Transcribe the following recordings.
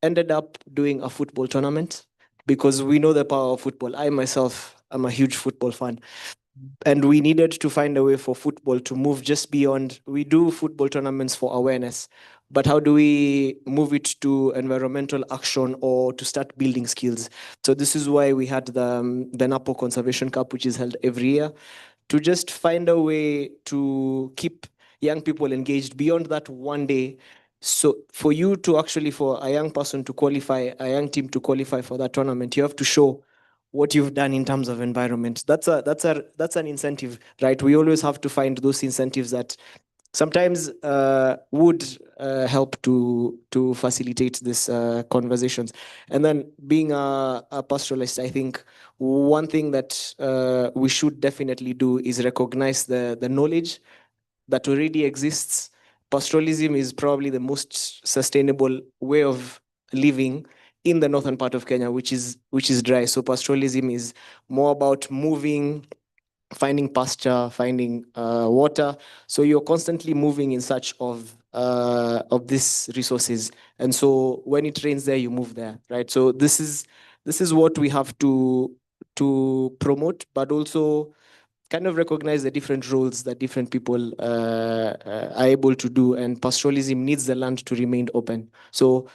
ended up doing a football tournament because we know the power of football. I myself am a huge football fan. And we needed to find a way for football to move just beyond. We do football tournaments for awareness, but how do we move it to environmental action or to start building skills? So this is why we had the Napo Conservation Cup, which is held every year, to just find a way to keep young people engaged beyond that one day. So for you to actually, for a young person to qualify, a young team to qualify for that tournament, you have to show what you've done in terms of environment. That's an incentive, right? We always have to find those incentives that sometimes would help to facilitate this conversations. And then being a pastoralist, I think one thing that we should definitely do is recognize the knowledge that already exists. Pastoralism is probably the most sustainable way of living in the northern part of Kenya, which is dry. So pastoralism is more about moving, finding pasture, finding water. So you're constantly moving in search of these resources. And so when it rains there, you move there, right? So this is what we have to promote, but also kind of recognize the different roles that different people are able to do. And pastoralism needs the land to remain open. So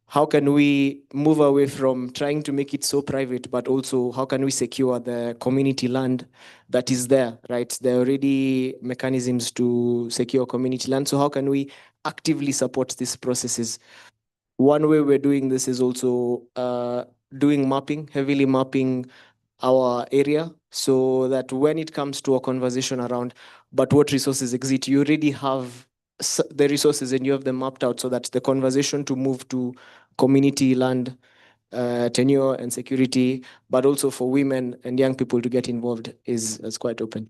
how can we move away from trying to make it so private, but also how can we secure the community land that is there, right? There are already mechanisms to secure community land. So how can we actively support these processes? One way we're doing this is also doing mapping, heavily mapping our area, so that when it comes to a conversation around, but what resources exist, you already have the resources and you have them mapped out, so that the conversation to move to community land, tenure and security, but also for women and young people to get involved is quite open.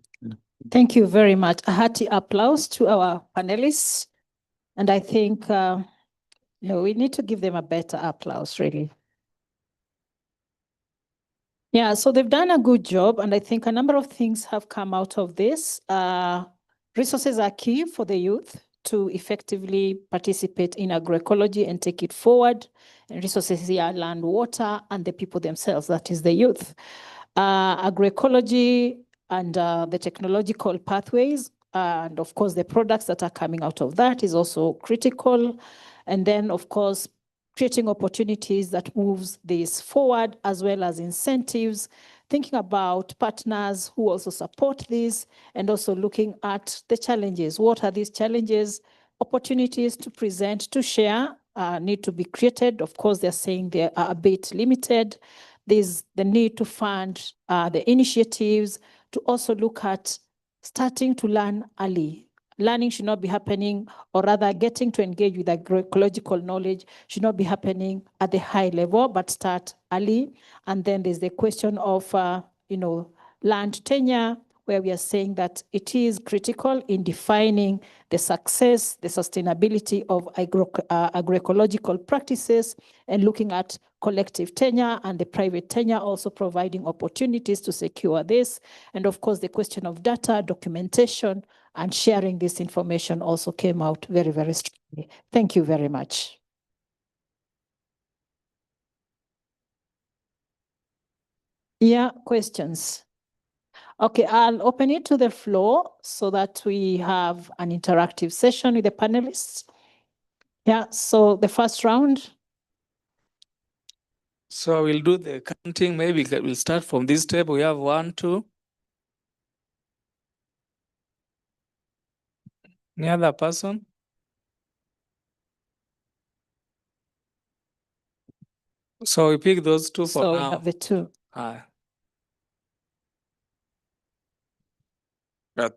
Thank you very much. A hearty applause to our panelists. And I think we need to give them a better applause, really. Yeah, so they've done a good job, and I think a number of things have come out of this. Resources are key for the youth to effectively participate in agroecology and take it forward. And resources here are land, water, and the people themselves, that is the youth. Agroecology and the technological pathways, and of course the products that are coming out of that is also critical. And then, of course, creating opportunities that moves this forward, as well as incentives, thinking about partners who also support this, and also looking at the challenges. What are these challenges? Opportunities to present, to share, need to be created. Of course, they're saying they are a bit limited. There's the need to fund the initiatives, to also look at starting to learn early. Learning should not be happening, or rather getting to engage with agroecological knowledge should not be happening at the high level, but start early. And then there's the question of, land tenure, where we are saying that it is critical in defining the success, the sustainability of agroecological practices, and looking at collective tenure and the private tenure, also providing opportunities to secure this. And of course, the question of data, documentation, and sharing this information also came out very, very strongly. Thank you very much. Yeah, questions? Okay, I'll open it to the floor so that we have an interactive session with the panelists. Yeah, so the first round. So we'll do the counting. Maybe we'll start from this table. We have 1, 2. Any other person? So we pick those 2 for now. So we have the 2.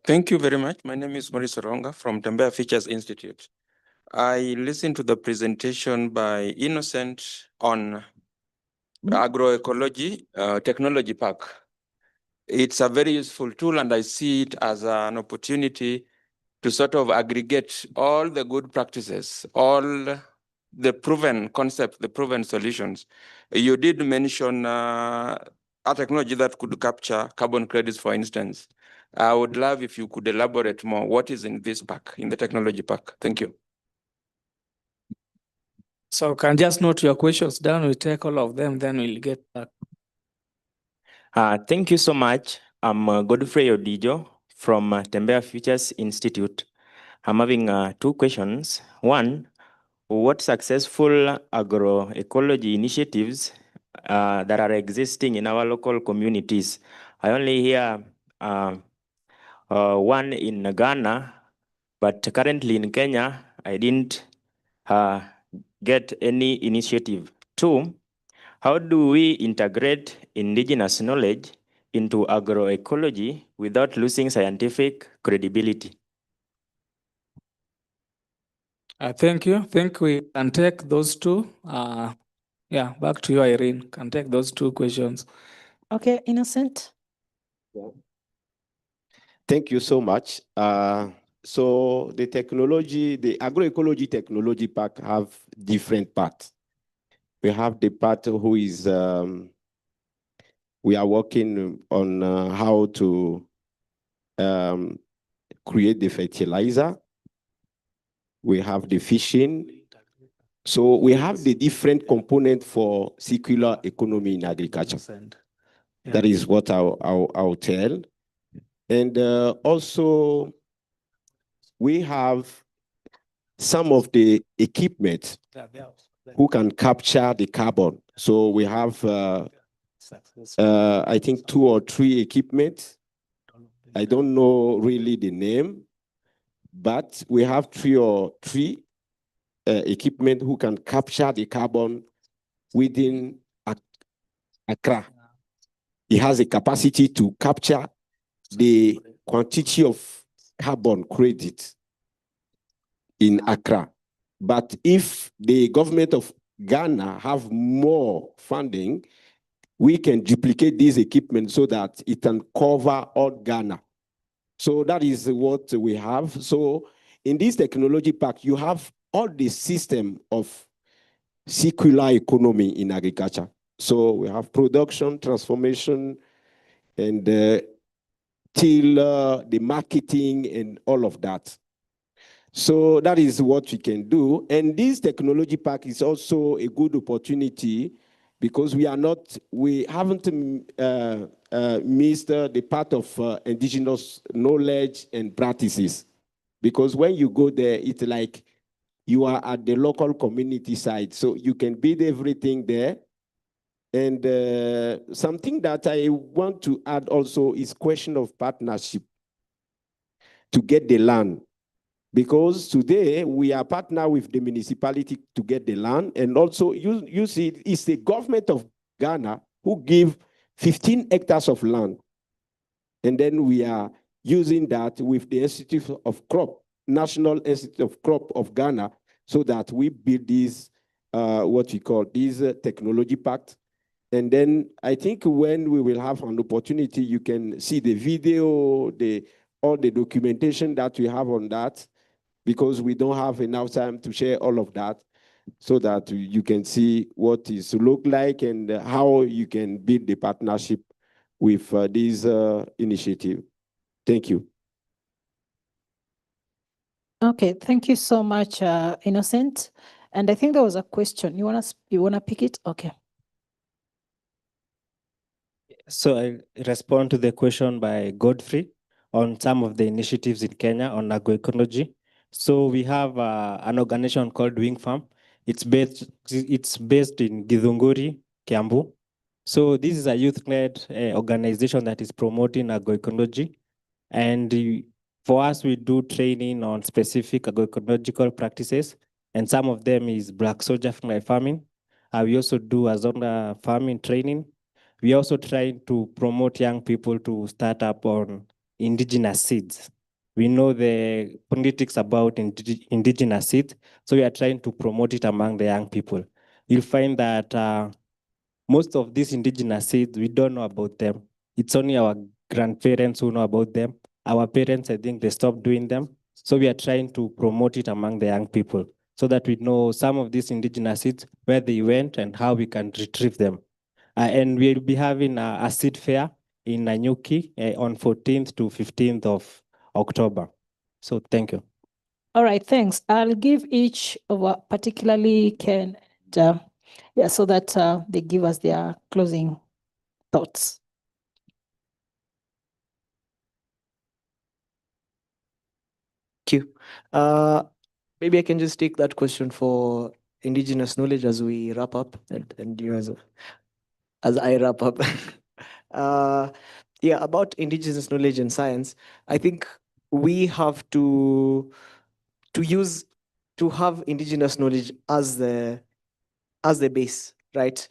Thank you very much. My name is Maurice Oronga from Tembea Features Institute. I listened to the presentation by Innocent on agroecology technology park. It's a very useful tool, and I see it as an opportunity to sort of aggregate all the good practices, all the proven concepts, the proven solutions. You did mention a technology that could capture carbon credits, for instance. I would love if you could elaborate more. What is in this pack, in the technology pack? Thank you. So can just note your questions down. We take all of them, then we'll get back. Thank you so much. I'm Godfrey Odijo from Tembea Futures Institute. I'm having two questions. One, what successful agroecology initiatives that are existing in our local communities? I only hear one in Ghana, but currently in Kenya, I didn't get any initiative. Two, how do we integrate indigenous knowledge into agroecology without losing scientific credibility? Thank you. Think we can take those two. Yeah, back to you, Irene. Can take those two questions. Okay, Innocent. Thank you so much. So the agroecology technology pack have different parts. We have the part who is, we are working on how to create the fertilizer. We have the fishing. So we have the different component for circular economy in agriculture. Yeah. That is what I'll tell. And also, we have some of the equipment who can capture the carbon. So we have, I think, 2 or 3 equipment. I don't know really the name, but we have 3 equipment who can capture the carbon within Accra. It has a capacity to capture the quantity of carbon credit in Accra. But if the government of Ghana have more funding, we can duplicate this equipment so that it can cover all Ghana. So that is what we have. So in this technology pack, you have all the system of circular economy in agriculture. So we have production, transformation, and till the marketing and all of that. So that is what we can do. And this technology pack is also a good opportunity because we haven't missed the part of indigenous knowledge and practices. Because when you go there, it's like you are at the local community side. So you can build everything there. And something that I want to add also is question of partnership to get the land. Because today we are partner with the municipality to get the land. And also you see it's the government of Ghana who give 15 hectares of land. And then we are using that with the Institute of Crop, National Institute of Crop of Ghana, so that we build this, what we call this technology pact. And then I think when we will have an opportunity, you can see the video, all the documentation that we have on that, because we don't have enough time to share all of that, so that you can see what it look like and how you can build the partnership with this initiative. Thank you. Okay, thank you so much, Innocent. And I think there was a question. You wanna pick it? Okay. So I respond to the question by Godfrey on some of the initiatives in Kenya on agroecology. So we have an organization called Wing Farm. It's based in Githunguri, Kiambu. So this is a youth-led organization that is promoting agroecology. And for us, we do training on specific agroecological practices. And some of them is black soldier farming. We also do Azonda farming training. We also trying to promote young people to start up on indigenous seeds. We know the politics about indigenous seeds, so we are trying to promote it among the young people. You'll find that most of these indigenous seeds, we don't know about them. It's only our grandparents who know about them. Our parents, I think they stopped doing them. So we are trying to promote it among the young people so that we know some of these indigenous seeds, where they went and how we can retrieve them. And we'll be having a seed fair in Nanyuki on 14th to 15th of October. So thank you. All right, thanks. I'll give each of our, particularly Ken, and, so that they give us their closing thoughts. Thank you. Maybe I can just take that question for indigenous knowledge as we wrap up, and you as I wrap up. Yeah, about indigenous knowledge and science, I think we have to have indigenous knowledge as the base, right?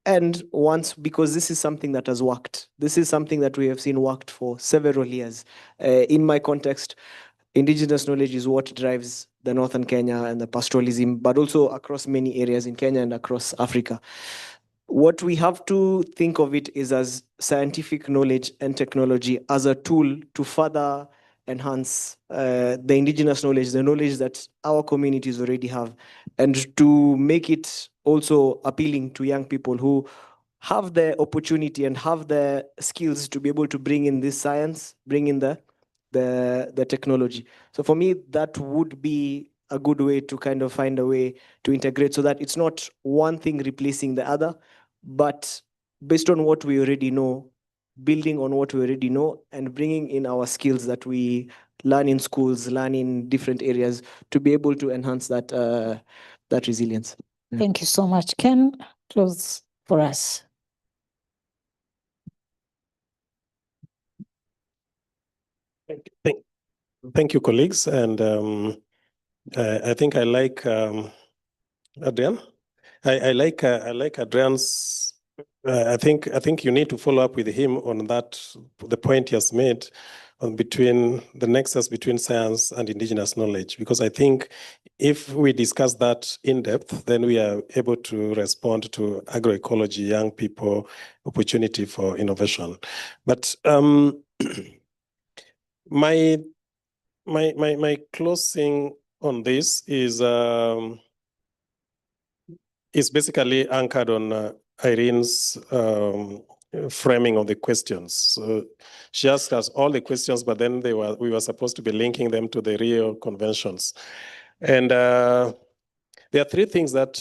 And once, because this is something that has worked, this is something that we have seen worked for several years. In my context, indigenous knowledge is what drives the northern Kenya and the pastoralism, but also across many areas in Kenya and across Africa. What we have to think of it is as scientific knowledge and technology as a tool to further enhance the indigenous knowledge, the knowledge that our communities already have, and to make it also appealing to young people who have the opportunity and have the skills to be able to bring in this science, bring in the technology. So for me, that would be a good way to kind of find a way to integrate so that it's not one thing replacing the other, but based on what we already know, building on what we already know and bringing in our skills that we learn in schools, learn in different areas to be able to enhance that that resilience. Yeah. Thank you so much. Ken, close for us. Thank you, colleagues. And I think I like Adrian. I like Adrian's. I think you need to follow up with him on that. The point he has made on between the nexus between science and indigenous knowledge, because I think if we discuss that in depth, then we are able to respond to agroecology, young people, opportunity for innovation. But my closing on this is basically anchored on Irene's framing of the questions. So she asked us all the questions, but then we were supposed to be linking them to the Rio conventions. And there are three things that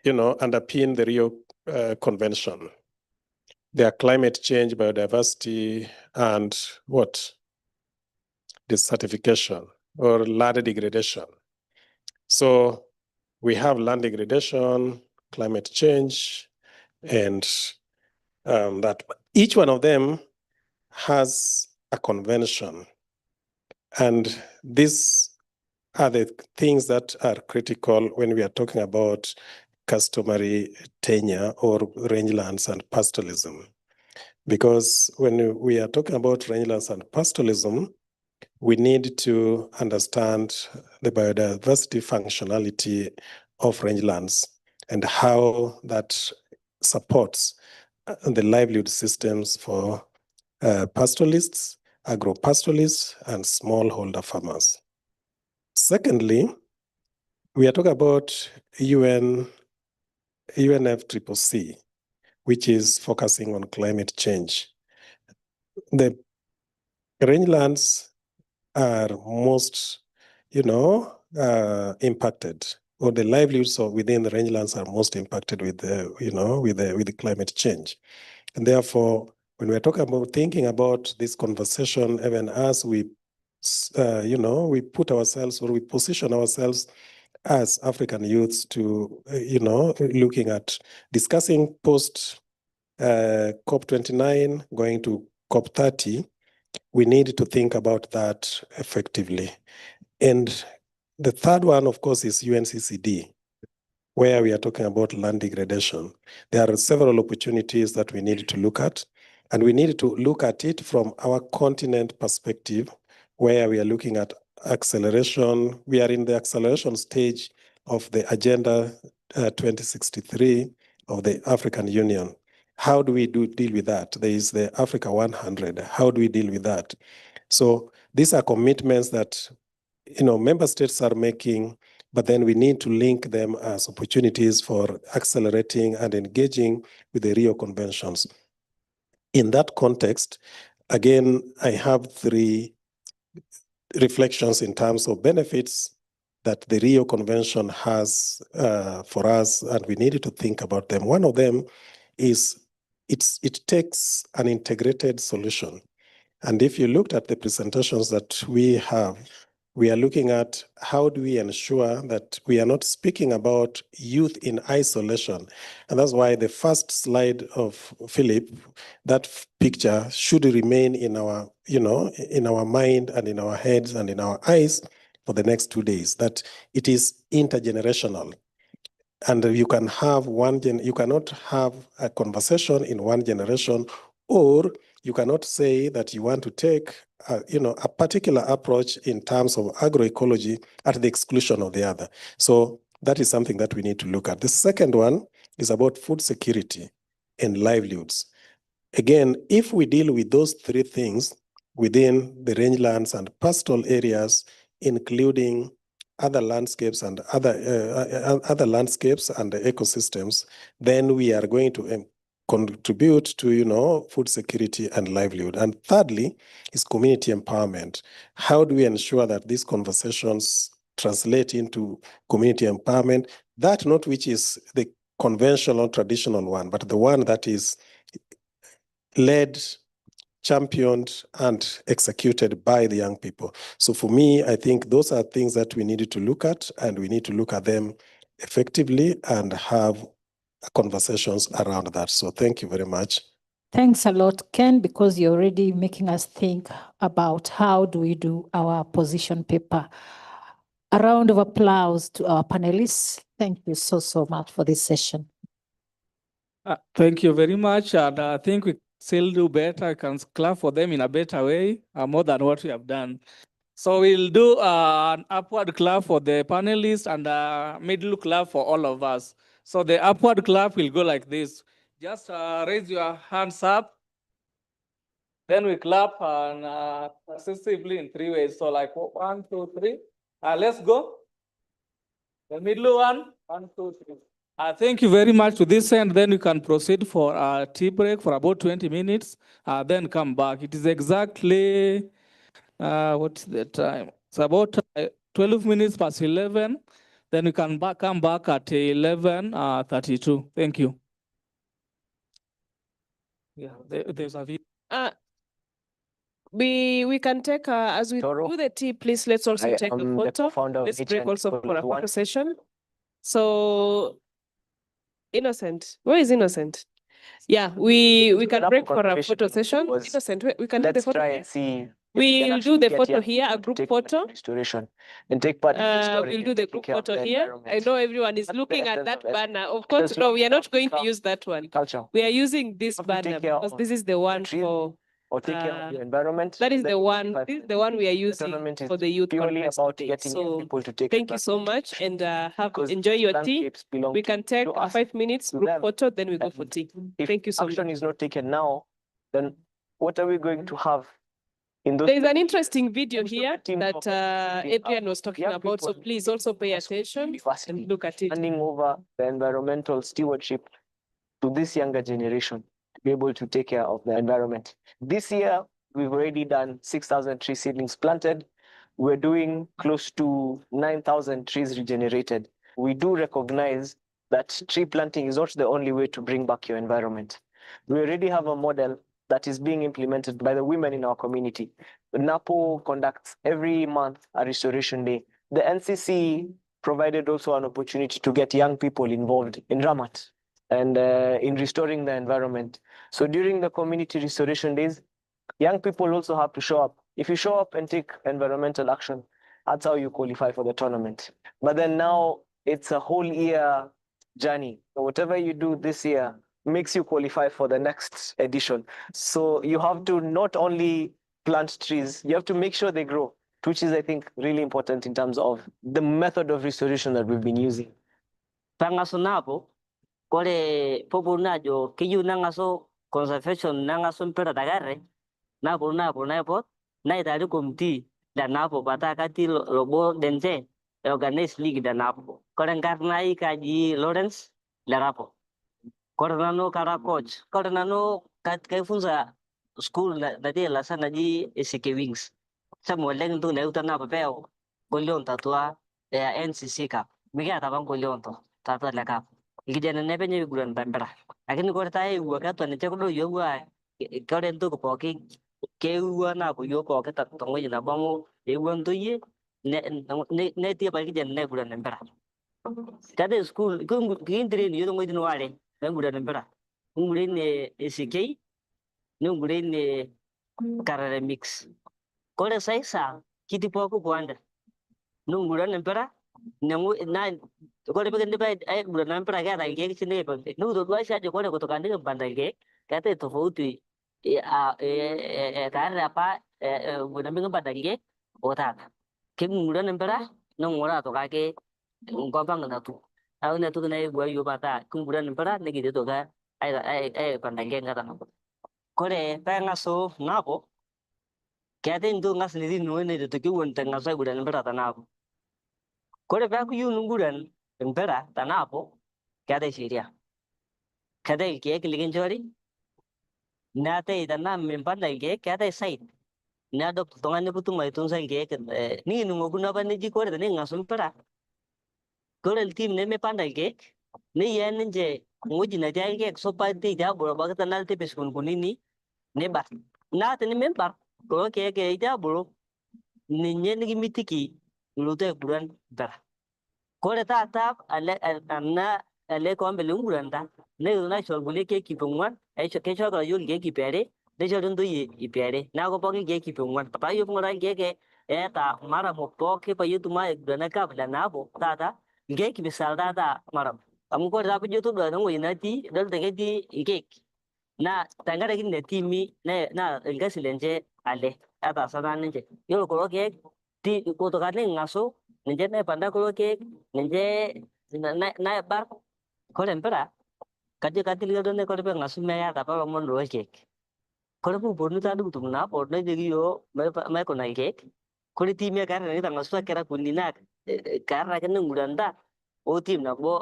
underpin the Rio convention. They are climate change, biodiversity, and what? Desertification or land degradation. So we have land degradation, climate change, and that each one of them has a convention. And these are the things that are critical when we are talking about customary tenure or rangelands and pastoralism. Because when we are talking about rangelands and pastoralism, we need to understand the biodiversity functionality of rangelands and how that supports the livelihood systems for pastoralists, agro-pastoralists, and smallholder farmers. Secondly, we are talking about UNFCCC, which is focusing on climate change. The rangelands are most, impacted, or the livelihoods within the rangelands are most impacted with the climate change. And therefore, when we're talking about thinking about this conversation, even as we put ourselves or we position ourselves as African youths to, looking at discussing post COP29, going to COP30, we need to think about that effectively. And the third one, of course, is UNCCD, where we are talking about land degradation. There are several opportunities that we need to look at, and we need to look at it from our continent perspective, where we are looking at acceleration. We are in the acceleration stage of the Agenda 2063 of the African Union. How do we deal with that? There is the Africa 100. How do we deal with that? So these are commitments that member states are making, but then we need to link them as opportunities for accelerating and engaging with the Rio conventions. In that context, again, I have three reflections in terms of benefits that the Rio Convention has for us, and we needed to think about them. One of them is it takes an integrated solution. And if you looked at the presentations that we have, we are looking at how do we ensure that we are not speaking about youth in isolation. And that's why the first slide of Philip, that picture should remain in our, in our mind and in our heads and in our eyes for the next 2 days, that it is intergenerational. And you can have you cannot have a conversation in one generation, or you cannot say that you want to take a particular approach in terms of agroecology at the exclusion of the other. So that is something that we need to look at. The second one is about food security and livelihoods. Again, if we deal with those three things within the rangelands and pastoral areas, including other landscapes and other landscapes and the ecosystems, then we are going to contribute to food security and livelihood. And thirdly is community empowerment. How do we ensure that these conversations translate into community empowerment? That not which is the conventional traditional one, but the one that is led, championed, and executed by the young people. So for me, I think those are things that we needed to look at, and we need to look at them effectively and have conversations around that. So thank you very much. Thanks a lot, Ken, because you're already making us think about how do we do our position paper. A round of applause to our panelists. Thank you so much for this session. Thank you very much. And I think we still do better. I can clap for them in a better way, more than what we have done. So we'll do an upward clap for the panelists and a middle clap for all of us. So the upward clap will go like this. Just raise your hands up. Then we clap and successively in 3 ways. So like 1, 2, 3. Let's go. The middle one, 1, 2, 3. Thank you very much to this end. Then we can proceed for a tea break for about 20 minutes. Then come back. It is exactly, what's the time? It's about 12 minutes past 11. Then we can come back at 11:32. Thank you. Yeah, there's a video. We can take, as we do the tea, please let's also take a photo. Let's break also for a photo session. So, Innocent, where is Innocent? Yeah, we can break for a photo session. Innocent, we can do the photo. Try and see. We'll do the photo here, a group photo. Restoration and take part. We'll do the group photo here. I know everyone is looking at that banner. Of course, no, we are not going to use that one. Culture. We are using this banner because this is the one for. Or take care of the environment. That is the one. This is the one we are using for the youth purely about today. getting So people to take. thank you so much, and enjoy your tea. We can take a 5 minutes group photo, then we go for tea. Thank you so much. If action is not taken now, then what are we going to have? There's an interesting video here that Adrian was talking about, so please also pay attention and look at it. Handing over the environmental stewardship to this younger generation to be able to take care of the environment. This year, we've already done 6,000 tree seedlings planted. We're doing close to 9,000 trees regenerated. We do recognize that tree planting is not the only way to bring back your environment. We already have a model that is being implemented by the women in our community. NAPO conducts every month a restoration day. The NCC provided also an opportunity to get young people involved in Ramat and in restoring the environment. So during the community restoration days, young people also have to show up. If you show up and take environmental action, that's how you qualify for the tournament. But then now it's a whole year journey. So whatever you do this year makes you qualify for the next edition. So you have to not only plant trees, you have to make sure they grow, which is, I think, really important in terms of the method of restoration that we've been using. Tangaso napo, kole popo najo, kiyu nangaso conservation nangaso mpera tagare, napo na itali kumti, da napo patakati lobo dente, organize league da napo. Kole ngarna ikaji Lawrence, da napo. Kole nano kara coach, kole nano kaifunza school na dia lasa naji SK Wings. Samuel leng tu leu tana papel golion tatua NCC Cup mikia tapang golion to tatua le cup ikijana ne penye guran bambara lakini kwa tai uwa ka to ne cheko yo wa kore ntu ko poki ke uwa na ko yo ko ka ta tongo ina bango e uwa ntu ye ne tie pa ikijana ne guran bambara kade school kindri ni yo ngo idin wale ne guran bambara ngure ne SK ne ngure ne karare mix kore saisa kiti poku kwanda nungura nempera nangu na kore pe kende pa ai gura nempera ka ta ke chine pa nu do dua sha kore ko to kande ke banda ke kate tofauti kare apa gura me banda ke ota ke ngura nempera nungura to ka ke ngopang na tu au na tu na gua yo bata kungura nempera ne gitu to ka ai banda ke ngata kore pa ngaso ngapo kaya itu ngas ni no ne to ki won tanga sa gudan bera tanapo kore ba ku yun gudan bera tanapo kaya de siria kaya ke ligin jori na te da na men panda ke kaya de sai na do tonga ne putu mai tun sai ke ni nu nguna ba ne ji kore ne ngasum pera kore el team ne me panda ke ni ya ne je nguji na ja ke so pa ti ja bro ba ta na te pes kun kunini ne ba na te ne men bar ko ke ja bro ninye nigi mitiki lute buran dara kore ta tap anna ale ko ambe lunguran ta ne na chol gule ke kipungwan ai ke chol ga yul ke kipere de chol ndu yi ipere na ko poki ke kipungwan pa yu ngora ke ta mara mo poki pa yu tuma dana ka bla na bo ta ke ki misal ta mara amu ko ra pa yu tu da no ina ti dal te ke ti ke na tangara kin ne timi na nga silenje ale ata sana nje yo ko ke ti ko to kane ngaso nje ne panda ko ke nje na bar ko lempera kaje katil ga ne ko be ngaso me ya ta pa mon ro ke ko bu bonu ta du tum na por ne de yo me ko na ke ko ti me ka ne ta ngaso ka ra kunina ka ra ke nguranda o tim na bo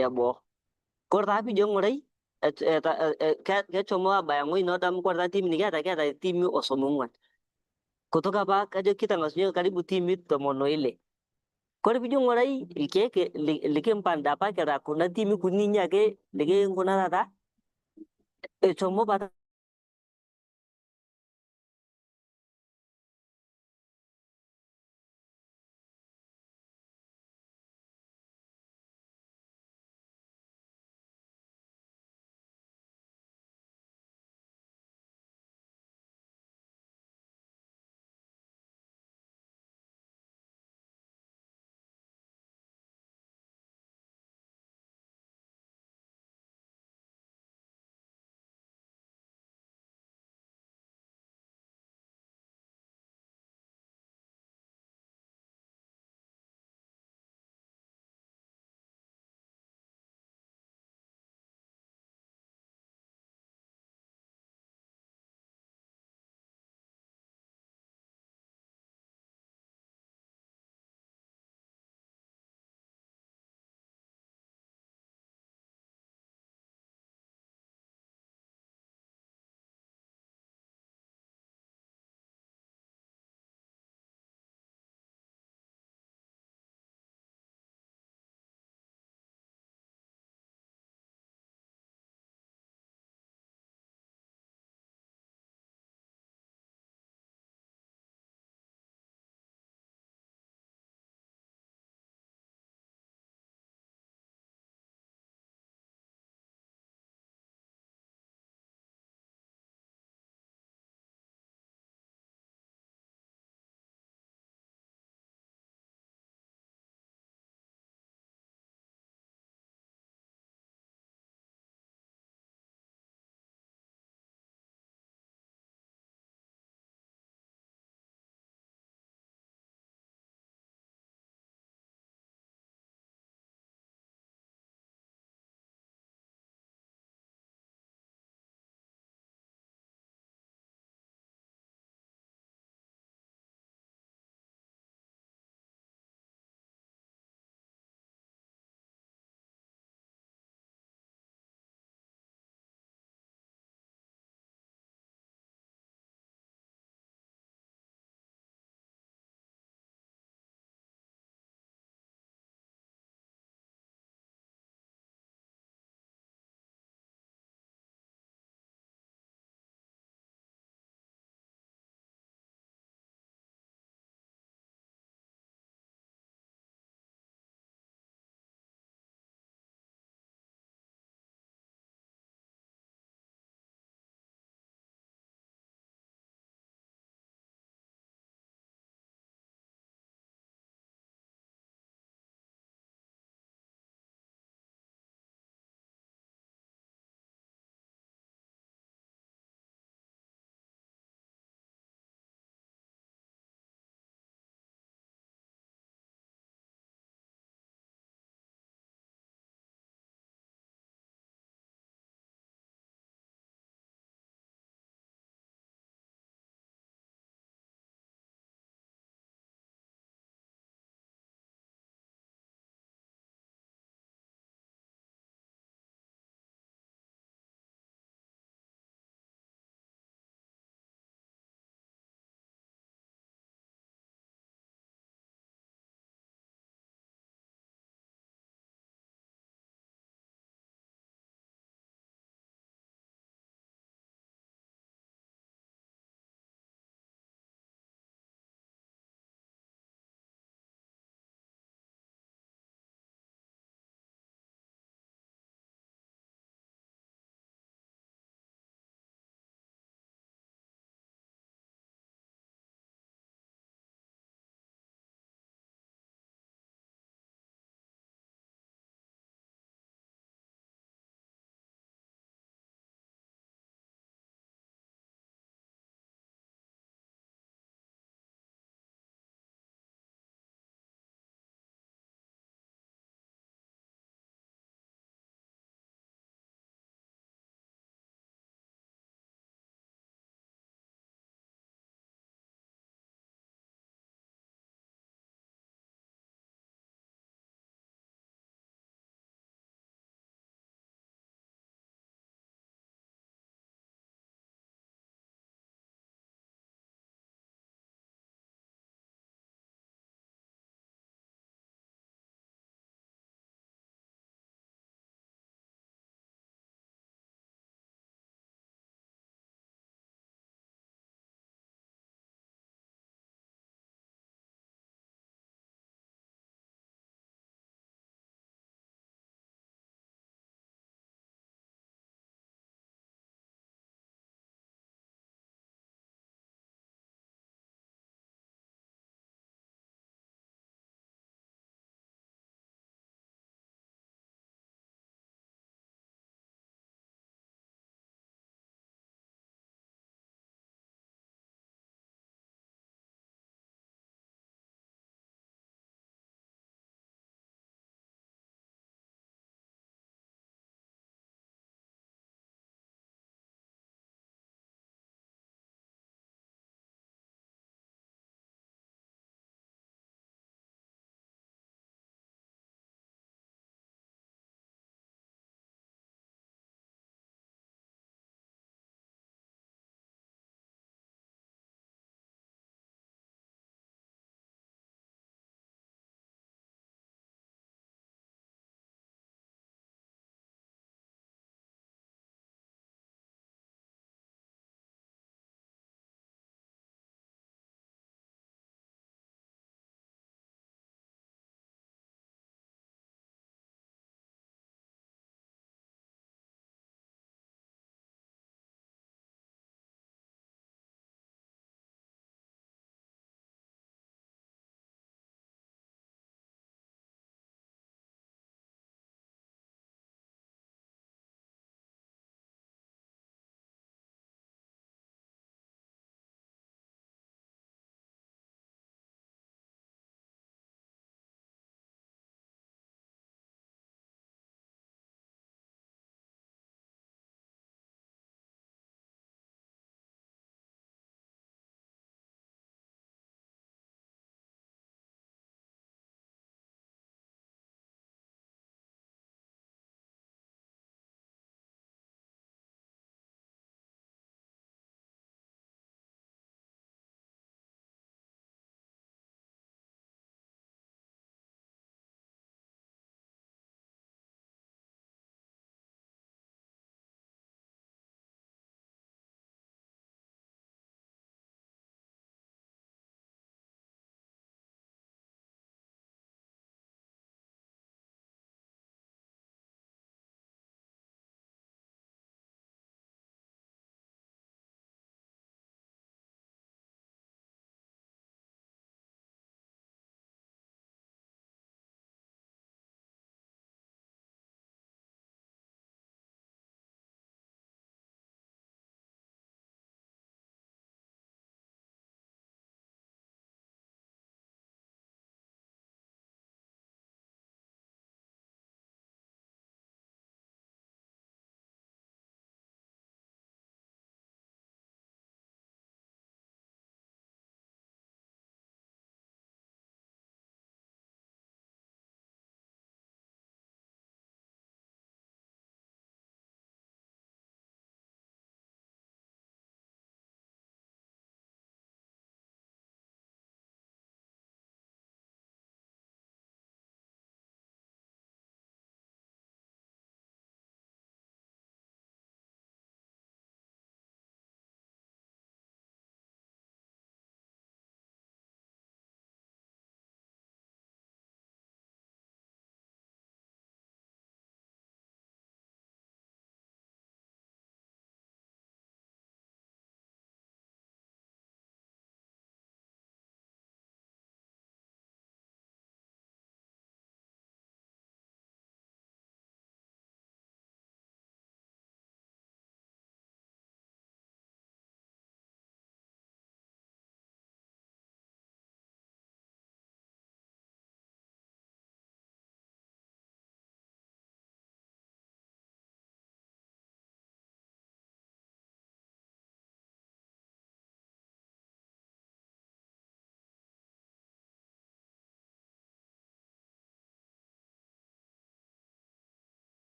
ya bo ko ta pi yo ngorei ke chomo ba ngoi no dam ko ta tim ni ga ta tim osomungan kutoka ba kajo kita ngasunya karibu timi tomono ile kore bijo ngorai ke like mpanda pa kera kuna timi kuninya ke like ngona tata chomo bata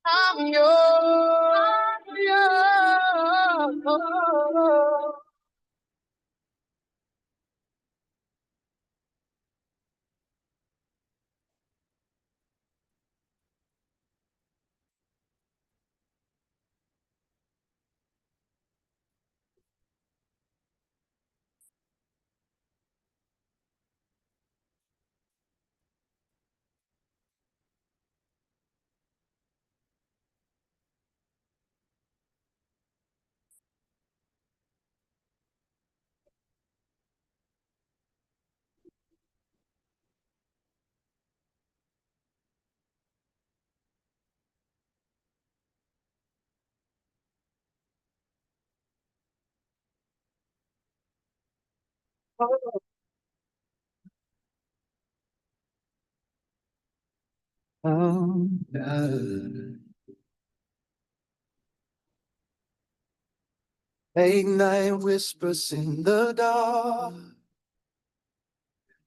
I'm yours. Late night whispers in the dark,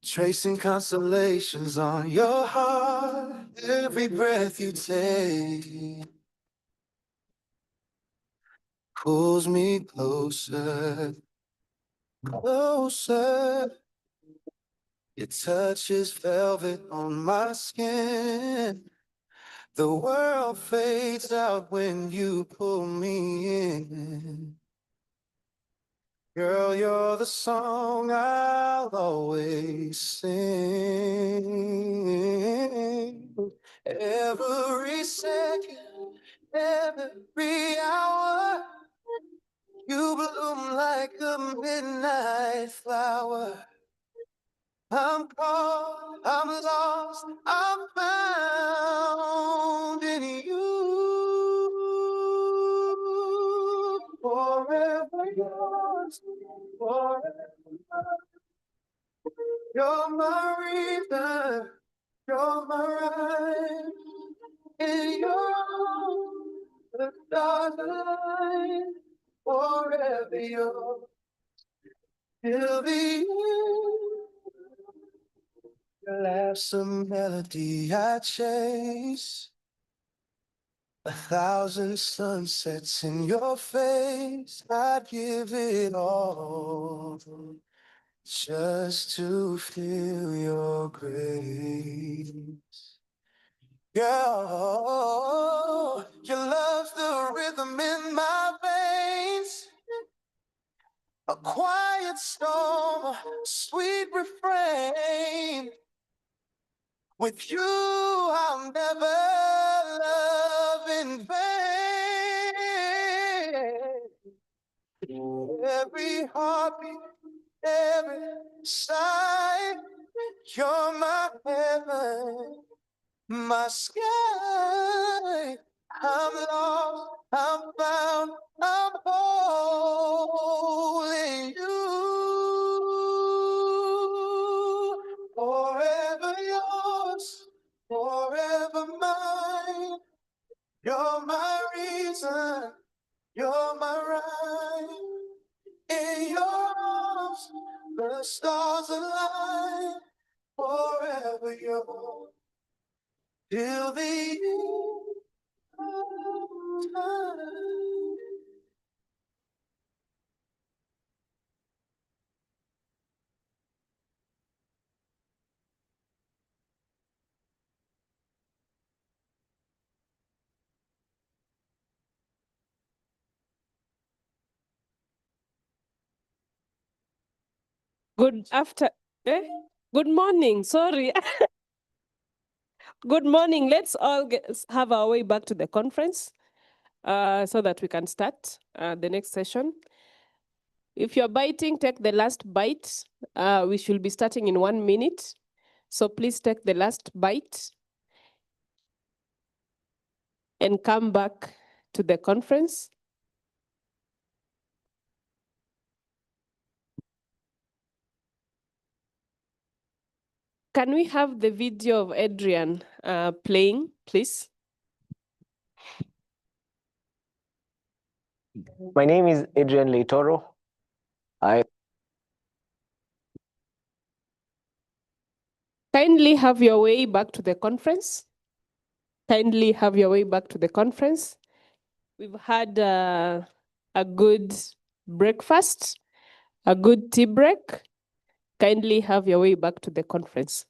tracing constellations on your heart. Every breath you take pulls me closer, closer. Your touch is velvet on my skin. The world fades out when you pull me in. Girl, you're the song I'll always sing. Every second, every hour, you bloom like a midnight flower. I'm caught, I'm lost, I'm found in you. Forever yours, forever mine. You're my reason, you're my right. In your arms, the stars align. Forever yours, till the end. Your laugh's a melody I chase. 1,000 sunsets in your face. I'd give it all just to feel your grace. Girl, your love's the rhythm in my veins. A quiet storm, sweet refrain. With you, I'll never love in vain. Every heartbeat, every sigh, you're my heaven, my sky. I'm lost, I'm found, I'm whole in you. Forever yours, forever mine. You're my reason, you're my right. In your arms, the stars align. Forever yours, till the end of time. Good after, Good morning, sorry. Good morning. Let's all have our way back to the conference so that we can start the next session. If you're biting, take the last bite. We should be starting in 1 minute. So please take the last bite and come back to the conference. Can we have the video of Adrian playing, please? My name is Adrian Leitoro. Kindly have your way back to the conference. kindly have your way back to the conference. We've had a good breakfast, a good tea break. Kindly have your way back to the conference.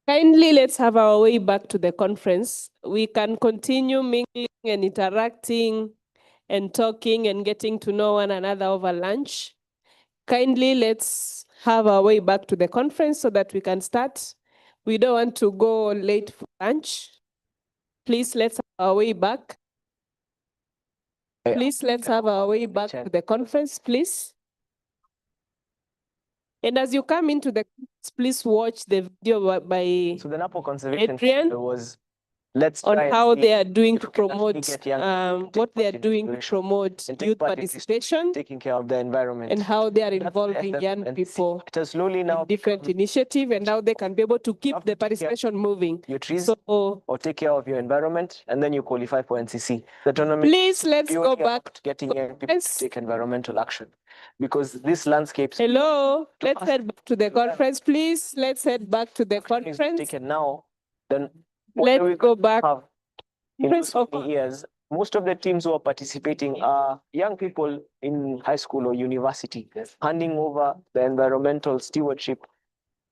Kindly let's have our way back to the conference. We can continue mingling and interacting and talking and getting to know one another over lunch. Kindly let's have our way back to the conference so that we can start. We don't want to go late for lunch. Please let's have our way back. Please let's have our way back to the conference, please. And as you come into the conference, please watch the video by So the Napo Conservation Adrian was let's on try and how see they are doing if to we can actually promote get young people what they are take part in doing to restoration promote and take youth part in participation taking care of the environment. and how they are That's the involving essence, young and people it has slowly now in different initiative and how they can be able to keep have the to take care participation moving. your trees So or take care of your environment, and then you qualify for NCC. The tournament please let's go purely back. about getting young people to Yes. take environmental action, because these landscapes Hello, let's us head back to the conference, please. Let's head back to the is conference. taken now, then what do we Let's go back. have in Conference so of many years? Most of the teams who are participating are young people in high school or university, handing over the environmental stewardship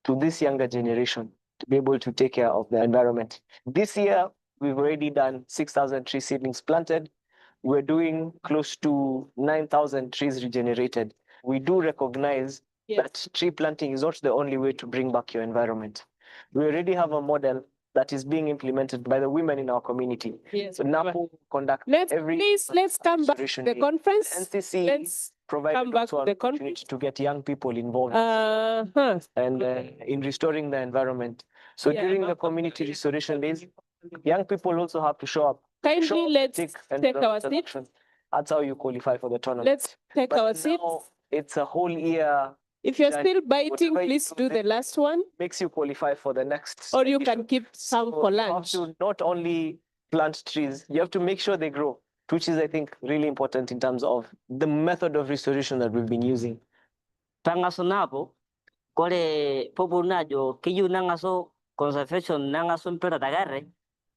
to this younger generation to be able to take care of the environment. This year, we've already done 6,000 tree seedlings planted. We're doing close to 9,000 trees regenerated. We do recognize that tree planting is not the only way to bring back your environment. We already have a model that is being implemented by the women in our community. Yes. So NAPO conduct Let's every let's come back to restoration the day. conference. NCC Let's provide come back also to an the opportunity to get young people involved and in restoring the environment. So during the community restoration days, young people also have to show up. Kindly let's take our seat. Action. That's how you qualify for the tournament. Let's take our seats. Now it's a whole year. If you're journey. still biting, Whatever you please do the last one, makes you qualify for the next. or you edition. can keep some So for you lunch. have to not only plant trees, you have to make sure they grow, which is, I think, really important in terms of the method of restoration that we've been using. Tangaso napo, kole popo najo, kiyu nangaso conservation nangaso mpera tagare,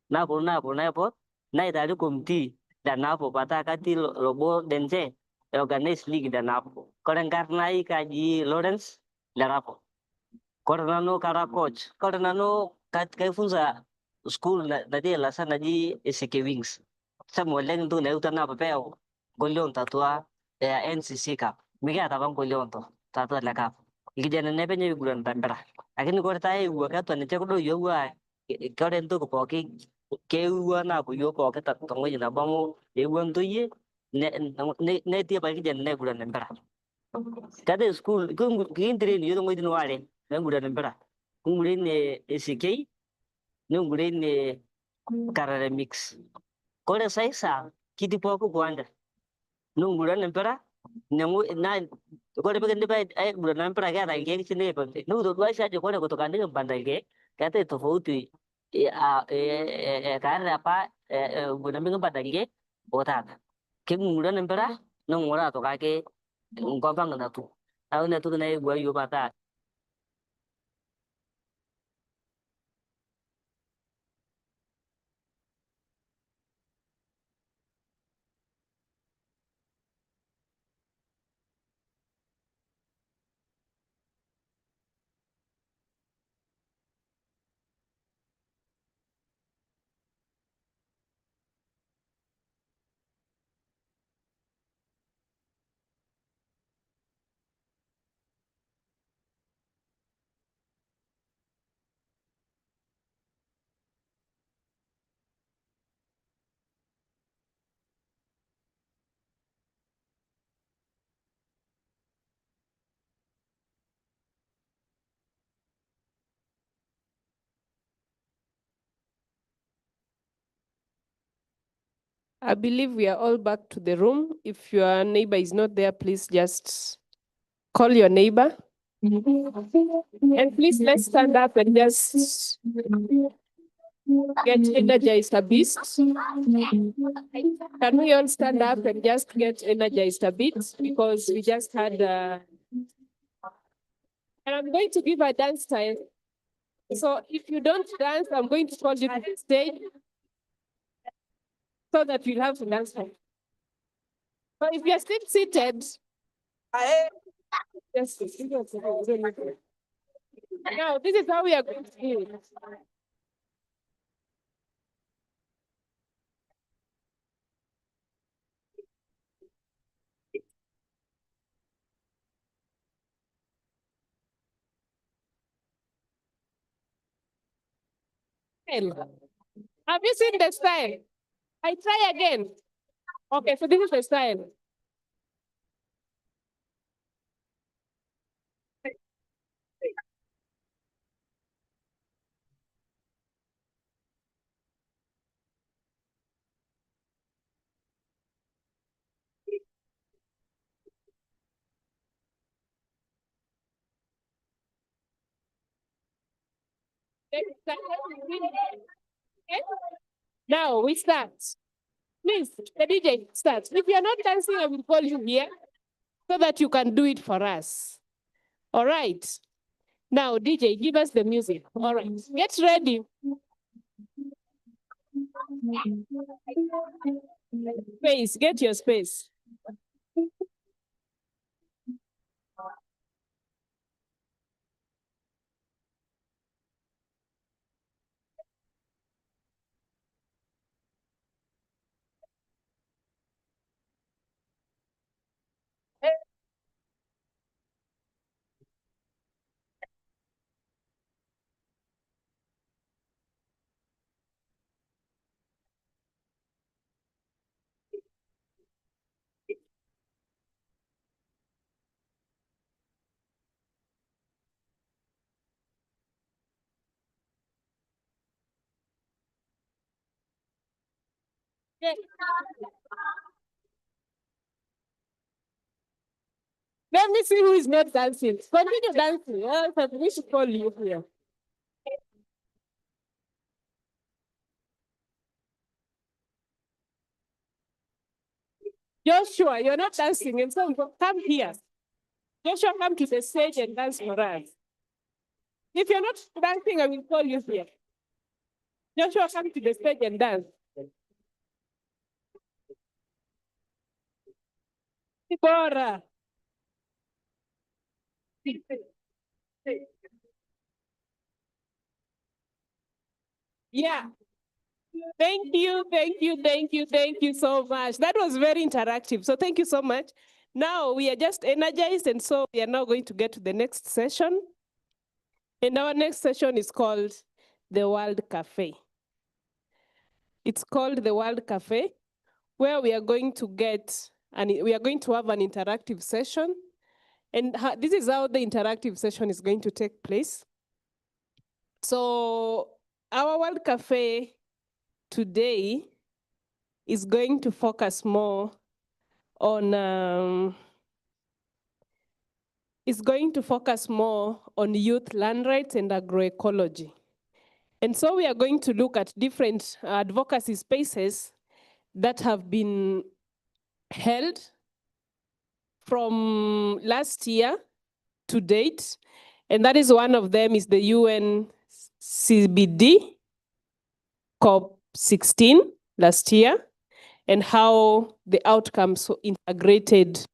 napo na itali kumti, dan napo patakati robo dense, organize league dan napo. Kole ngarna kaji Lawrence, dan napo. Kole nano kara coach, kole nano kaifunza school na dia lasa na di SK Wings. Samuel leng tu na utana papel, golion tatua NCC Cup. Miga tabang golion to, tatua la cup. Kijana nebe nyu gulan tambara. Lakini kwa tai uwa kato ni chako do yo wa kore nto ko poki ke uwa na ko yo ko ka ta tongo na bango e uwa nto ye ne tie pa kijana ne gulan tambara. Kade school kin train yo ngo din wale ne gulan tambara. Kungule ne SK ne ngule ne karare mix. Kore saisa kiti poko kwanda. Nunggulan nempera nemu na kore pe kende pai bulan nempera ka ta ke chine pe nu to twa sha je kore ko to kande banda ke ka te to fauti ka ra pa bulan me banda ke o ta ke nunggulan nempera nunggulan to ka ke ngko bang na tu Auna tu na igwa yu bata. I believe we are all back to the room. If your neighbor is not there, please just call your neighbor. And please let's stand up and just get energized a bit. Can we all stand up and just get energized a bit? Because we just had and I'm going to give a dance time. So if you don't dance, I'm going to call you to the stage so that you'll have to dance time. But if you're still seated, yes, now this is how we are going to do it. Have you seen the style? I try again. Okay, so this is the style. Okay? Now we start. Please, the DJ, start. If you're not dancing, I will call you here so that you can do it for us. All right. Now, DJ, give us the music. All right. Get ready. Space, get your space. Okay. Let me see who is not dancing. Continue dancing. Else we should call you here. Joshua, you're not dancing, and so come here. Joshua, come to the stage and dance for us. If you're not dancing, I will call you here. Joshua, come to the stage and dance. Bora. Yeah. Thank you, thank you, thank you, thank you so much. That was very interactive. So thank you so much. Now we are just energized, and so we are now going to get to the next session. And our next session is called the World Cafe. It's called the World Cafe, where we are going to get, and we are going to have an interactive session. And this is how the interactive session is going to take place. So our World Cafe today is going to focus more on youth land rights and agroecology. And so we are going to look at different advocacy spaces that have been held from last year to date. And that is one of them is the UN CBD COP16 last year, and how the outcomes integrated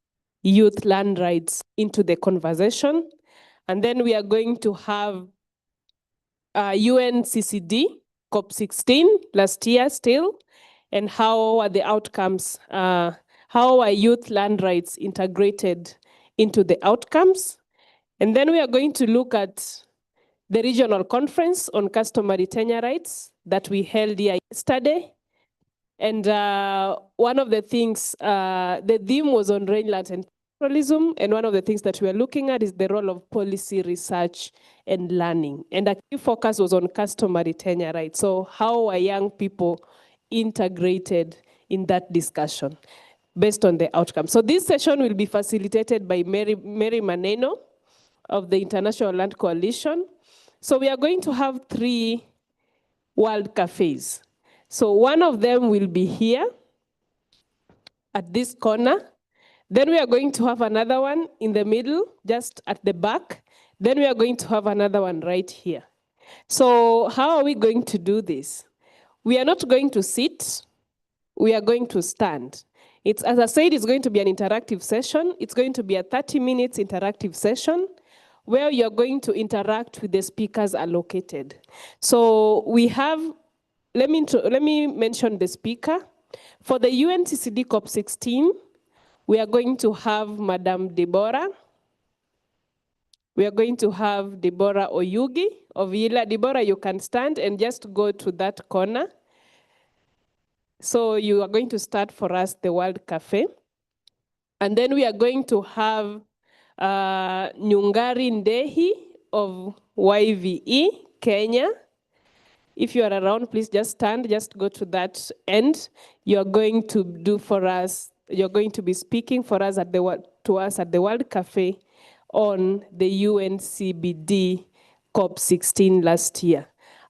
youth land rights into the conversation. And then we are going to have UN CCD COP16 last year still, and how are the outcomes, how are youth land rights integrated into the outcomes. And then we are going to look at the regional conference on customary tenure rights that we held here yesterday. And one of the things, the theme was on rangeland and pastoralism, and one of the things that we are looking at is the role of policy research and learning. And a key focus was on customary tenure rights. So how are young people integrated in that discussion based on the outcome? So this session will be facilitated by Mary Maneno of the International Land Coalition. So we are going to have 3 world cafes. So one of them will be here at this corner. Then we are going to have another one in the middle, just at the back. Then we are going to have another one right here. So how are we going to do this? We are not going to sit, we are going to stand. It's, as I said, it's going to be an interactive session. It's going to be a 30 minutes interactive session where you're going to interact with the speakers allocated. So we have, let me mention the speaker. For the UNCCD COP16, we are going to have Madame Deborah. We are going to have Deborah Oyugi of Yila. Deborah, you can stand and just go to that corner. So you are going to start for us the World Cafe. And then we are going to have Nyungari Ndehi of YVE, Kenya. If you are around, please just stand, just go to that end. You're going to do for us, you're going to be speaking for us to us at the World Cafe on the UNCBD COP16 last year.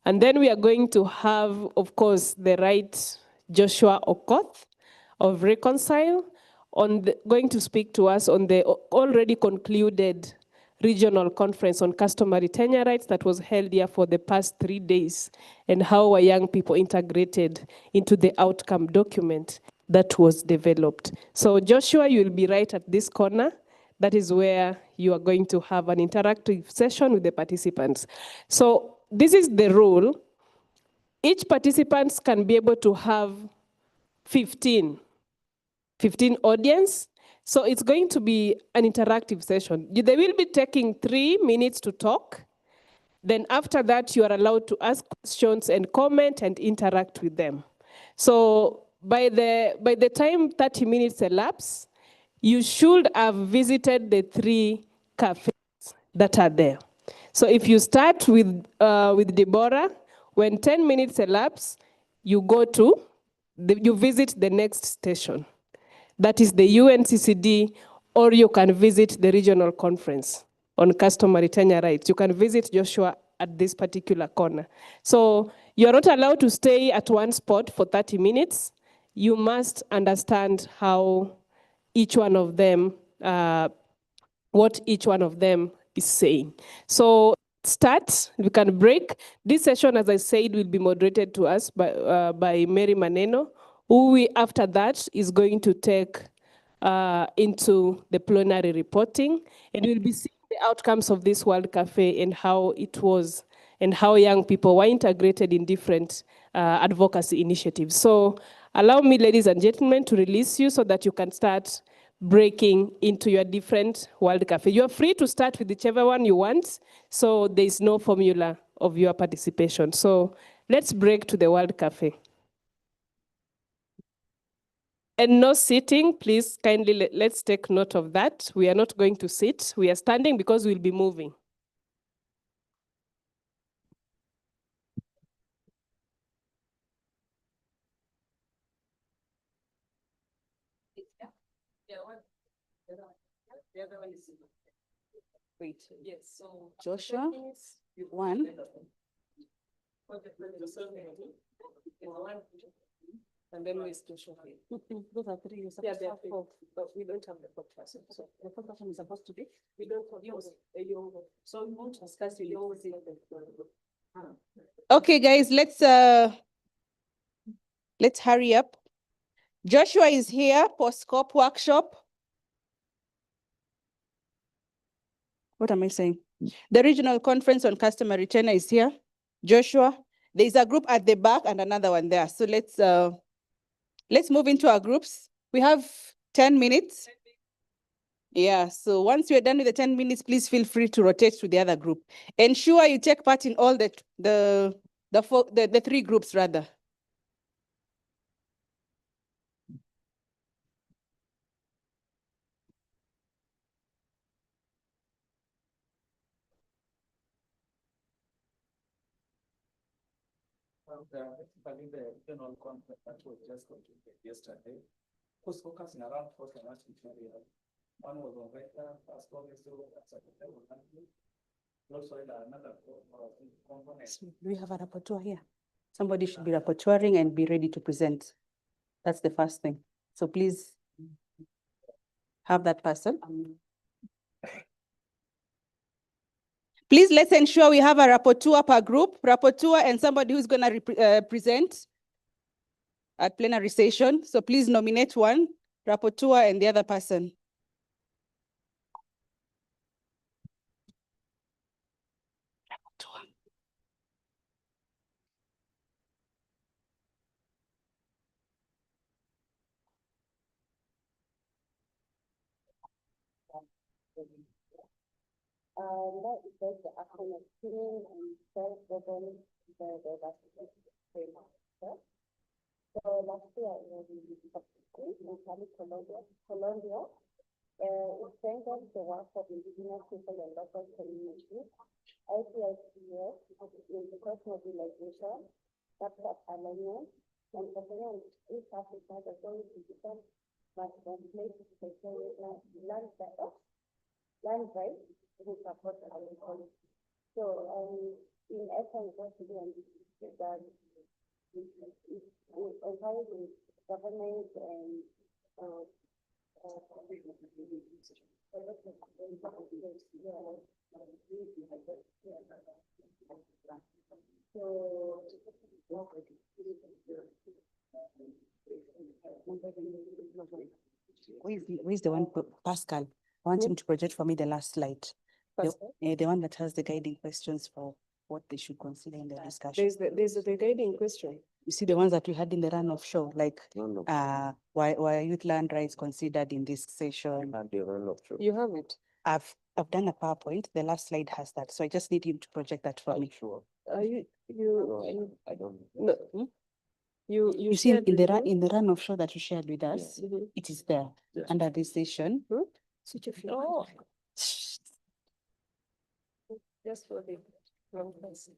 And then we are going to have, of course, the right Joshua Okoth of Reconcile going to speak to us on the already concluded regional conference on customary tenure rights that was held here for the past 3 days, and how are young people integrated into the outcome document that was developed. So Joshua, you will be right at this corner. That is where you are going to have an interactive session with the participants. So this is the rule. Each participant can be able to have 15 audience. So it's going to be an interactive session. They will be taking 3 minutes to talk. Then after that, you are allowed to ask questions and comment and interact with them. So by the time 30 minutes elapse, you should have visited the 3 cafes that are there. So if you start with Deborah, when 10 minutes elapse, you you visit the next station. That is the UNCCD, or you can visit the regional conference on customary tenure rights. You can visit Joshua at this particular corner. So you're not allowed to stay at one spot for 30 minutes. You must understand how each one of them, what each one of them is saying. So start, we can break. This session, as I said, will be moderated to us by Mary Maneno, who after that is going to take into the plenary reporting, and we'll be seeing the outcomes of this World Cafe and how it was, and how young people were integrated in different advocacy initiatives. So allow me, ladies and gentlemen, to release you so that you can start breaking into your different World Cafe. You are free to start with whichever one you want, so there is no formula of your participation. So let's break to the World Cafe. And no sitting, please kindly let's take note of that. We are not going to sit, we are standing because we'll be moving. Wait, yes, so Joshua, 1. And then we still show here. Those are three. You're Yeah, supposed they to are have three, four. but we don't have the fourth person. So the fourth person is supposed to be. We don't have so we won't discuss it. Okay, guys, let's hurry up. Joshua is here for scope workshop. What am I saying? The regional conference on customary tenure is here. Joshua, there's a group at the back and another one there. So let's move into our groups. We have 10 minutes. Yeah, so once you're done with the 10 minutes, please feel free to rotate to the other group. Ensure you take part in all the three groups rather. The regional conference that was just completed yesterday was focusing around four thematic areas. One was on vector, fast policy, also another component. Do we have a rapporteur here? Somebody should be rapporteuring and be ready to present. That's the first thing. So please have that person. Please let's ensure we have a rapporteur per group, rapporteur and somebody who's going to present at plenary session. So please nominate one, rapporteur and the other person. That is like the actual experience and self-governance framework. So last year in Colombia, it strengthens the work of indigenous people and local communities. ICICS in the cross mobilization, startup alignment, and Kenya and East Africa, the goal to become must translate land rights to support agriculture. So in essence, what we do is that encouraging government and Who is the one, Pascal? I want him to project for me the last slide. The one that has the guiding questions for what they should consider in the discussion. There's the guiding question. You see the ones that we had in the run of show, like why are youth land rights considered in this session? You have it. I've done a PowerPoint. The last slide has that. So I just need him to project that for me. Sure. I don't. No. Hmm? You see shared in the with me? run of show that you shared with us, it is there under this session. Switch off your oh. Just for the wrong person.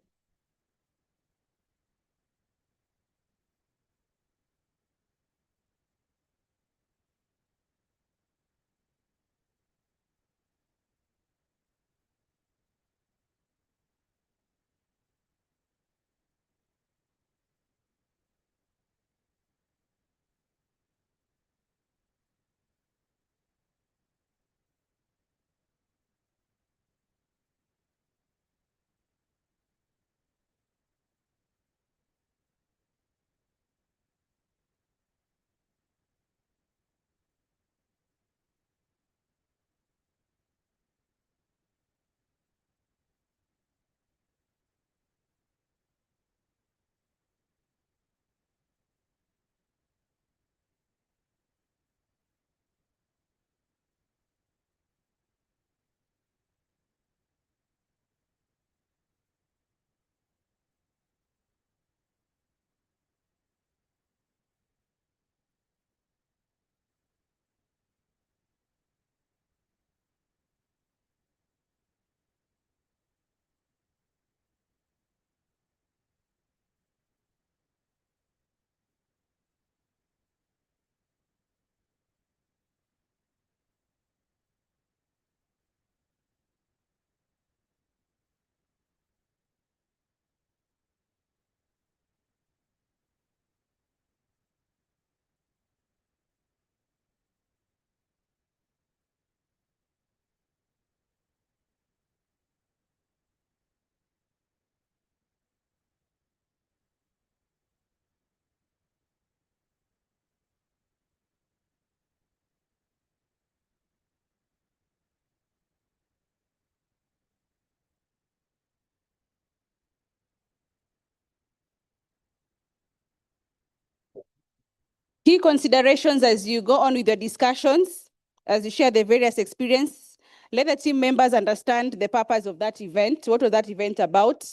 Key considerations as you go on with the discussions, as you share the various experience, let the team members understand the purpose of that event. What was that event about?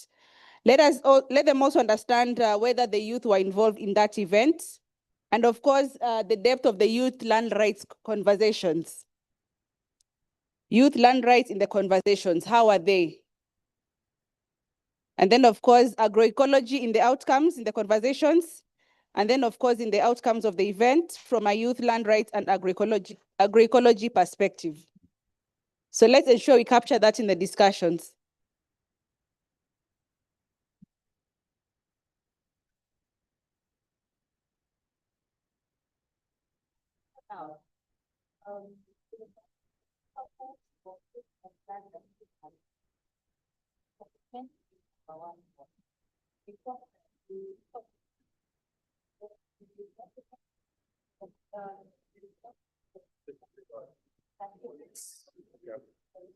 Let them also understand whether the youth were involved in that event. And of course, the depth of the youth land rights conversations. Youth land rights in the conversations, how are they? And then of course, agroecology in the outcomes, in the conversations. And then of course, in the outcomes of the event from a youth land rights and agroecology perspective. So let's ensure we capture that in the discussions.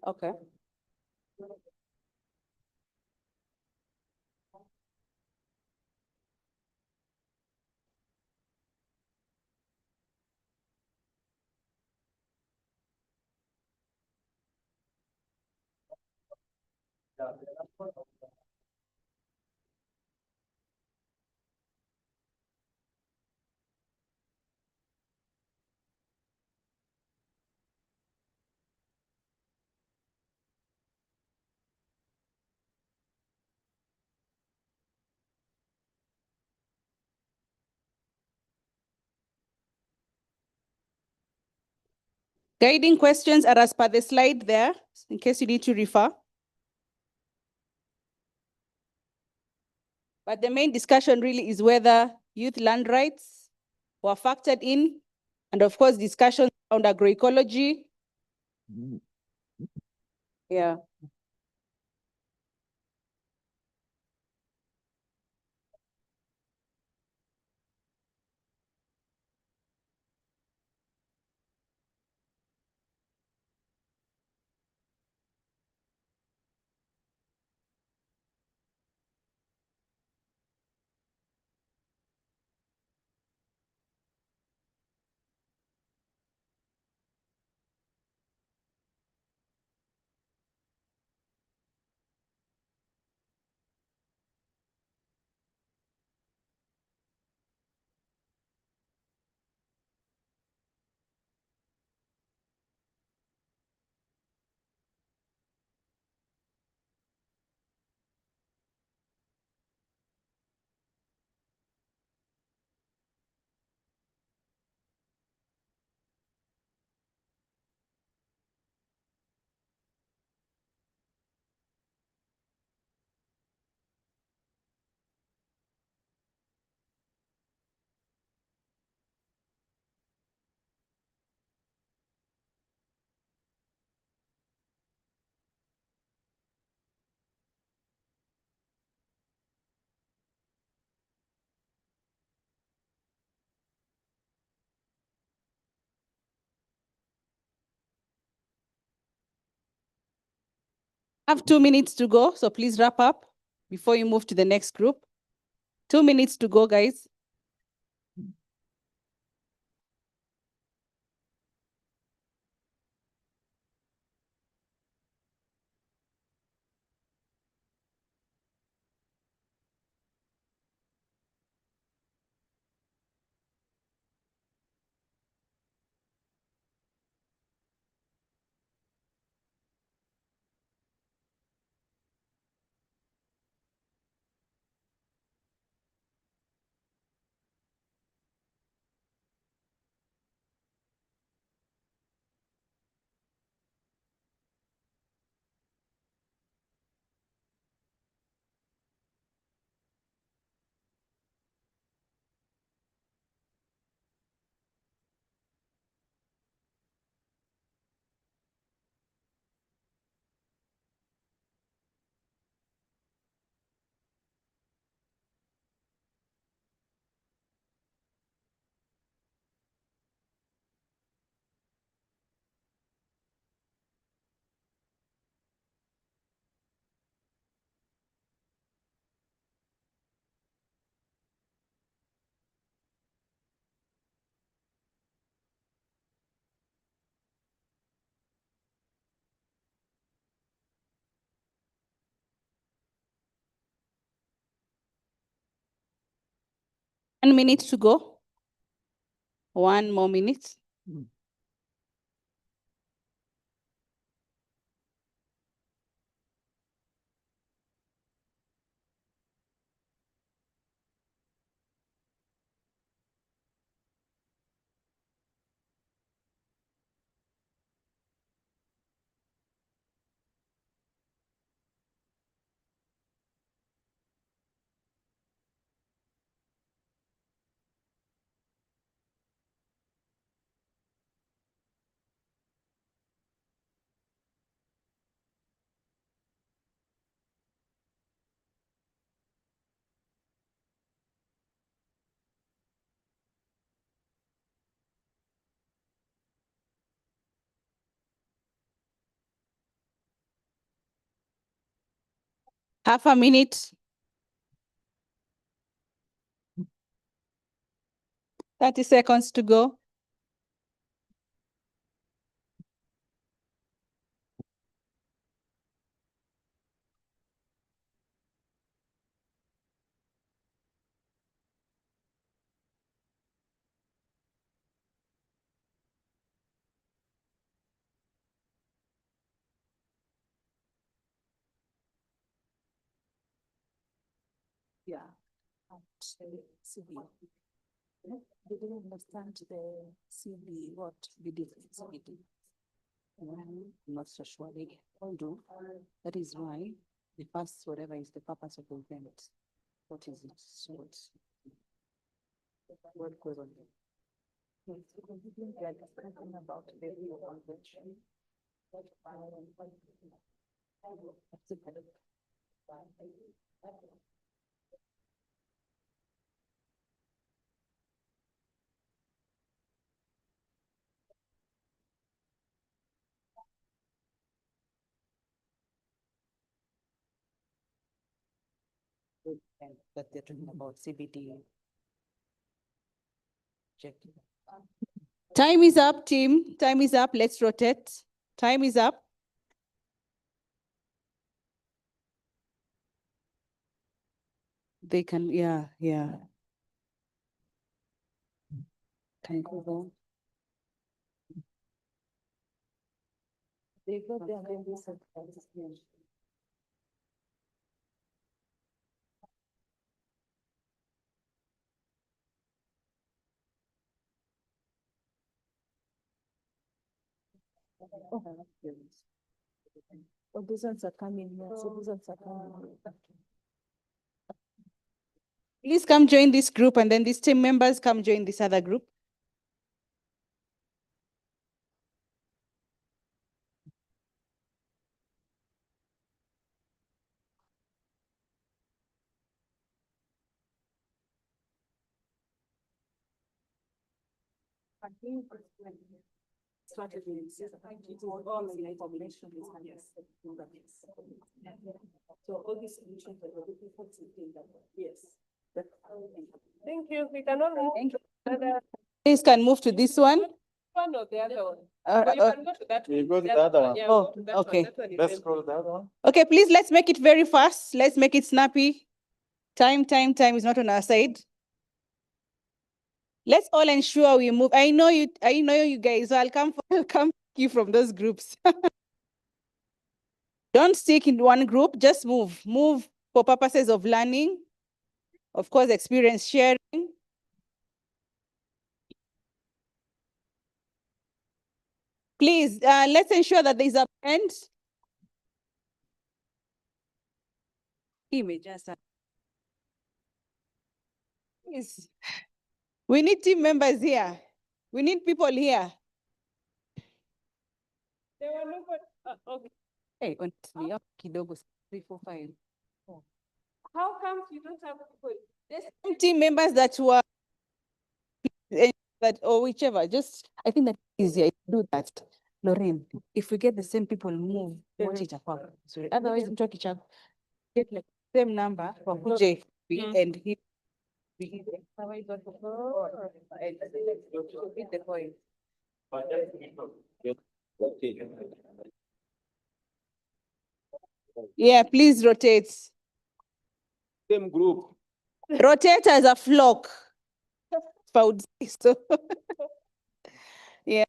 Okay. Guiding questions are as per the slide there, in case you need to refer. But the main discussion really is whether youth land rights were factored in, and of course, discussions around agroecology. Yeah. I have 2 minutes to go, so please wrap up before you move to the next group. 2 minutes to go, guys. 1 minute to go. 1 more minute. Half a minute. 30 seconds to go. Yeah. CB. They didn't understand the CB, what we did in CBD. I'm not so sure they all do. That is why the first, whatever is the purpose of the event. What is it? So it's what goes on there. Yes, because we didn't get something about the Rio Convention. That they're talking about CBD. Check. Time is up, team. Time is up. Let's rotate. Time is up. They can, yeah. Can you go there? They go there and then this is. Oh, these ones are coming here. So these ones are coming. Please come join this group, and then these team members come join this other group. I think strategies, it is all in information. Yes. So all these solutions that we're looking for yes. Thank you. We can all move. Thank you. Please can move to this one. One or the other one. But you can go to that one. You go to the other one. Yeah, Oh, go to that okay. One. That one is Let's empty. go to the other one. Okay, please, let's make it very fast. Let's make it snappy. Time is not on our side. Let's all ensure we move. I know you guys, so I'll come you from those groups. Don't stick in one group, just move. Move for purposes of learning, of course, experience sharing. Please, let's ensure that there's a blend. Please. We need team members here. We need people here. There were nobody. Okay. Hey, on kidogo 3, 4, 5. How come you don't have people? There's some team members that were that or whichever. Just I think that's easier. Do that, Lorraine. If we get the same people move, sorry. Otherwise, I'm talking get like same number for J and he. The coin. Yeah, please rotate. Same group. Rotate as a flock. found. So yeah.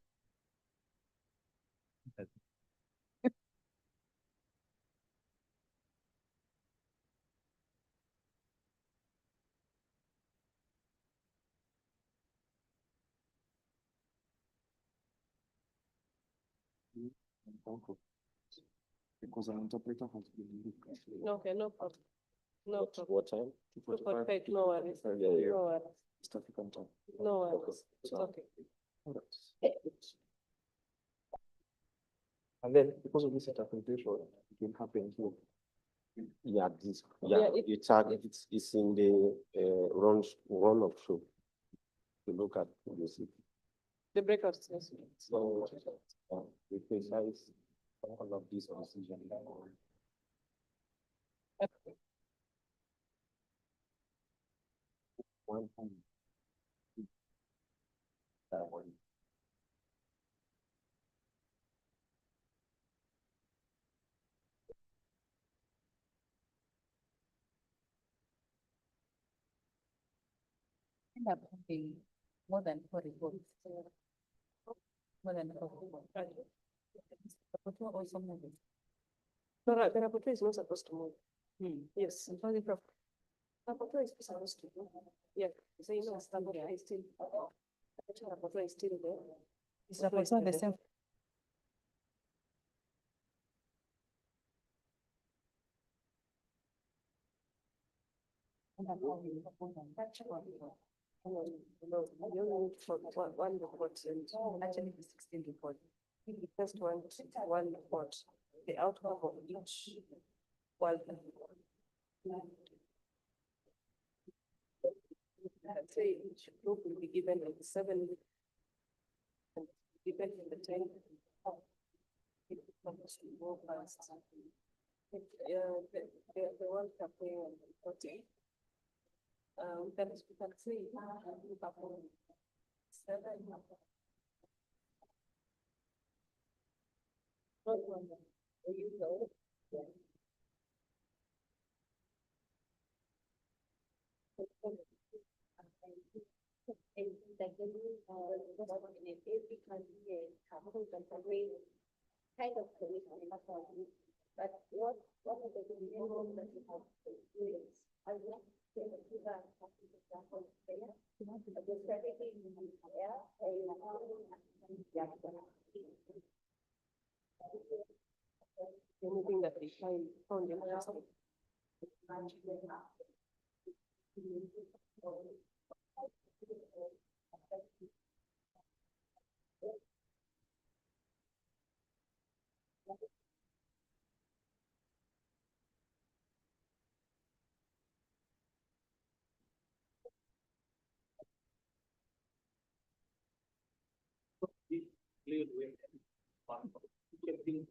Because an interpreter has been booked. Okay, no problem. No problem. What time? 2:45, no worries. Yeah, No worries. East African time. No worries. It's okay. And then because of this interpretation, it will happen here. Yeah, it's in the run of show. To look at the city. The breakout session. So we precise all of these decisions. One time. That one. End up having more than 4 reports. More than 4 reports. The rapporteur also moving. No, the rapporteur is not supposed to move. Yes. The rapporteur is supposed to move. Yeah. So you know, the rapporteur is still. The rapporteur is still there. Is rapporteur the same? No, you only need for one report and Actually, the 16 report. the first one report, the outcome of each one. Let's say each group will be given like 7, and depending on the time. It comes to go fast. The one campaign on the 14th. We can say we have 7. Not one. You know. Kind of but what are the examples that you have experienced? I would like to say that you have examples there. The strategy in the air Anything that they found interesting.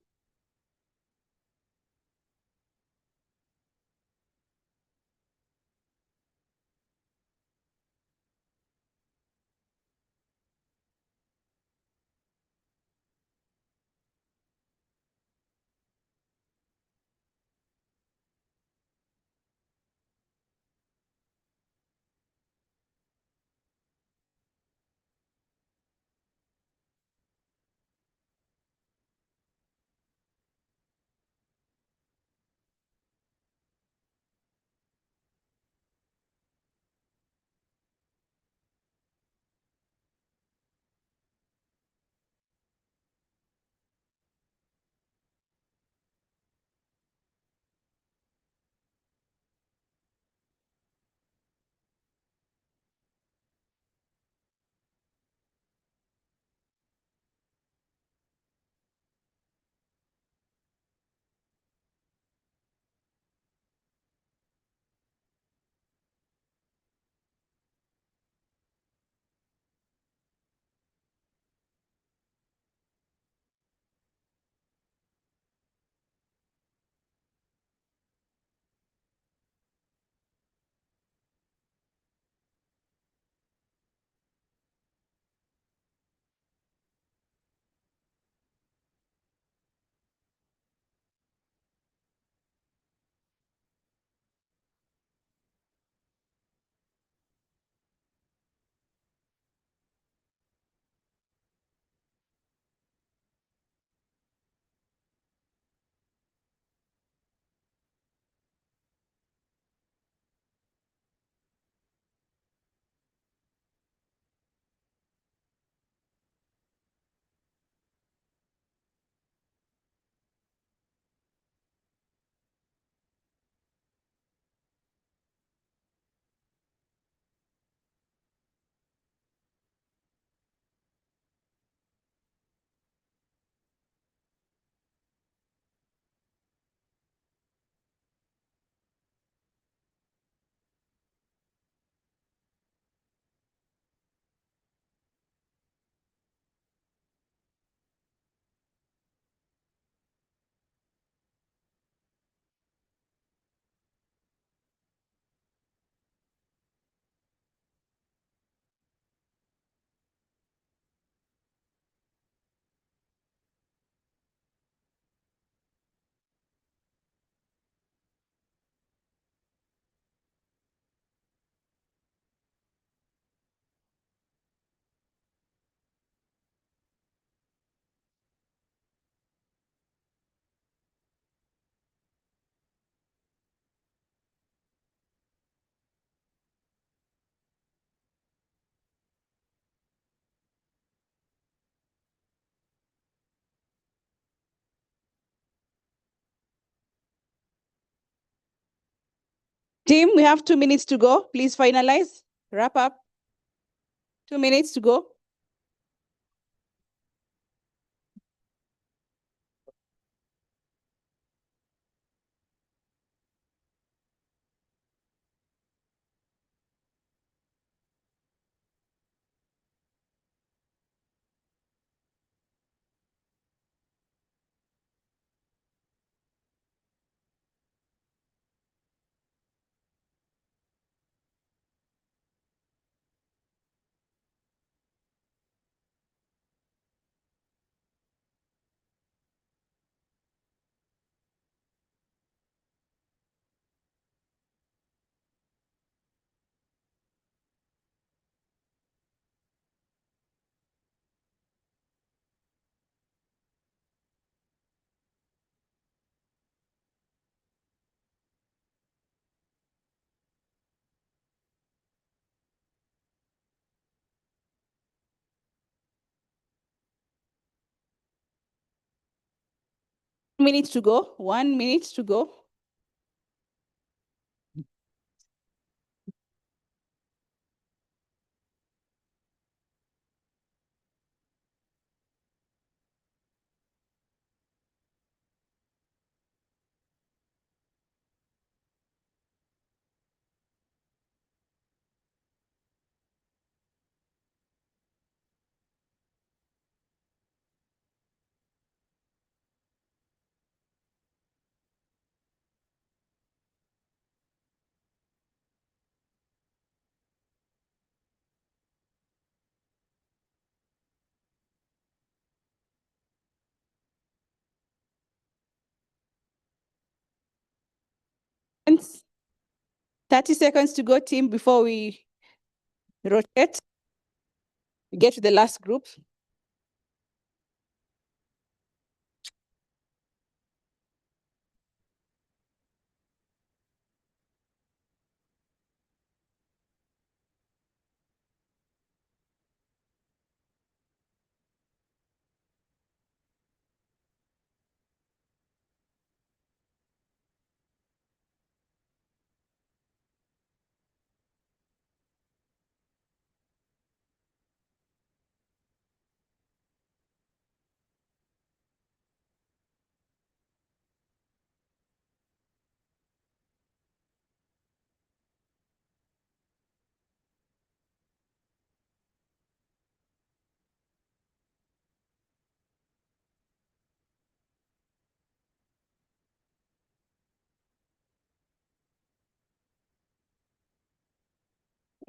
Team, we have 2 minutes to go. Please finalize. Wrap up. 2 minutes to go. Minutes to go. 1 minute to go. And 30 seconds to go, team, before we rotate. We get to the last group.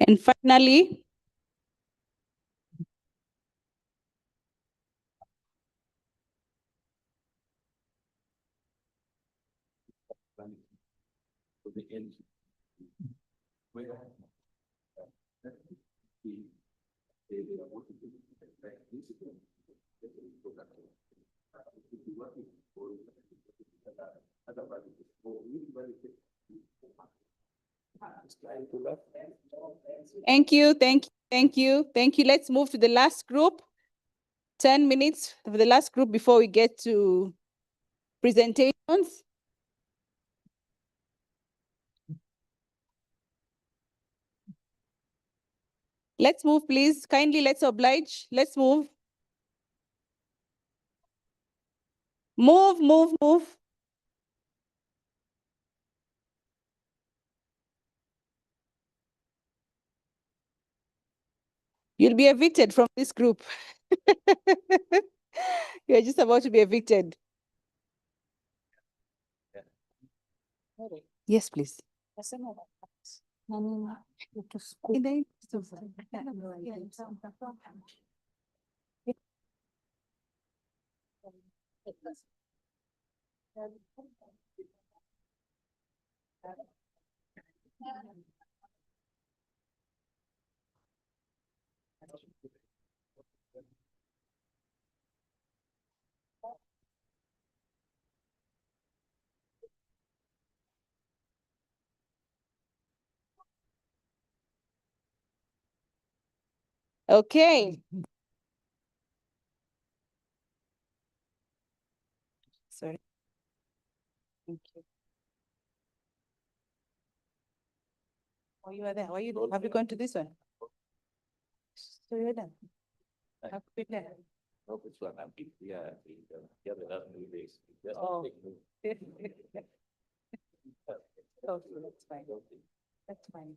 And finally, thank you, thank you, thank you, thank you. Let's move to the last group. 10 minutes for the last group before we get to presentations. Let's move, please. Kindly, let's oblige. Let's move. Move, move, move. You'll be evicted from this group. You're just about to be evicted. Yes, please. Okay. Sorry. Thank you. Oh, you are there. Why you? Have you gone to this one? So you're done. Have you been there? No, this one, yeah, the other doesn't do this. Just Oh. take me. Okay, that's fine. That's fine.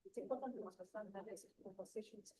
It's important to understand that this conversation is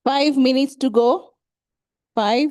5 minutes to go. 5.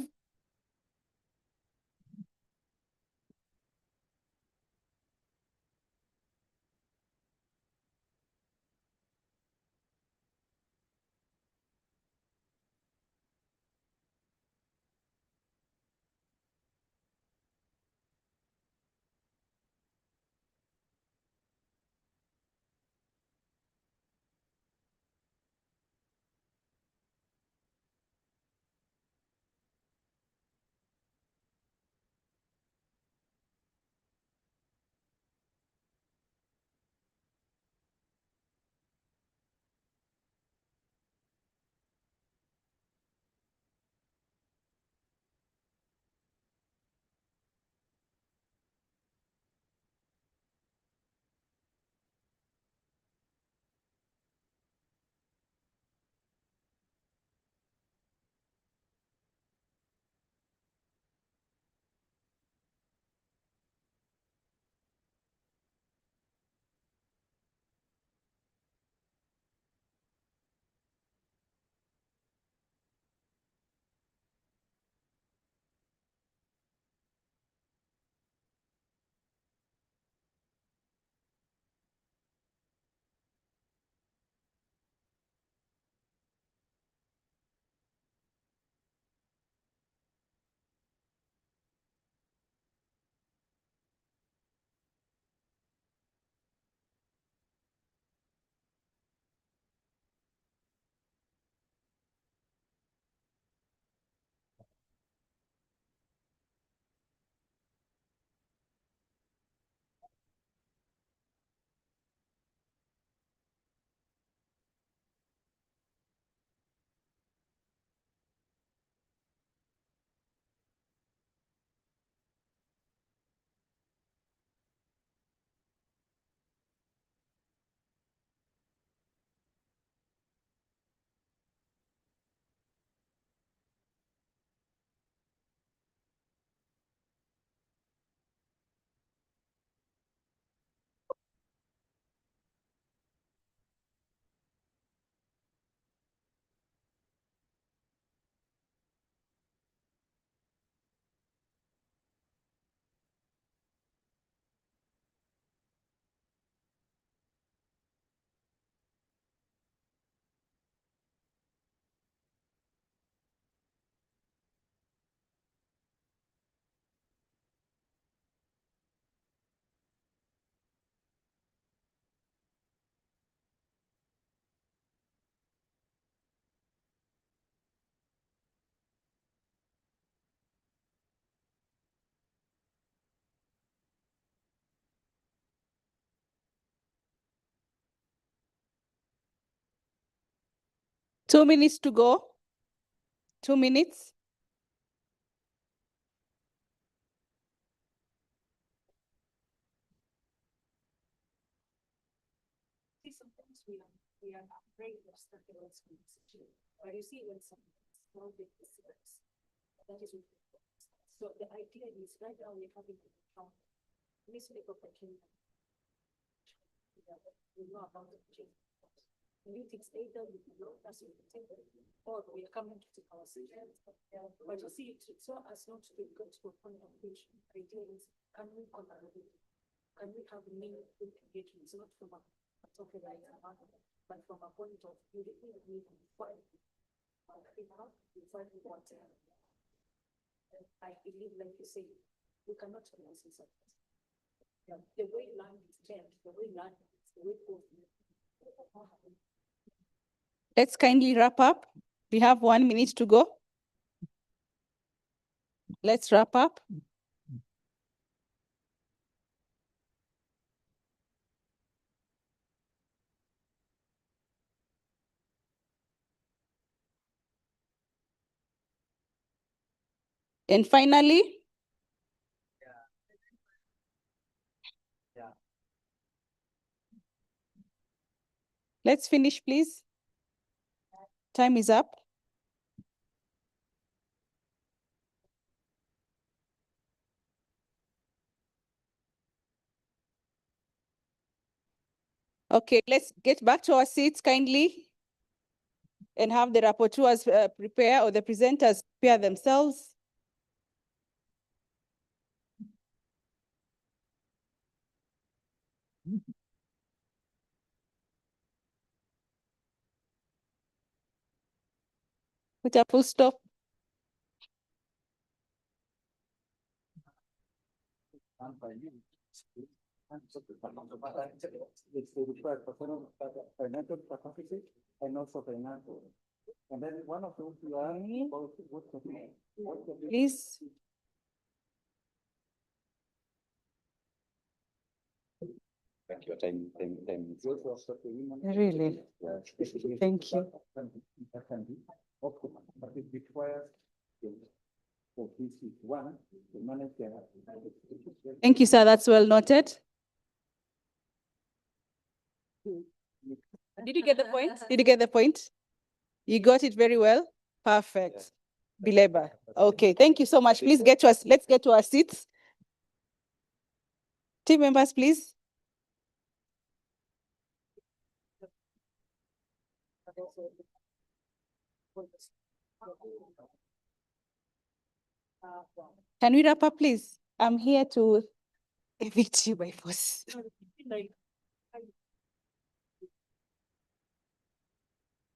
Two minutes to go. 2 minutes. Sometimes we are afraid of starting on schools too. But you see, when something small big decisions, that is what we focus on. So the idea is right now we're having a problem. This big opportunity. We know about the change. And you think either we can know that's what we take, or we are coming to take our decisions. But you see, so as not to go to a point of which idea is, can we collaborate? Can we have meaningful engagements, not from a talking like but from a point of view, we find what I believe, like you say, we cannot realize something. The way land is changed, the way land is, the way Let's kindly wrap up. We have 1 minute to go. Let's wrap up. And finally, let's finish, please. Time is up. Okay, let's get back to our seats kindly. and have the rapporteurs prepare or the presenters prepare themselves. Put a full stop. Financial capacity and also financial. And then one of those you are Please. Thank you. Time. Really? Thank you. But it requires for one to manage Thank you, sir. That's well noted. Did you get the point? Did you get the point? You got it very well. Perfect. Belabor. Okay, thank you so much. Please get to us. Let's get to our seats. Team members, please. Can we wrap up, please? I'm here to evict you by force.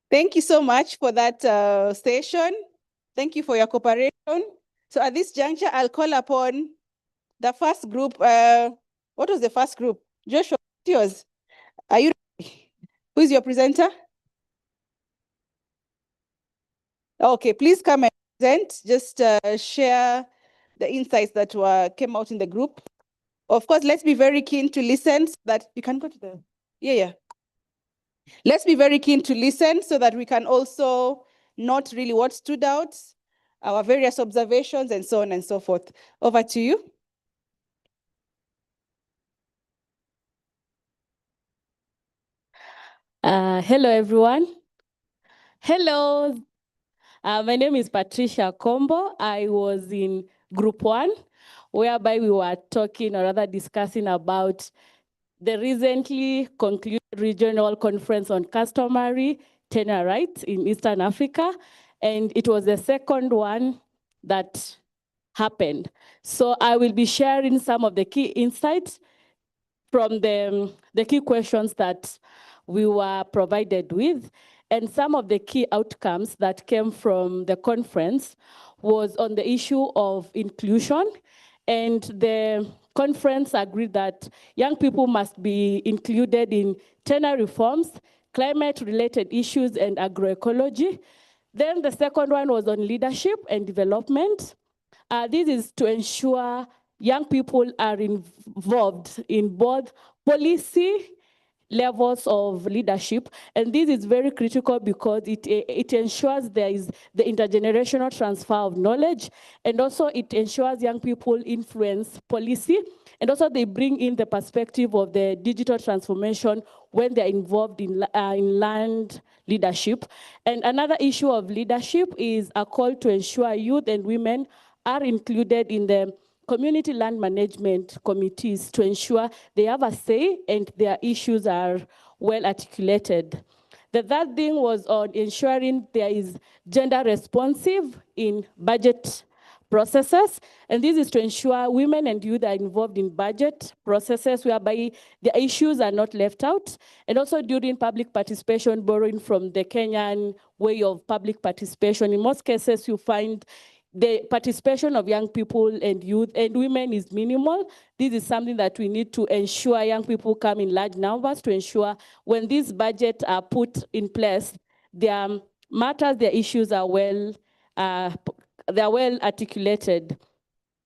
Thank you so much for that session. Thank you for your cooperation. So at this juncture, I'll call upon the first group. What was the first group? Joshua, yours. Are you ready? Who is your presenter? Okay, please come and present. Just share the insights that came out in the group. Of course, let's be very keen to listen so that you can go to the, yeah. Let's be very keen to listen so that we can also note really what stood out, our various observations and so on and so forth. Over to you. Hello, everyone. Hello. My name is Patricia Combo. I was in group 1, whereby we were talking or rather discussing about the recently concluded regional conference on customary tenure rights in Eastern Africa. And it was the second one that happened. So I will be sharing some of the key insights from the key questions that we were provided with. And some of the key outcomes that came from the conference was on the issue of inclusion. And the conference agreed that young people must be included in tenure reforms, climate-related issues, and agroecology. Then the second one was on leadership and development. This is to ensure young people are involved in both policy levels of leadership. And this is very critical because it ensures there is the intergenerational transfer of knowledge. And also it ensures young people influence policy. And also they bring in the perspective of the digital transformation when they're involved in land leadership. And another issue of leadership is a call to ensure youth and women are included in the community land management committees to ensure they have a say and their issues are well articulated. The third thing was on ensuring there is gender responsive in budget processes. And this is to ensure women and youth are involved in budget processes whereby the issues are not left out. And also during public participation, borrowing from the Kenyan way of public participation. In most cases, you find the participation of young people and youth and women is minimal. This is something that we need to ensure young people come in large numbers to ensure when these budgets are put in place, their matters, their issues are well articulated.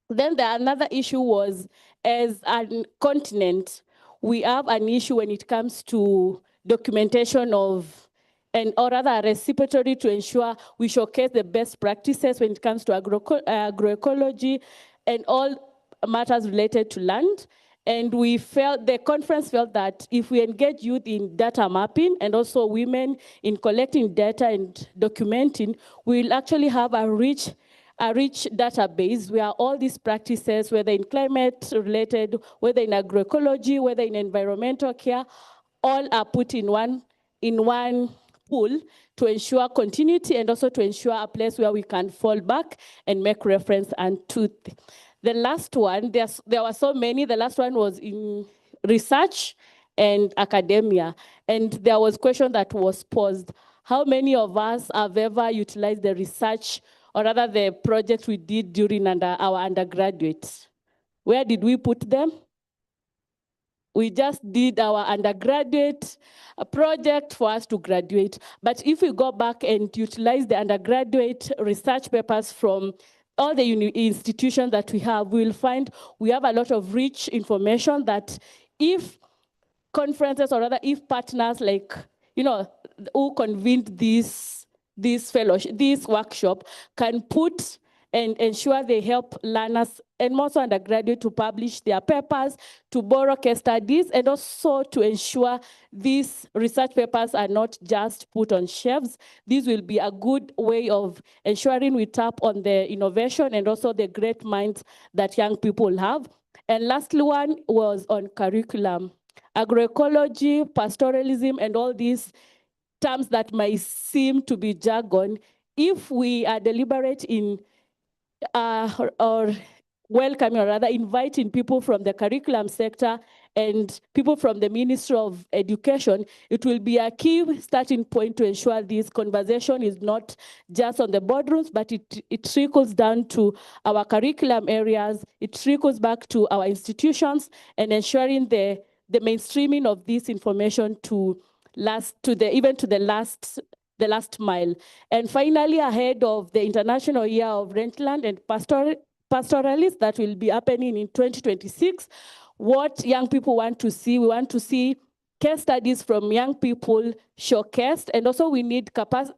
Then another issue was, as a continent, we have an issue when it comes to documentation of, or rather reciprocity to ensure we showcase the best practices when it comes to agroecology and all matters related to land. And the conference felt that if we engage youth in data mapping and also women in collecting data and documenting, we'll actually have a rich database where all these practices, whether in climate related, whether in agroecology, whether in environmental care, all are put in one pool to ensure continuity and also to ensure a place where we can fall back and make reference and to. The last one, there were so many. The last one was in research and academia. And there was a question that was posed. How many of us have ever utilized the research or rather the project we did during our undergraduates? Where did we put them? We just did our undergraduate project for us to graduate. But if we go back and utilize the undergraduate research papers from all the institutions that we have, we'll find we have a lot of rich information that if conferences or rather if partners like, who convened this fellowship, this workshop can put and ensure they help learners and also undergraduate to publish their papers, to borrow case studies, and also to ensure these research papers are not just put on shelves. This will be a good way of ensuring we tap on the innovation and also the great minds that young people have. And lastly one was on curriculum. Agroecology, pastoralism, and all these terms that might seem to be jargon, if we are deliberate in or welcoming or rather inviting people from the curriculum sector and people from the Ministry of Education, it will be a key starting point to ensure this conversation is not just on the boardrooms, but it trickles down to our curriculum areas, it trickles back to our institutions, and ensuring the mainstreaming of this information even to the last mile. And finally, ahead of the International Year of Rangeland and Pastoralists that will be happening in 2026, what young people want to see, we want to see case studies from young people showcased, and also we need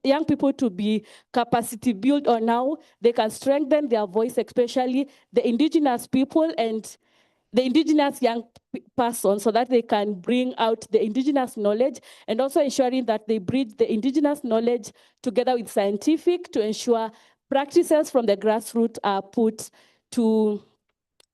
young people to be capacity built on how they can strengthen their voice, especially the indigenous people and the indigenous young person, so that they can bring out the indigenous knowledge, and also ensuring that they bridge the indigenous knowledge together with scientific to ensure practices from the grassroots are put to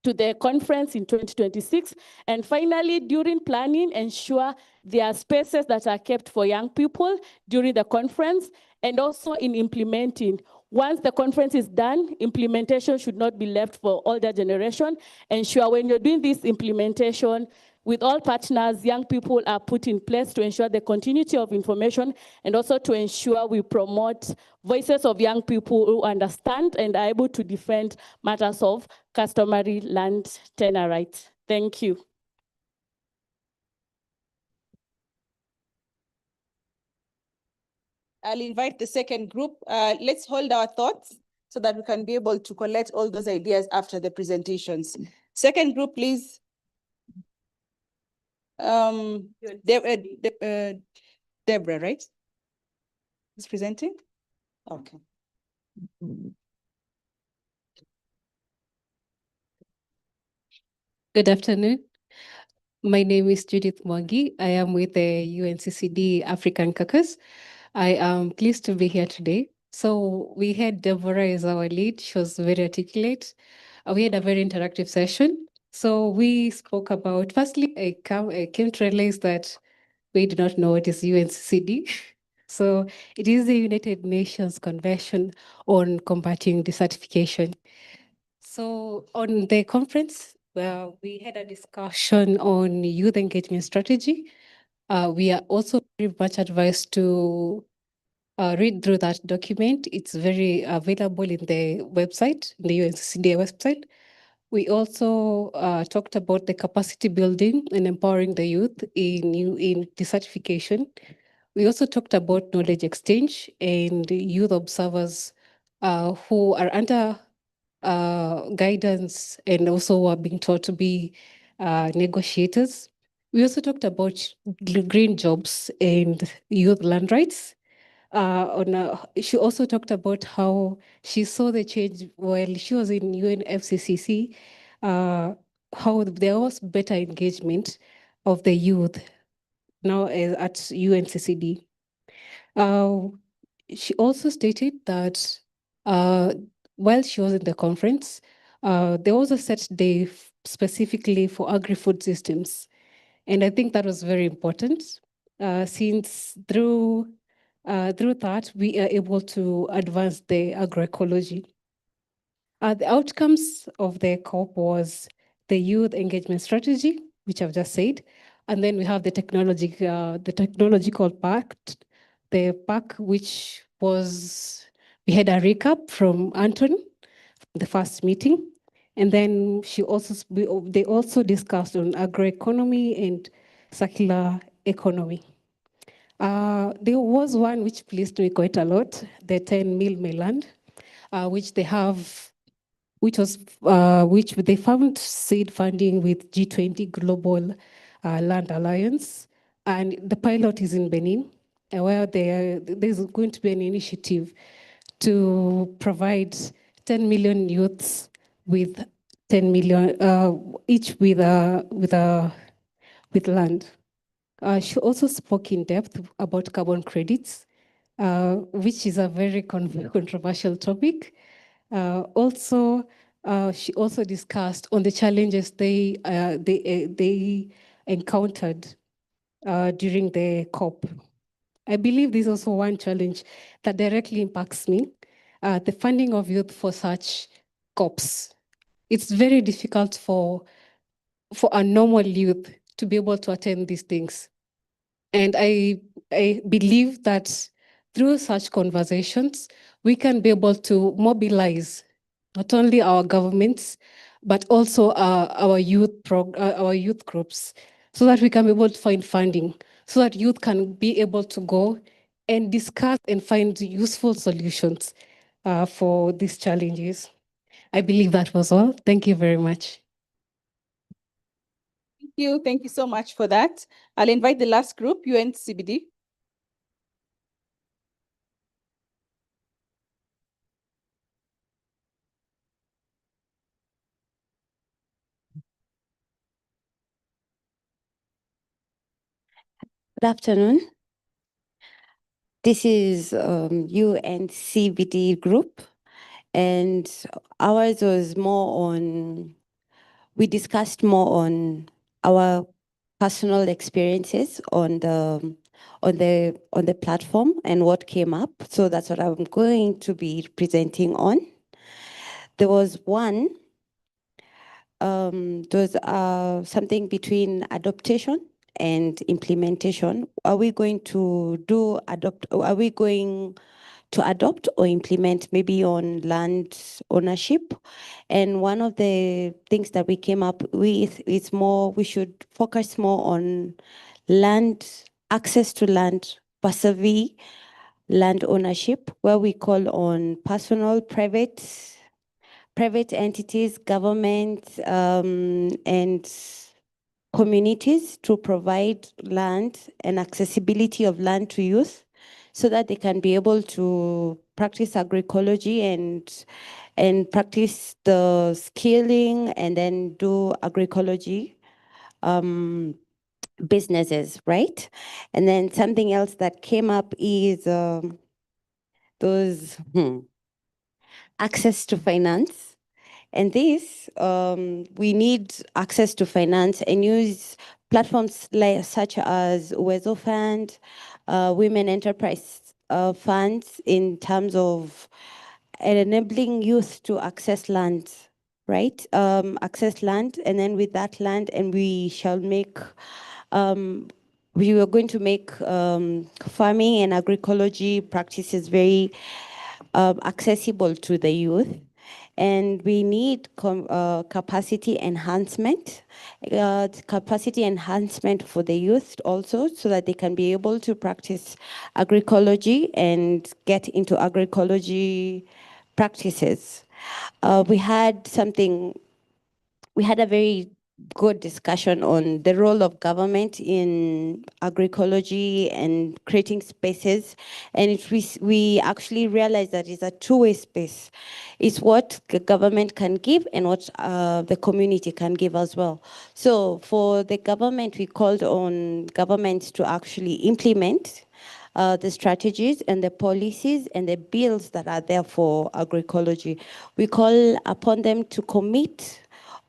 the conference in 2026. And finally, during planning, ensure there are spaces that are kept for young people during the conference, and also in implementing. Once the conference is done, implementation should not be left for older generation. Ensure when you're doing this implementation, with all partners, young people are put in place to ensure the continuity of information, and also to ensure we promote voices of young people who understand and are able to defend matters of customary land tenure rights. Thank you. I'll invite the second group. Let's hold our thoughts so that we can be able to collect all those ideas after the presentations. Second group, please. Deborah, right? Is presenting? Okay. Good afternoon. My name is Judith Mwangi. I am with the UNCCD African Caucus. I am pleased to be here today. So we had Deborah as our lead. She was very articulate. We had a very interactive session. So we spoke about, firstly, I came to realize that we do not know what is UNCCD. So it is the United Nations Convention on Combating Desertification. So on the conference, we had a discussion on youth engagement strategy. We are also very much advised to read through that document. It's very available in the website, the UNCCD website. We also talked about the capacity building and empowering the youth in desertification. We also talked about knowledge exchange and youth observers who are under guidance and also are being taught to be negotiators. We also talked about green jobs and youth land rights. She also talked about how she saw the change while she was in UNFCCC, how there was better engagement of the youth now at UNCCD. She also stated that while she was in the conference, there was a set day specifically for agri-food systems. And I think that was very important since through Through that, we are able to advance the agroecology. The outcomes of the COP was the youth engagement strategy, which I've just said, and then we have the technological pact, the pack, which was, we had a recap from Anton, the first meeting, and then they also discussed on agroeconomy and circular economy. There was one which pleased me quite a lot, the 10 mil mainland, which they have, which they found seed funding with G20 Global Land Alliance, and the pilot is in Benin, where there's going to be an initiative to provide 10 million youths with 10 million each with land. She also spoke in depth about carbon credits, which is a very controversial topic. She also discussed on the challenges they encountered during the COP. I believe this is also one challenge that directly impacts me, the funding of youth for such COPs. It's very difficult for a normal youth to be able to attend these things. And I believe that through such conversations, we can be able to mobilize not only our governments, but also our youth groups, so that we can be able to find funding, so that youth can be able to go and discuss and find useful solutions for these challenges. I believe that was all. Thank you very much. Thank you so much for that. I'll invite the last group, UNCBD. Good afternoon. This is UNCBD group, and ours was more on, we discussed more on our personal experiences on the platform and what came up. So that's what I'm going to be presenting on. There was one, there was something between adaptation and implementation. Are we going to adopt or implement maybe on land ownership? And one of the things that we came up with is more, we should focus more on land, access to land, vis-a-vis land ownership, where we call on personal, private entities, government, and communities to provide land and accessibility of land to youth, so that they can be able to practice agroecology and practice the skilling and then do agroecology businesses, right? And then something else that came up is access to finance. And this, we need access to finance and use platforms such as Uwezo Fund, Women Enterprise Funds, in terms of enabling youth to access land, right? Access land, and then with that land, and we shall make, we were going to make farming and agroecology practices very accessible to the youth. And we need capacity enhancement for the youth also, so that they can be able to practice agroecology and get into agroecology practices. We had a very good discussion on the role of government in agroecology and creating spaces. And we actually realized that it's a two-way space. It's what the government can give and what the community can give as well. So for the government, we called on governments to actually implement the strategies and the policies and the bills that are there for agroecology. We call upon them to commit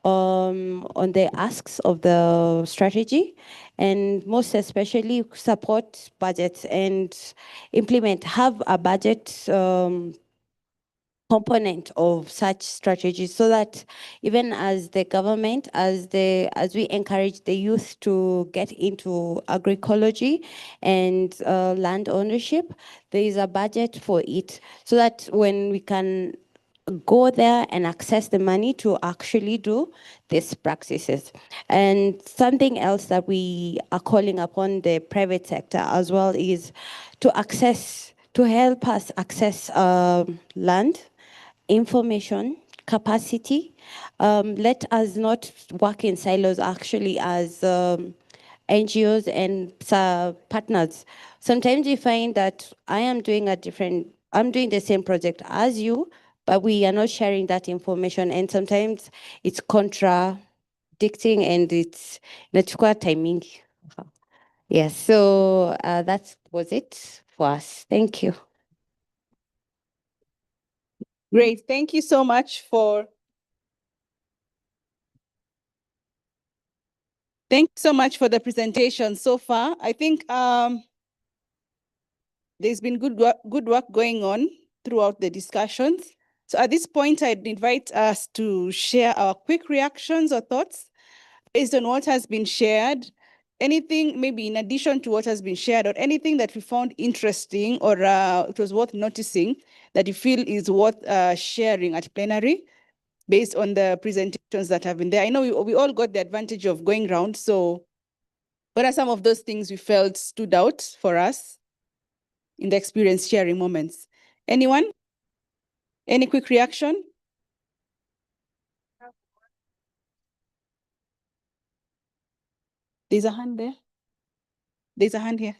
on the asks of the strategy and most especially support budgets and have a budget component of such strategies, so that even as the government, as we encourage the youth to get into agroecology and land ownership, there is a budget for it, so that when we can go there and access the money to actually do these practices. And something else that we are calling upon the private sector as well is to help us access land, information, capacity. Let us not work in silos actually as NGOs and partners. Sometimes we find that I'm doing the same project as you, but we are not sharing that information. And sometimes it's contradicting and it's not timing. Yes, so that was it for us. Thank you. Great. Thank you so much for the presentation so far. I think there's been good work going on throughout the discussions. So at this point, I'd invite us to share our quick reactions or thoughts based on what has been shared. Anything maybe in addition to what has been shared, or anything that we found interesting or it was worth noticing that you feel is worth sharing at plenary based on the presentations that have been there. I know we all got the advantage of going round, so what are some of those things we felt stood out for us in the experience sharing moments? Anyone? Any quick reaction? There's a hand there. There's a hand here.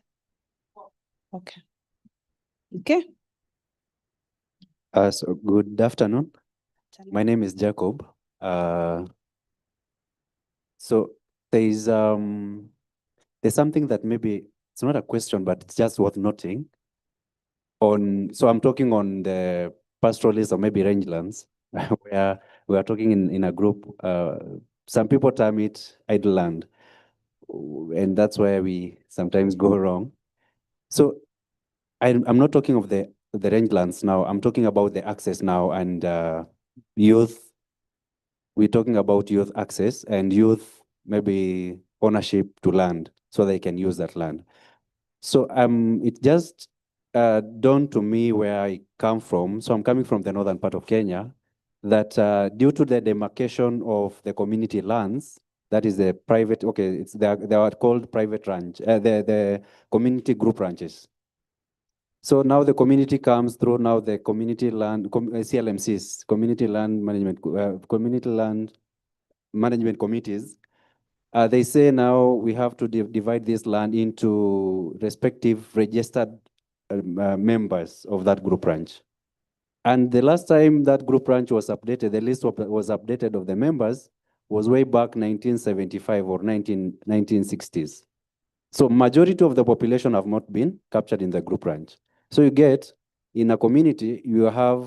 Okay. Okay. So good afternoon. My name is Jacob. So there's something that maybe it's not a question, but it's just worth noting. So I'm talking on the pastoralists or maybe rangelands, where we are talking in a group. Some people term it idle land, and that's where we sometimes go wrong. So I'm not talking of the rangelands now. I'm talking about the access now and youth. We're talking about youth access and youth maybe ownership to land so they can use that land. So it just dawned to me where I come from. So I'm coming from the northern part of Kenya, that due to the demarcation of the community lands, that is the private, okay, they are called private ranch, the community group ranches. So now the community comes through now the community land, CLMCs, community land management committees. They say now we have to divide this land into respective registered members of that group ranch. And the last time that group ranch was updated, the list was updated of the members was way back 1975 or 1960s. So majority of the population have not been captured in the group ranch. So you get, in a community, you have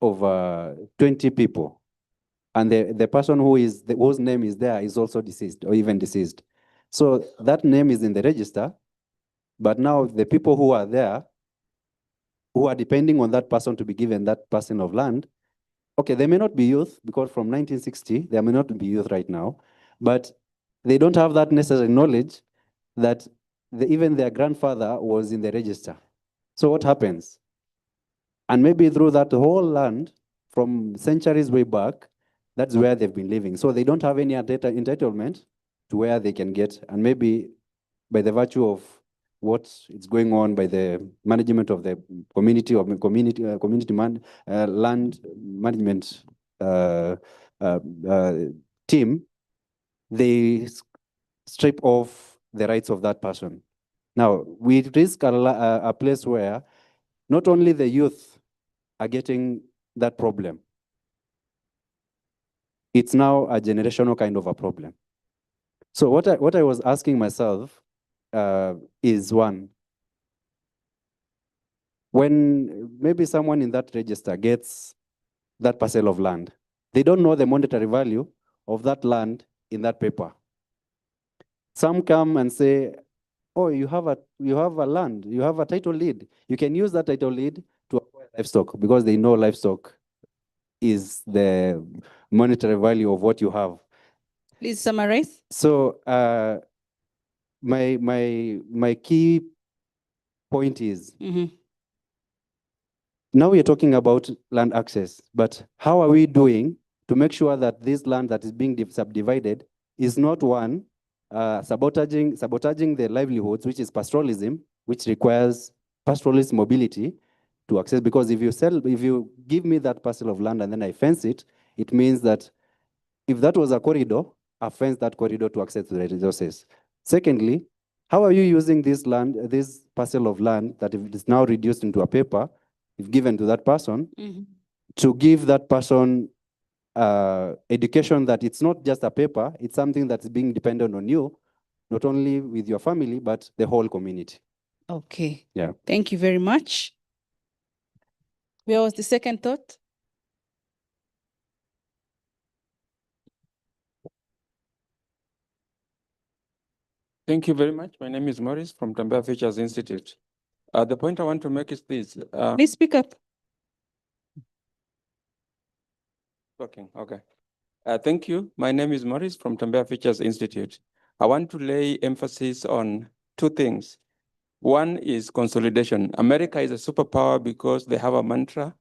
over 20 people. And the person whose name is there is also deceased or even deceased. So that name is in the register, but now the people who are there, who are depending on that person to be given that person of land, okay, they may not be youth, because from 1960, they may not be youth right now, but they don't have that necessary knowledge that even their grandfather was in the register. So what happens? And maybe through that whole land, from centuries way back, that's where they've been living. So they don't have any data entitlement to where they can get, and maybe by the virtue of what is going on by the management of the community or land management team, they strip off the rights of that person. Now, we risk a place where not only the youth are getting that problem, it's now a generational kind of a problem. So what I was asking myself is, one, when maybe someone in that register gets that parcel of land, they don't know the monetary value of that land in that paper. Some come and say, oh, you have a land, you have a title deed. You can use that title deed to acquire livestock because they know livestock is the monetary value of what you have. Please summarize. So my key point is now we're talking about land access, but how are we doing to make sure that this land that is being subdivided is not one sabotaging the livelihoods, which is pastoralism, which requires pastoralist mobility to access? Because if you give me that parcel of land and then I fence it, it means that if that was a corridor, I fence that corridor to access the resources. Secondly, how are you using this land, this parcel of land that is now reduced into a paper, if given to that person, to give that person education that it's not just a paper, it's something that's being dependent on you, not only with your family, but the whole community. Okay. Yeah. Thank you very much. Where was the second thought? Thank you very much. My name is Maurice from Tambea Futures Institute. The point I want to make is this. Please speak up. Okay. Thank you. My name is Maurice from Tambea Futures Institute. I want to lay emphasis on two things. One is consolidation. America is a superpower because they have a mantra,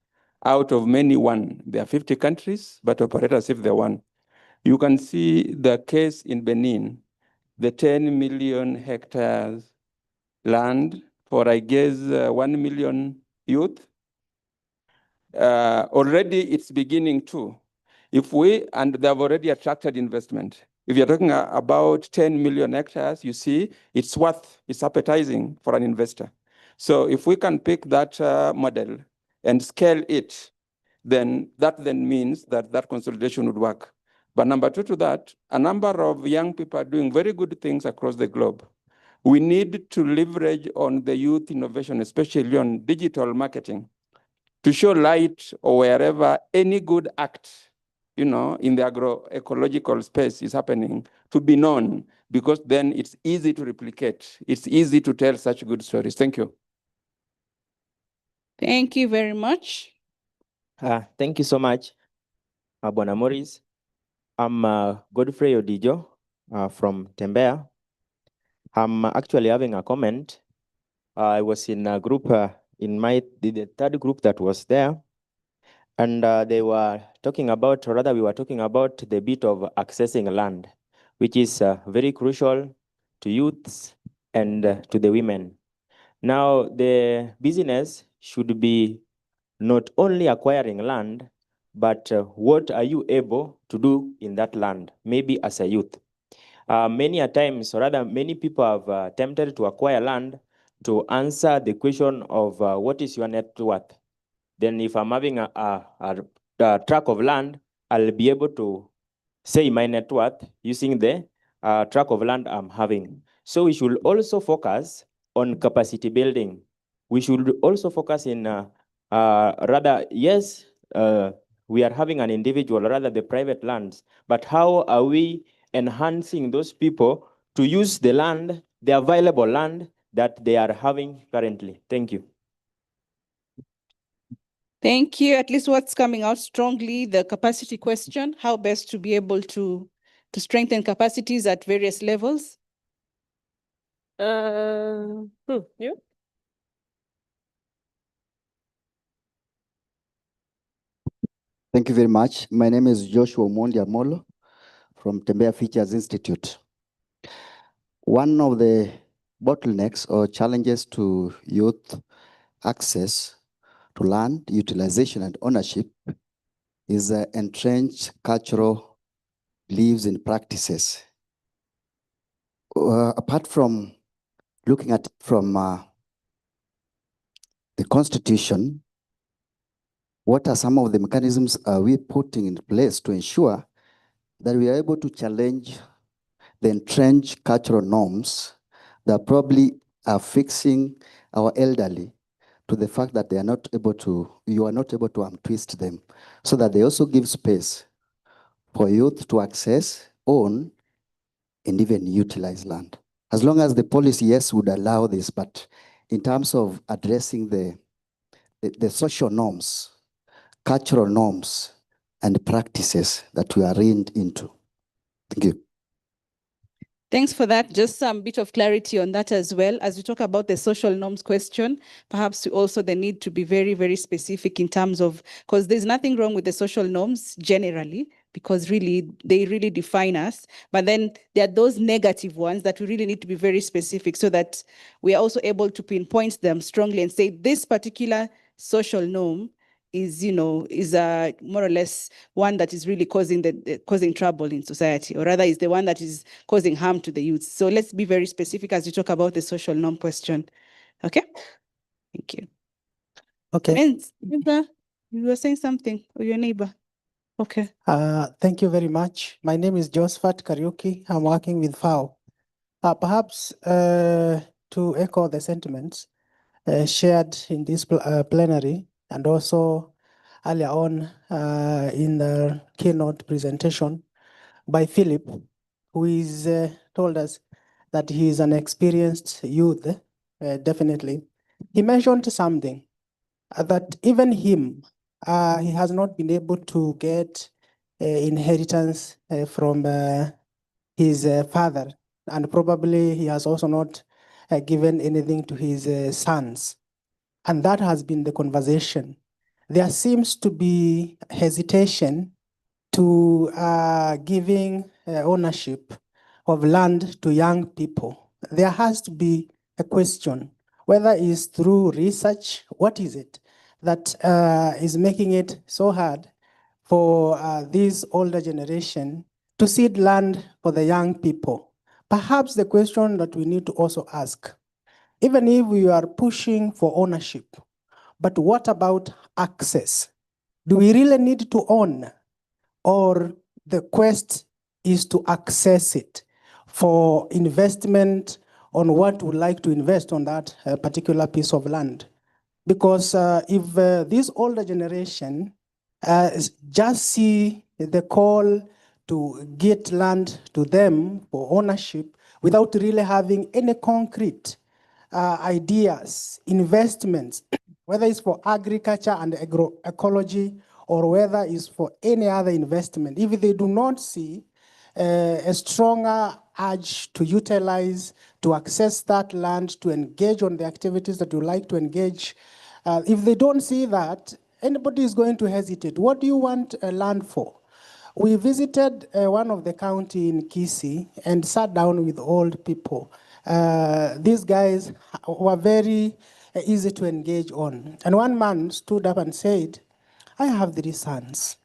out of many one. There are 50 countries, but operate as if they're one. You can see the case in Benin, the 10 million hectares land for, I guess, 1 million youth. Already it's beginning to. And they've already attracted investment. If you're talking about 10 million hectares, you see, it's appetizing for an investor. So if we can pick that model and scale it, then that means that consolidation would work. But number two to that, a number of young people are doing very good things across the globe. We need to leverage on the youth innovation, especially on digital marketing, to show light or wherever any good act, in the agroecological space is happening, to be known, because then it's easy to replicate. It's easy to tell such good stories. Thank you. Thank you very much. Thank you so much, Bwana Morris. I'm Godfrey Odijo from Tembea. I'm actually having a comment. I was in a group, the third group that was there, and they were talking about, or rather we were talking about the bit of accessing land, which is very crucial to youths and to the women. Now, the business should be not only acquiring land, but what are you able to do in that land, maybe as a youth? Many a times, or rather many people have attempted to acquire land to answer the question of what is your net worth? Then if I'm having a tract of land, I'll be able to say my net worth using the tract of land I'm having. So we should also focus on capacity building. We should also focus in we are having an individual, rather the private lands, but how are we enhancing those people to use the land, the available land that they are having currently? Thank you. Thank you. At least what's coming out strongly, the capacity question, how best to be able to strengthen capacities at various levels. You? Thank you very much. My name is Joshua Mondi Amolo from Tembea Futures Institute. One of the bottlenecks or challenges to youth access to land, utilization and ownership is entrenched cultural beliefs and practices. Apart from looking at from the Constitution, what are some of the mechanisms are we putting in place to ensure that we are able to challenge the entrenched cultural norms that probably are fixing our elderly to the fact that they are not able to, you are not able to untwist them, so that they also give space for youth to access, own, and even utilize land. As long as the policy, yes, would allow this, but in terms of addressing the social norms, cultural norms, and practices that we are reined into. Thank you. Thanks for that. Just some bit of clarity on that as well. As we talk about the social norms question, perhaps also the need to be very, very specific in terms of, because there's nothing wrong with the social norms generally, because really, they really define us. But then there are those negative ones that we really need to be very specific so that we are also able to pinpoint them strongly and say this particular social norm is, is more or less one that is really causing causing trouble in society, or rather is the one that is causing harm to the youth. So let's be very specific as we talk about the social norm question. Okay? Thank you. Okay. Menza, you were saying something, or your neighbor. Okay. Thank you very much. My name is Josephat Kariuki. I'm working with FAO. Perhaps to echo the sentiments shared in this plenary and also earlier on in the keynote presentation by Philip, who is told us that he is an experienced youth, definitely. He mentioned something that even him, he has not been able to get inheritance from his father, and probably he has also not given anything to his sons. And that has been the conversation. There seems to be hesitation to giving ownership of land to young people. There has to be a question, whether it's through research, what is it that is making it so hard for this older generation to cede land for the young people? Perhaps the question that we need to also ask, even if we are pushing for ownership, but what about access? Do we really need to own, or the quest is to access it for investment on what we would like to invest on that particular piece of land? Because if this older generation just see the call to get land to them for ownership without really having any concrete ideas, investments, whether it's for agriculture and agroecology or whether it's for any other investment, if they do not see a stronger urge to utilize, to access that land, to engage on the activities that you like to engage, if they don't see that, anybody is going to hesitate. What do you want land for? We visited one of the county in Kisii and sat down with old people. These guys were very easy to engage on. And one man stood up and said, I have 3 sons.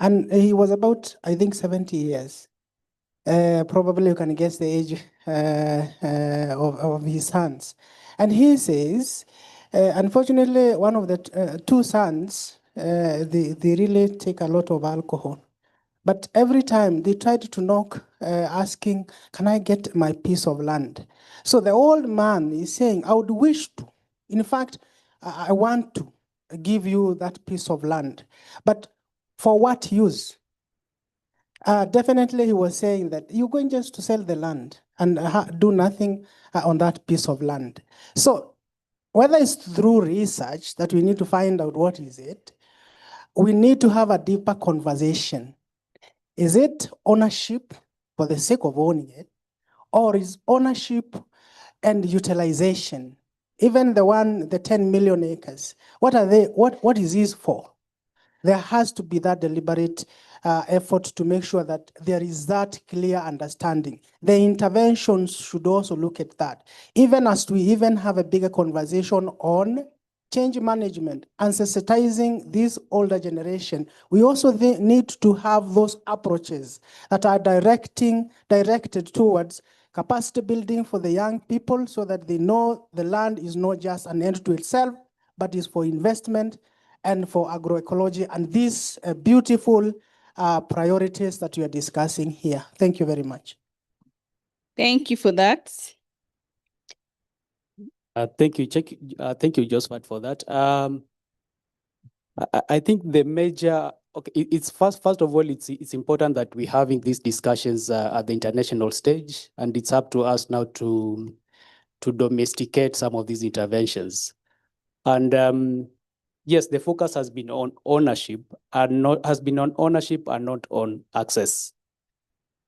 And he was about, I think, 70 years. Probably you can guess the age of his sons. And he says, unfortunately, one of the 2 sons, they really take a lot of alcohol. But every time they tried to knock, asking, can I get my piece of land? So the old man is saying, I would wish to. In fact, I want to give you that piece of land. But for what use? Definitely he was saying that you're going just to sell the land and do nothing on that piece of land. So whether it's through research that we need to find out what is it, we need to have a deeper conversation. Is it ownership for the sake of owning it, or is ownership and utilization? Even the 10 million acres, what are they? What is this for? There has to be that deliberate effort to make sure that there is that clear understanding. The interventions should also look at that. Even as we even have a bigger conversation on change management and sensitizing this older generation, we also need to have those approaches that are directed towards capacity building for the young people so that they know the land is not just an end to itself, but is for investment and for agroecology and these beautiful priorities that we are discussing here. Thank you very much. Thank you for that. Thank you, Josephat, for that. I think the major Okay, it's first of all, it's important that we're having these discussions at the international stage, and it's up to us now to domesticate some of these interventions. And yes, the focus has been on ownership and not on access.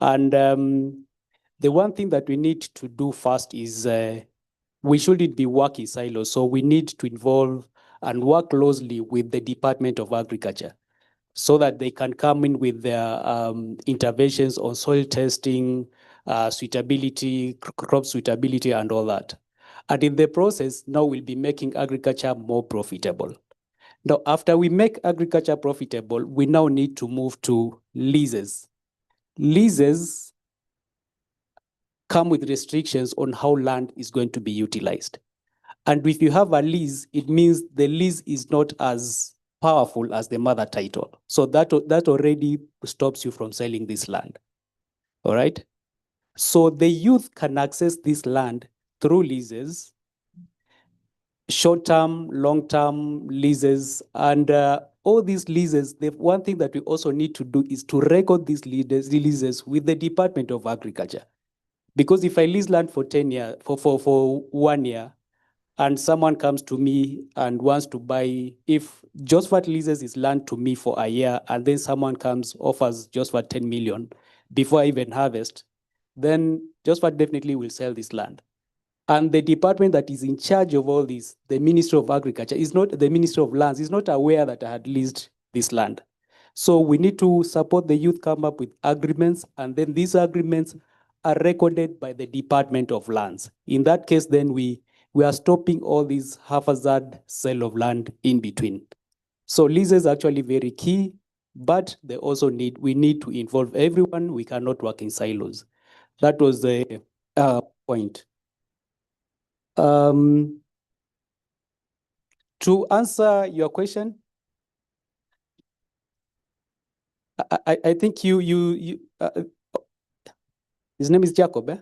And the one thing that we need to do first is we shouldn't be working silos. So we need to involve and work closely with the Department of Agriculture so that they can come in with their interventions on soil testing, suitability, crop suitability, and all that. And in the process, now we'll be making agriculture more profitable. Now, after we make agriculture profitable, we now need to move to leases. Leases come with restrictions on how land is going to be utilized. And if you have a lease, it means the lease is not as powerful as the mother title. So that already stops you from selling this land. All right? So the youth can access this land through leases, short-term, long-term leases, and all these leases, the one thing that we also need to do is to record these leases with the Department of Agriculture. Because if I lease land for 10 years, for 1 year, and someone comes to me and wants to buy, if Josephat leases his land to me for a year, and then someone comes, offers Josephat 10 million before I even harvest, then Josephat definitely will sell this land. And the department that is in charge of all this, the Ministry of Agriculture, is not the Ministry of Lands, is not aware that I had leased this land. So we need to support the youth come up with agreements, and then these agreements are recorded by the Department of Lands. In that case, then we are stopping all these haphazard sale of land in between. So leases are actually very key, but we need to involve everyone. We cannot work in silos. That was the point. To answer your question, I think his name is Jacob, eh?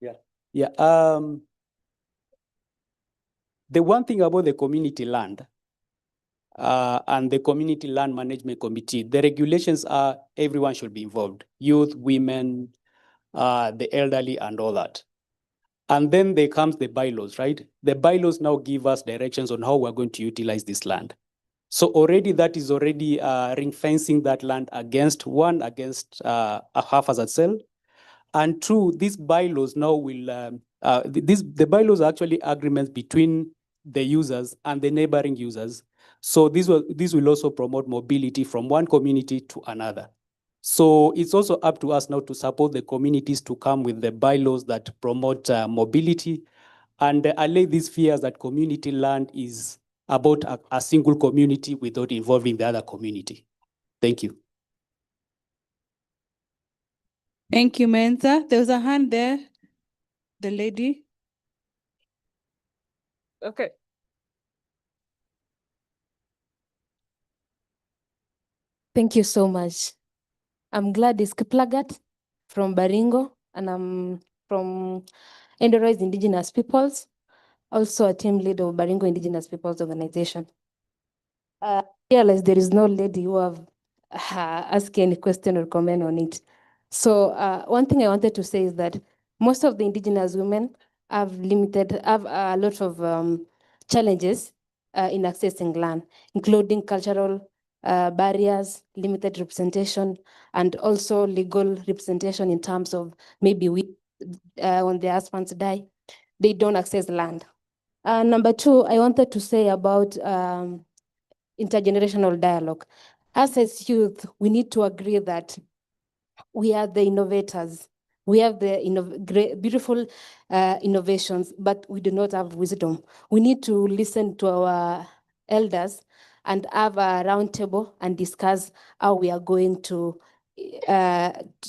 Yeah. Yeah. The one thing about the community land and the community land management committee, the regulations are everyone should be involved: youth, women, the elderly, and all that. And then there comes the bylaws, right? The bylaws now give us directions on how we're going to utilize this land. So already that is already ring fencing that land against a haphazard sale, and two, these bylaws now will the bylaws are actually agreements between the users and the neighboring users. So this will also promote mobility from one community to another. So it's also up to us now to support the communities to come with the bylaws that promote mobility and allay these fears that community land is about a single community without involving the other community. Thank you. Thank you, Mensa. There was a hand there, the lady. Okay. Thank you so much. I'm Gladys Kiplagat from Baringo, and I'm from Enterprise Indigenous Peoples, also a team lead of Baringo Indigenous Peoples Organization. I realize there is no lady who have asked any question or comment on it. So one thing I wanted to say is that most of the indigenous women have a lot of challenges in accessing land, including cultural barriers, limited representation, and also legal representation in terms of maybe when their husbands die, they don't access land. Number two, I wanted to say about intergenerational dialogue. As youth, we need to agree that we are the innovators. We have the great, beautiful innovations, but we do not have wisdom. We need to listen to our elders and have a roundtable and discuss how we are going to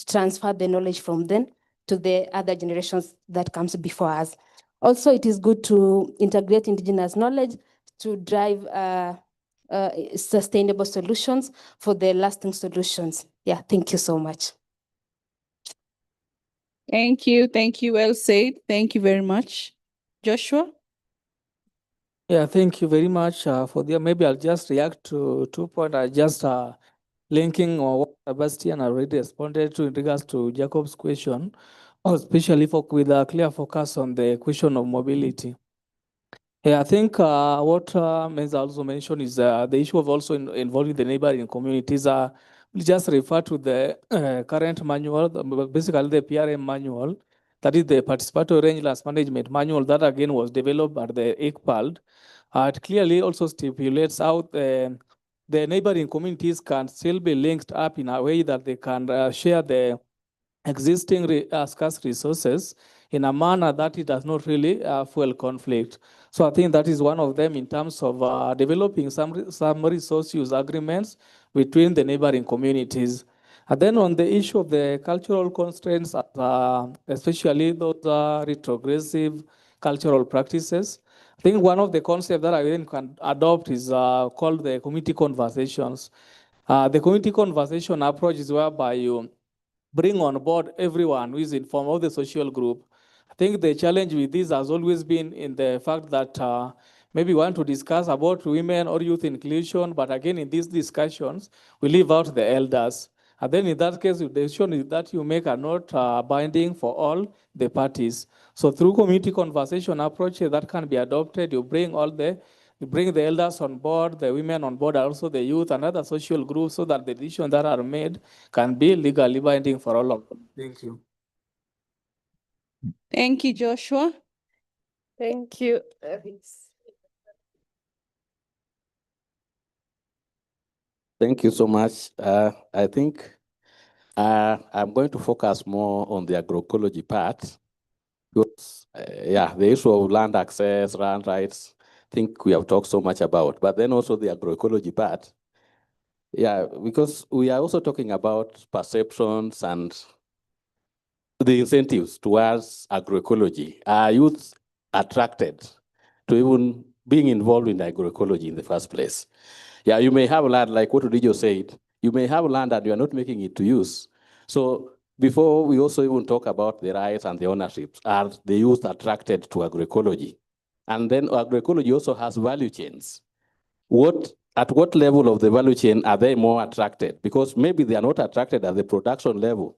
transfer the knowledge from them to the other generations that comes before us. Also, it is good to integrate indigenous knowledge to drive sustainable solutions for the lasting solutions. Yeah, thank you so much. Thank you. Thank you. Well said. Thank you very much. Joshua? Yeah, thank you very much for the. Maybe I'll just react to 2 points. I just linking what Sebastian already responded to in regards to Jacob's question, especially with a clear focus on the question of mobility. Yeah, I think what Menza also mentioned is the issue of also involving the neighboring communities. We just refer to the current manual, basically the PRM manual, that is the Participatory Rangelands Management Manual that again was developed by the ICPALD. It clearly also stipulates out the neighboring communities can still be linked up in a way that they can share the existing scarce resources in a manner that it does not really fuel conflict. So I think that is one of them in terms of developing some resource use agreements between the neighboring communities. And then on the issue of the cultural constraints, especially those retrogressive cultural practices, I think one of the concepts that I then can adopt is called the community conversations. The community conversation approach is whereby you bring on board everyone who is informed of the social group. I think the challenge with this has always been in the fact that maybe we want to discuss about women or youth inclusion, but again, in these discussions, we leave out the elders. And then in that case, the decision that you make are not binding for all the parties. So through community conversation approaches that can be adopted, you bring the elders on board, the women on board, also the youth and other social groups, so that the decisions that are made can be legally binding for all of them. Thank you. Thank you, Joshua. Thank you. Thank you so much. I think I'm going to focus more on the agroecology part. Because, the issue of land access, land rights, I think we have talked so much about, but then also the agroecology part. Yeah, because we are also talking about perceptions and the incentives towards agroecology. Are youth attracted to even being involved in agroecology in the first place? Yeah, you may have land, like what Udijo said, you may have land and you are not making it to use. So before we also even talk about the rights and the ownerships, are the youth attracted to agroecology? And then agroecology also has value chains. At what level of the value chain are they more attracted? Because maybe they are not attracted at the production level,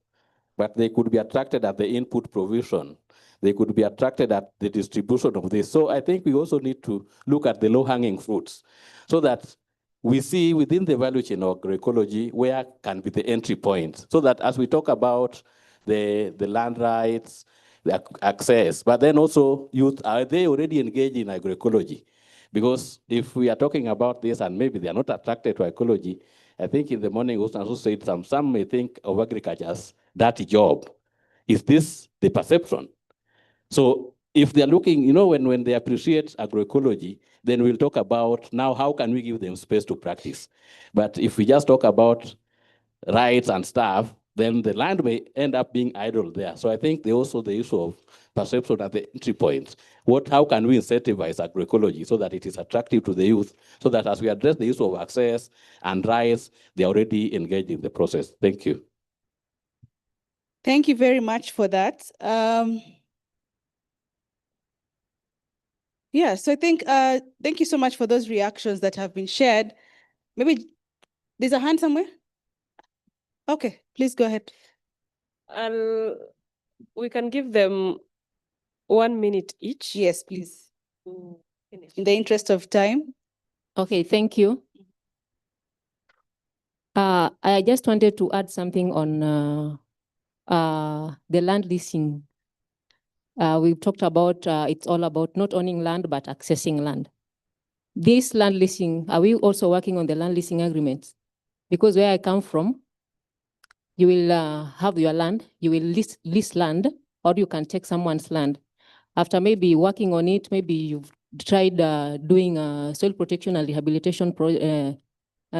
but they could be attracted at the input provision. They could be attracted at the distribution of this. So I think we also need to look at the low-hanging fruits so that we see within the value chain of agroecology where can be the entry point, so that as we talk about the land rights, the access, but then also youth, are they already engaged in agroecology? Because if we are talking about this and maybe they are not attracted to ecology, I think in the morning also said some may think of agriculture as dirty job. Is this the perception? So if they're looking, when they appreciate agroecology, then we'll talk about now how can we give them space to practice. But if we just talk about rights and stuff, then the land may end up being idle there. So I think also the issue of perception at the entry point. How can we incentivize agroecology so that it is attractive to the youth, so that as we address the issue of access and rights, they're already engaged in the process. Thank you. Thank you very much for that. So I think, thank you so much for those reactions that have been shared. Maybe there's a hand somewhere? Okay, please go ahead. We can give them 1 minute each. Yes, please. In the interest of time. Okay, thank you. I just wanted to add something on the land leasing. We've talked about it's all about not owning land, but accessing land. This land leasing, are we also working on the land leasing agreements? Because where I come from, you will have your land, you will lease land, or you can take someone's land. After maybe working on it, maybe you've tried doing soil protection and rehabilitation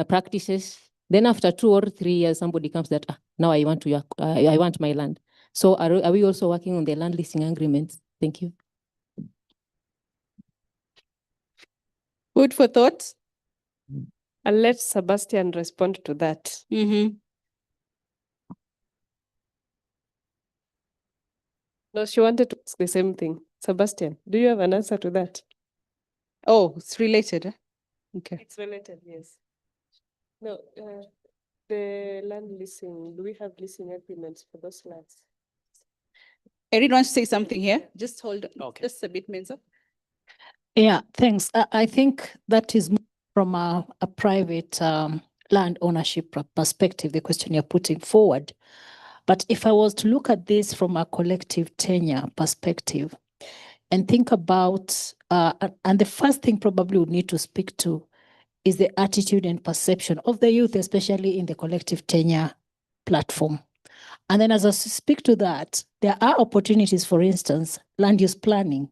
practices. Then after 2 or 3 years, somebody comes that, now I want my land. So are we also working on the land leasing agreements? Thank you. Food for thought. I'll let Sebastian respond to that. No, she wanted to ask the same thing. Sebastian, do you have an answer to that? Oh, it's related. Okay. It's related, yes. No. the land leasing, do we have leasing agreements for those lands? Erin wants to say something here. Just hold on. Okay. Just a bit, Menzo. Yeah, thanks. I think that is more from a private land ownership perspective, the question you're putting forward. But if I was to look at this from a collective tenure perspective and think about, and the first thing probably we need to speak to is the attitude and perception of the youth, especially in the collective tenure platform. And then as I speak to that, there are opportunities, for instance, land use planning.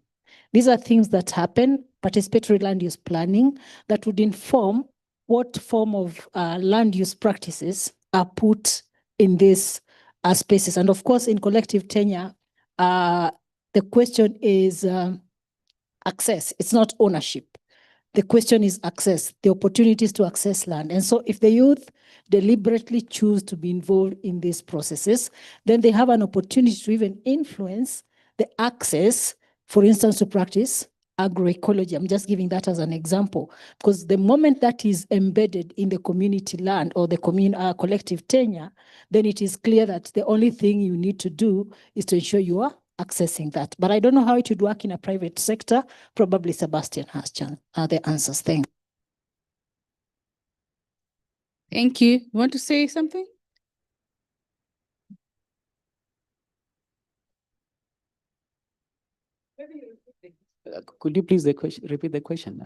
These are things that happen, participatory land use planning, that would inform what form of land use practices are put in these spaces. And of course, in collective tenure, the question is access. It's not ownership. The question is access, the opportunities to access land. And so if the youth deliberately choose to be involved in these processes, then they have an opportunity to even influence the access, for instance, to practice agroecology. I'm just giving that as an example, because the moment that is embedded in the community land or the collective tenure, then it is clear that the only thing you need to do is to ensure you are accessing that. But I don't know how it would work in a private sector. Probably Sebastian has the answers. Thank you. Thank you. You want to say something? Could you please repeat the question?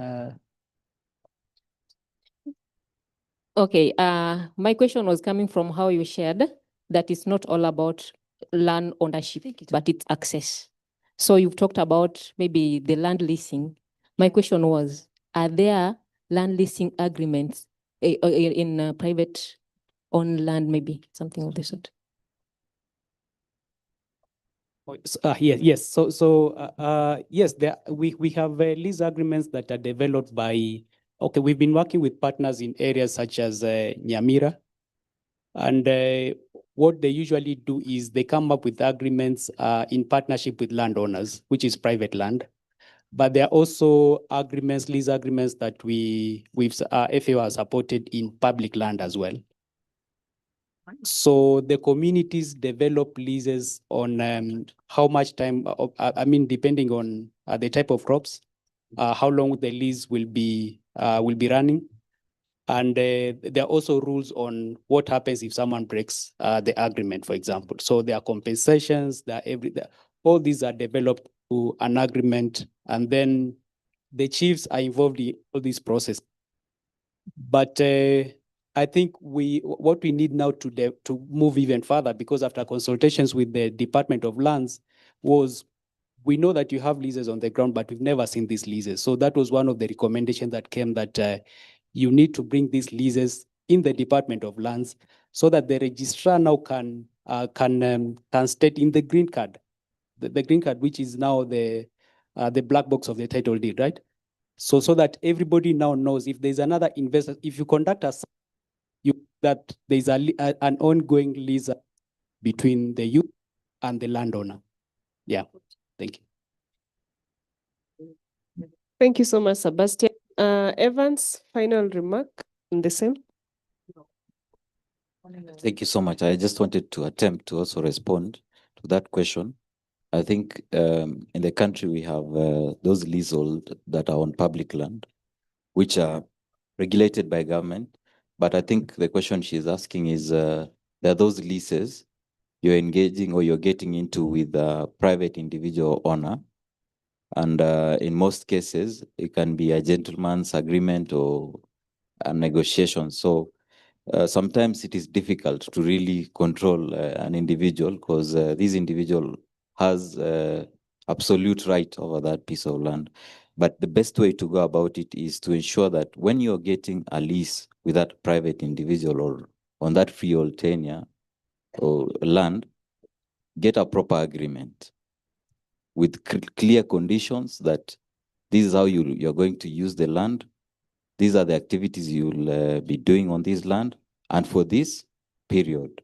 Okay, my question was coming from how you shared that it's not all about land ownership, but it's access. So you've talked about maybe the land leasing. My question was, are there land leasing agreements in private owned land, maybe something of the sort? Yes. So yes, we have lease agreements that are developed by. Okay, we've been working with partners in areas such as Nyamira, and what they usually do is they come up with agreements in partnership with landowners, which is private land. But there are also agreements, lease agreements that FAO has supported in public land as well. So the communities develop leases on how much time, depending on the type of crops, how long the lease will be running. And there are also rules on what happens if someone breaks the agreement, for example. So there are compensations, all these are developed to an agreement, and then the chiefs are involved in all this process. But I think what we need now to move even further, because after consultations with the Department of Lands, was we know that you have leases on the ground, but we've never seen these leases. So that was one of the recommendations that came, that you need to bring these leases in the Department of Lands so that the registrar now can state in the green card, the green card, which is now the black box of the title deed, right? So that everybody now knows if there's another investor, if you conduct that there's an ongoing lease between the youth and the landowner. Yeah, thank you. Thank you so much, Sebastian. Evans, final remark on the same. Thank you so much. I just wanted to attempt to also respond to that question. I think in the country we have those leasehold that are on public land, which are regulated by government. But I think the question she's asking is, there are those leases you're engaging or you're getting into with a private individual owner. And in most cases, it can be a gentleman's agreement or a negotiation. So sometimes it is difficult to really control an individual, because this individual has absolute right over that piece of land. But the best way to go about it is to ensure that when you're getting a lease with that private individual or on that freehold tenure or land, get a proper agreement with clear conditions that this is how you're going to use the land. These are the activities you'll be doing on this land, and for this period.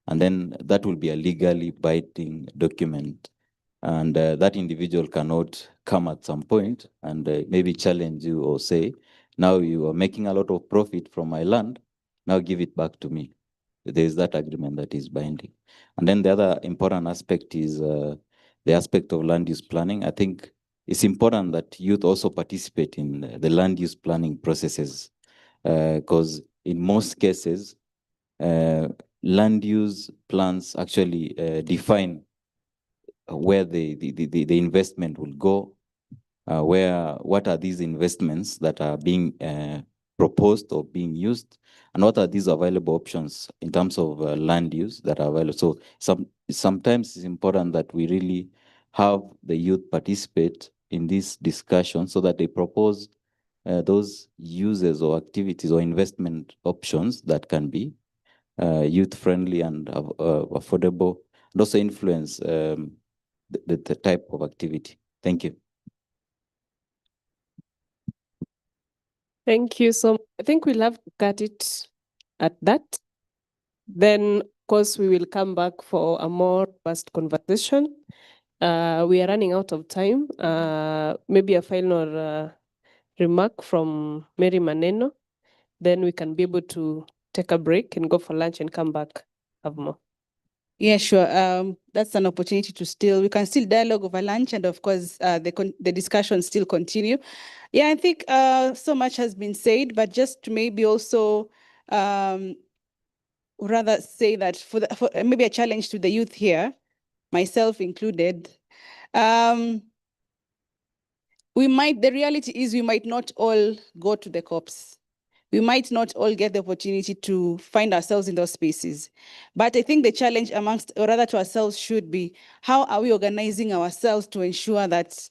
And then that will be a legally binding document. And that individual cannot come at some point and maybe challenge you or say, now you are making a lot of profit from my land, now give it back to me. there is that agreement that is binding. And then the other important aspect is the aspect of land use planning. I think it's important that youth also participate in the land use planning processes, because in most cases, land use plans actually define where the investment will go, what are these investments that are being proposed or being used, and what are these available options in terms of land use that are available. So sometimes it's important that we really have the youth participate in this discussion so that they propose those uses or activities or investment options that can be youth-friendly and affordable, and also influence the type of activity. Thank you. Thank you so much. I think we'll have to cut it at that. Then, of course, we will come back for a more vast conversation. We are running out of time. Maybe a final remark from Mary Maneno. Then we can be able to take a break and go for lunch and come back, have more. Yeah, sure. That's an opportunity to we can still dialogue over lunch, and of course, the discussion still continue. Yeah, I think so much has been said, but just to maybe also rather say that for maybe a challenge to the youth here, myself included, the reality is we might not all go to the COPs. We might not all get the opportunity to find ourselves in those spaces. But I think the challenge amongst, or rather to ourselves, should be how are we organizing ourselves to ensure that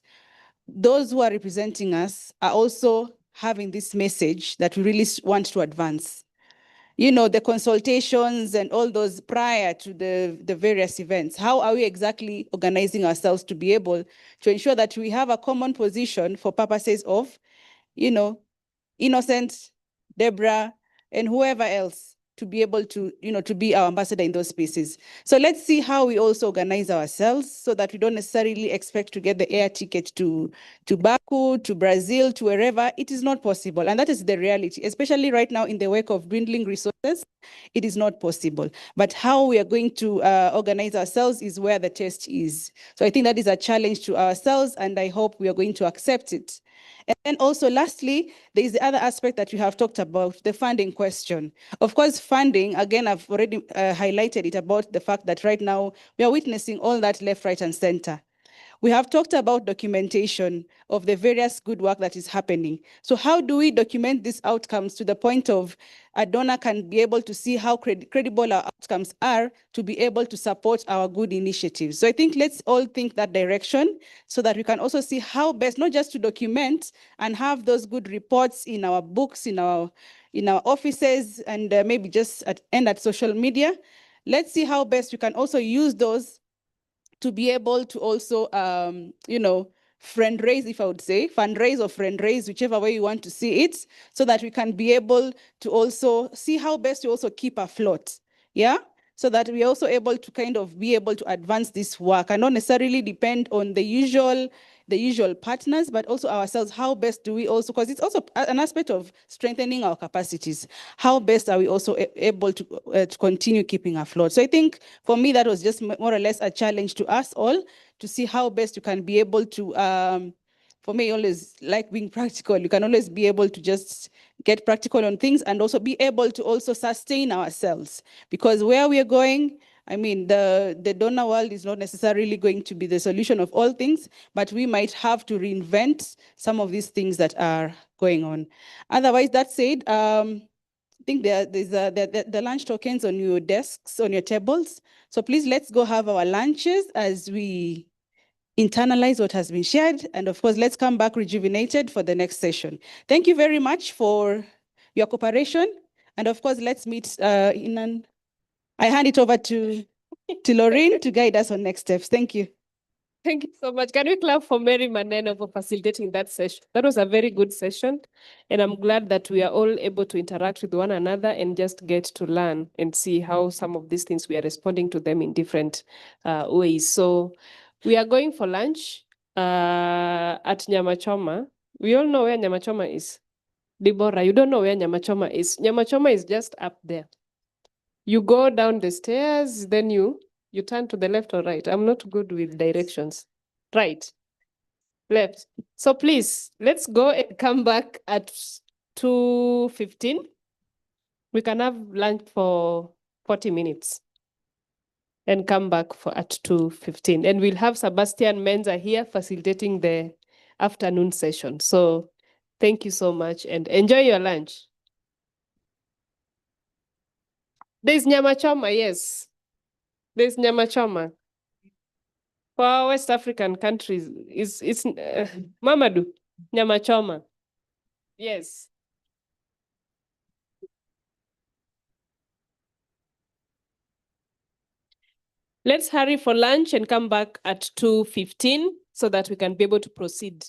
those who are representing us are also having this message that we really want to advance. You know, the consultations and all those prior to the various events, how are we exactly organizing ourselves to be able to ensure that we have a common position for purposes of, you know, Innocent, Deborah, and whoever else to be able to, to be our ambassador in those spaces. So let's see how we also organize ourselves so that we don't necessarily expect to get the air ticket to Baku, to Brazil, to wherever. It is not possible. And that is the reality, especially right now in the wake of dwindling resources. It is not possible. But how we are going to organize ourselves is where the test is. So I think that is a challenge to ourselves, and I hope we are going to accept it. And then also, lastly, there is the other aspect that we have talked about, the funding question. Of course, funding, again, I've already highlighted it about the fact that right now we are witnessing all that left, right, and center. We have talked about documentation of the various good work that is happening. So how do we document these outcomes to the point of a donor can be able to see how credible our outcomes are to be able to support our good initiatives? So I think let's all think that direction so that we can also see how best, not just to document and have those good reports in our books, in our offices, and maybe just at social media. Let's see how best we can also use those to be able to also, fundraise, if I would say, fundraise or friend-raise, whichever way you want to see it, so that we can be able to also see how best to also keep afloat, yeah? So that we're also able to kind of be able to advance this work and not necessarily depend on the usual partners, but also ourselves. How best do we also, because it's also an aspect of strengthening our capacities. How best are we also able to continue keeping afloat? So I think for me, that was just more or less a challenge to us all to see how best you can be able to, for me, I always like being practical. You can always be able to just get practical on things and also be able to also sustain ourselves. Because where we are going, I mean, the donor world is not necessarily going to be the solution of all things, but we might have to reinvent some of these things that are going on. Otherwise, that said, I think there's the lunch tokens on your desks, on your tables. So please, let's go have our lunches as we internalize what has been shared. And of course, let's come back rejuvenated for the next session. Thank you very much for your cooperation. And of course, let's meet I hand it over to Laureen to guide us on next steps. Thank you. Thank you so much. Can we clap for Mary Maneno for facilitating that session? That was a very good session. And I'm glad that we are all able to interact with one another and just get to learn and see how some of these things we are responding to them in different ways. So we are going for lunch at Nyamachoma. We all know where Nyamachoma is. Deborah, you don't know where Nyamachoma is. Nyamachoma is just up there. You go down the stairs, then you turn to the left or right. I'm not good with directions. Right, left. So please, let's go and come back at 2:15. We can have lunch for 40 minutes and come back at 2:15. And we'll have Sebastian Menza here facilitating the afternoon session. So thank you so much and enjoy your lunch. There's nyama choma, yes. There's nyama choma. For our West African countries, it's Mamadou, nyama choma. Yes. Let's hurry for lunch and come back at 2:15 so that we can be able to proceed.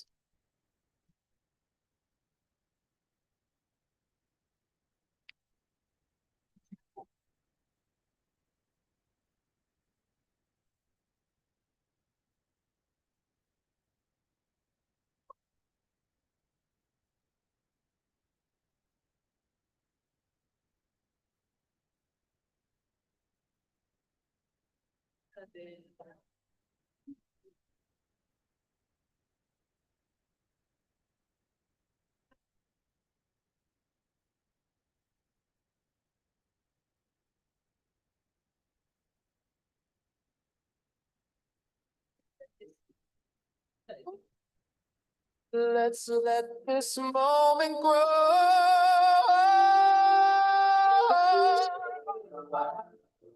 Let's let this moment grow.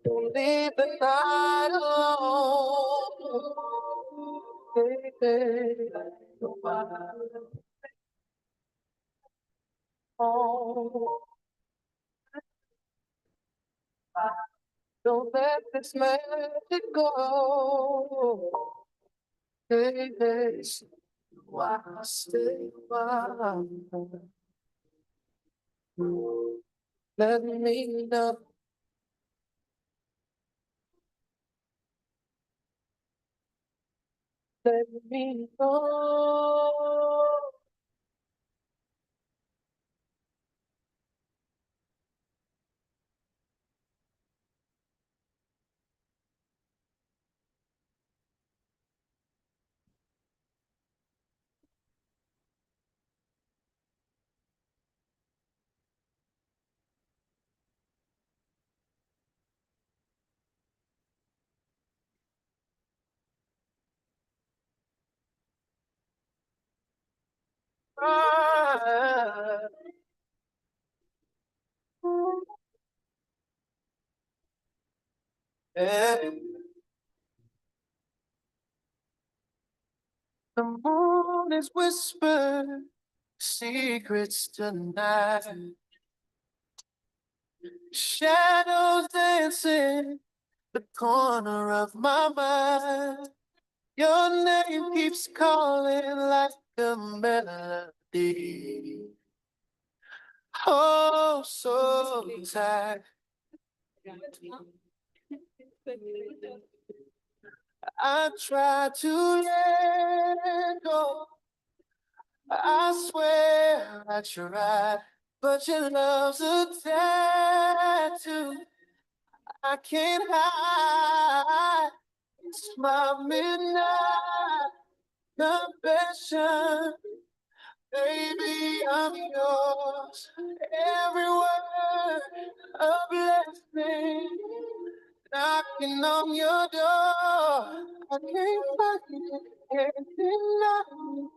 Don't leave the night alone. Baby, oh, don't let this magic go. Baby, why stay wild? Let me know. Let me know. The moon is whispering secrets tonight. Shadows dancing the corner of my mind. Your name keeps calling like a melody. Oh, so tight. I try to let go. I swear I tried, but your love's a tattoo I can't hide. It's my midnight confession. Baby, I'm yours. Every word a blessing. Knocking on your door. I can't fight it, can't deny it.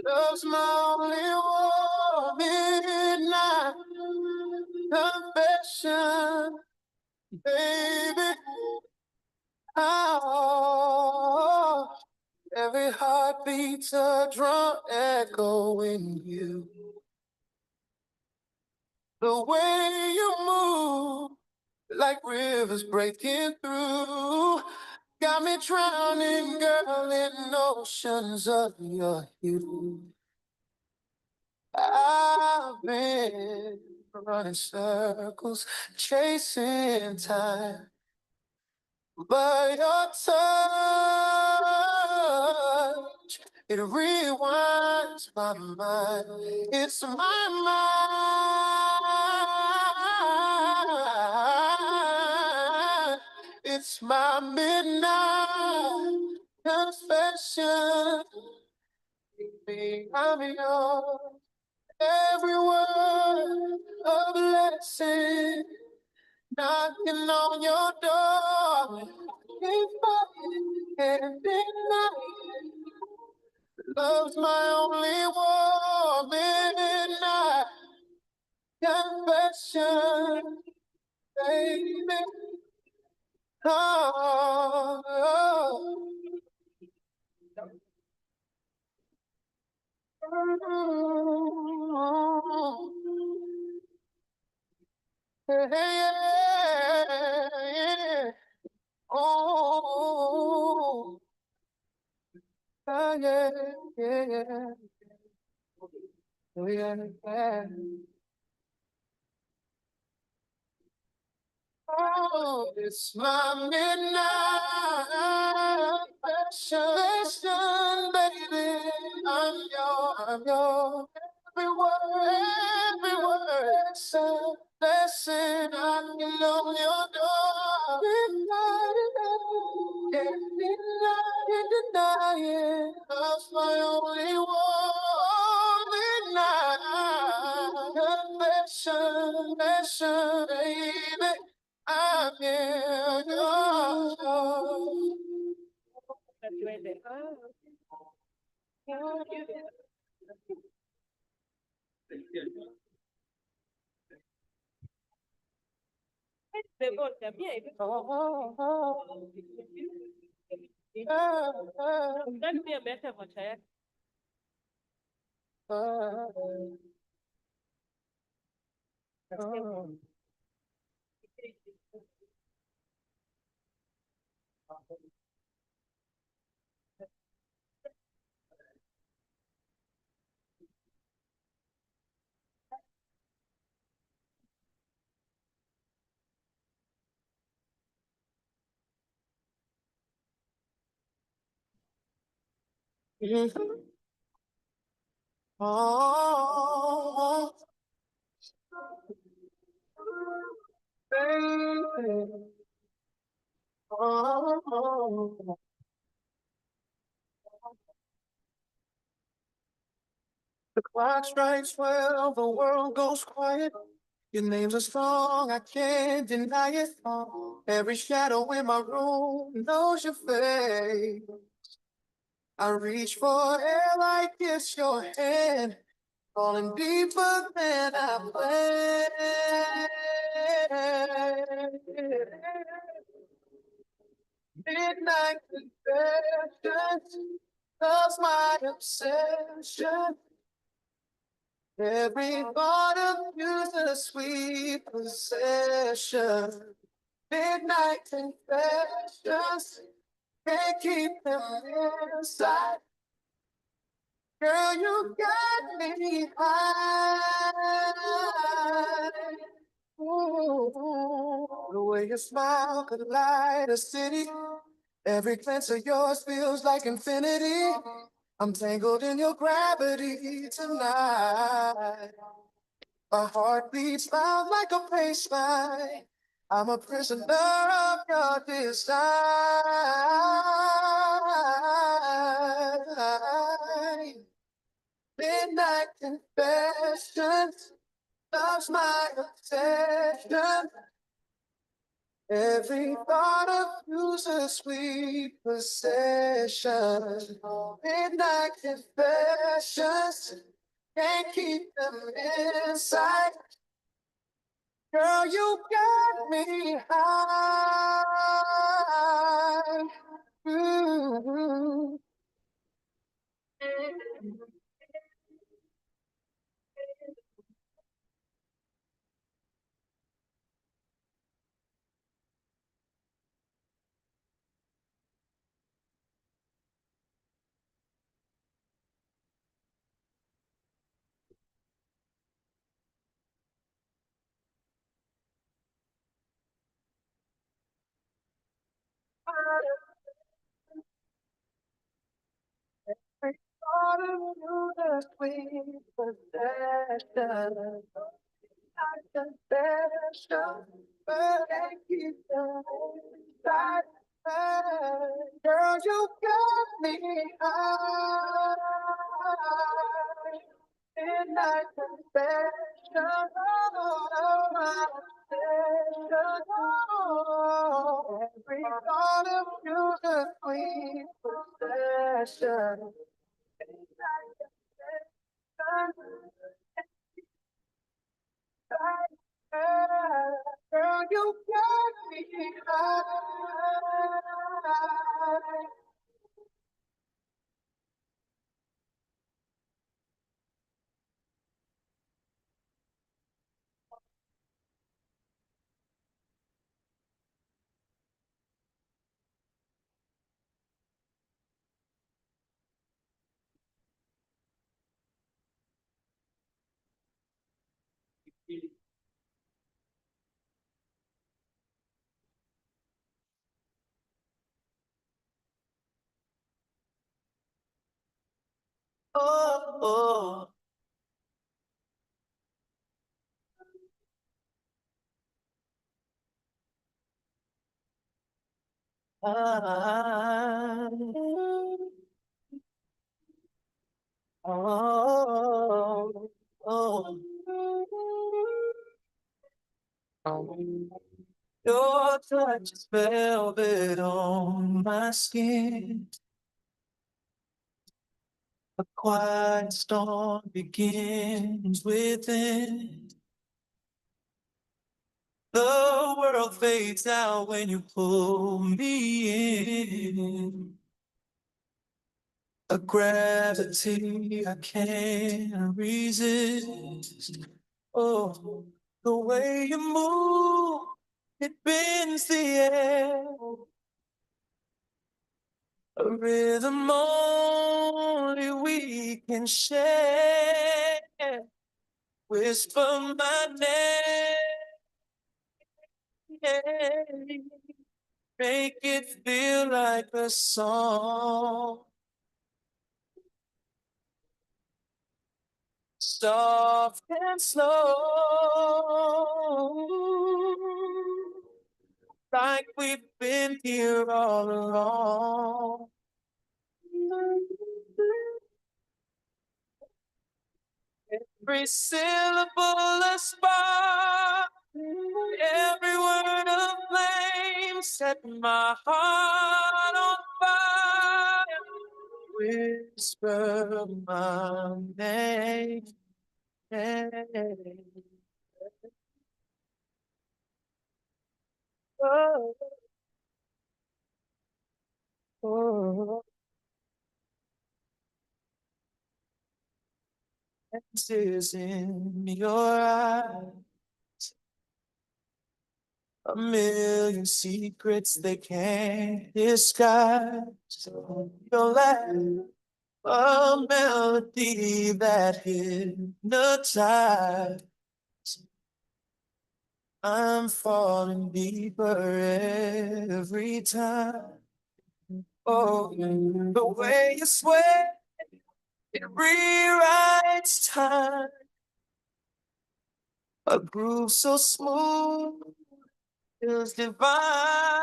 Love's my only war. Midnight confession. Baby, oh, every heartbeat's a drum echoing you. The way you move, like rivers breaking through, got me drowning, girl, in oceans of your hue. I've been running circles, chasing time. But your touch, it rewinds my mind. It's my mind. It's my midnight confession. Baby, I'm yours. Every word a blessing. Knocking on your door. If I can't deny it, love's my only war. Midnight confession, baby. Oh. Yeah, yeah. Oh, yeah, yeah, yeah. Oh, yeah, yeah. Oh, it's my midnight passion, baby. I'm yours. Every word, it's a blessing. Knocking on your door. Midnight, can't deny it. That's my only one. Midnight, confession, passion, baby. I'm in your arms. Oh, baby. Oh, the clock strikes 12, the world goes quiet. Your name's a song, I can't deny it. Every shadow in my room knows your face. I reach for air like it's your hand, falling deeper than I planned. Midnight confessions, love's my obsession. Every thought of you's a sweet possession. Midnight confessions, can't keep them inside. Girl, you got me high. Ooh, the way you smile could light a city. Every glance of yours feels like infinity. I'm tangled in your gravity tonight. My heart beats loud like a bass line. I'm a prisoner of your desire. Midnight confessions, love's my obsession. Every thought of you's a sweet possession. Midnight confessions, can't keep them inside. Girl, you got me high. Mm-hmm. Every thought of you, the sweet possession. I confession, but I keep them Girl, you got me high. Midnight confession. Every thought of you is sweet possession. Girl, you got me high. Oh, oh. Ah, oh, oh. Your touch is velvet on my skin. A quiet storm begins within. The world fades out when you pull me in. A gravity I can't resist. Oh, the way you move, it bends the air. A rhythm only we can share. Whisper my name, make it feel like a song. Soft and slow, like we've been here all along. Every syllable a spark, every word a flame, set my heart on fire. Whisper my name. Oh, oh, answers in your eyes, a million secrets they can't disguise. Your laugh, a melody that hypnotizes. I'm falling deeper every time. Oh, the way you sway, it rewrites time. A groove so smooth feels divine.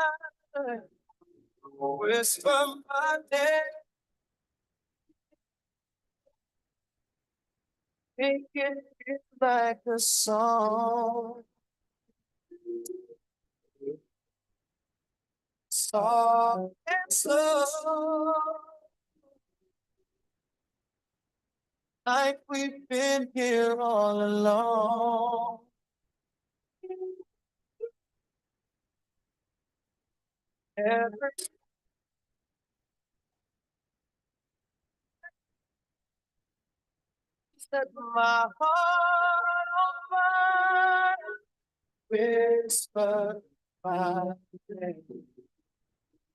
Whisper my name, make it feel like a song. Soft and slow, like we've been here all along. Every set my heart on fire. Whisper my name.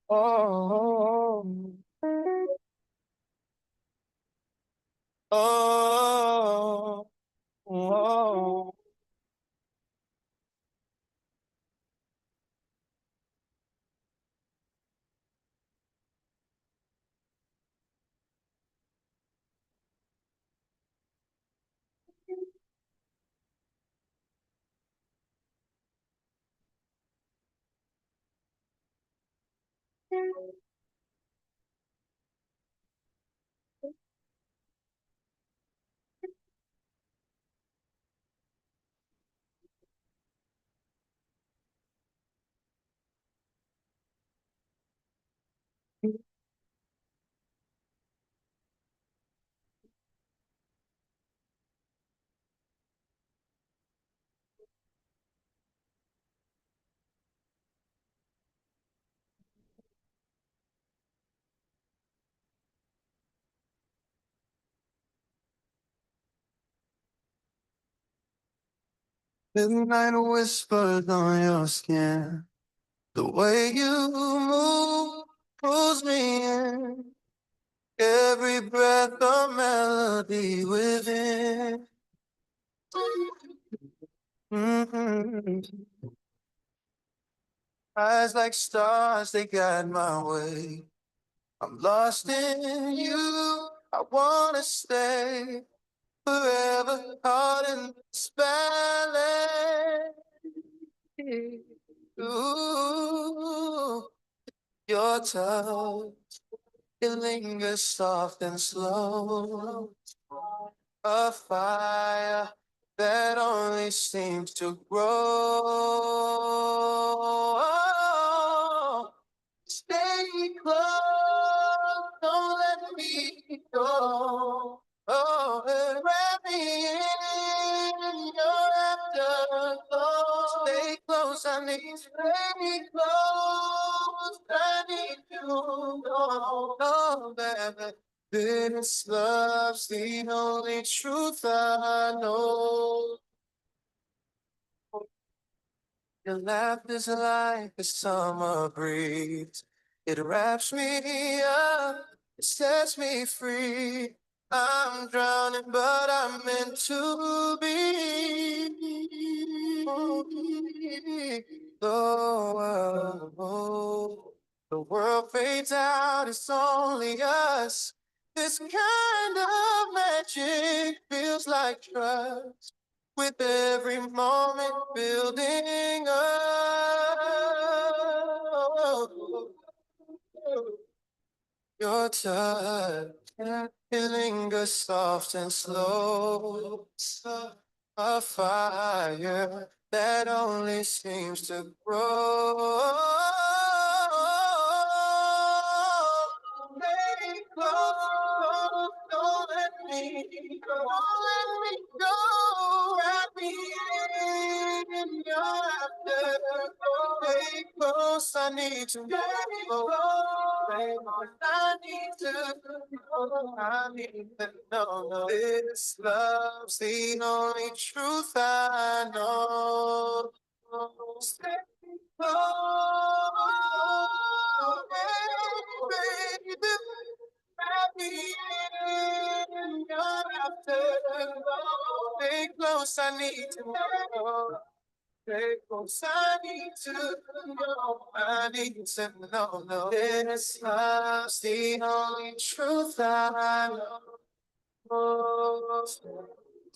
Oh, oh, oh. Midnight whispers on your skin. The way you move pulls me in. Every breath a melody within. Mhm. Eyes like stars, they guide my way. I'm lost in you. I wanna stay forever caught in this ballet. Ooh, your touch, it lingers soft and slow. A fire that only seems to grow. Stay close, don't let me go. Oh, and wrap me in your afterglow. Stay close, I need you. Stay close, I need you. Oh, baby. This love's the only truth I know. Your laugh is like a summer breeze. It wraps me up, it sets me free. I'm drowning, but I'm meant to be. The world fades out, it's only us. This kind of magic feels like trust. With every moment building up. Your touch, it lingers soft and slow. A fire that only seems to grow. Stay close, don't let me go. Don't let me go. Wrap me in your afterglow. Stay close, I need to know. I need to know. I need to know. This love's the only truth I know. Stay close, baby. Wrap me in your afterglow. Stay close, I need to know. Stay close, I need to know. I need to know. No. This love's the only truth I know. Love's the only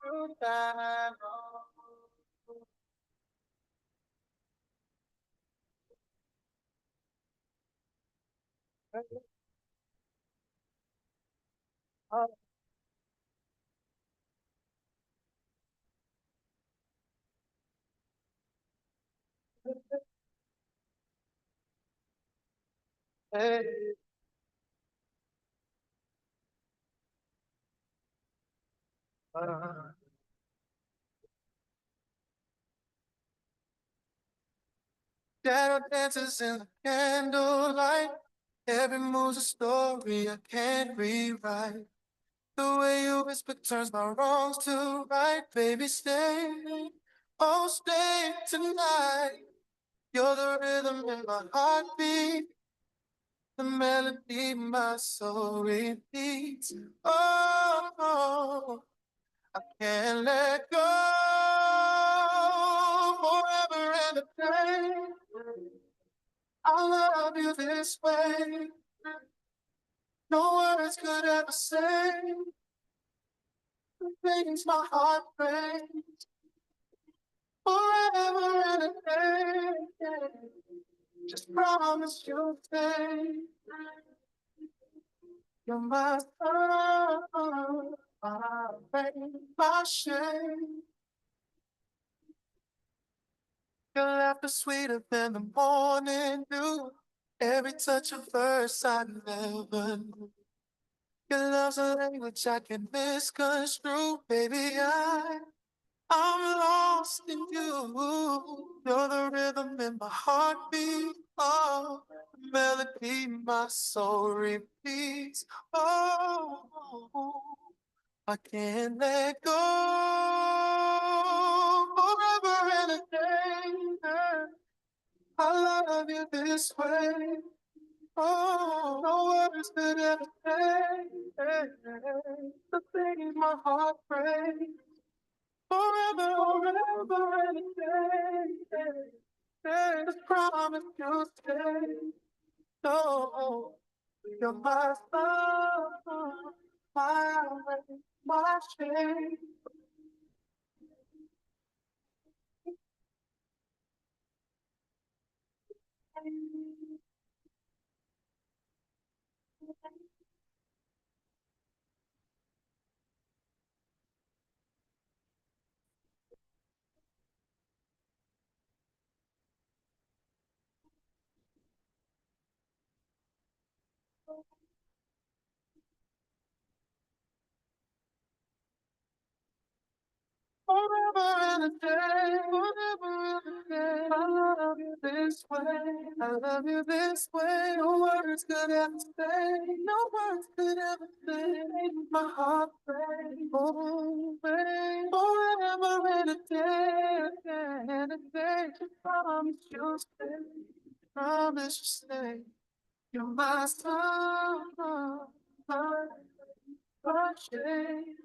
truth I know. Hey. Shadow dances in the candlelight. Every move's a story I can't rewrite. The way you whisper turns my wrongs to right. Baby, stay. Oh, stay tonight. You're the rhythm in my heartbeat. The melody my soul repeats. Oh, I can't let go. say. I love you this way. No words could ever say the things my heart breaks. Forever and a day. Just promise you'll stay. You're my sun, my rain, my shade. Your laughter sweeter than the morning dew. Every touch of verse I never knew. Your love's a language I can misconstrue. Baby, I'm lost in you. You're the rhythm in my heartbeat. Oh, the melody my soul repeats. Oh, I can't let go. Forever and a day. I love you this way. Oh, no words could ever say the things my heart breaks. Forever, forever and a day. Just promise you'll stay. No, you're my star, my way, my shade. Forever and a day, forever and a day. I love you this way, I love you this way. No words could ever say, no words could ever say. My heart breaks, oh, babe. Forever and a day, and a day. Just promise you'll stay, promise you'll stay. You're my star, my shade.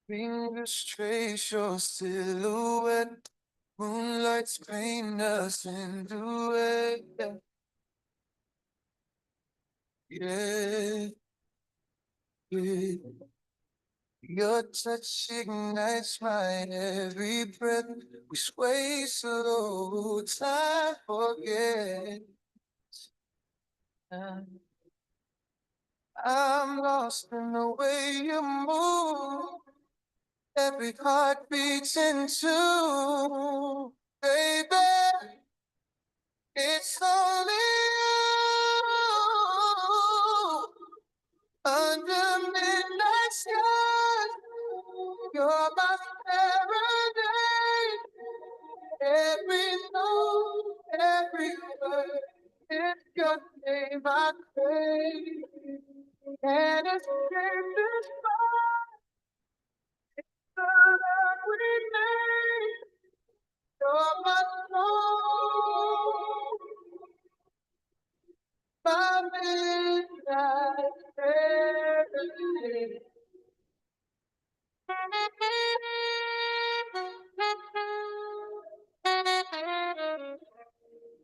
Fingers trace your silhouette. Moonlight's paint us into it. Yeah, yeah. Your touch ignites my every breath. We sway slow, time forget. I'm lost in the way you move. Every heart beats in two, baby. It's only you. Under midnight sky, you're my paradise. Every note, every word, it's your name I crave. And it's this far, the love we made. You're my soul, my midnight melody.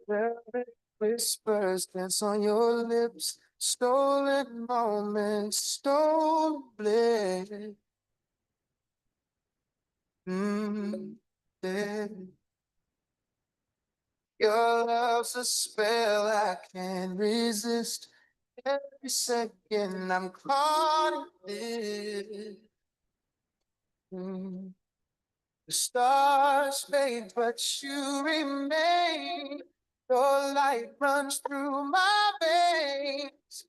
Velvet whispers dance on your lips, stolen moments, stolen bliss. Yeah. Your love's a spell I can't resist. Every second I'm caught in this. The stars fade, but you remain. Your light runs through my veins.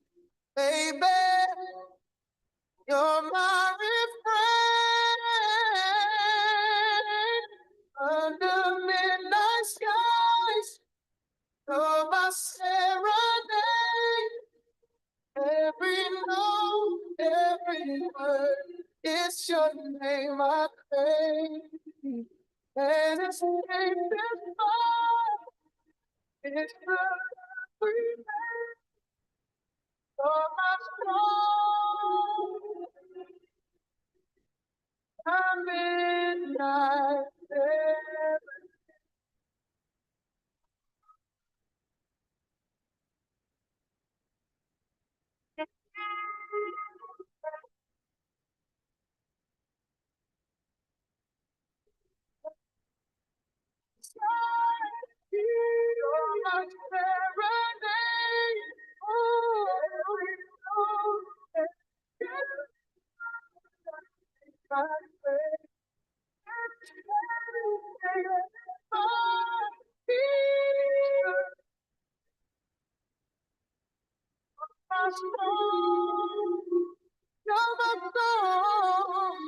Baby, you're my refrain. Under midnight skies, you're my serenade. Every note, every word, it's your name I crave. And it's deep as far, it's the free for my soul. I'm midnight there.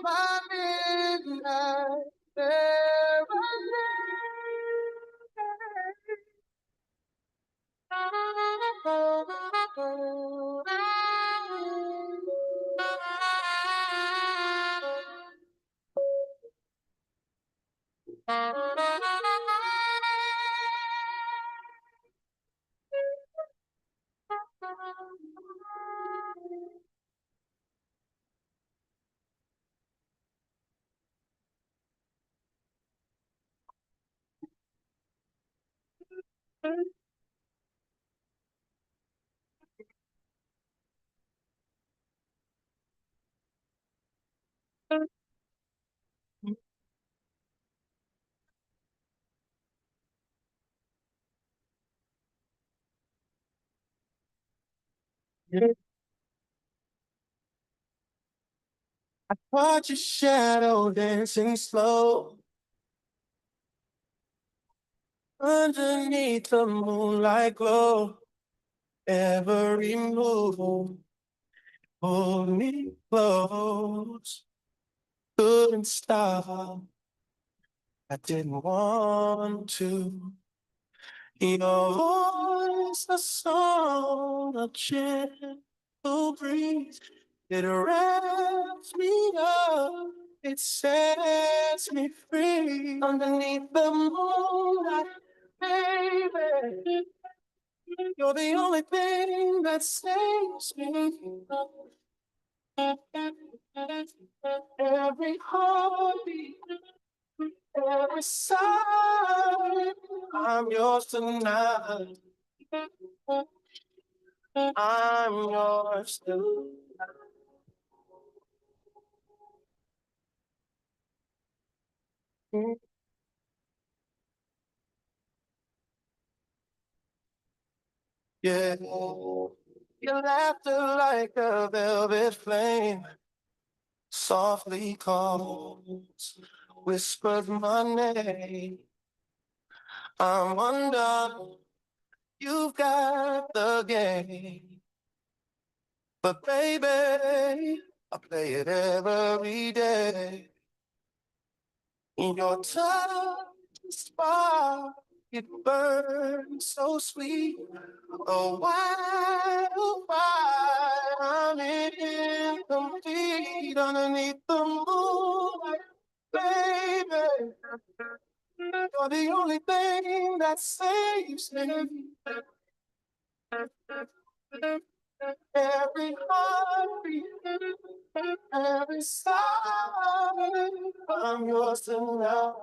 My midnight watch your shadow dancing slow underneath the moonlight glow. Every move pulled me close. Couldn't stop. I didn't want to. Your voice, a song, a gentle breeze. It wraps me up. It sets me free underneath the moonlight, baby. You're the only thing that saves me. Every heartbeat, every sigh, I'm yours tonight. I'm yours too. Yeah, your laughter like a velvet flame softly calls, whispered my name. I'm undone, you've got the game. But baby, I play it every day. Your touch, spark, it burns so sweet. Oh, why I'm incomplete underneath the moonlight, baby. You're the only thing that saves me. Every heartbeat, every sigh, I'm yours tonight.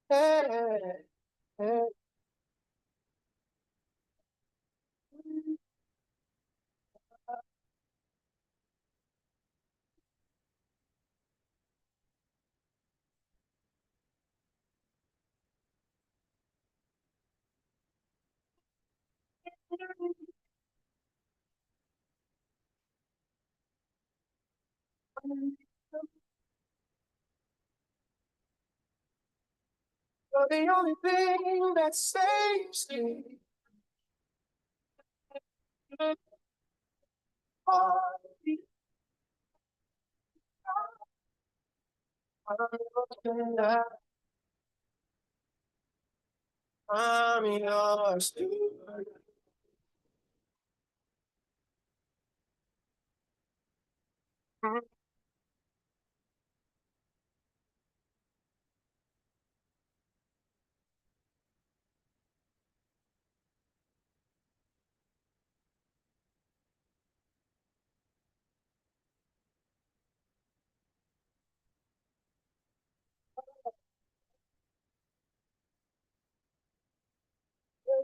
Hey, hey. You're the only thing that saves me. I'm yours too.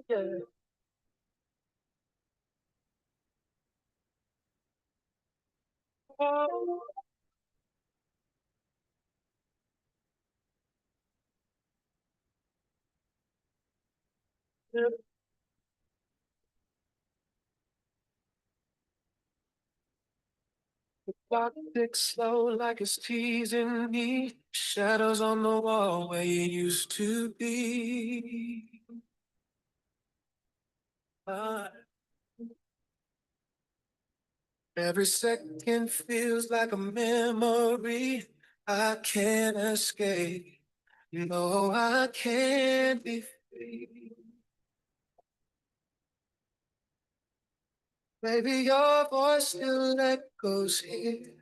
Yeah. The clock ticks slow like it's teasing me. Shadows on the wall where you used to be. Ah, every second feels like a memory I can't escape. No, I can't be free. Baby, your voice still echoes here.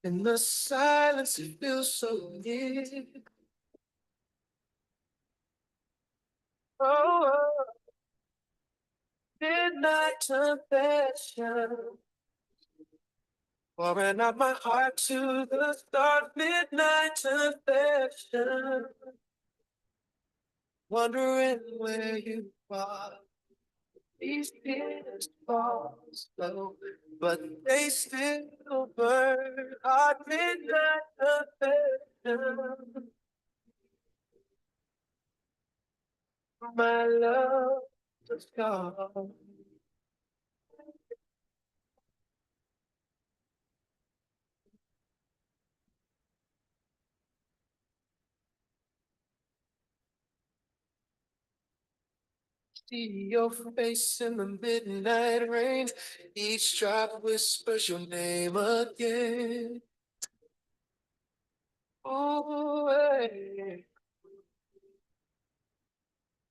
In the silence, it feels so near. Oh, midnight confession. Pouring out my heart to the stars, midnight confession. Wondering where you are. These tears fall slow, but they still burn. Heart, midnight confession. My love is gone. See your face in the midnight rain. Each drop whispers your name again. Oh, hey.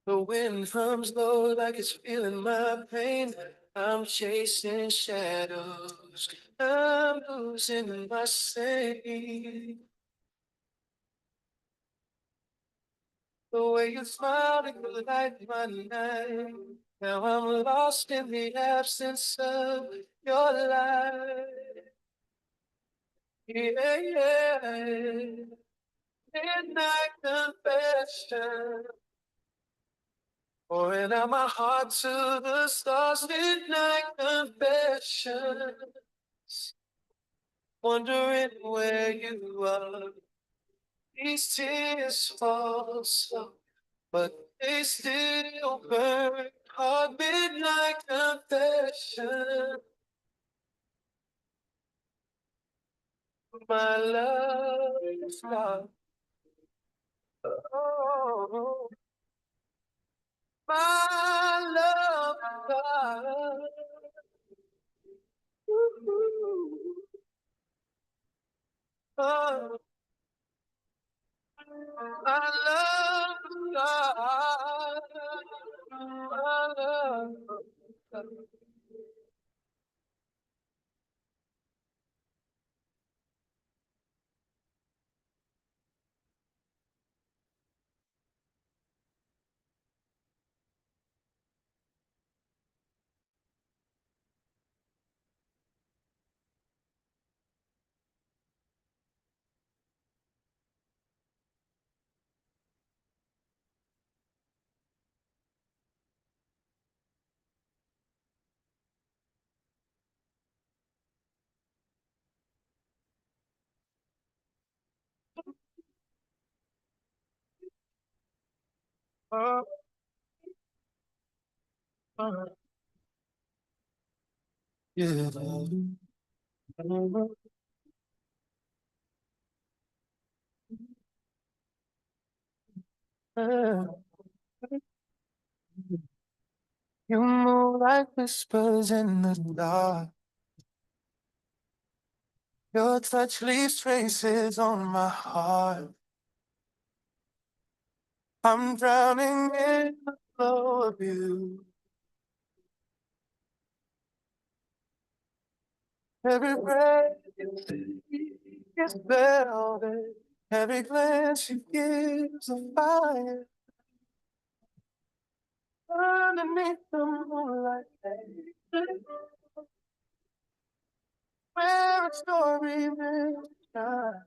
The wind hums low like it's feeling my pain. I'm chasing shadows. I'm losing my sanity. The way you smile, it could light my night. Now I'm lost in the absence of your light. Yeah, yeah. Midnight confession. Pouring out my heart to the stars. Midnight confession. Wondering where you are. These tears fall slow, but they still burn. Hard midnight confession. My love is lost. Oh, my love is lost. Oh, I love God. I love God. Oh, oh. Yeah. You move like whispers in the dark. Your touch leaves traces on my heart. I'm drowning in the flow of you. Every breath you take is velvet. Every glance you give's a fire. Underneath the moonlight, where a story may shine.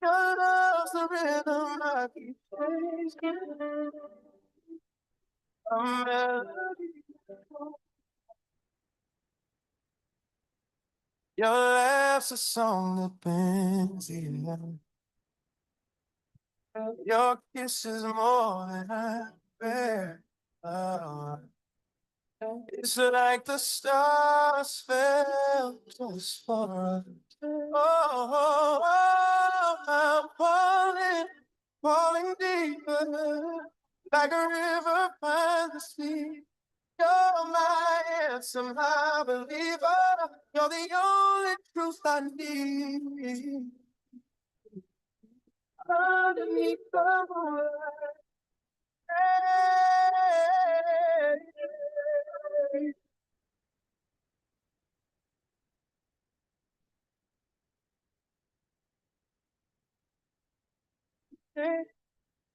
Your love's the rhythm I keep chasing. A melody. Your laugh's a song that bends the air. Your kiss is more than I bear. Oh, it's like the stars fell just for us. Oh, I'm falling deeper, like a river finds the sea. You're my answer, my believer. You're the only truth I need. Underneath the moonlight.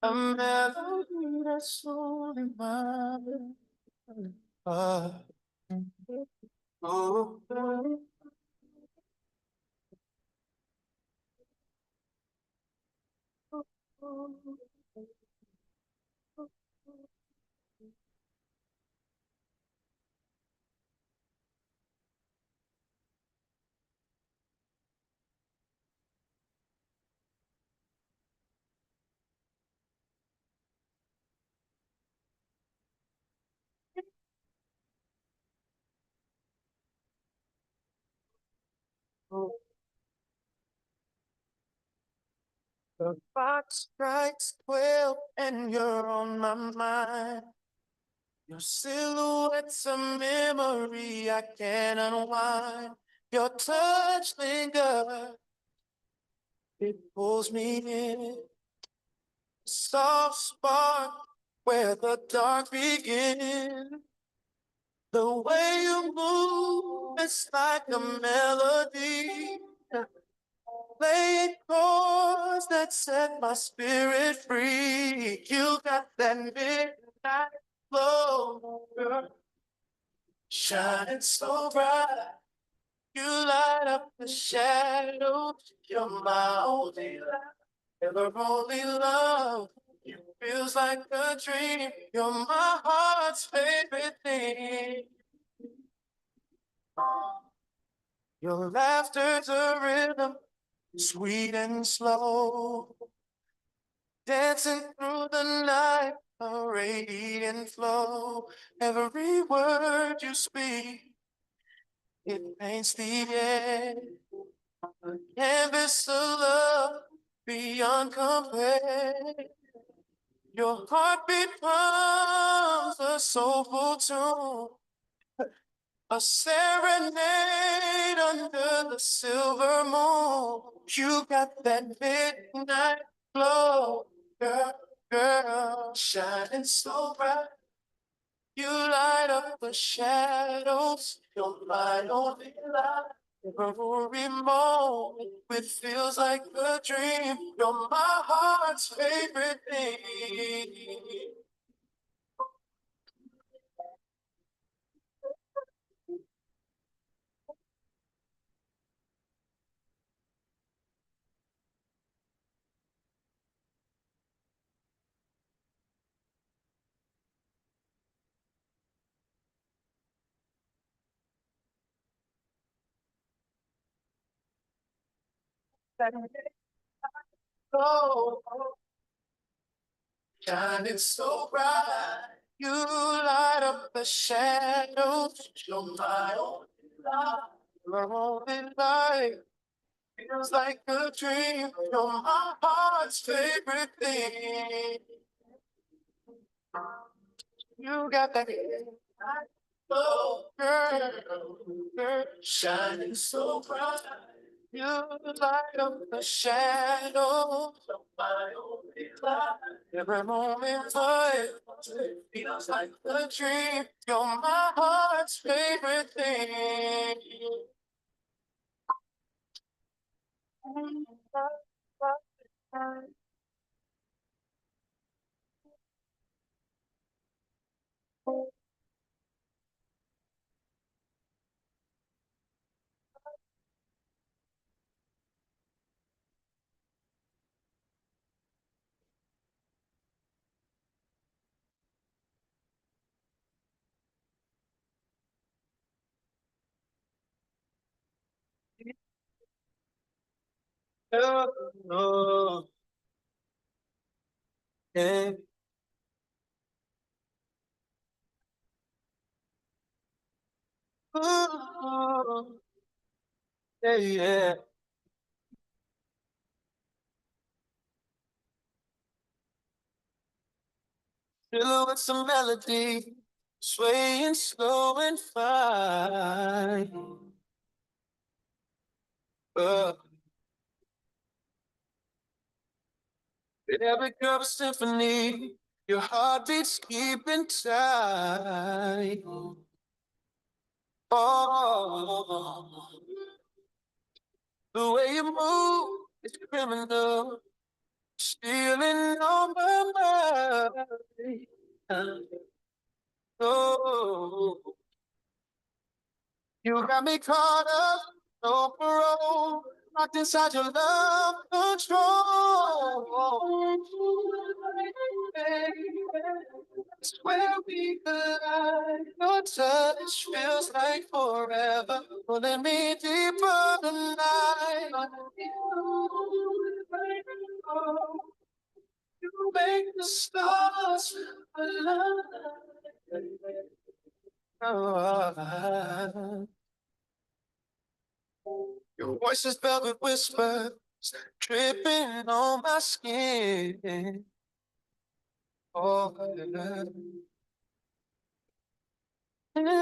A melody that's only mine. Oh, oh. The clock strikes 12 and you're on my mind. Your silhouette's a memory I can't unwind. Your touch lingers, it pulls me in. Soft spark where the dark begins. The way you move, it's like a melody. Playing chords that set my spirit free. You got that midnight glow, girl, shining so bright. You light up the shadows. You're my only light, ever only love. You feels like a dream. You're my heart's favorite thing. Your laughter's a rhythm, sweet and slow, dancing through the night, a radiant flow. Every word you speak, it paints the air. A canvas of love beyond compare. Your heartbeat becomes a soulful tune, a serenade under the silver moon. You got that midnight glow, girl, girl, shining so bright. You light up the shadows. You're my only light. Every moment, it feels like a dream. You're my heart's favorite thing. Oh, shining so bright. You light up the shadows. You're my only light. Your only light. Feels like a dream. You're my heart's favorite thing. You got that oh, girl, shining so bright. You light up the shadows of my only light. Every moment for it feels like a dream. You're my heart's favorite thing. Oh, yeah. Oh, yeah, yeah. Fill with some melody, swaying slow and fine. Every curve a symphony, your heartbeat's keeping time. Oh, the way you move is criminal, stealing on my mind. Oh, you got me caught up, no parole, locked inside your love control. Swear we collide. Your touch feels like forever, pulling me deeper tonight. You make the stars align. Oh, your voice is velvet whispers, dripping on my skin. Oh, every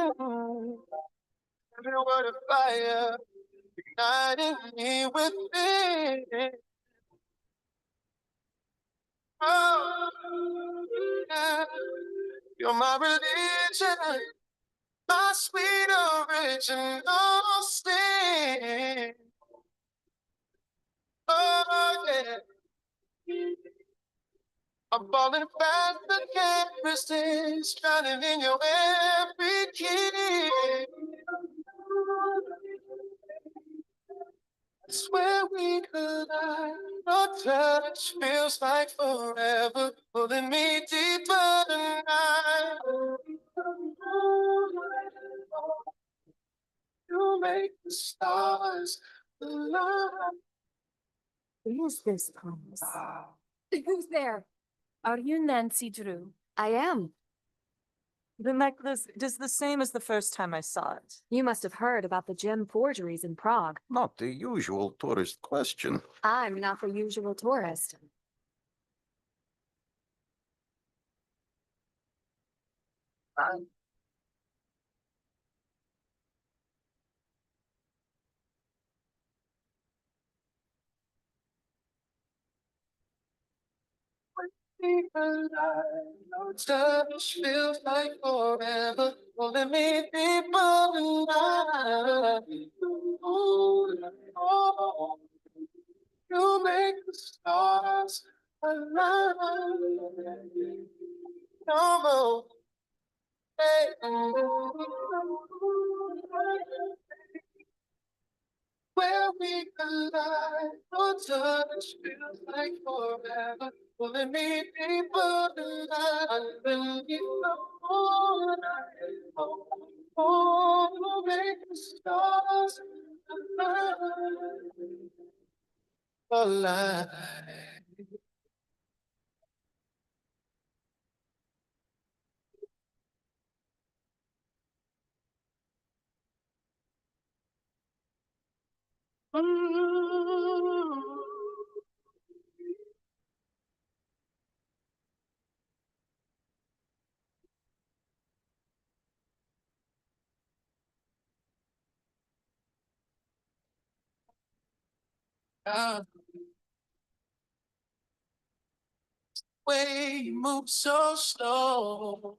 word of fire, igniting me within. Oh, yeah. You're my religion, my sweet original sin. Oh, yeah. I'm falling fast, but can't resist, drowning in your every kiss. I swear we collide. Your touch feels like forever, pulling me deeper tonight. You make the stars align. Who's this, Thomas? Who's there? Are you Nancy Drew? I am. The necklace is the same as the first time I saw it. You must have heard about the gem forgeries in Prague. Not the usual tourist question. I'm not the usual tourist. Your touch feels like forever, pulling me deeper tonight. Oh, you make the stars align. No more. Where we collide, your touch feels like forever, pulling me deeper than you know. Oh, make the stars align. Way you move so slow,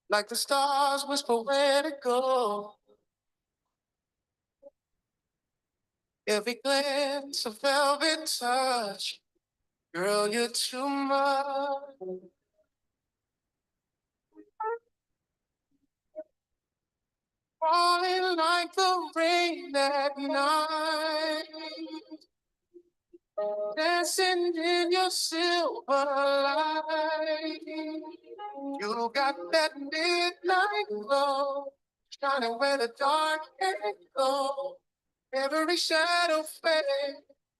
like the stars whisper where to go. Every glance a velvet touch, girl, you're too much. Falling like the rain at night, dancing in your silver light. You got that midnight glow, shining where the dark can't go. Every shadow fade,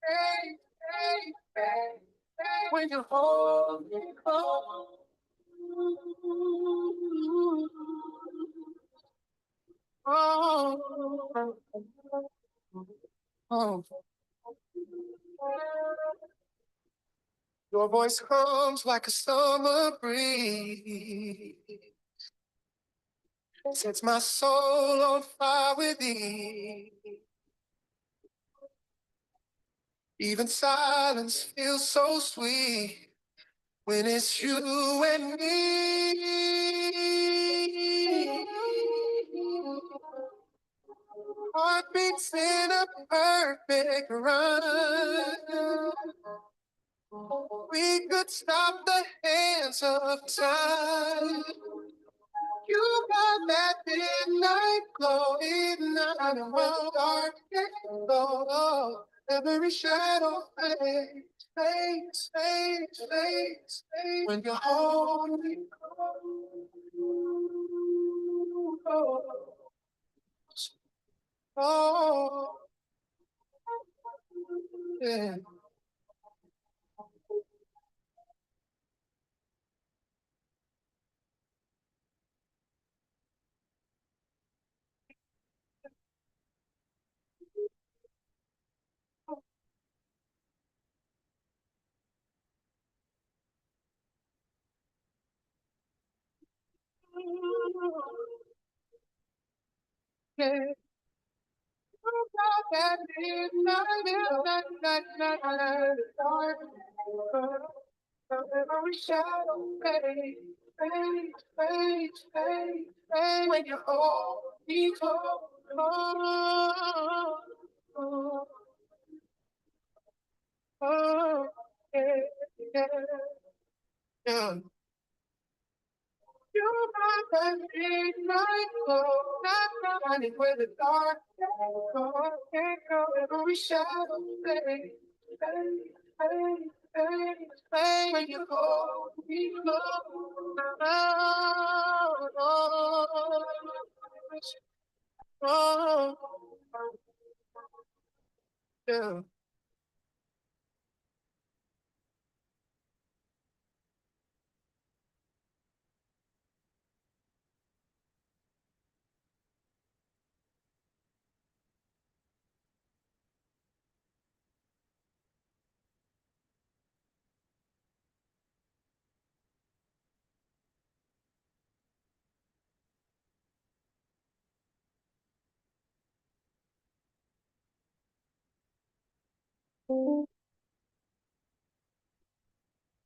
fade, fade, fade, fade when you hold me close. Oh, oh. Your voice hums like a summer breeze, sets my soul on fire with ease. Even silence feels so sweet when it's you and me. Heartbeats in a perfect run. We could stop the hands of time. You got that midnight glow, midnight around dark and low. Every shadow fades, fades, fades, fades, fades when you hold me close. Oh, yeah. Yeah. That midnight, dark. Every shadow fades, fades, fades, fades, fades when you hold me close. Oh, oh, oh, yeah, yeah, yeah. You got that midnight glow, not running where the dark can't go. Every shadow fades, fades, fades, fades, fades when you hold me close. Oh, oh, oh, yeah.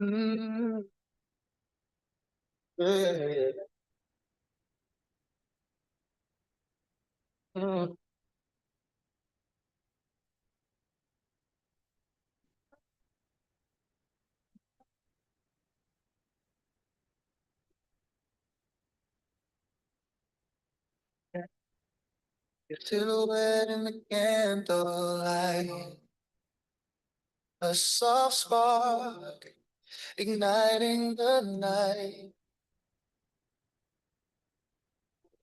Mm, yeah. Mm. Your silhouette in the candlelight, a soft spark igniting the night.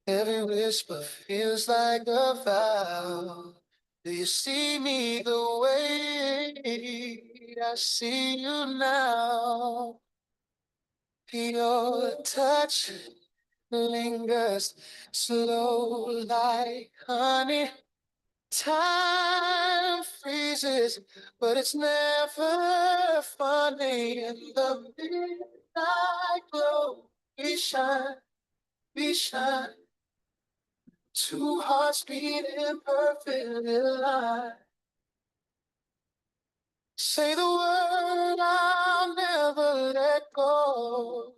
Every whisper feels like a vow. Do you see me the way I see you now? Your touch lingers slow like honey. Time freezes, but it's never funny. In the midnight glow, we shine, we shine. Two hearts beating perfectly aligned. Say the word, I'll never let go.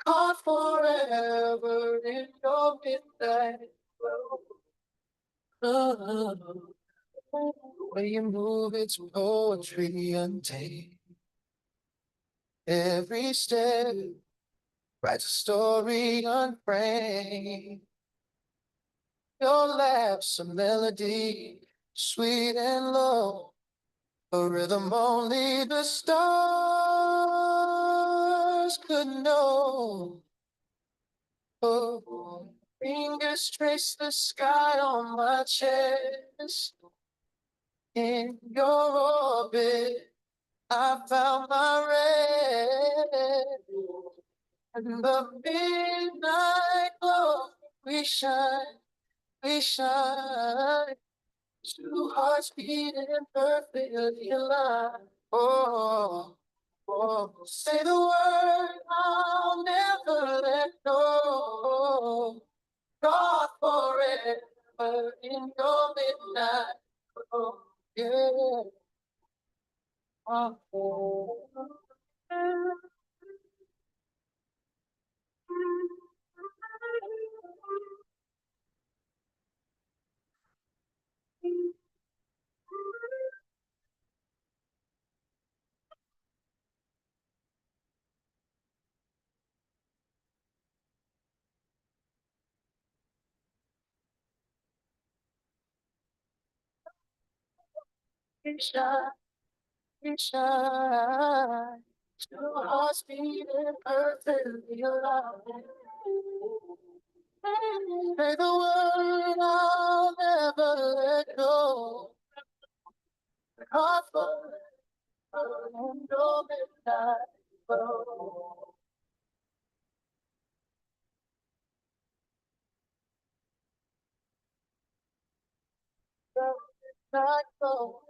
Caught forever in your midnight glow. The way you move, it's poetry untamed. Every step writes a story unframed. Your laugh's a melody, sweet and low, a rhythm only the stars could know. Oh, fingers trace the sky on my chest. In your orbit, I found my rest. In the midnight glow, we shine, we shine. Two hearts beating perfectly aligned. Oh, oh, say the word, I'll never let go. God forever in your midnight. Oh, yeah. Oh. We shine, we shine. Two hearts beating perfectly aligned. Say the word, I'll never let go. Heart forever in your midnight glow. Midnight glow.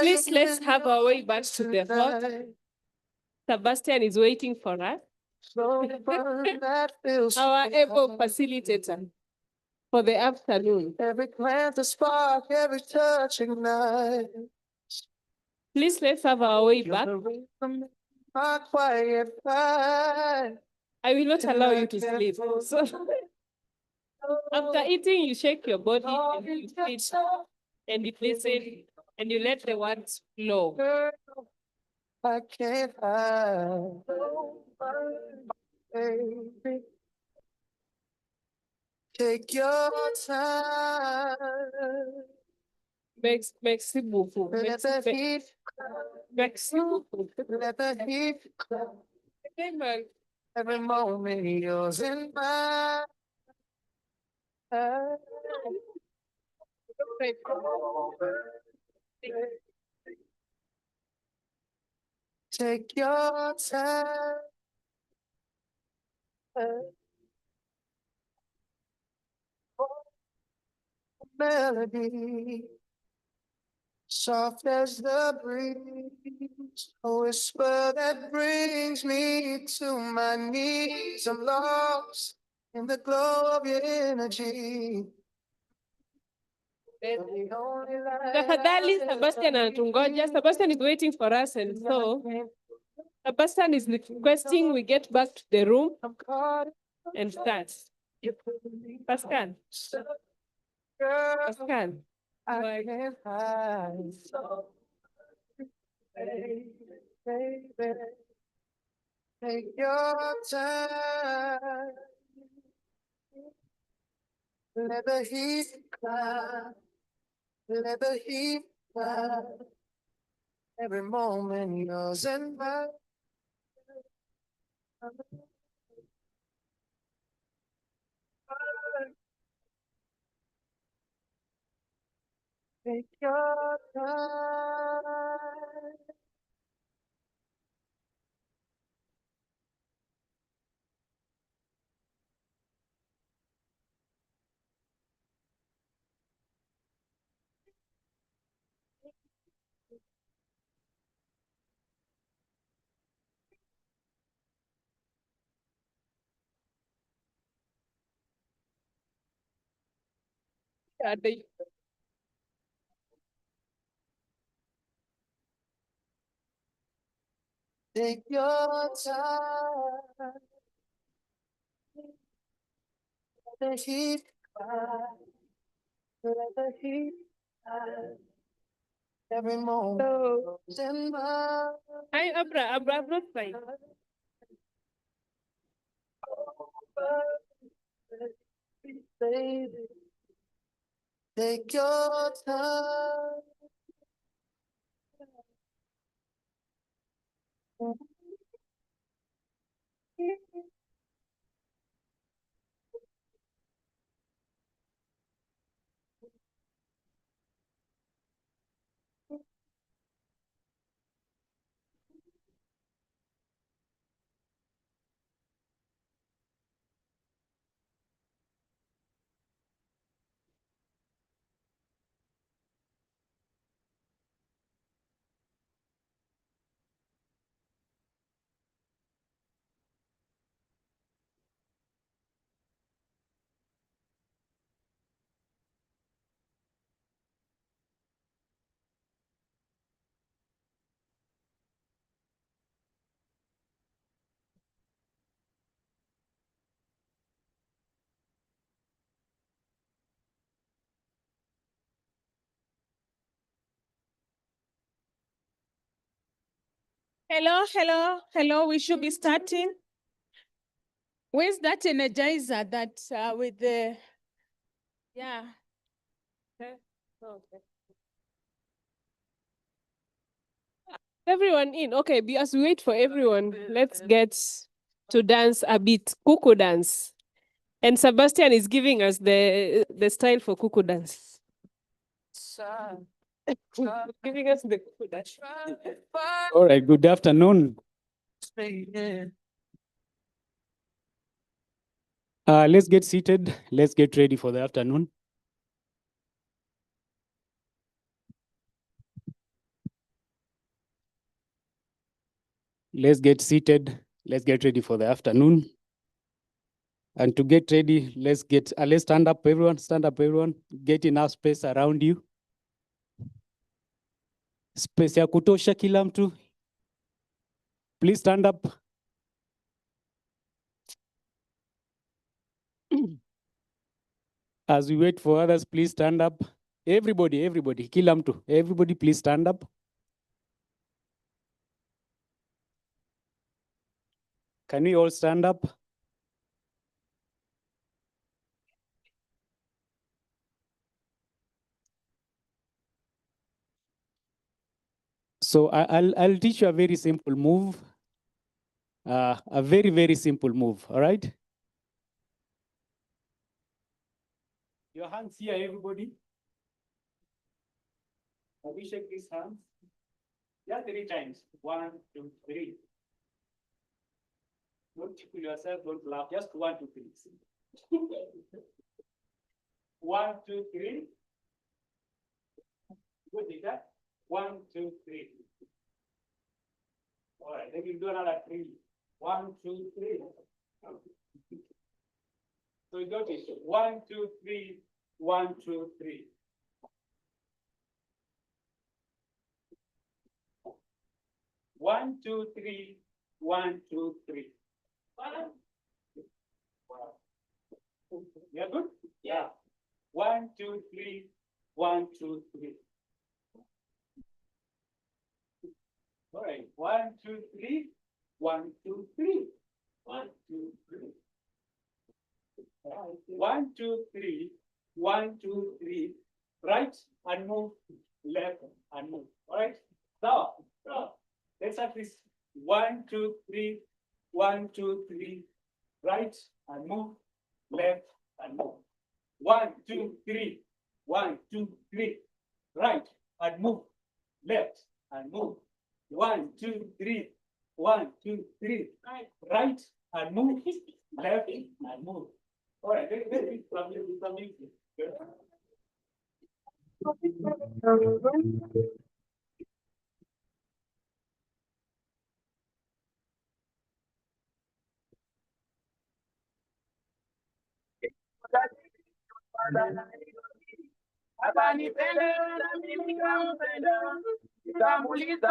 Please, let's have our way back to the hall. Sebastian is waiting for us. Our able facilitator for the afternoon. Every glance a spark, every touch ignite. Please, let's have our way back. My quiet fight. I will not allow you to sleep. So after eating, you shake your body and you sit and you listen and you let the words flow. I can't hide. Baby, take your time. Merci beaucoup. Let the heat, Merci beaucoup. let the heat, Amen. every moment yours in mine. Take your time. Melody, soft as the breeze, a whisper that brings me to my knees. I'm lost in the glow of your energy. Tafadhali, Sebastian anatungoja. Sebastian is waiting for us, and so Sebastian is requesting we get back to the room and start. Pascal. Pascal. I can't hide. Baby, take your time. Let the heat climb. Let the heat climb. Every moment yours and mine. Take your time. Yeah, Take your time. Let the heat climb. Let the heat climb. Every moment yours and mine. Hi, Abra, I'm not fine. Baby, take your time. Hello. We should be starting. Where's that energizer that with the, yeah. Okay. Everyone in. Okay, as we wait for everyone, let's get to dance a bit. Cuckoo dance. And Sebastian is giving us the style for cuckoo dance. Giving us the cuckoo dance. All right, good afternoon. Let's get seated. Let's get ready for the afternoon. Let's get seated. Let's get ready for the afternoon. And to get ready, let's stand up, everyone. Stand up, everyone. Get enough space around you. Space ya kutosha kila mtu. Please stand up. As we wait for others, please stand up. Everybody, kila mtu. Everybody, please stand up. Can we all stand up? So I'll teach you a very simple move. A very, very simple move, all right? Your hands here, everybody. Can we shake these hands? Yeah, 3 times. 1, 2, 3. Don't tickle yourself, don't laugh. Just 1, 2, 3. 1, 2, 3. Good, like that. 1, 2, 3. All right, then you do another 3. 1, 2, 3. So you got it. 1, 2, 3. 1, 2, 3. 1, 2, 3. 1, 2, 3. You're good? Yeah. 1, 2, 3. 1, 2, 3. All right. 1, 2, 3. 1, 2, 3. 1, 2, 3. 1, 2, 3. 1, 2, 3. Right and move. Left and move. All right. Now, let's have this. 1, 2, 3. 1, 2, 3. Right and move. Left and move. 1, 2, 3. 1, 2, 3. Right and move. Left and move. 1, 2, 3. 1, 2, 3. Right and move. Left and move. All right. Let's some music. Akanipenda na mimi nikampenda, nikamuuliza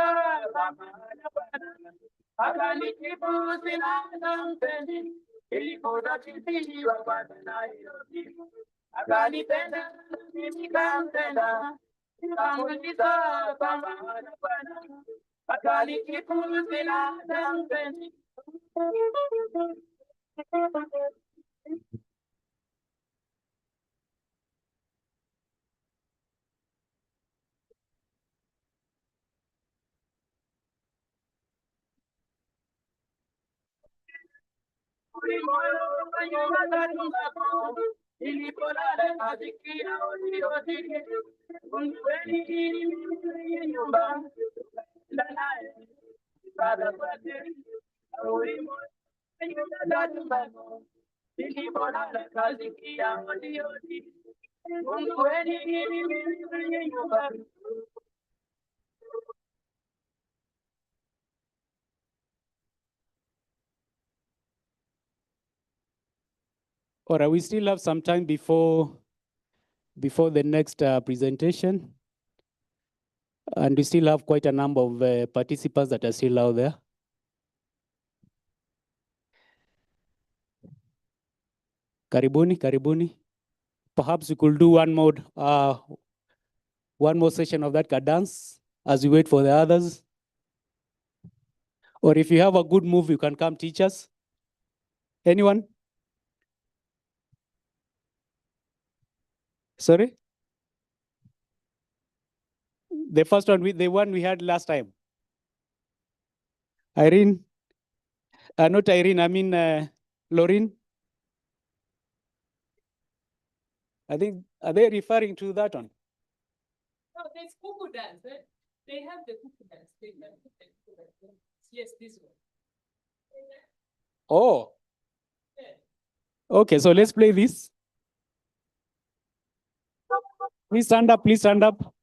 kama anapenda, akanijibu sina mpenzi, ilikuwa chizi wapata na hilo jibu. Akanipenda na mimi nikampenda, nikamuuliza kama anapenda, akanijibu sina mpenzi. Ilipolala nasikia odi odi, unjueni ili nyumba ndanaye baba kwake ulimo nyumba nyumbani. Ilipolala nasikia odi odi, unjueni ili nyumba. All right, we still have some time before the next presentation. And we still have quite a number of participants that are still out there. Karibuni, karibuni. Perhaps we could do one more session of that cadence as we wait for the others. Or if you have a good move, you can come teach us. Anyone? Sorry? The first one, the one we had last time. Irene? Not Irene, I mean Lauren. I think, are they referring to that one? No, there's cuckoo dance. They have the cuckoo dance. Yes, this one. Oh. Okay, so let's play this. Please stand up, please stand up.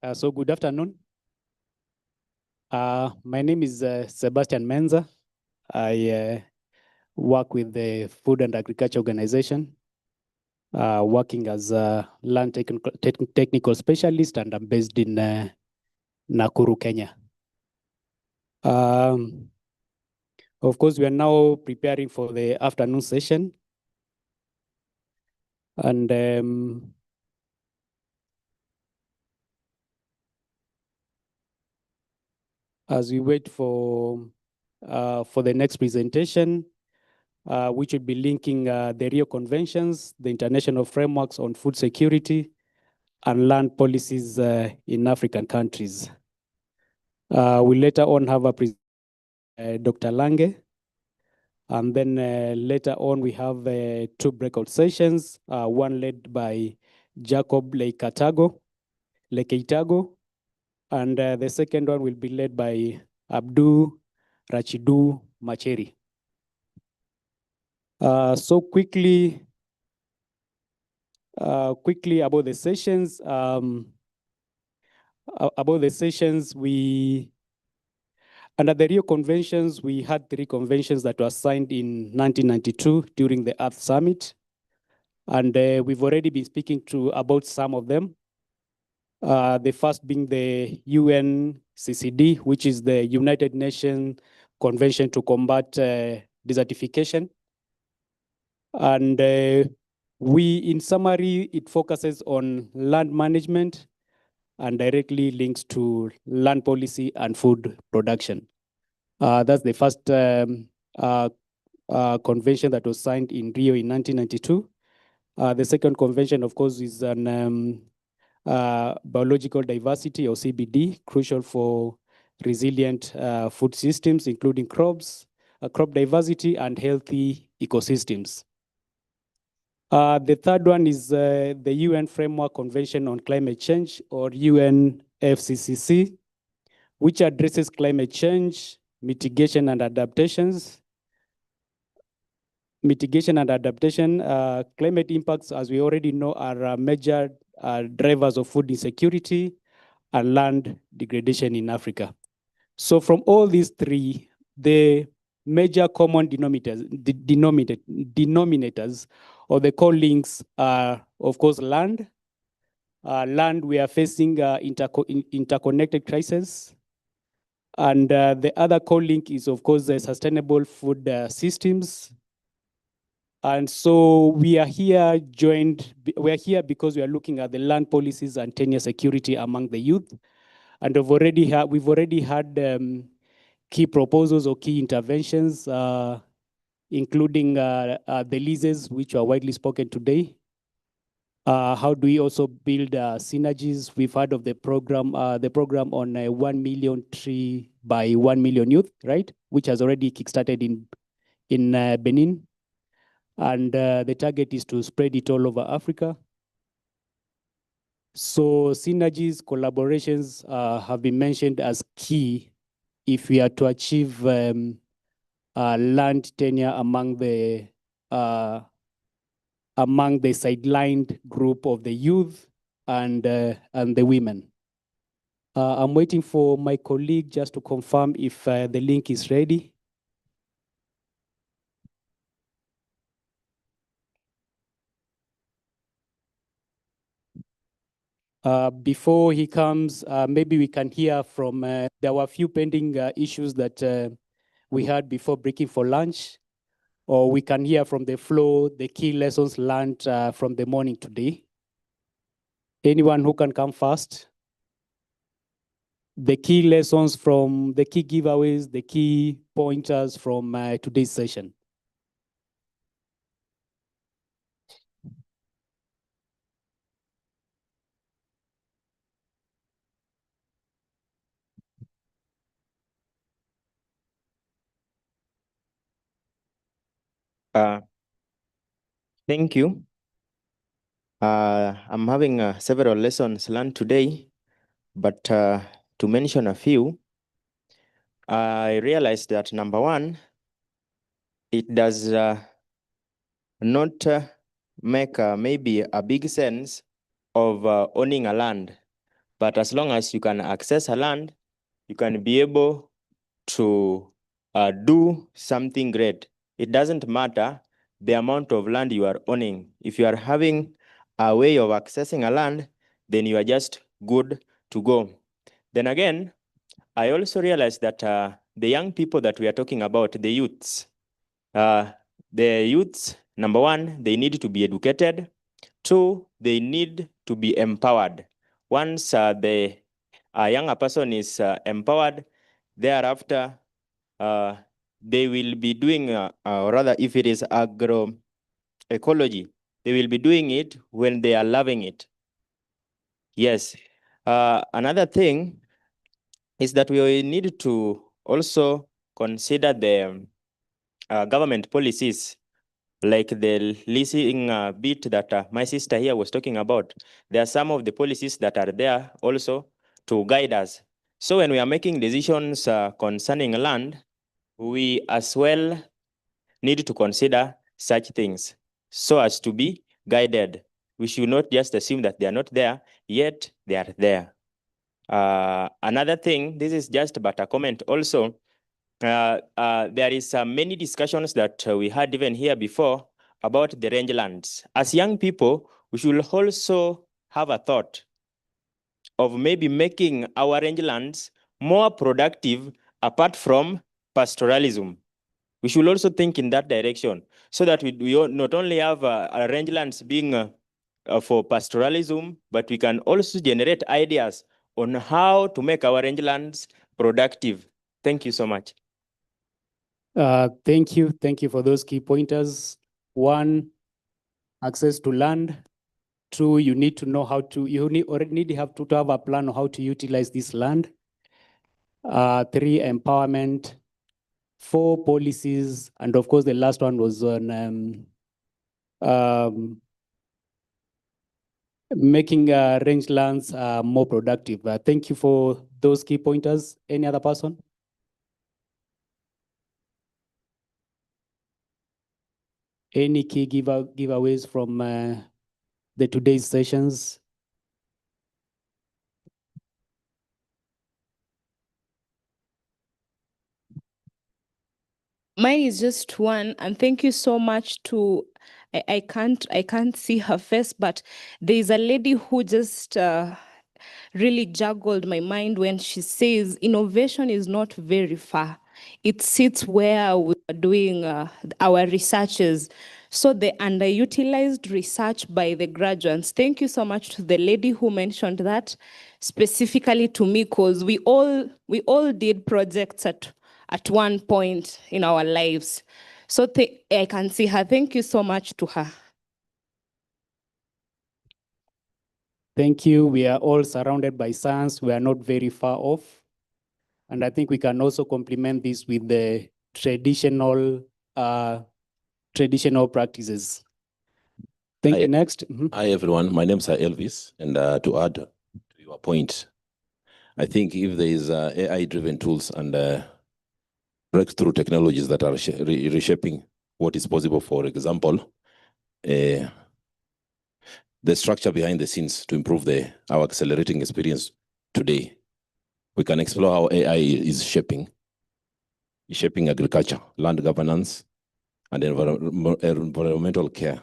So good afternoon. My name is Sebastian Menza. I work with the Food and Agriculture Organization, working as a land technical specialist, and I'm based in Nakuru, Kenya. Of course, we are now preparing for the afternoon session. And as we wait for the next presentation, which will be linking the Rio Conventions, the international frameworks on food security, and land policies in African countries. We'll later on have a Dr. Lange, and then later on we have two breakout sessions, one led by Jacob Lekeitago, and the second one will be led by Abdu Rachidu Macheri. So quickly about the sessions. Under the Rio Conventions, we had 3 conventions that were signed in 1992 during the Earth Summit. And we've already been speaking about some of them. The first being the UNCCD, which is the United Nations Convention to Combat Desertification. And in summary, it focuses on land management and directly links to land policy and food production. That's the first convention that was signed in Rio in 1992. The second convention, of course, is on biological diversity, or CBD, crucial for resilient food systems, including crops, crop diversity, and healthy ecosystems. The third one is the UN Framework Convention on Climate Change, or UNFCCC, which addresses climate change, mitigation and adaptations. Climate impacts, as we already know, are major drivers of food insecurity and land degradation in Africa. So from all these 3, the major common denominators or the core links are, of course, land. Land, we are facing interconnected crises. And the other core link is, of course, the sustainable food systems. And so we are here because we are looking at the land policies and tenure security among the youth. And we've already had key proposals or key interventions, including the leases, which are widely spoken today. How do we also build synergies? We've heard of the program on 1 million tree by 1 million youth, right? Which has already kickstarted in Benin. And the target is to spread it all over Africa. So synergies, collaborations have been mentioned as key if we are to achieve land tenure among the sidelined group of the youth and the women. I'm waiting for my colleague just to confirm if the link is ready. Before he comes, maybe we can hear from, there were a few pending issues that we had before breaking for lunch, or we can hear from the floor the key lessons learned from the morning today. Anyone who can come first? The key lessons from the key giveaways, the key pointers from today's session. Thank you. I'm having several lessons learned today, but to mention a few, I realized that number 1, it does not make maybe a big sense of owning a land But as long as you can access a land, you can be able to do something great. It doesn't matter the amount of land you are owning. If you are having a way of accessing a land, then you are just good to go. Then again, I also realized that the young people that we are talking about, the youths, number one, they need to be educated. Two, they need to be empowered. Once the younger person is empowered, thereafter, they will be doing, or rather, if it is agroecology, they will be doing it when they are loving it. Yes. Another thing is that we need to also consider the government policies, like the leasing bit that my sister here was talking about. There are some of the policies that are there also to guide us. So when we are making decisions concerning land, we as well need to consider such things so as to be guided. We should not just assume that they are not there, yet they are there. Another thing, this is just but a comment also, there is many discussions that we had even here before about the rangelands. As young people, we should also have a thought of maybe making our rangelands more productive apart from pastoralism. We should also think in that direction so that we not only have rangelands being for pastoralism, but we can also generate ideas on how to make our rangelands productive. Thank you so much. Thank you. Thank you for those key pointers. One, access to land. Two, you need to know how to, already have to have a plan on how to utilize this land. Three, empowerment. Four, policies. And of course, the last one was on making rangelands more productive. Thank you for those key pointers. Any other person? Any key giveaways from the today's sessions? Mine is just one, and thank you so much to, I can't see her face, but there is a lady who just really juggled my mind when she says innovation is not very far. It sits where we are doing our researches. So the underutilized research by the graduates. Thank you so much to the lady who mentioned that specifically to me, because we all did projects at one point in our lives. So I can see her. Thank you so much to her. Thank you. We are all surrounded by science. We are not very far off. And I think we can also complement this with the traditional practices. Thank you. Next. Hi, everyone. My name is Elvis. And to add to your point, I think if there is AI-driven tools and breakthrough technologies that are reshaping what is possible, for example, the structure behind the scenes to improve our accelerating experience today, we can explore how AI is shaping agriculture, land governance, and environmental care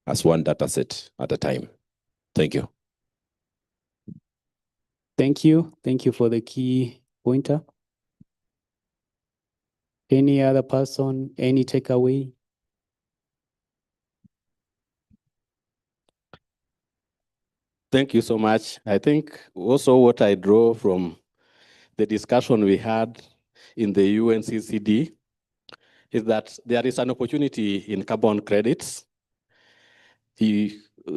as one data set at a time. Thank you. Thank you. Thank you for the key pointer. Any other person, any takeaway? Thank you so much. I think also what I draw from the discussion we had in the UNCCD is that there is an opportunity in carbon credits.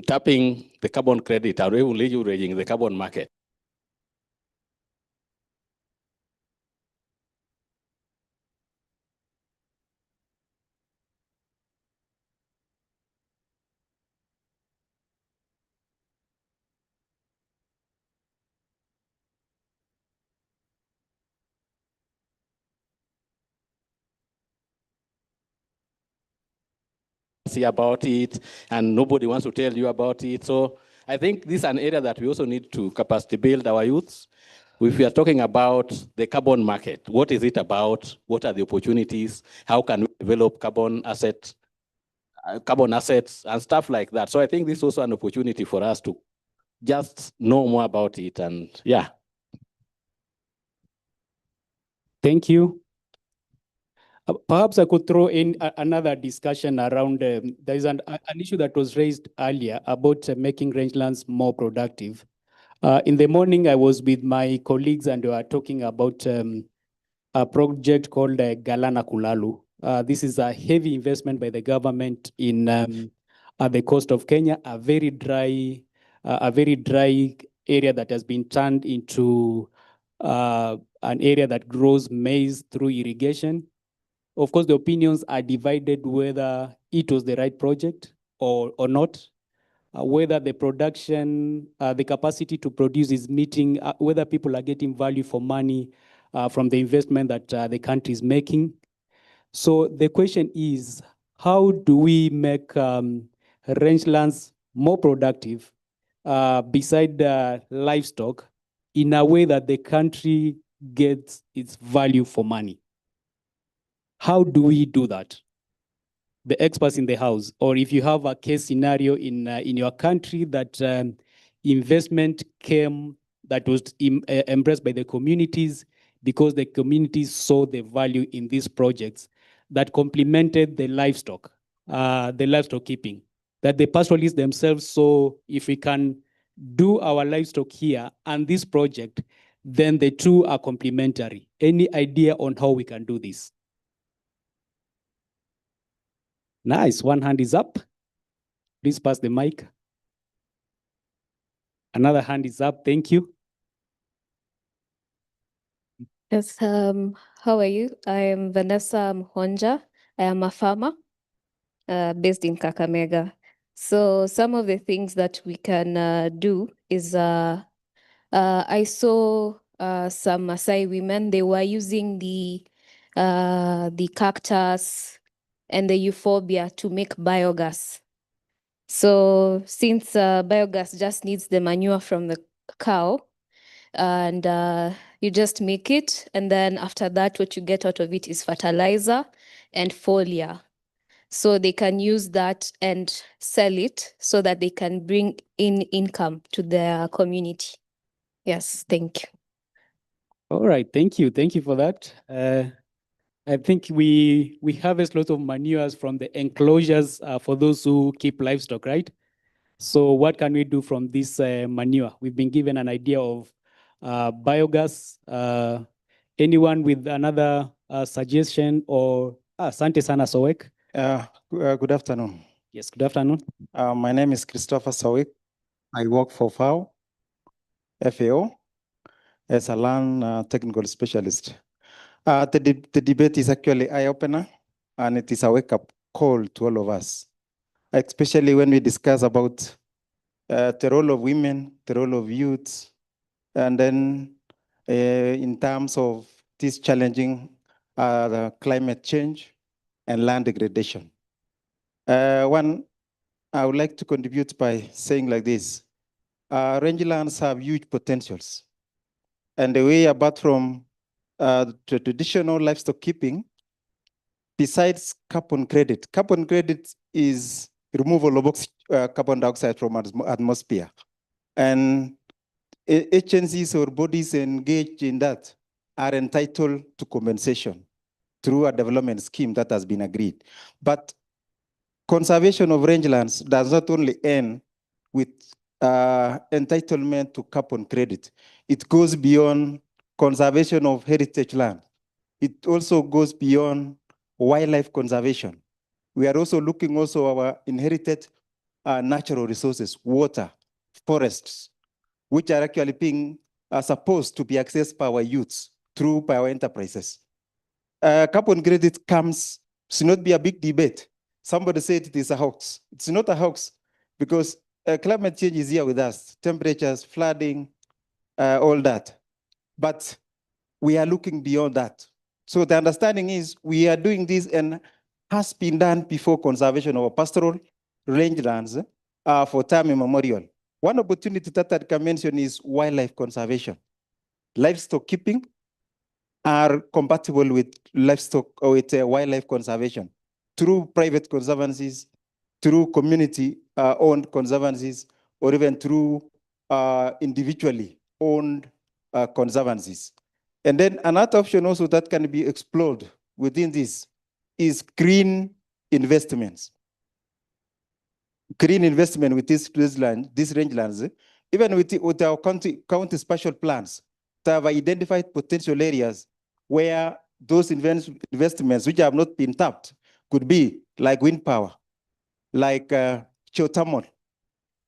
Tapping the carbon credit or leveraging the carbon market. See about it, and nobody wants to tell you about it. So I think this is an area that we also need to capacity build our youths. If we are talking about the carbon market, what is it about? What are the opportunities? How can we develop carbon assets and stuff like that? So I think this is also an opportunity for us to just know more about it. And yeah. Thank you. Perhaps I could throw in another discussion around, there is an issue that was raised earlier about making rangelands more productive. In the morning, I was with my colleagues and we were talking about a project called Galana Kulalu. This is a heavy investment by the government in at the coast of Kenya, a very dry area that has been turned into an area that grows maize through irrigation. Of course, the opinions are divided whether it was the right project or not. Whether the production, the capacity to produce is meeting, whether people are getting value for money from the investment that the country is making. So the question is, how do we make rangelands more productive beside livestock in a way that the country gets its value for money? How do we do that? The experts in the house, or if you have a case scenario in your country that investment came that was embraced by the communities because the communities saw the value in these projects that complemented the livestock keeping, that the pastoralists themselves saw if we can do our livestock here and this project, then the two are complementary. Any idea on how we can do this? Nice, one hand is up. Please pass the mic. Another hand is up, thank you. Yes, how are you? I am Vanessa Mhonja. I am a farmer based in Kakamega. So some of the things that we can do is I saw some Maasai women, they were using the cactus and the euphorbia to make biogas. So since biogas just needs the manure from the cow, and you just make it, and then after that, what you get out of it is fertilizer and foliar. So they can use that and sell it so that they can bring in income to their community. Yes, thank you. All right, thank you. Thank you for that. I think we harvest lots of manures from the enclosures for those who keep livestock, right? So what can we do from this manure? We've been given an idea of biogas. Anyone with another suggestion or Asante sana Sowek? Good afternoon. Yes, good afternoon. My name is Christopher Sowek. I work for FAO as a land technical specialist. The debate is actually eye-opener, and it is a wake-up call to all of us, especially when we discuss about the role of women, the role of youths, and then in terms of this challenging the climate change and land degradation. One, I would like to contribute by saying like this. Rangelands have huge potentials. And the way apart from the traditional livestock keeping, besides carbon credit is removal of carbon dioxide from atmosphere. And agencies or bodies engaged in that are entitled to compensation through a development scheme that has been agreed. But conservation of rangelands does not only end with entitlement to carbon credit. It goes beyond conservation of heritage land. It also goes beyond wildlife conservation. We are also looking our inherited natural resources, water, forests, which are actually being supposed to be accessed by our youths by our enterprises. Carbon credit should not be a big debate. Somebody said it is a hoax. It's not a hoax because climate change is here with us, temperatures, flooding, all that. But we are looking beyond that. So the understanding is we are doing this and has been done before conservation of pastoral rangelands for time immemorial. One opportunity that I can mention is wildlife conservation. Livestock keeping are compatible with livestock or with wildlife conservation through private conservancies, through community-owned conservancies, or even through individually owned conservancies. And then another option also that can be explored within this is green investments. Green investment with these rangelands, even with our county spatial plans, to have identified potential areas where those investments which have not been tapped could be, like wind power, like geothermal.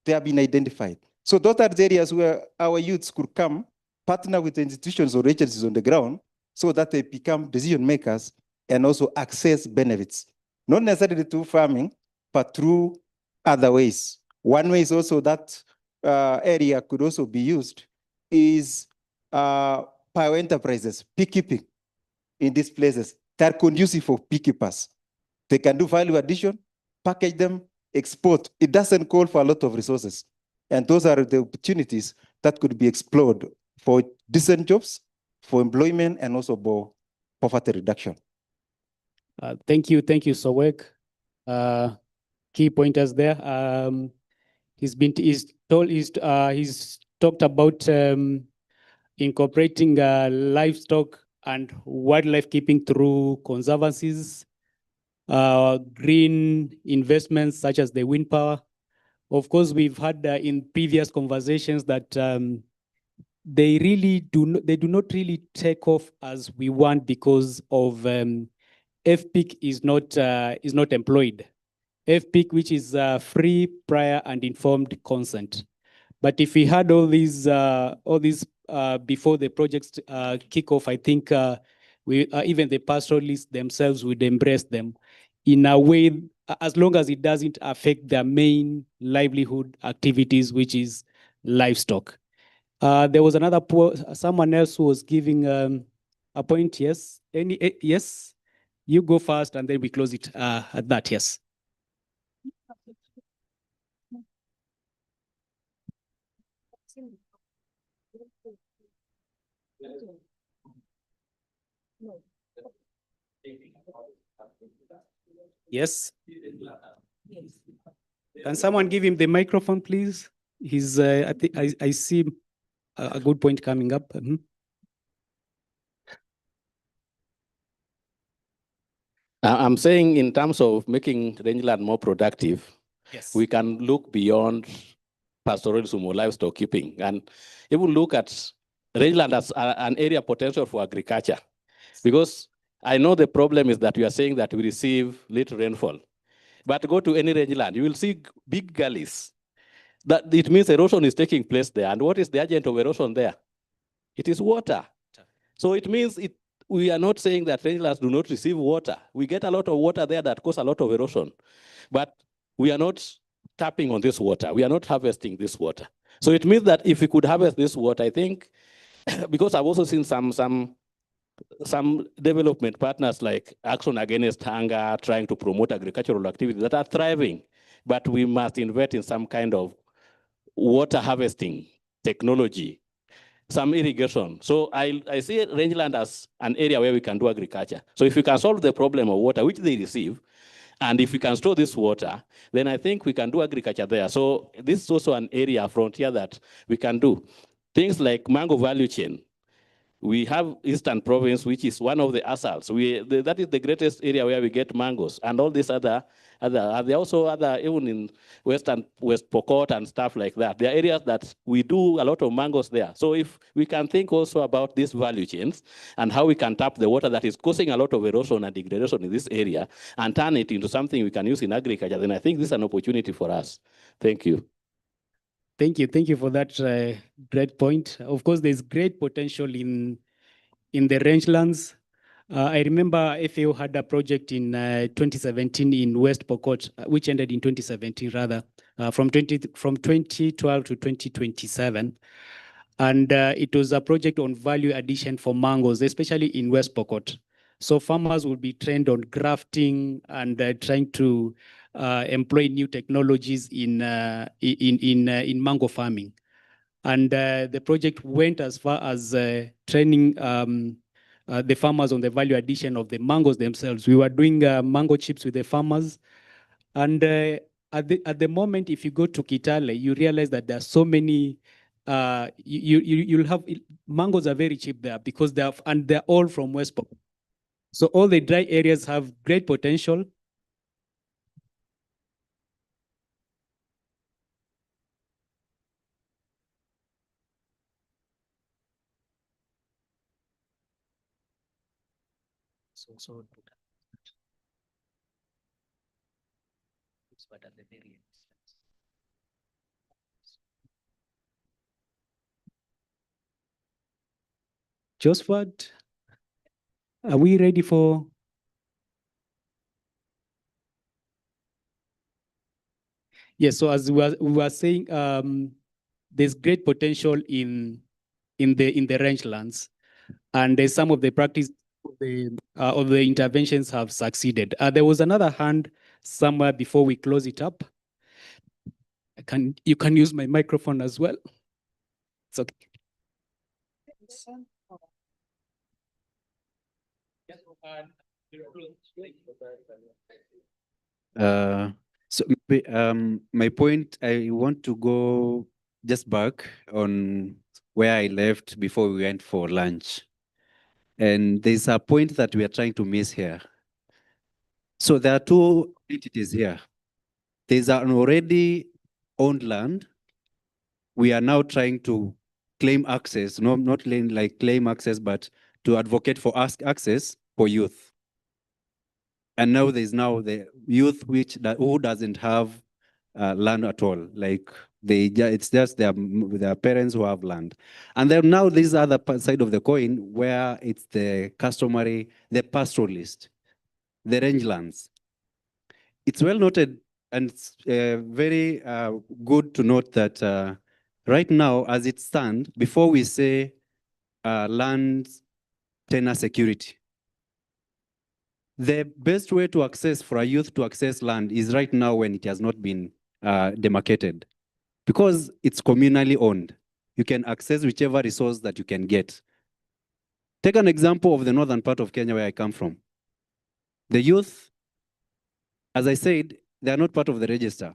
They have been identified. So those are the areas where our youths could come, partner with the institutions or agencies on the ground, so that they become decision makers and also access benefits. Not necessarily through farming, but through other ways. One way is also that area could also be used is bio enterprises, beekeeping in these places that are conducive for beekeepers. They can do value addition, package them, export. It doesn't call for a lot of resources. And those are the opportunities that could be explored for decent jobs, for employment, and also for poverty reduction. Thank you, Sowek. Key pointers there. He's talked about incorporating livestock and wildlife keeping through conservancies, green investments such as the wind power. Of course, we've had in previous conversations that they do not really take off as we want because of FPIC is not employed. FPIC, which is free, prior, and informed consent. But if we had all these before the projects kick off, I think even the pastoralists themselves would embrace them in a way, as long as it doesn't affect their main livelihood activities, which is livestock. There was someone else who was giving a point. Yes, yes, you go first, and then we close it at that. Yes. Yes. Can someone give him the microphone, please? He's. I think I see a good point coming up. I'm saying in terms of making rangeland more productive, yes, we can look beyond pastoralism or livestock keeping, and even look at rangeland as an area potential for agriculture. Because I know the problem is that we are saying that we receive little rainfall, but go to any rangeland, you will see big gullies. That it means erosion is taking place there. And what is the agent of erosion there? It is water. So it means we are not saying that rangelands do not receive water. We get a lot of water there that cause a lot of erosion. But we are not tapping on this water. We are not harvesting this water. So it means that if we could harvest this water, I think, because I've also seen some development partners like Action Against Hunger trying to promote agricultural activities that are thriving, but we must invest in some kind of water harvesting technology, some irrigation. So I see rangeland as an area where we can do agriculture. So if we can solve the problem of water, which they receive, and if we can store this water, then I think we can do agriculture there. So this is also an area, frontier, that we can do. Things like mango value chain. We have Eastern Province, which is one of the asals. That is the greatest area where we get mangoes, and all these there are also other, even in West Pokot and stuff like that. There are areas that we do a lot of mangoes there. So if we can think also about these value chains and how we can tap the water that is causing a lot of erosion and degradation in this area and turn it into something we can use in agriculture, then I think this is an opportunity for us. Thank you. Thank you for that great point. Of course, there's great potential in the rangelands. I remember FAO had a project in 2017 in West Pokot, which ended in 2017 rather, from 2012 to 2027. And it was a project on value addition for mangoes, especially in West Pokot. So farmers would be trained on grafting and trying to employ new technologies in mango farming. And the project went as far as training the farmers on the value addition of the mangoes themselves. We were doing mango chips with the farmers. And at the moment, if you go to Kitale, you realize that there are so many, you'll have, mangoes are very cheap there because they're all from West Pop. So all the dry areas have great potential. Josephat, are we ready for? Yes, so as we were saying, there's great potential in the rangelands, and some of the practice of the interventions have succeeded. There was another hand somewhere before we close it up. You can use my microphone as well. It's okay. So my point, I want to go just back on where I left before we went for lunch. And there's a point that we are trying to miss here. So there are two entities here. There's an already owned land. We are now trying to claim access, not claim access, but to advocate for access for youth. And now there's now the youth who doesn't have land at all. Like it's just their parents who have land. And then now this other side of the coin where it's the customary, the pastoralist, the rangelands. It's well noted and it's very good to note that right now, as it stands, before we say land tenure security, the best way to access for a youth to access land is right now when it has not been demarcated, because it's communally owned. You can access whichever resource that you can get. Take an example of the northern part of Kenya where I come from. The youth, as I said, they are not part of the register.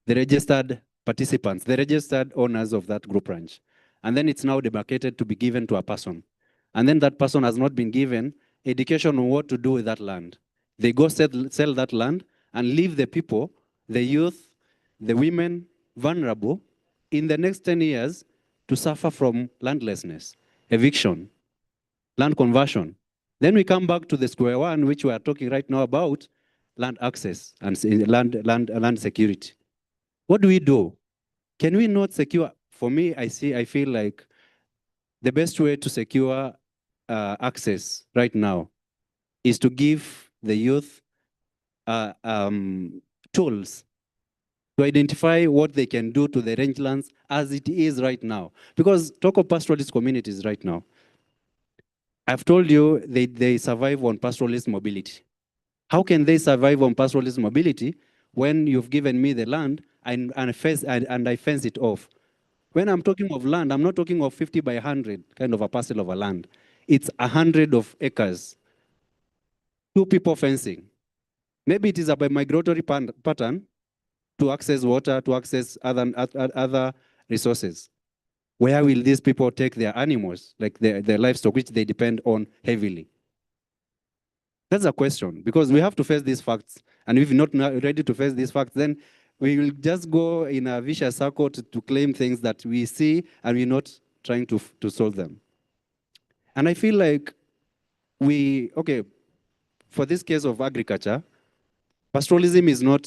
The registered participants, the registered owners of that group ranch. And then it's now demarcated to be given to a person. And then that person has not been given education on what to do with that land. They go sell that land and leave the people, the youth, the women, vulnerable in the next 10 years to suffer from landlessness, eviction, land conversion. Then we come back to the square one, which we are talking right now about land access and land security. What do we do? Can we not secure? For me, I feel like the best way to secure access right now is to give the youth tools to identify what they can do to the rangelands as it is right now. Because talk of pastoralist communities right now. I've told you they survive on pastoralist mobility. How can they survive on pastoralist mobility when you've given me the land and I fence it off? When I'm talking of land, I'm not talking of 50 by 100 kind of a parcel of a land. It's 100 of acres. 2 people fencing. Maybe it is a migratory pattern to access water, to access other resources. Where will these people take their animals, like their livestock, which they depend on heavily? That's a question, because we have to face these facts. And if we're not ready to face these facts, then we will just go in a vicious circle to claim things that we see and we're not trying to solve them. And I feel like for this case of agriculture, pastoralism is not,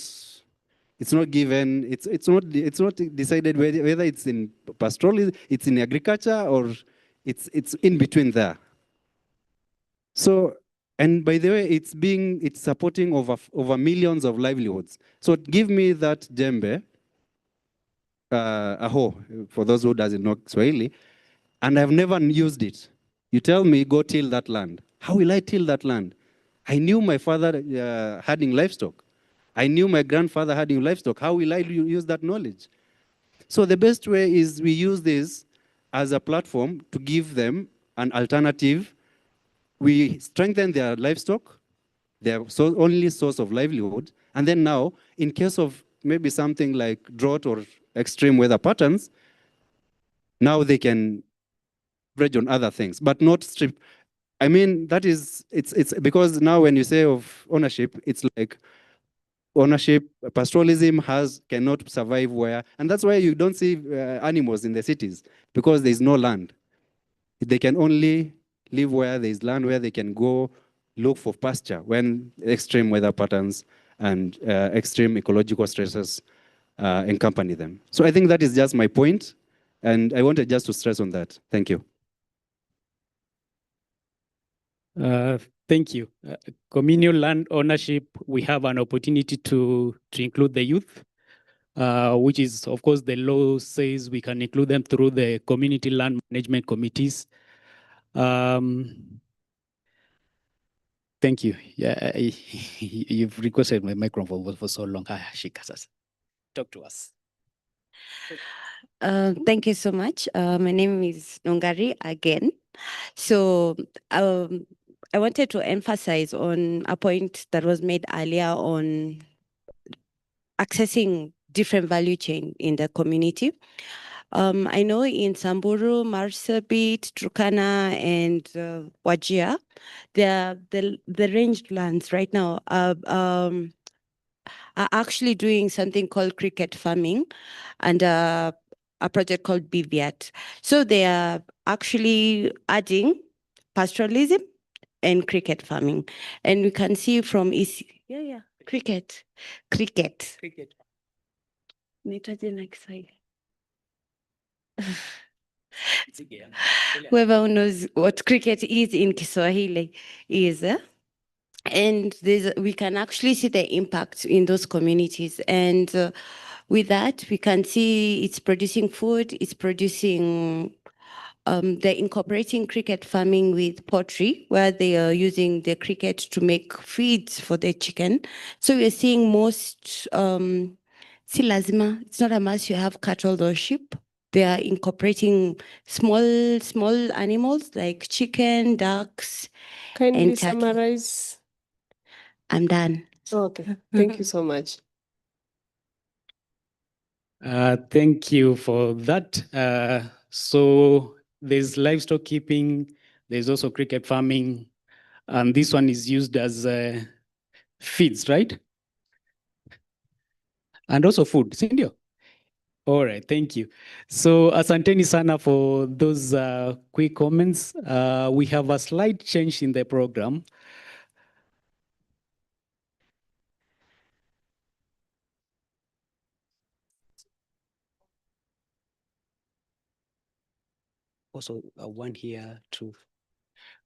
it's not given, it's not decided whether it's in pastoralism, it's in agriculture, or it's in between there. So, and by the way, it's supporting over millions of livelihoods. So give me that jembe, aho, for those who doesn't know Swahili, and I've never used it. You tell me, go till that land. How will I till that land? I knew my father herding livestock. I knew my grandfather had livestock. How will I use that knowledge? So the best way is we use this as a platform to give them an alternative. We strengthen their livestock, their only source of livelihood. And then now, in case of maybe something like drought or extreme weather patterns, now they can leverage on other things, but not strip. I mean, that is, it's because now when you say of ownership, it's like ownership, pastoralism cannot survive where, and that's why you don't see animals in the cities, because there's no land. They can only live where there's land, where they can go look for pasture when extreme weather patterns and extreme ecological stresses accompany them. So I think that is just my point, and I wanted just to stress on that. Thank you. Thank you. Communal land ownership, we have an opportunity to include the youth, which is, of course, the law says we can include them through the community land management committees. Thank you. Yeah, you've requested my microphone for so long. Talk to us. Thank you so much. My name is Nongari again. So I wanted to emphasize on a point that was made earlier on accessing different value chain in the community. I know in Samburu, Marsabit, Turkana, and Wajir, the ranged lands right now are actually doing something called cricket farming and a project called BVAT. So they are actually adding pastoralism and cricket farming. And we can see from cricket. Whoever knows what cricket is in Kiswahili is. And we can actually see the impact in those communities. And with that, we can see it's producing food, it's producing, they're incorporating cricket farming with poultry, where they are using the cricket to make feeds for the chicken. So we're seeing most, si lazima, it's not a must you have cattle or sheep. They are incorporating small animals like chicken, ducks. Kindly and turkey. summarize. I'm done. Okay, thank you so much. Thank you for that. So there's livestock keeping, there's also cricket farming, and this one is used as feeds, right? And also food, Cindy. All right, thank you. So asanteni sana for those quick comments. We have a slight change in the program. Also one here too.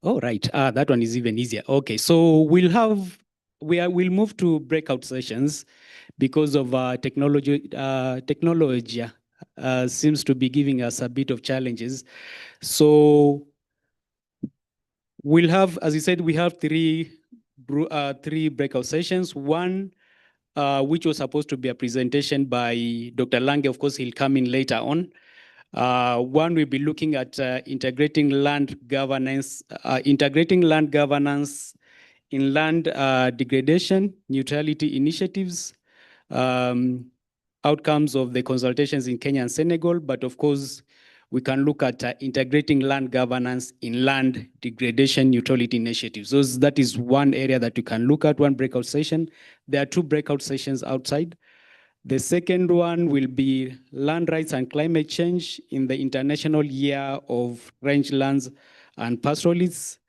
Oh, right. That one is even easier. Okay, so we'll move to breakout sessions because of technology. Technology seems to be giving us a bit of challenges. So we'll have, as you said, we have three breakout sessions. One, which was supposed to be a presentation by Dr. Lange. Of course, he'll come in later on. One, we'll be looking at integrating land governance in land degradation, neutrality initiatives, outcomes of the consultations in Kenya and Senegal, but of course, we can look at integrating land governance in land degradation neutrality initiatives. So that is one area that you can look at, one breakout session. There are two breakout sessions outside. The second one will be land rights and climate change in the International Year of Rangelands and Pastoralists.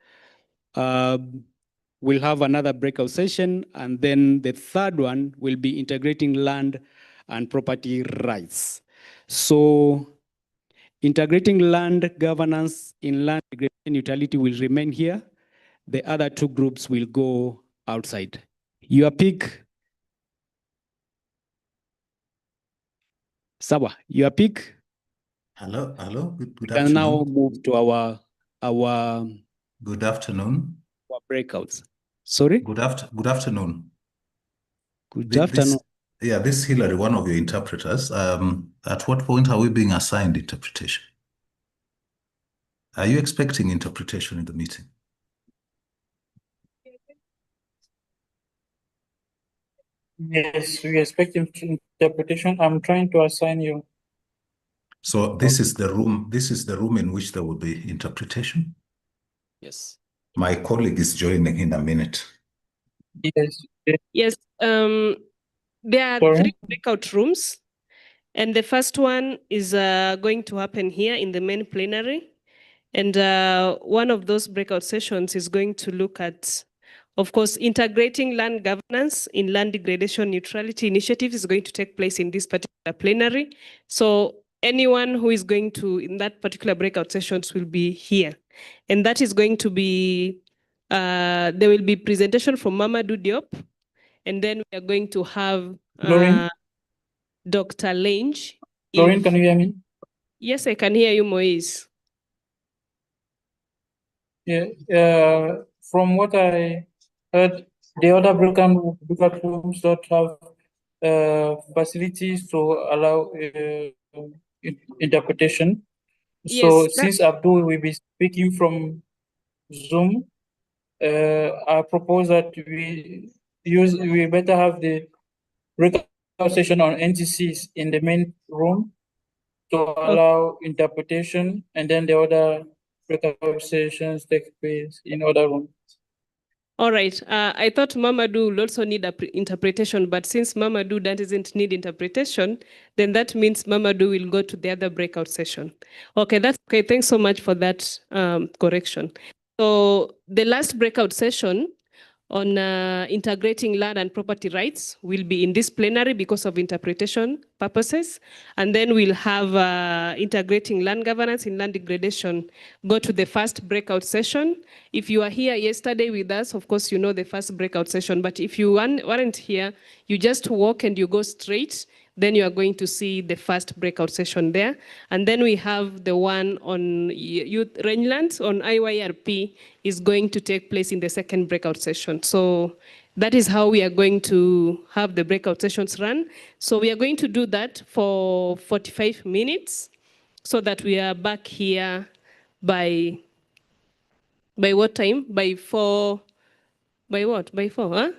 We'll have another breakout session, and then the third one will be integrating land and property rights. So integrating land governance in land degradation neutrality will remain here. The other two groups will go outside. Your pick. Sawa, your pick. Hello, good We afternoon. can now move to our Good afternoon. Our breakouts. Sorry? Good afternoon. Good afternoon. This is Hillary, one of your interpreters. At what point are we being assigned interpretation? Are you expecting interpretation in the meeting? Yes, we expect interpretation. I'm trying to assign you. So this is the room. This is the room in which there will be interpretation. Yes. My colleague is joining in a minute. Yes. Yes. There are three breakout rooms, and the first one is going to happen here in the main plenary. And one of those breakout sessions is going to look at, of course, integrating land governance in land degradation neutrality initiative is going to take place in this particular plenary. So anyone who is going to, in that particular breakout sessions will be here. And that is going to be, there will be presentation from Mamadou Diop. And then we are going to have Dr. Lange. Lauren, can you hear me? Yes, I can hear you, Moise. Yeah, from what I heard, the other breakout rooms don't have facilities to allow interpretation. So Yes, since Abdul will be speaking from Zoom, I propose that we better have the breakout session on NTCs in the main room to allow interpretation, and then the other breakout sessions take place in other rooms. All right. I thought Mamadou will also need interpretation, but since Mamadou doesn't need interpretation, then that means Mamadou will go to the other breakout session. Okay, that's okay. Thanks so much for that correction. So the last breakout session on integrating land and property rights will be in this plenary because of interpretation purposes. And then we'll have integrating land governance in land degradation go to the first breakout session. If you are here yesterday with us, of course, you know the first breakout session. But if you weren't here, you just walk and you go straight, then you are going to see the first breakout session there. And then we have the one on youth rangelands on IYRP is going to take place in the second breakout session. So that is how we are going to have the breakout sessions run. So we are going to do that for 45 minutes so that we are back here by what time? By 4, by what? By 4, huh?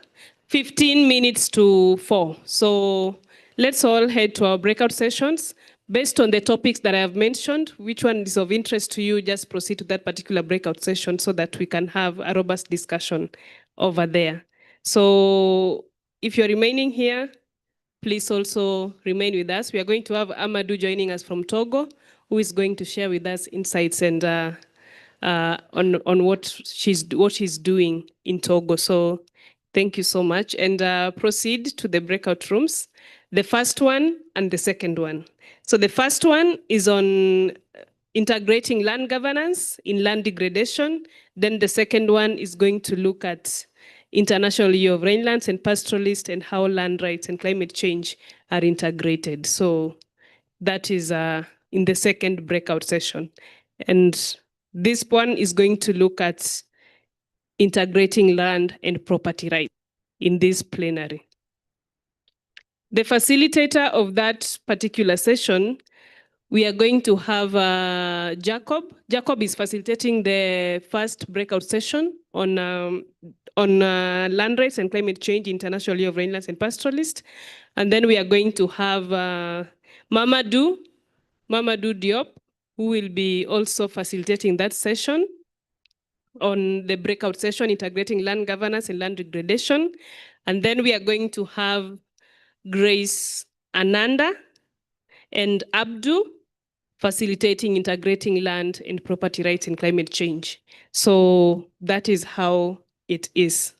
15 minutes to 4. So let's all head to our breakout sessions. Based on the topics that I have mentioned, which one is of interest to you, just proceed to that particular breakout session so that we can have a robust discussion over there. So if you're remaining here, please also remain with us. We are going to have Amadou joining us from Togo, who is going to share with us insights and on what she's doing in Togo. So thank you so much. And proceed to the breakout rooms, the first one and the second one. So the first one is on integrating land governance in land degradation. Then the second one is going to look at International Year of Rangelands and Pastoralists and how land rights and climate change are integrated. So that is in the second breakout session. And this one is going to look at integrating land and property rights in this plenary. The facilitator of that particular session, we are going to have Jacob. Jacob is facilitating the first breakout session on land rights and climate change, International Year of Rangelands and Pastoralists. And then we are going to have Mamadou Diop, who will be also facilitating that session on the breakout session, integrating land governance and land degradation. And then we are going to have Grace Ananda and Abdu facilitating integrating land and property rights and climate change. So that is how it is.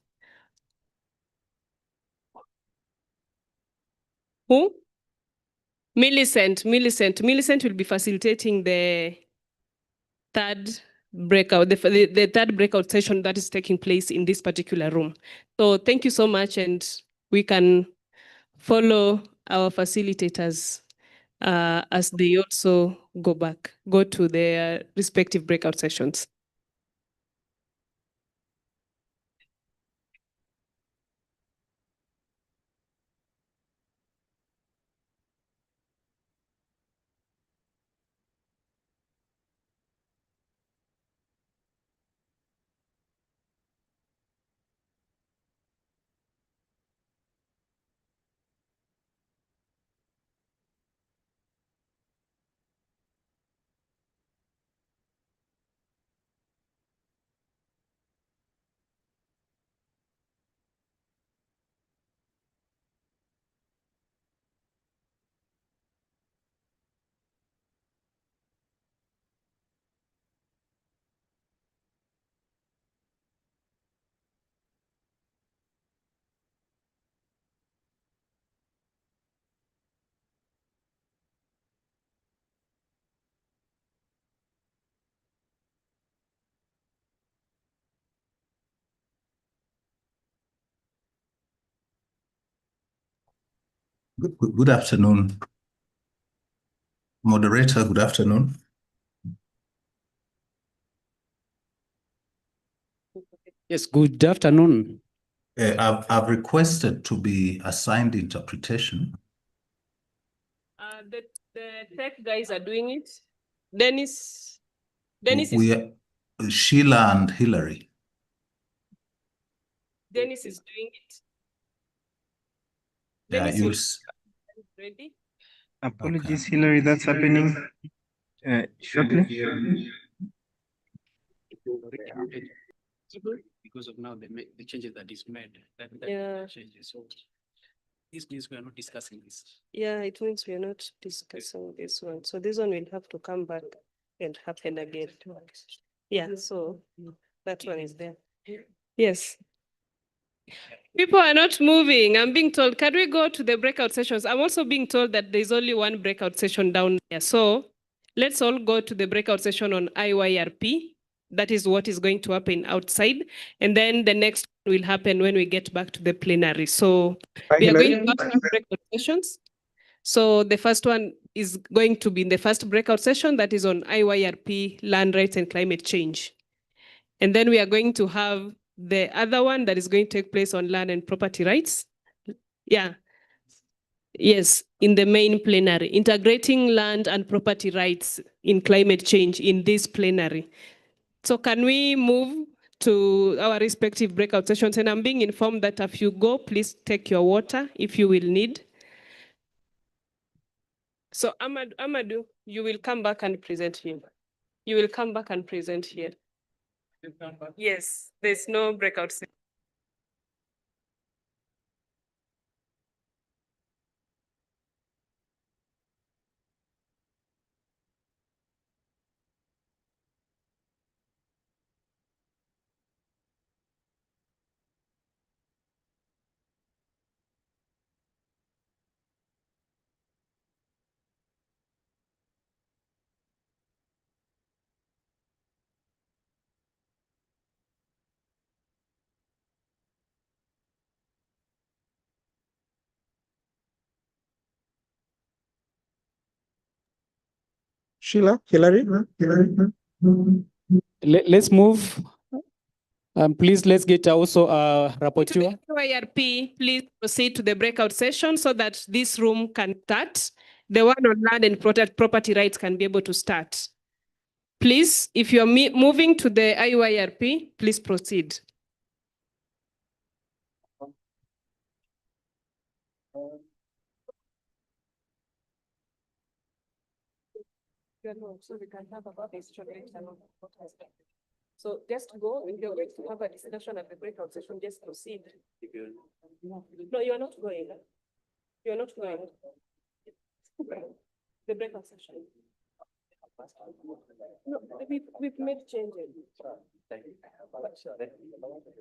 Who? Millicent will be facilitating the third breakout, the third breakout session that is taking place in this particular room. So thank you so much, and we can follow our facilitators as they also go to their respective breakout sessions. Good afternoon. Moderator, good afternoon. Yes, good afternoon. I've requested to be assigned interpretation. The tech guys are doing it. Dennis is Sheila and Hillary. doing it. Yeah, Dennis, ready? Apologies, Hillary, that's happening shortly. Because of now the changes that is made. Yeah. Changes. So this means we are not discussing this. Yeah, it means we are not discussing this one. So this one will have to come back and happen again. Yeah, so that one is there. Yes. People are not moving. I'm being told, can we go to the breakout sessions? I'm also being told that there's only one breakout session down there. So let's all go to the breakout session on IYRP. That is what is going to happen outside. And then the next will happen when we get back to the plenary. So we are going to have breakout sessions. So the first one is going to be in the first breakout session that is on IYRP, land rights and climate change. And then we are going to have the other one that is going to take place on land and property rights. Yeah. Yes, in the main plenary, integrating land and property rights in climate change in this plenary. So can we move to our respective breakout sessions? And I'm being informed that if you go, please take your water if you will need. So Amadou, you will come back and present here. You will come back and present here. Yes, there's no breakout session. Sheila, Hillary. Let's move. Please, let's get also a rapporteur. IYRP, please proceed to the breakout session so that this room can start. The one on land and property rights can be able to start. Please, if you're moving to the IYRP, please proceed. So we can have about this So just go, if you're going to have a discussion at the breakout session, just proceed. No, you're not going. You're not going. The breakout session. No, we've made changes.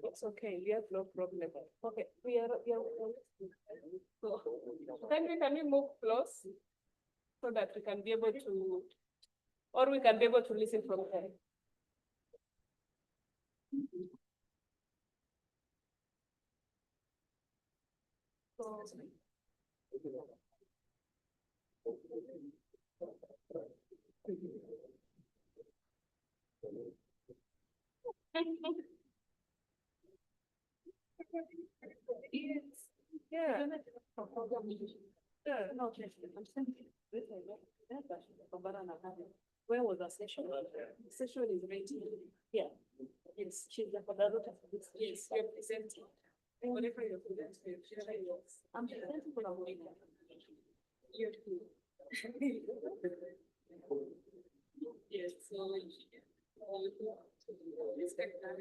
It's okay, we have no problem. Okay, we are so, can we move close so that we can be able to, or we can be able to listen from there. Yeah. No, where was the session? The session is ready. Yeah. Yes, she's the yes, you're presenting. Whatever you're presenting, I'm presenting for a week. You're too. Yes, so respect that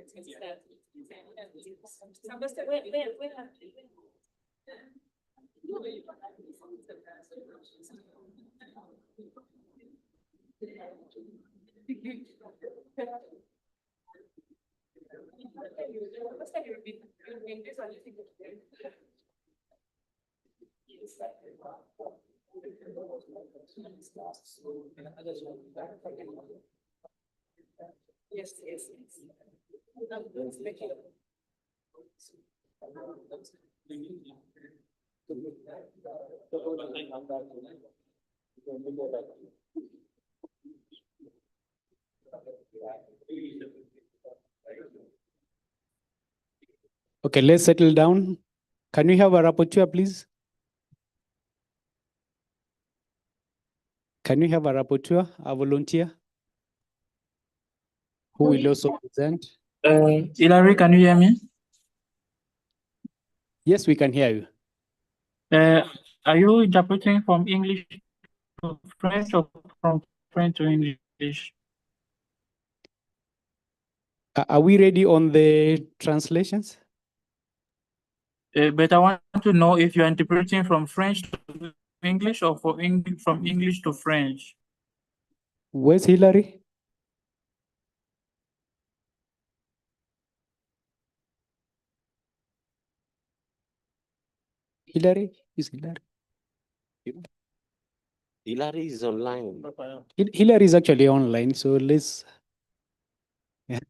where have you been? Yes, yes, yes. Okay, let's settle down. Can we have a rapporteur, please? Can we have a rapporteur, a volunteer, who will also present? Hilary, can you hear me? Yes, we can hear you. Are you interpreting from English to French or from French to English? Are we ready on the translations? But I want to know if you're interpreting from French to English or from English to French. Where's Hilary? Hilary? Is Hilary? Hilary is online. Hilary is actually online, so let's. Yeah.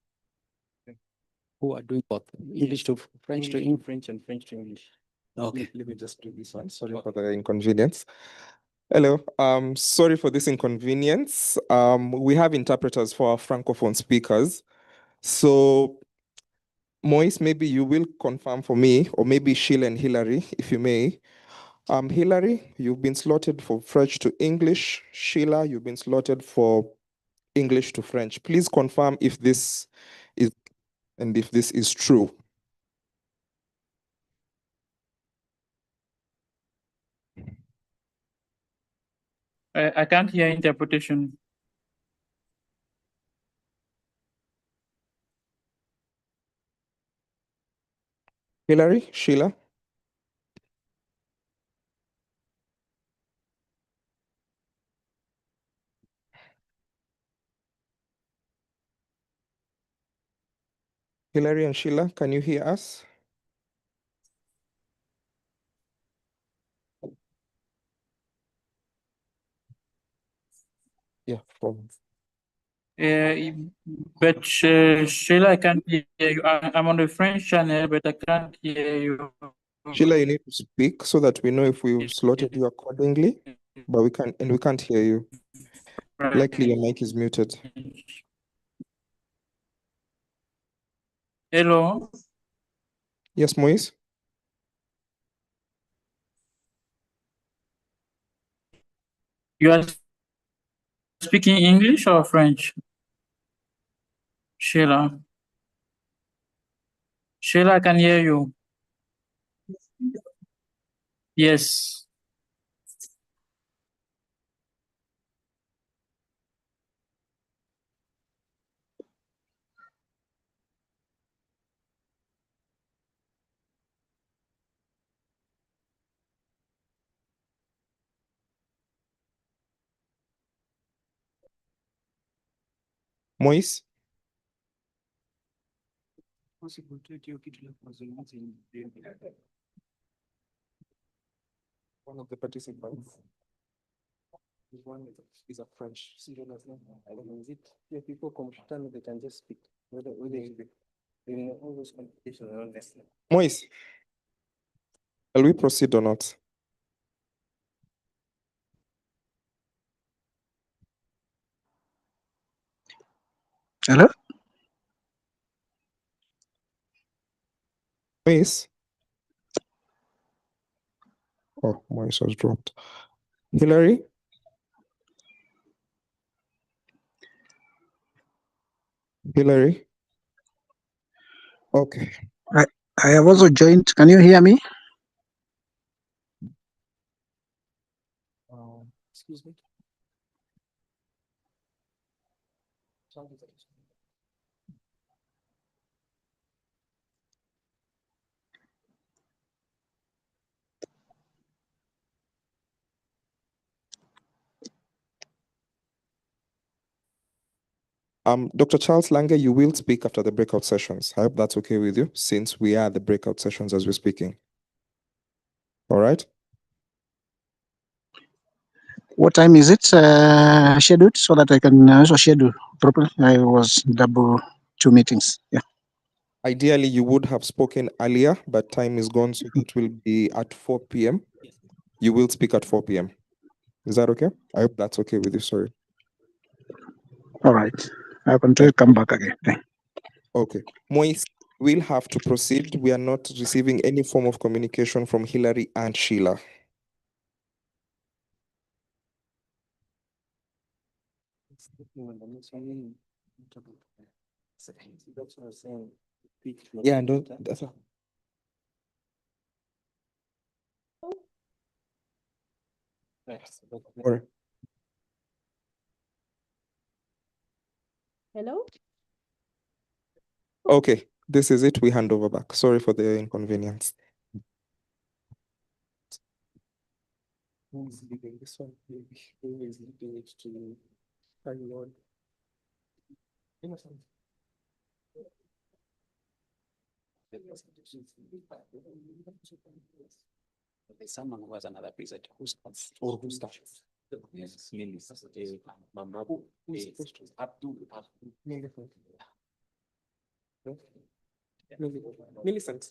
Who are doing both? English to French to English. French and French to English. Okay. Let me just do this one. Sorry for the inconvenience. Hello, sorry for this inconvenience. We have interpreters for our Francophone speakers. So, Moise, maybe you will confirm for me, or maybe Sheila and Hilary, if you may. Hilary, you've been slotted for French to English. Sheila, you've been slotted for English to French. Please confirm if this is, and if this is true. I can't hear interpretation. Hilary, Sheila? Hilary and Sheila, can you hear us? Yeah, from. But Sheila, I can't hear you. I'm on the French channel, but I can't hear you. Sheila, you need to speak so that we know if we've slotted you accordingly, but we can't hear you. Likely your mic is muted. Hello. Yes, Moise? You are speaking English or French? Sheila. Sheila, I can hear you. Yes. Moise? One of the participants. One is a French. I don't know, is it? Yeah, people come, they can just speak. Whether in all those competitions around this. Moise? Shall we proceed or not? Hello? Moise? Oh, Moise has dropped. Hilary? Hilary? Okay. I have also joined. Can you hear me? Excuse me. Dr. Charles Lange, you will speak after the breakout sessions. I hope that's okay with you, since we are at the breakout sessions as we're speaking. All right? What time is it scheduled so that I can also schedule properly? I was double two meetings. Yeah. Ideally, you would have spoken earlier, but time is gone, so it will be at 4 p.m. You will speak at 4 p.m. Is that okay? I hope that's okay with you. Sorry. All right. I can come back again. Okay. Moise, we'll have to proceed. We are not receiving any form of communication from Hillary and Sheila. Yeah, no, that's all. Or Hello? okay, this is it. We hand over back. Sorry for the inconvenience. Who is leading this one? Who is leading it to carry on? Innocent. There's someone who has another presenter who's or who's starts. Yes, Who is supposed to? Abdul. Millicent.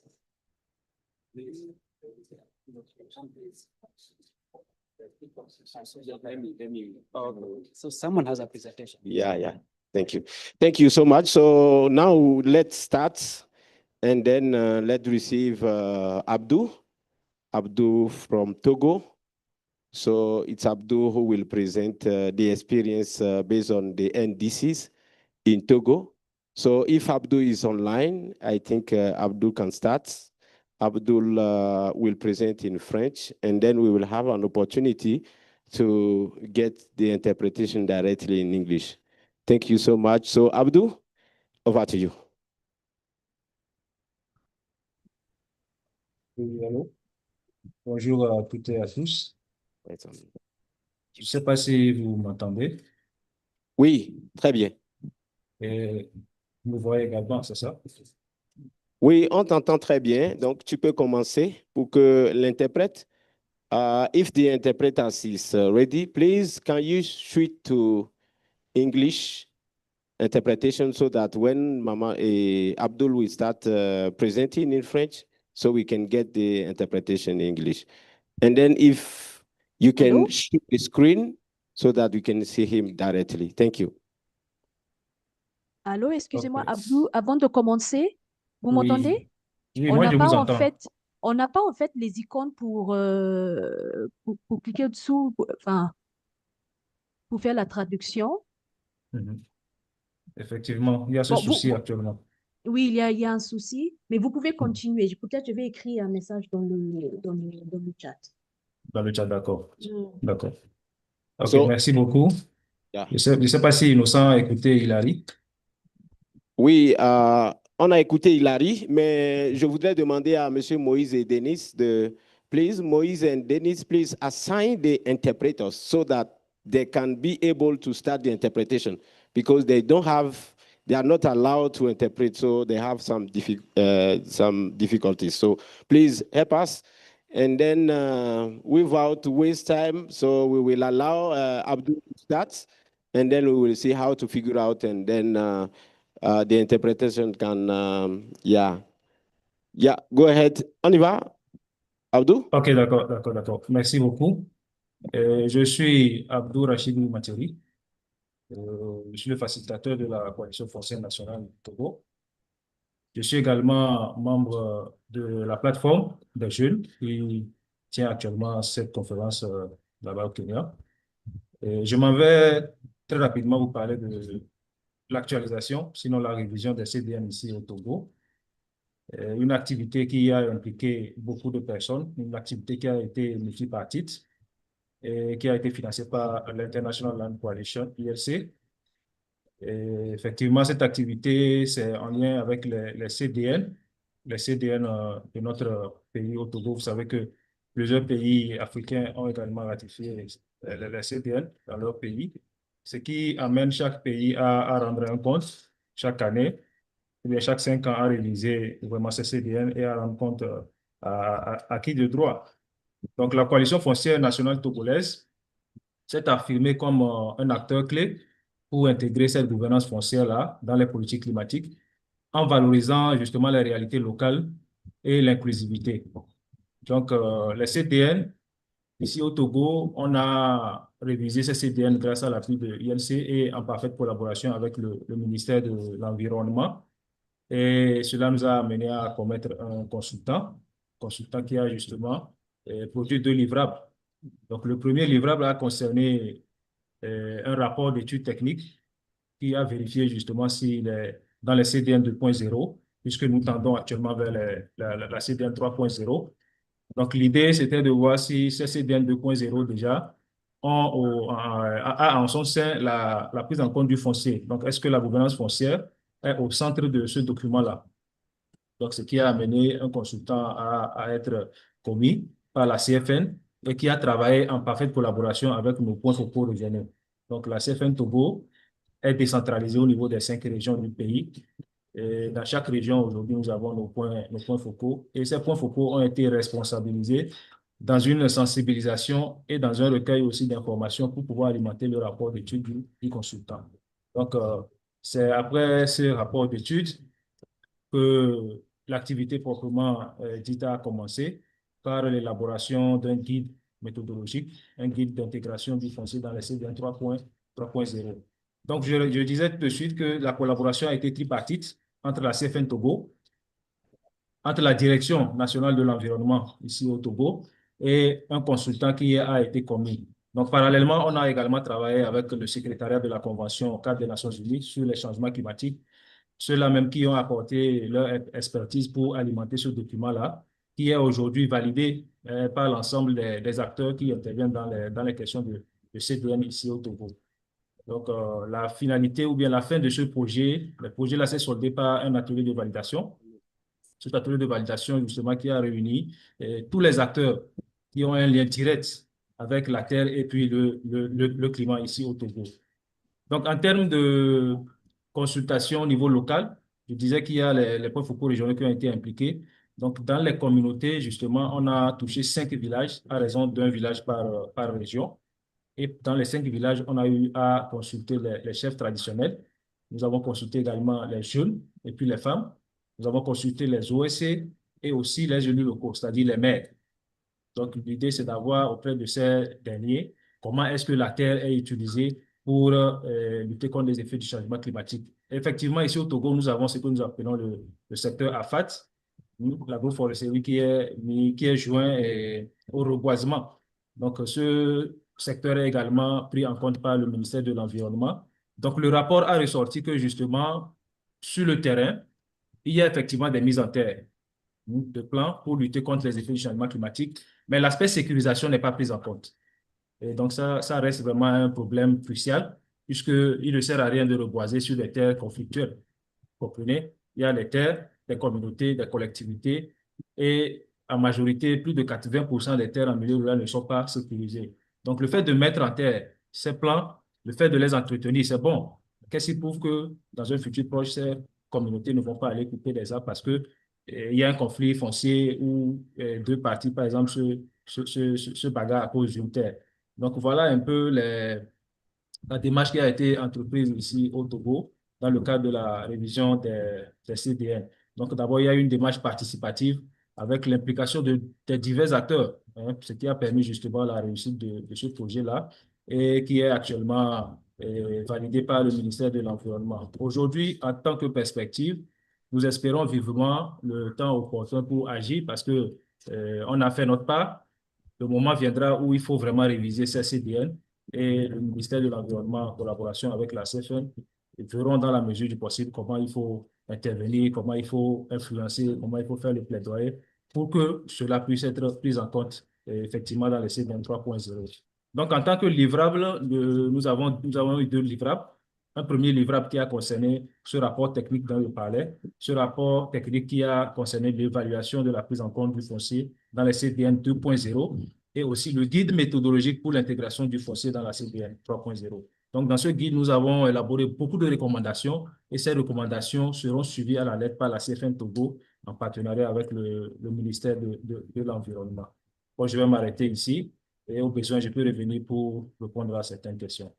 So someone has a presentation. Yeah. Thank you. Thank you so much. So now let's start and then let's receive Abdul from Togo. So it's Abdul who will present the experience based on the NDCs in Togo. So if Abdul is online, I think Abdul can start. Abdul will present in French, and then we will have an opportunity to get the interpretation directly in English. Thank you so much. So Abdul, over to you. Oui, allô? Bonjour à toutes et à tous. Je ne sais pas si vous m'entendez. Oui, très bien. Et vous me voyez également, c'est ça? Oui, on t'entend très bien. Donc, tu peux commencer pour que l'interprète, if the interpreter is ready, please, can you switch to English interpretation so that when Abdul will start presenting in French, so we can get the interpretation in English. And then if you can shoot the screen so that we can see him directly. Thank you. Allô, excusez-moi, Abdou, avant de commencer, vous m'entendez? Oui, moi je vous entends. On n'a pas en fait les icônes pour cliquer dessous, pour faire la traduction. Effectivement, il y a ce souci actuellement. Oui, il y a un souci, mais vous pouvez continuer. Peut-être je vais écrire un message dans le chat. Dans le chat, d'accord. D'accord. Ok, So, merci beaucoup. Yeah. Je ne sais pas si Innocent a écouté Hilary. Oui, on a écouté Hilary, mais je voudrais demander à M. Moïse et Denis please, Moïse and Denis, please assign the interpreters so that they can be able to start the interpretation because they are not allowed to interpret, so they have some difficulties. So please help us. And then without waste time, so we will allow Abdul to start, and then we will see how to figure out, and then the interpretation can, go ahead. On y va, Abdou? Ok, d'accord. Merci beaucoup. Je suis Abdou Rachidou Materi. Je suis le facilitateur de la coalition foncière nationale du Togo. Je suis également membre de la plateforme des jeunes qui tient actuellement cette conférence là-bas au Kenya. Et je m'en vais très rapidement vous parler de l'actualisation, sinon la révision des CDM ici au Togo. Une activité qui a impliqué beaucoup de personnes, une activité qui a été multipartite et qui a été financée par l'International Land Coalition, ILC. Et effectivement, cette activité, c'est en lien avec les CDN. Les CDN de notre pays au Togo, vous savez que plusieurs pays africains ont également ratifié les CDN dans leur pays, ce qui amène chaque pays à rendre un compte chaque année, ou bien chaque 5 ans à réviser vraiment ces CDN et à rendre compte à qui de droit. Donc, la coalition foncière nationale togolaise s'est affirmée comme un acteur clé pour intégrer cette gouvernance foncière-là dans les politiques climatiques en valorisant justement les réalités locales et l'inclusivité. Donc, les CDN, ici au Togo, on a révisé ces CDN grâce à l'appui de l'INC et en parfaite collaboration avec le ministère de l'Environnement. Et cela nous a amené à commettre un consultant qui a justement produit 2 livrables. Donc, le premier livrable a concerné un rapport d'études techniques qui a vérifié justement si dans les CDN 2.0, puisque nous tendons actuellement vers la CDN 3.0. Donc, l'idée, c'était de voir si ces CDN 2.0 déjà a en son sein la prise en compte du foncier. Donc, est-ce que la gouvernance foncière est au centre de ce document-là? Donc, ce qui a amené un consultant à être commis par la CFN et qui a travaillé en parfaite collaboration avec nos points focaux régionaux. Donc, la CFN Togo est décentralisée au niveau des 5 régions du pays. Et dans chaque région, aujourd'hui, nous avons nos points focaux. Et ces points focaux ont été responsabilisés dans une sensibilisation et dans un recueil aussi d'informations pour pouvoir alimenter le rapport d'étude du consultant. Donc, c'est après ce rapport d'étude que l'activité proprement dite a commencé par l'élaboration d'un guide méthodologique, un guide d'intégration du foncier dans les CDN 3.0. Donc, je disais tout de suite que la collaboration a été tripartite entre la CFN Togo, entre la Direction nationale de l'environnement ici au Togo et un consultant qui a été commis. Donc, parallèlement, on a également travaillé avec le secrétariat de la Convention au cadre des Nations Unies sur les changements climatiques, ceux-là même qui ont apporté leur expertise pour alimenter ce document-là, qui est aujourd'hui validé par l'ensemble des acteurs qui interviennent dans les questions de CDN ici au Togo. Donc, la finalité ou bien la fin de ce projet, le projet-là s'est soldé par un atelier de validation. Cet atelier de validation, justement, qui a réuni tous les acteurs qui ont un lien direct avec la terre et puis le climat ici au Togo. Donc, en termes de consultation au niveau local, je disais qu'il y a les points focaux régionaux qui ont été impliqués. Donc, dans les communautés, justement, on a touché 5 villages à raison d'un village par région. Et dans les 5 villages, on a eu à consulter les chefs traditionnels. Nous avons consulté également les jeunes et puis les femmes. Nous avons consulté les OSC et aussi les élus locaux, c'est-à-dire les maires. Donc, l'idée, c'est d'avoir auprès de ces derniers comment est-ce que la terre est utilisée pour lutter contre les effets du changement climatique. Effectivement, ici au Togo, nous avons ce que nous appelons le secteur AFAT, l'agroforesterie qui est joint au reboisement. Donc, ce secteur est également pris en compte par le ministère de l'Environnement. Donc, le rapport a ressorti que justement, sur le terrain, il y a effectivement des mises en terre de plans pour lutter contre les effets du changement climatique, mais l'aspect sécurisation n'est pas pris en compte. Et donc, ça reste vraiment un problème crucial, puisqu'il ne sert à rien de reboiser sur des terres conflictuelles. Vous comprenez? Il y a les terres, des communautés, des collectivités, et en majorité, plus de 80% des terres en milieu rural ne sont pas sécurisées. Donc, le fait de mettre en terre ces plans, le fait de les entretenir, c'est bon. Qu'est-ce qui prouve que dans un futur proche, ces communautés ne vont pas aller couper des arbres parce que il y a un conflit foncier où 2 parties, par exemple, se bagarrent à cause d'une terre. Donc, voilà un peu la démarche qui a été entreprise ici au Togo dans le cadre de la révision des CDN. Donc, d'abord, il y a une démarche participative avec l'implication des divers acteurs, hein, ce qui a permis justement la réussite de ce projet-là et qui est actuellement validé par le ministère de l'Environnement. Aujourd'hui, en tant que perspective, nous espérons vivement le temps opportun pour agir parce que on a fait notre part. Le moment viendra où il faut vraiment réviser ces CDN et le ministère de l'Environnement en collaboration avec la CFN verront dans la mesure du possible comment il faut intervenir, comment il faut influencer, comment il faut faire le plaidoyer pour que cela puisse être pris en compte effectivement dans le CDN 3.0. Donc, en tant que livrable, nous avons eu 2 livrables. Un premier livrable qui a concerné ce rapport technique dont je parlais, ce rapport technique qui a concerné l'évaluation de la prise en compte du foncier dans les CDN 2.0 et aussi le guide méthodologique pour l'intégration du foncier dans la CDN 3.0. Donc, dans ce guide, nous avons élaboré beaucoup de recommandations et ces recommandations seront suivies à la lettre par la CFN Togo en partenariat avec le ministère de l'Environnement. Bon, je vais m'arrêter ici et au besoin, je peux revenir pour répondre à certaines questions.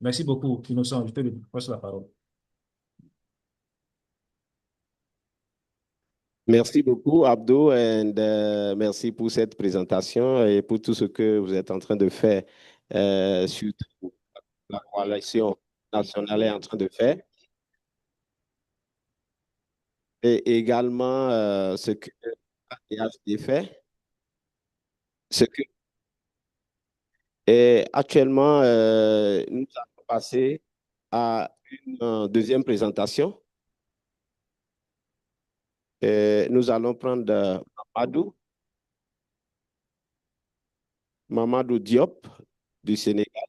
Merci beaucoup, Innocent. Je te passe la parole. Merci beaucoup, Abdou, et merci pour cette présentation et pour tout ce que vous êtes en train de faire sur la coalition nationale est en train de faire. Et également ce que l'ADHD fait. Et actuellement, nous allons passer à une deuxième présentation. Et nous allons prendre Mamadou Diop du Sénégal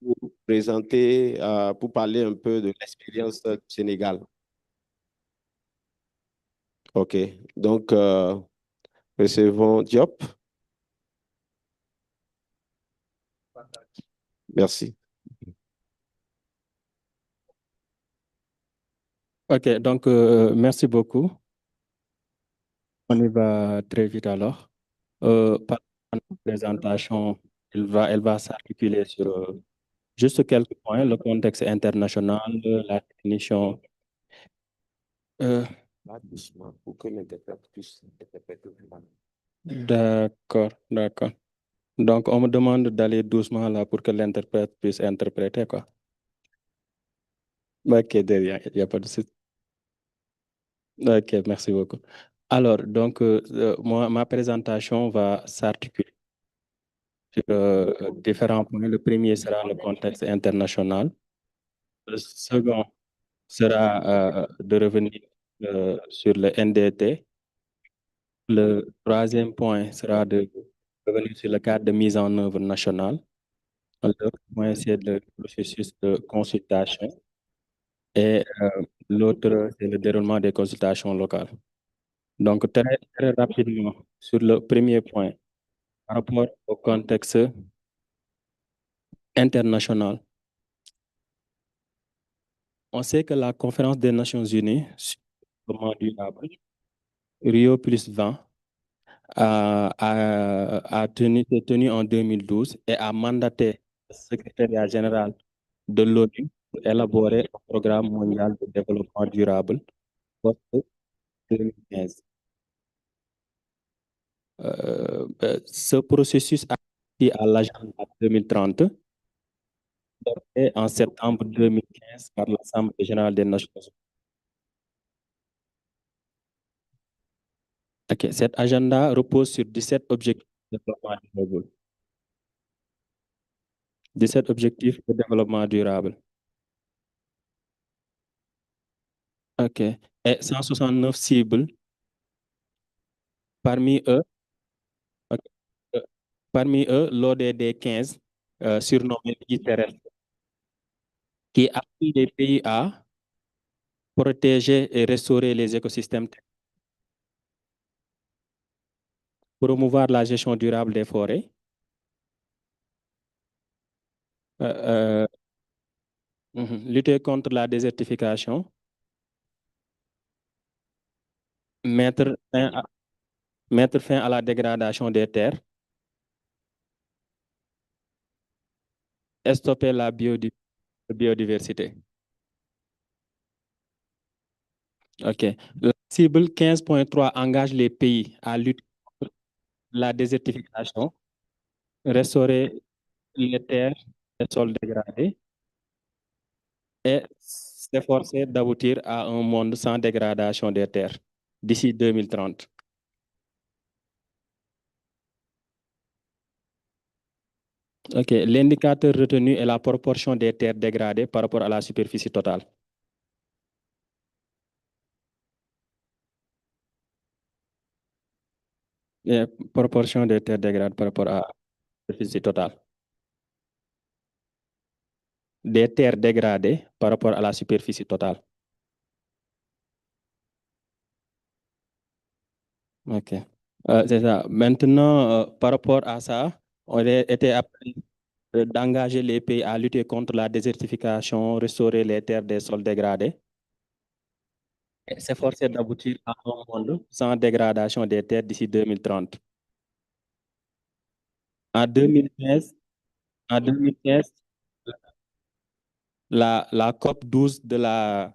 pour présenter, pour parler un peu de l'expérience du Sénégal. OK. Donc, recevons Diop. Merci. OK, donc merci beaucoup. On y va très vite alors. Par la présentation, elle va s'articuler sur juste quelques points, le contexte international, la définition. Doucement, pour que l'interprète puisse interpréter. D'accord, d'accord. Donc, on me demande d'aller doucement là pour que l'interprète puisse interpréter, quoi. OK, derrière, il n'y a pas de souci. OK, merci beaucoup. Alors, donc, ma présentation va s'articuler sur différents points. Le premier sera le contexte international. Le second sera de revenir sur le NDT. Le troisième point sera de revenir sur le cadre de mise en œuvre nationale. L'autre point, c'est le processus de consultation. Et l'autre, c'est le déroulement des consultations locales. Donc, très, très rapidement, sur le premier point, par rapport au contexte international, on sait que la conférence des Nations Unies sur le développement durable, Rio plus 20, s'est tenue en 2012 et a mandaté le secrétariat général de l'ONU pour élaborer un programme mondial de développement durable post-2015. Ce processus a été à l'agenda 2030 adopté en septembre 2015 par l'Assemblée générale des Nations Unies. Okay. Cet agenda repose sur 17 objectifs de développement durable. 17 objectifs de développement durable. OK. Et 169 cibles. Parmi eux, l'ODD 15, surnommé terrestre, qui appuie les pays à protéger et restaurer les écosystèmes, promouvoir la gestion durable des forêts, lutter contre la désertification, mettre fin à la dégradation des terres, et stopper la biodiversité. OK. La cible 15.3 engage les pays à lutter contre la désertification, restaurer les terres et sols dégradés et s'efforcer d'aboutir à un monde sans dégradation des terres d'ici 2030. OK. L'indicateur retenu est la proportion des terres dégradées par rapport à la superficie totale. Et proportion des terres dégradées par rapport à la superficie totale. Des terres dégradées par rapport à la superficie totale. OK. C'est ça. Maintenant, par rapport à ça, on a été appelé d'engager les pays à lutter contre la désertification, restaurer les terres des sols dégradés et s'efforcer d'aboutir à un monde sans dégradation des terres d'ici 2030. En 2015, la COP 12 de la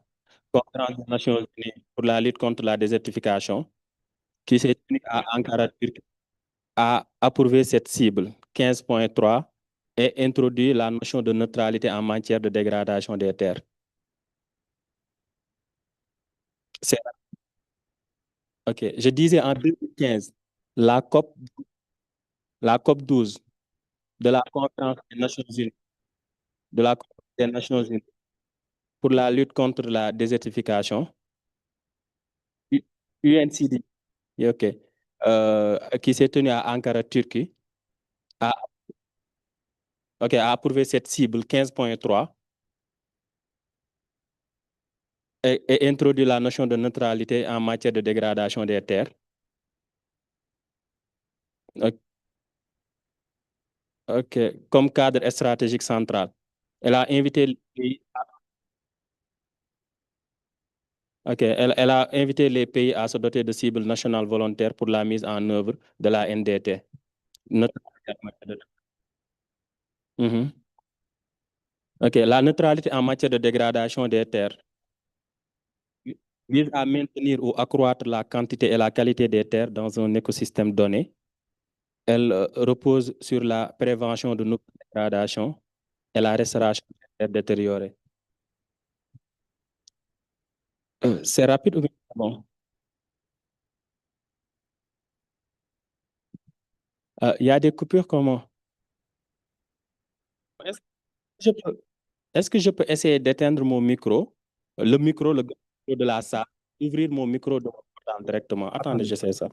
Conférence des Nations Unies pour la lutte contre la désertification, qui s'est tenue à Ankara, Turquie, a approuvé cette cible 15.3 et introduit la notion de neutralité en matière de dégradation des terres. Ok, je disais en 2015, la COP 12 de la Conférence des Nations Unies, pour la lutte contre la désertification, UNCD, ok, qui s'est tenue à Ankara, Turquie, a approuvé cette cible 15.3 et introduit la notion de neutralité en matière de dégradation des terres. Ok, comme cadre stratégique central. Elle a invité les pays elle a invité les pays à se doter de cibles nationales volontaires pour la mise en œuvre de la NDT. Ok, la neutralité en matière de dégradation des terres vise à maintenir ou accroître la quantité et la qualité des terres dans un écosystème donné. Elle repose sur la prévention de nouvelles dégradations et la restauration des terres détériorées. C'est rapide ou bien bon? Il y a des coupures comment? Est-ce que je peux essayer d'éteindre mon micro? Le micro de la salle, ouvrir mon micro de mon portable directement. Attendez, j'essaie ça.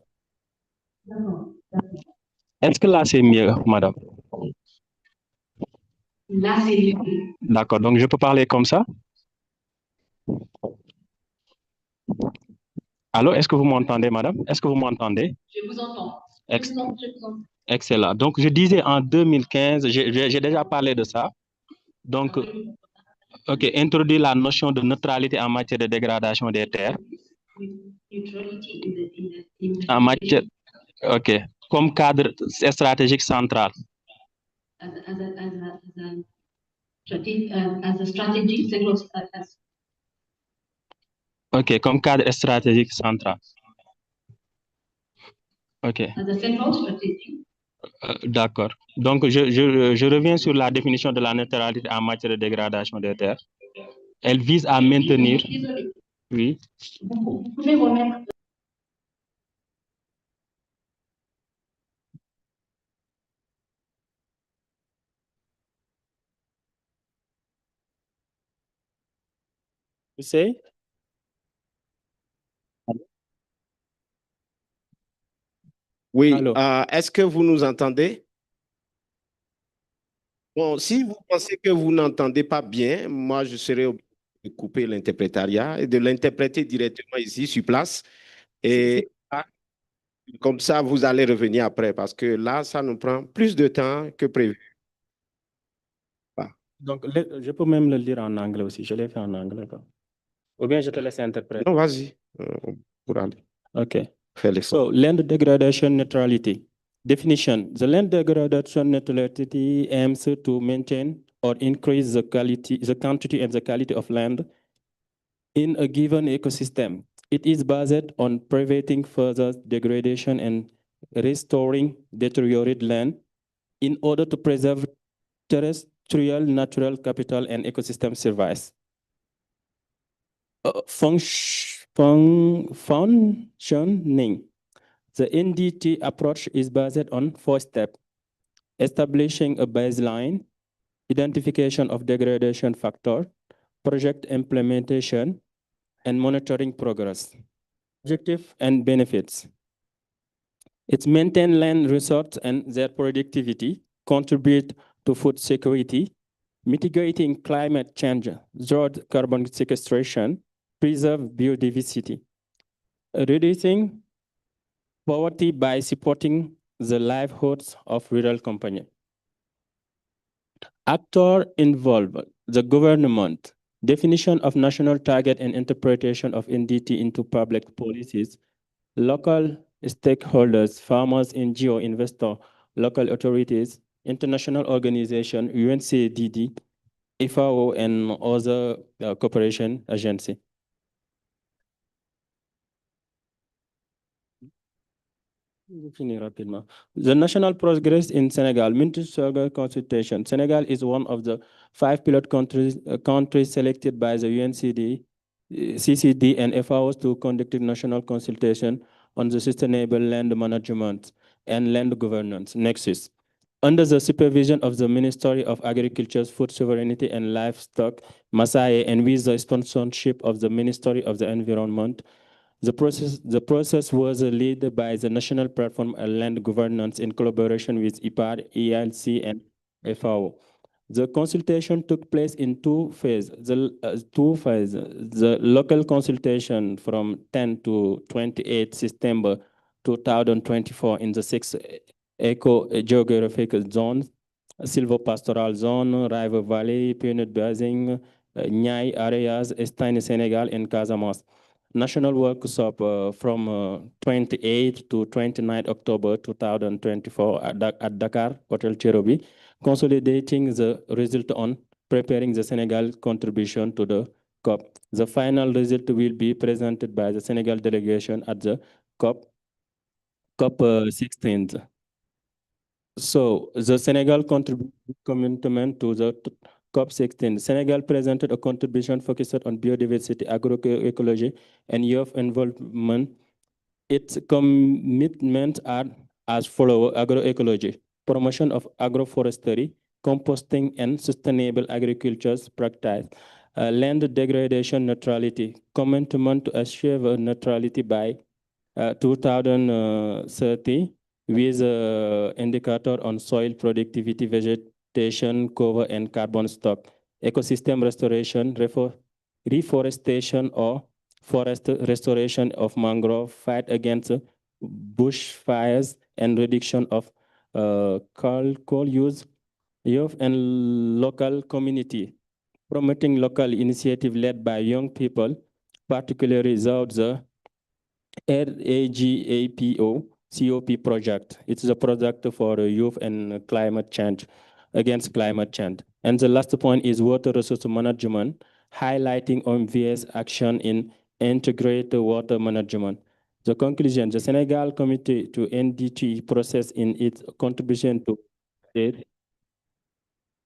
Est-ce que là c'est mieux, madame? Là c'est mieux. D'accord, donc je peux parler comme ça? Allô, est-ce que vous m'entendez, madame? Est-ce que vous m'entendez? Je vous entends. Excellent. Donc, je disais en 2015, j'ai déjà parlé de ça. Donc, ok, introduire la notion de neutralité en matière de dégradation des terres. En matière, ok, comme cadre stratégique central. As a strategy, ok, comme cadre stratégique central. Ok. As a central strategy. D'accord. Donc, je reviens sur la définition de la neutralité en matière de dégradation des terres. Elle vise à maintenir. Oui. Vous pouvez remettre. Vous savez? Oui, est-ce que vous nous entendez? Bon, si vous pensez que vous n'entendez pas bien, moi, je serai obligé de couper l'interprétariat et de l'interpréter directement ici sur place. Et comme ça, vous allez revenir après parce que là, ça nous prend plus de temps que prévu. Donc, je peux même le lire en anglais aussi. Je l'ai fait en anglais. Ou bien je te laisse interpréter. Non, vas-y, pour aller. Okay. So, land degradation neutrality. Definition. The land degradation neutrality aims to maintain or increase the quantity and the quality of land in a given ecosystem. It is based on preventing further degradation and restoring deteriorated land in order to preserve terrestrial natural capital and ecosystem service. Functioning. The NDT approach is based on 4 steps: establishing a baseline, identification of degradation factor, project implementation, and monitoring progress. Objective and benefits. It maintains land resources and their productivity, contribute to food security, mitigating climate change, zero carbon sequestration, preserve biodiversity, reducing poverty by supporting the livelihoods of rural companies. Actors involved: the government, definition of national target and interpretation of NDT into public policies, local stakeholders, farmers, NGO, investors, local authorities, international organizations, UNCDD, FAO, and other cooperation agencies. Je finis rapidement. The national progress in Senegal, multi-sector consultation. Senegal is one of the 5 pilot countries selected by the UNCD, CCD, and FAO to conduct a national consultation on the sustainable land management and land governance, Nexus. Under the supervision of the Ministry of Agriculture, Food Sovereignty and Livestock, Masai, and with the sponsorship of the Ministry of the Environment, the process was led by the National Platform on Land Governance in collaboration with IPAR, ELC, and FAO. The consultation took place in two phases. The local consultation from 10 to 28 September 2024 in the 6 eco-geographic zones: silvopastoral zone, River Valley, Peanut Basin, Nyai areas, Estine, Senegal, and Casamance. National workshop from 28 to 29 October 2024 at Dakar, Hotel Cherobi, consolidating the result on preparing the Senegal contribution to the COP. The final result will be presented by the Senegal delegation at the COP 16. So the Senegal commitment to the COP16. Senegal presented a contribution focused on biodiversity, agroecology, and youth involvement. Its commitments are as follows: agroecology, promotion of agroforestry, composting, and sustainable agriculture practice. Land degradation neutrality, commitment to achieve neutrality by 2030 with indicator on soil productivity, vegetation cover, and carbon stock. Ecosystem restoration, reforestation or forest restoration of mangrove, fight against bushfires, and reduction of coal use, youth and local community. Promoting local initiative led by young people, particularly those the RAGAPO COP project. It's a project for youth and climate change, against climate change. And the last point is water resource management, highlighting obvious action in integrated water management. The conclusion: the Senegal Committee to NDT process in its contribution to it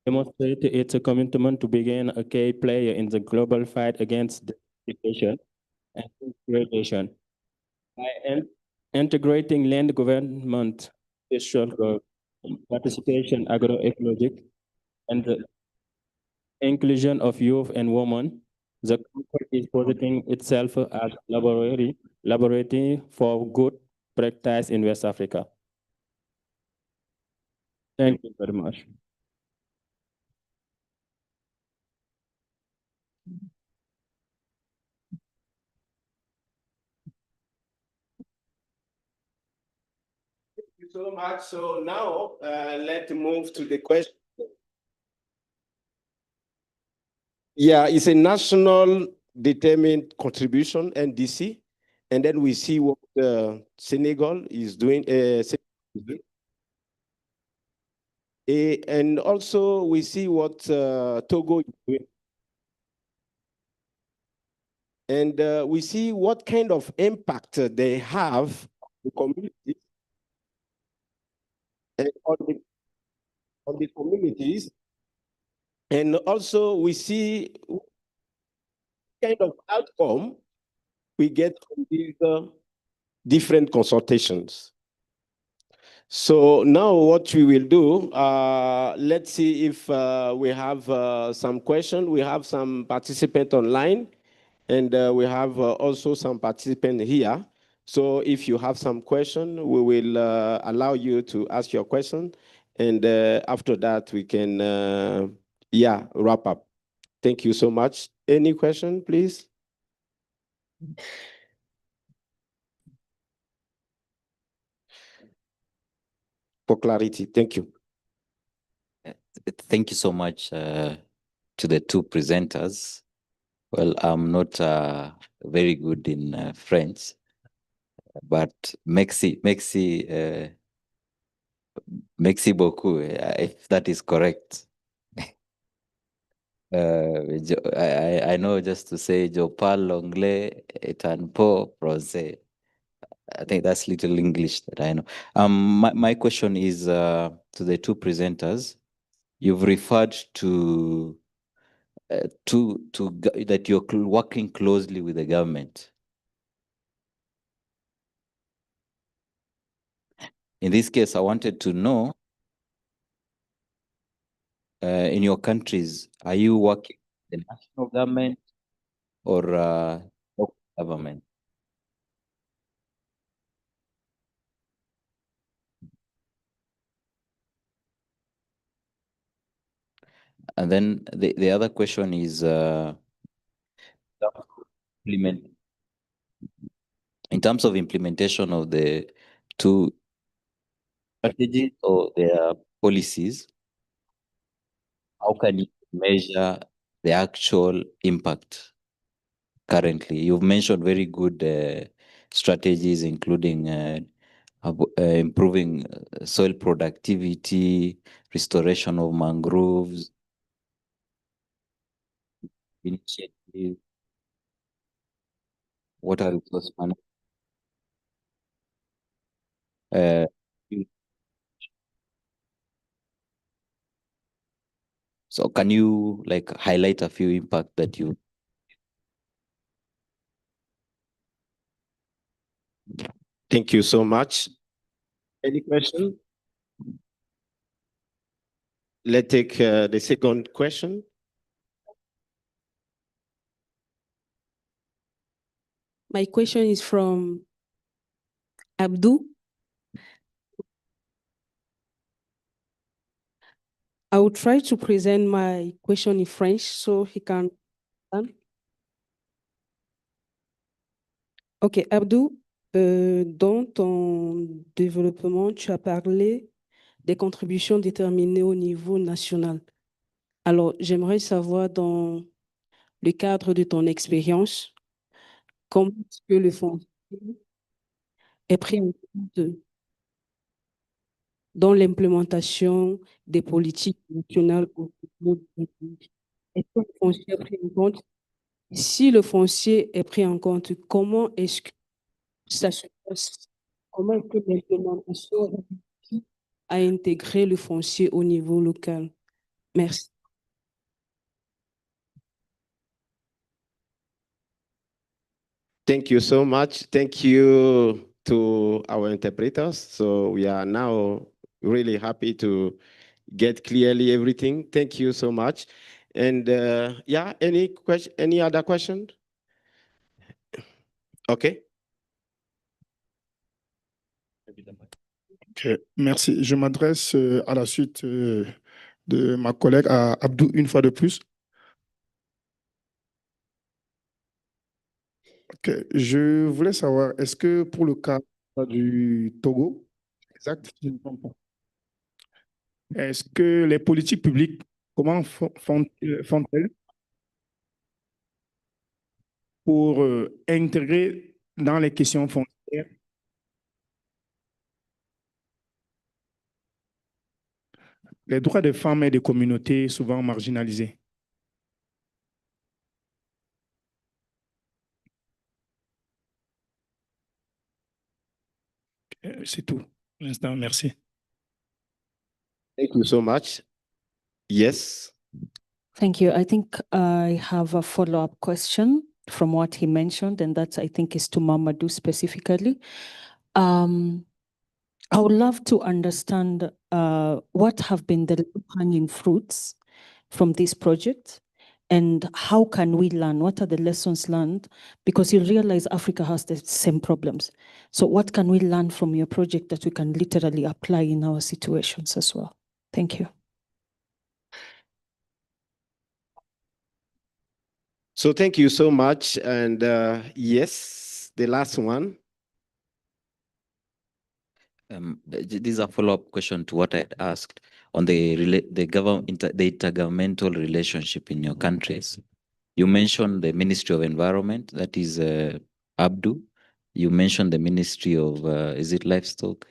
demonstrate its commitment to begin a key player in the global fight against deforestation and degradation. By integrating land government, social participation, agroecology, and the inclusion of youth and women, the country is positioning itself as laboratory for good practice in West Africa. Thank you very much. Thank you so much. So now let's move to the question. Yeah, it's a national determined contribution, NDC. And then we see what Senegal is doing. And also we see what Togo is doing. And we see what kind of impact they have on the community and on the communities. And also we see what kind of outcome we get from these different consultations. So now what we will do, let's see if we have some question. We have some participants online, and we have also some participants here. So if you have some question, we will allow you to ask your question. And after that, we can, wrap up. Thank you so much. Any question, please? For clarity, thank you. Thank you so much to the two presenters. Well, I'm not very good in French, but merci beaucoup, if that is correct. I know just to say je parle anglais et un peu français. I think that's little English that I know. My question is to the two presenters. You've referred to that you're working closely with the government. In this case, I wanted to know, in your countries, are you working with the national government or local government? And then the other question is in terms of implementation of the two strategies or their policies, how can you measure the actual impact currently? You've mentioned very good strategies, including improving soil productivity, restoration of mangroves, initiative, water resource management. So can you like highlight a few impact that you? Thank you so much. Any question? Let's take the second question. My question is from Abdou. I will try to present my question in French so he can understand. Ok, Abdou, dans ton développement, tu as parlé des contributions déterminées au niveau national. Alors, j'aimerais savoir dans le cadre de ton expérience, comment est-ce que le foncier est pris en compte dans l'implémentation des politiques nationales au niveau du pays. Est-ce que le foncier est pris en compte? Si le foncier est pris en compte, comment est-ce que ça se passe? Comment est-ce que l'implémentation a intégré le foncier au niveau local? Merci. Thank you so much. Thank you to our interpreters. So we are now really happy to get clearly everything. Thank you so much. And yeah, any other question? Okay. Ok, merci. Je m'adresse à la suite de ma collègue à Abdou une fois de plus. Ok, je voulais savoir, est-ce que pour le cas du Togo, exact, si je ne me trompe pas, est-ce que les politiques publiques, comment font-elles pour intégrer dans les questions foncières les droits des femmes et des communautés souvent marginalisées? C'est tout pour l'instant, merci. Thank you so much. Yes. Thank you. I think I have a follow-up question from what he mentioned, and that I think is to Mamadou specifically. I would love to understand what have been the hanging fruits from this project and how can we learn? What are the lessons learned? Because you realize Africa has the same problems. So what can we learn from your project that we can literally apply in our situations as well? Thank you. So thank you so much. And yes, the last one. This is a follow-up question to what I had asked on the intergovernmental relationship in your countries. You mentioned the Ministry of Environment, that is Abdou. You mentioned the Ministry of, is it Livestock?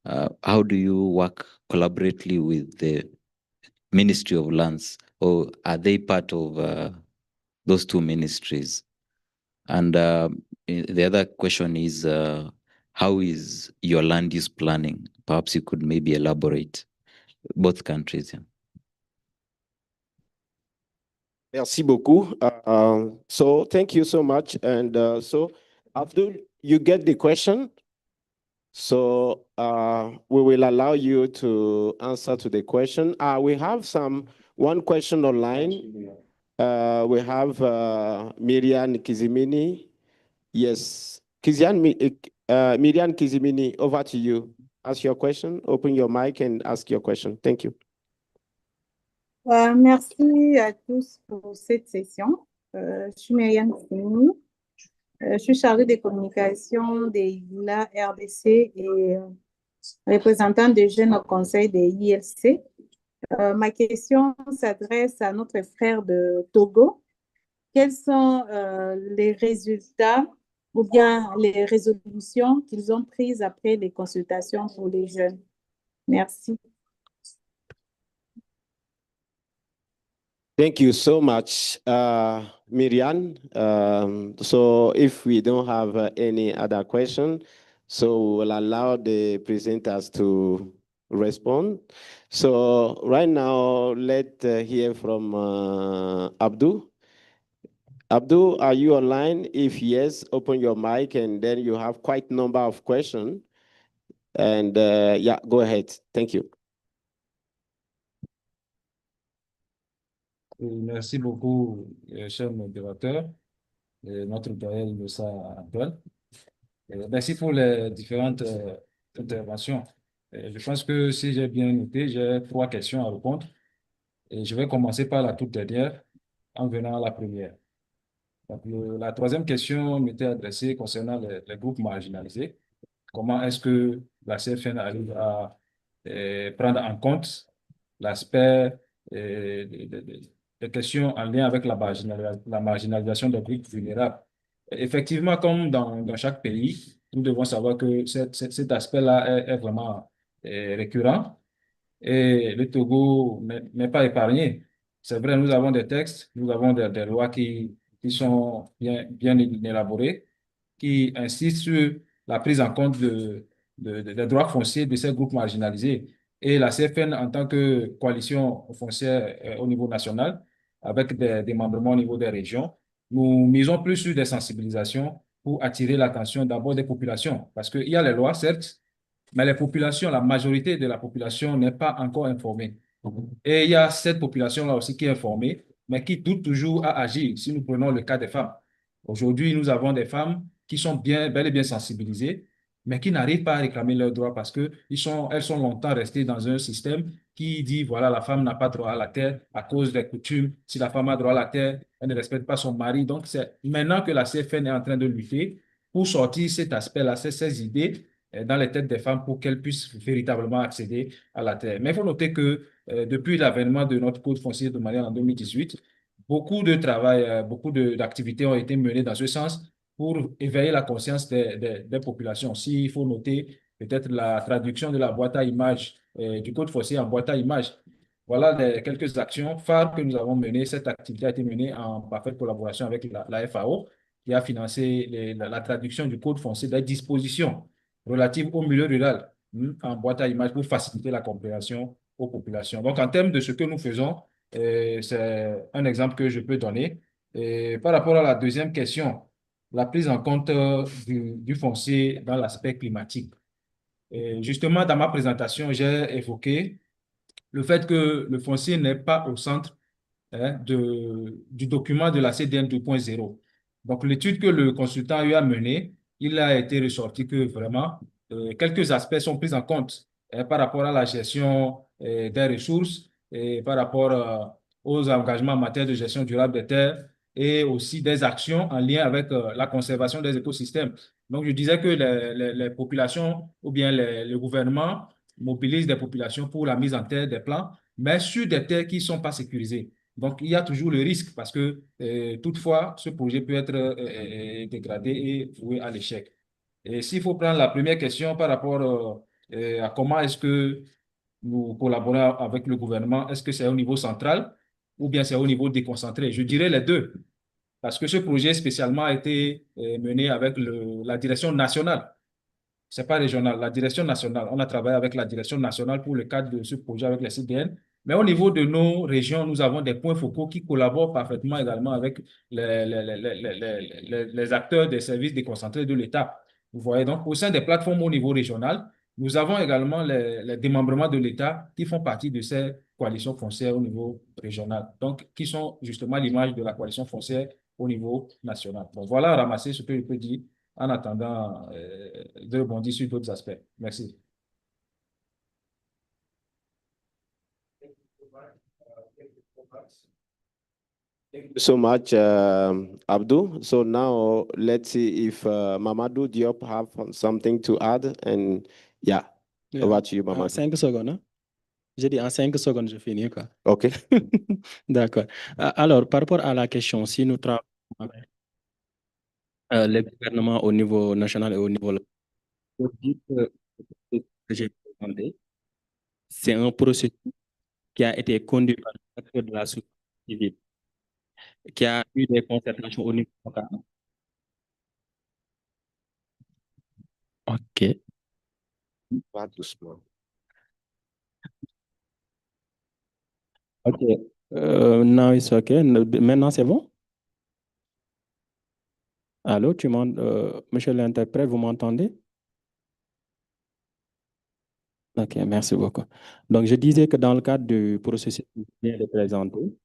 How do you work collaboratively with the Ministry of Lands, or are they part of those two ministries? And the other question is, how is your land use planning? Perhaps you could maybe elaborate both countries. Yeah. Merci beaucoup. So thank you so much. And so Abdul, you get the question. So we will allow you to answer to the question. We have one question online. We have Miriam Kizimini. Yes, Miriam Kizimini, over to you. Ask your question, open your mic and ask your question. Thank you. Merci à tous pour cette session. Je suis Myriam Kizimini. Je suis chargée des communications des ILA RDC et représentant des jeunes au conseil des ILC. Ma question s'adresse à notre frère de Togo. Quels sont les résultats ou bien les résolutions qu'ils ont prises après les consultations pour les jeunes? Merci. Thank you so much, Miriam. So if we don't have any other question, so we'll allow the presenters to respond. So right now, let's hear from Abdul. Abdul, are you online? If yes, open your mic and then you have quite a number of questions. And yeah, go ahead. Thank you. Merci beaucoup, cher modérateur, notre doyen Moussa Antoine. Merci pour les différentes interventions. Je pense que si j'ai bien noté, j'ai 3 questions à répondre. Et je vais commencer par la toute dernière en venant à la première. Donc, la troisième question m'était adressée concernant les groupes marginalisés. Comment est-ce que la CFN arrive à prendre en compte l'aspect des questions en lien avec la marginalisation des groupes vulnérables? Effectivement, comme dans chaque pays, nous devons savoir que cet aspect-là est vraiment récurrent et le Togo n'est pas épargné. C'est vrai, nous avons des textes, nous avons des lois qui sont bien élaborées, qui insistent sur la prise en compte des droits fonciers de ces groupes marginalisés. Et la CFN, en tant que coalition foncière au niveau national, avec des démembrements au niveau des régions, nous misons plus sur des sensibilisations pour attirer l'attention d'abord des populations. Parce qu'il y a les lois, certes, mais les populations, la majorité de la population n'est pas encore informée. Et il y a cette population-là aussi qui est informée, mais qui doute toujours à agir, si nous prenons le cas des femmes. Aujourd'hui, nous avons des femmes qui sont bel et bien sensibilisées, mais qui n'arrivent pas à réclamer leurs droits parce qu'elles sont longtemps restées dans un système qui dit, voilà, la femme n'a pas droit à la terre à cause des coutumes. Si la femme a droit à la terre, elle ne respecte pas son mari. Donc, c'est maintenant que la CFN est en train de lutter pour sortir cet aspect-là, ces idées dans les têtes des femmes pour qu'elles puissent véritablement accéder à la terre. Mais il faut noter que depuis l'avènement de notre code foncier de manière en 2018, beaucoup de travail, beaucoup d'activités ont été menées dans ce sens pour éveiller la conscience des populations. S'il faut noter peut-être la traduction de la boîte à images, du code foncier en boîte à images. Voilà quelques actions phares que nous avons menées. Cette activité a été menée en parfaite collaboration avec la FAO, qui a financé la traduction du code foncier des dispositions relatives au milieu rural en boîte à images pour faciliter la compréhension aux populations. Donc, en termes de ce que nous faisons, c'est un exemple que je peux donner. Et par rapport à la deuxième question, la prise en compte du foncier dans l'aspect climatique. Et justement, dans ma présentation, j'ai évoqué le fait que le foncier n'est pas au centre du document de la CDM 2.0. Donc, l'étude que le consultant a eu à mener, il a été ressorti que vraiment, quelques aspects sont pris en compte par rapport à la gestion des ressources et par rapport aux engagements en matière de gestion durable des terres et aussi des actions en lien avec la conservation des écosystèmes. Donc, je disais que les populations ou bien le gouvernement mobilisent des populations pour la mise en terre des plans, mais sur des terres qui ne sont pas sécurisées. Donc, il y a toujours le risque parce que toutefois, ce projet peut être dégradé et voué à l'échec. Et s'il faut prendre la première question par rapport à comment est-ce que nous collaborons avec le gouvernement, est-ce que c'est au niveau central ou bien c'est au niveau déconcentré? Je dirais les deux, parce que ce projet spécialement a été mené avec la direction nationale. c'est pas régional. La direction nationale, on a travaillé avec la direction nationale pour le cadre de ce projet avec les CDN. Mais au niveau de nos régions, nous avons des points focaux qui collaborent parfaitement également avec les acteurs des services déconcentrés de l'État. Vous voyez, donc au sein des plateformes au niveau régional, nous avons également les démembrements de l'État qui font partie de ces coalitions foncières au niveau régional, donc qui sont justement l'image de la coalition foncière au niveau national. Donc voilà, ramasser ce que je peux dire en attendant de rebondir sur d'autres aspects. Merci. Thank you so much, Abdou. So now let's see if Mamadou Diop have something to add. And yeah, over to you, Mamadou. 5 secondes. Hein? J'ai dit en 5 secondes, je finis. Quoi. OK. D'accord. Alors, par rapport à la question, si nous travaillons avec les gouvernements au niveau national et au niveau local, je dis que ce que j'ai présenté, c'est un processus qui a été conduit par les acteurs de la société civile, qui a eu des concertations au niveau local. OK. Pas doucement. OK. Now it's okay. Maintenant, c'est bon? Allô, monsieur l'interprète, vous m'entendez? OK, merci beaucoup. Donc, je disais que dans le cadre du processus que je viens de présenter,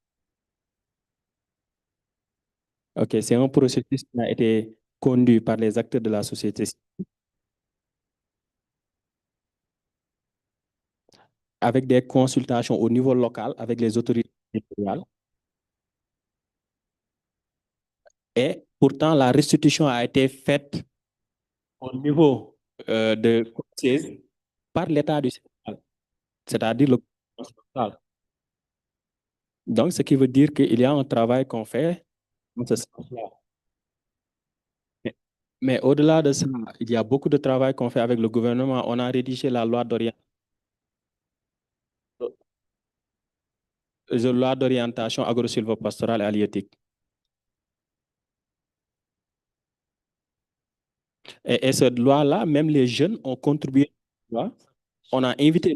OK, c'est un processus qui a été conduit par les acteurs de la société civile avec des consultations au niveau local avec les autorités territoriales. Et pourtant, la restitution a été faite au niveau de Côte-Siège par l'État du Sénégal, c'est-à-dire le gouvernement central. Donc, ce qui veut dire qu'il y a un travail qu'on fait dans ce sens-là. Mais au-delà de ça, il y a beaucoup de travail qu'on fait avec le gouvernement. On a rédigé la loi d'orientation agro-silvopastorale et halieutique. Et cette loi-là, même les jeunes ont contribué. On a invité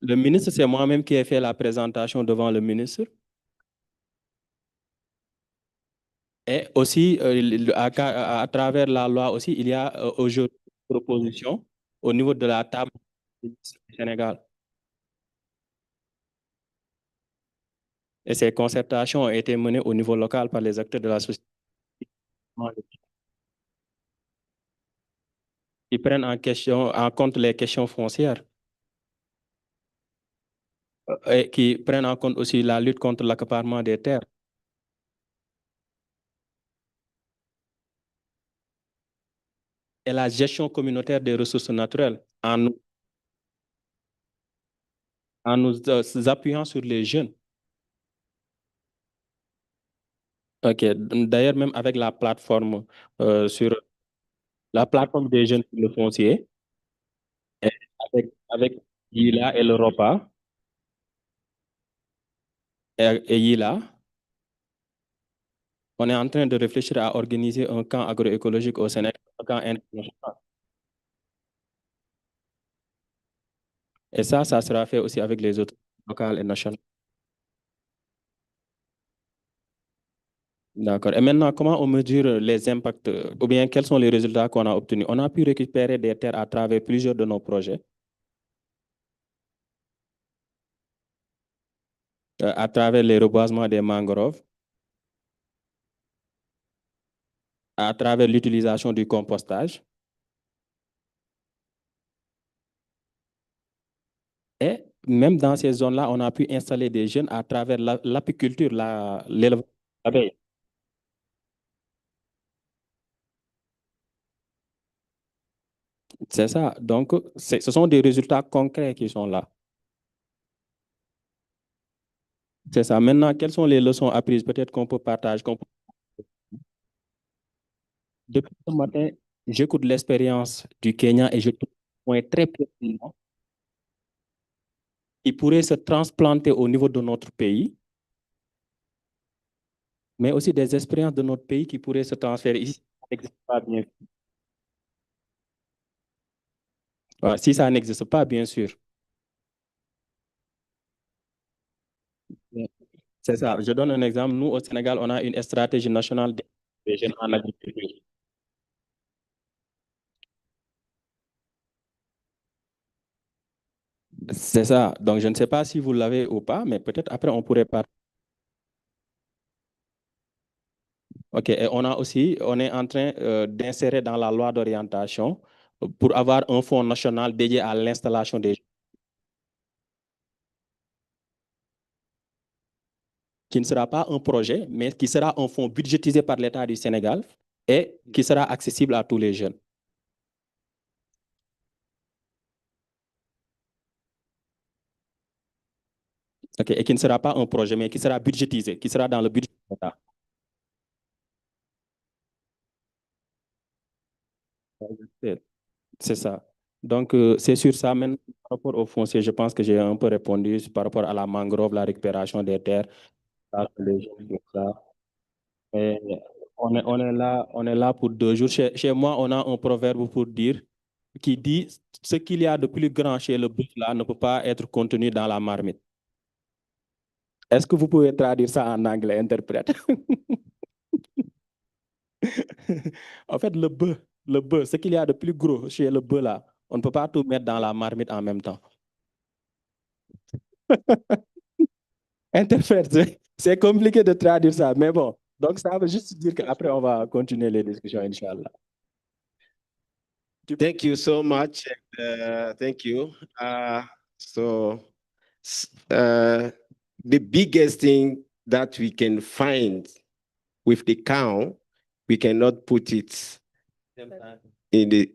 le ministre, c'est moi-même qui ai fait la présentation devant le ministre. Et aussi, à travers la loi aussi, il y a aujourd'hui une proposition au niveau de la table du Sénégal. Et ces concertations ont été menées au niveau local par les acteurs de la société. Ils prennent en compte les questions foncières et qui prennent en compte aussi la lutte contre l'accaparement des terres. Et la gestion communautaire des ressources naturelles en nous appuyant sur les jeunes. OK. D'ailleurs, même avec la plateforme sur la plateforme des jeunes sur le foncier, et avec Yila et l'Europa, et Yila, on est en train de réfléchir à organiser un camp agroécologique au Sénégal, un camp international. Et ça sera fait aussi avec les autres locales et nationales. D'accord. Et maintenant, comment on mesure les impacts ou bien quels sont les résultats qu'on a obtenus? On a pu récupérer des terres à travers plusieurs de nos projets. À travers les reboisements des mangroves, à travers l'utilisation du compostage. Et même dans ces zones-là, on a pu installer des jeunes à travers l'apiculture, l'élevage d'abeilles. C'est ça. Donc, ce sont des résultats concrets qui sont là. C'est ça. Maintenant, quelles sont les leçons apprises? Peut-être qu'on peut partager. Depuis ce matin, j'écoute l'expérience du Kenya et je trouve un point très pertinent. Il pourrait se transplanter au niveau de notre pays, mais aussi des expériences de notre pays qui pourraient se transférer ici n'existe pas, bien sûr. Ouais, si ça n'existe pas, bien sûr. C'est ça. Je donne un exemple. Nous, au Sénégal, on a une stratégie nationale des jeunes en agriculture. C'est ça. Donc, je ne sais pas si vous l'avez ou pas, mais peut-être après, on pourrait parler. OK. Et on est en train d'insérer dans la loi d'orientation pour avoir un fonds national dédié à l'installation des jeunes, qui ne sera pas un projet, mais qui sera un fonds budgétisé par l'État du Sénégal et qui sera accessible à tous les jeunes. Okay. Et qui ne sera pas un projet, mais qui sera budgétisé, qui sera dans le budget de l'État. C'est ça. Donc, c'est sur ça, même par rapport au foncier, je pense que j'ai un peu répondu par rapport à la mangrove, la récupération des terres. Et on est là pour 2 jours. Chez moi, on a un proverbe pour dire, qui dit, ce qu'il y a de plus grand chez le bœuf là ne peut pas être contenu dans la marmite. Est-ce que vous pouvez traduire ça en anglais, interprète? En fait, le bœuf, ce qu'il y a de plus gros chez le bœuf là, on ne peut pas tout mettre dans la marmite en même temps. Interprète, c'est compliqué de traduire ça, mais bon. Donc, ça veut juste dire qu'après, on va continuer les discussions, Inch'Allah. Thank you so much. Thank you. The biggest thing that we can find with the cow, we cannot put it in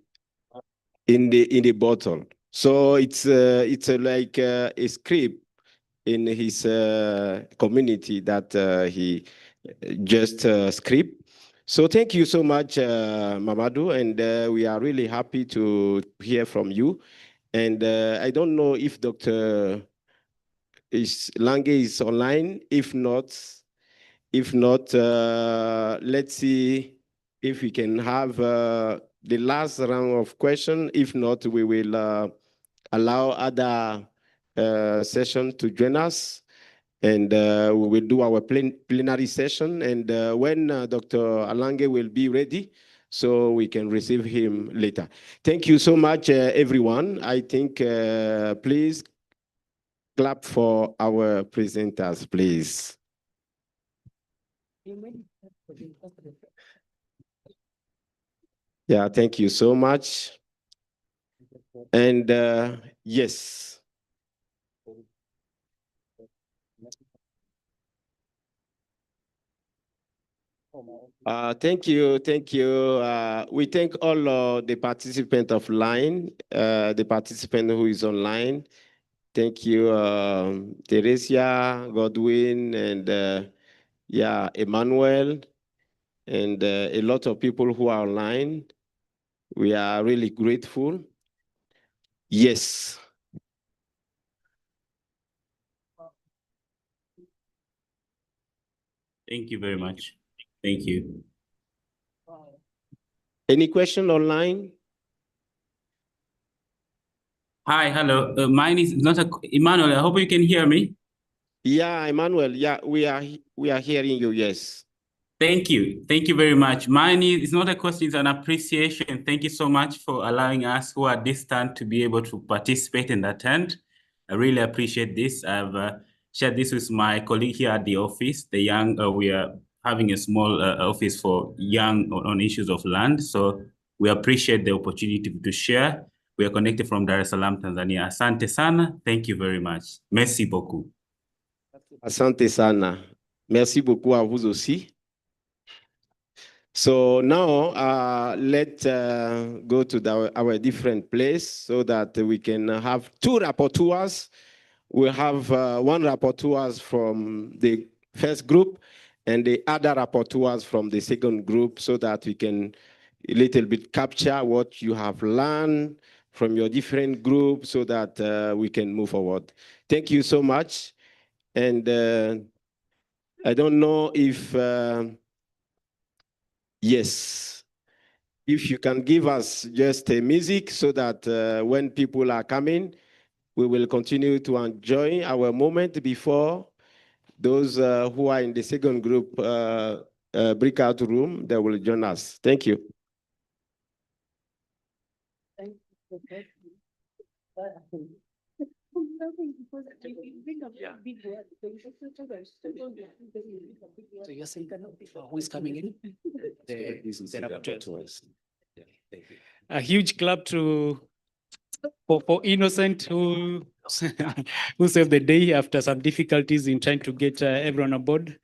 the bottle. So it's like a script in his community that he just script. So thank you so much, Mamadou, and we are really happy to hear from you. And I don't know if Dr. Lange is online. If not, let's see if we can have the last round of questions. If not, we will allow other session to join us, and we will do our plenary session. And when Dr. Alange will be ready, so we can receive him later. Thank you so much, everyone. I think, please clap for our presenters, please. Yeah, thank you so much. And yes. Thank you. We thank all the participants offline, the participant who is online. Thank you, Teresia, Godwin, and yeah, Emmanuel, and a lot of people who are online. We are really grateful. Yes. Thank you very much. Thank you. Any question online? Hi, hello. Mine is not Emmanuel. I hope you can hear me. Yeah, Emmanuel. Yeah, we are hearing you. Yes. Thank you. Thank you very much. Mine is not a question, it's an appreciation. Thank you so much for allowing us who are distant to be able to participate and attend. I really appreciate this. I've shared this with my colleague here at the office. The young, we are having a small office for young on issues of land. So we appreciate the opportunity to share. We are connected from Dar es Salaam, Tanzania. Asante sana. Thank you very much. Merci beaucoup. Asante sana. Merci beaucoup à vous aussi. So now let's go to our different place so that we can have 2 rapporteurs. We have 1 rapporteur from the first group and the other rapporteurs from the second group, so that we can a little bit capture what you have learned from your different groups, so that we can move forward. Thank you so much. And I don't know if, yes, If you can give us just a music so that when people are coming, we will continue to enjoy our moment before those who are in the second group breakout room, they will join us. Thank you. So you're saying who is coming in? The rapporteurs. A huge clap for Innocent who who saved the day after some difficulties in trying to get everyone aboard.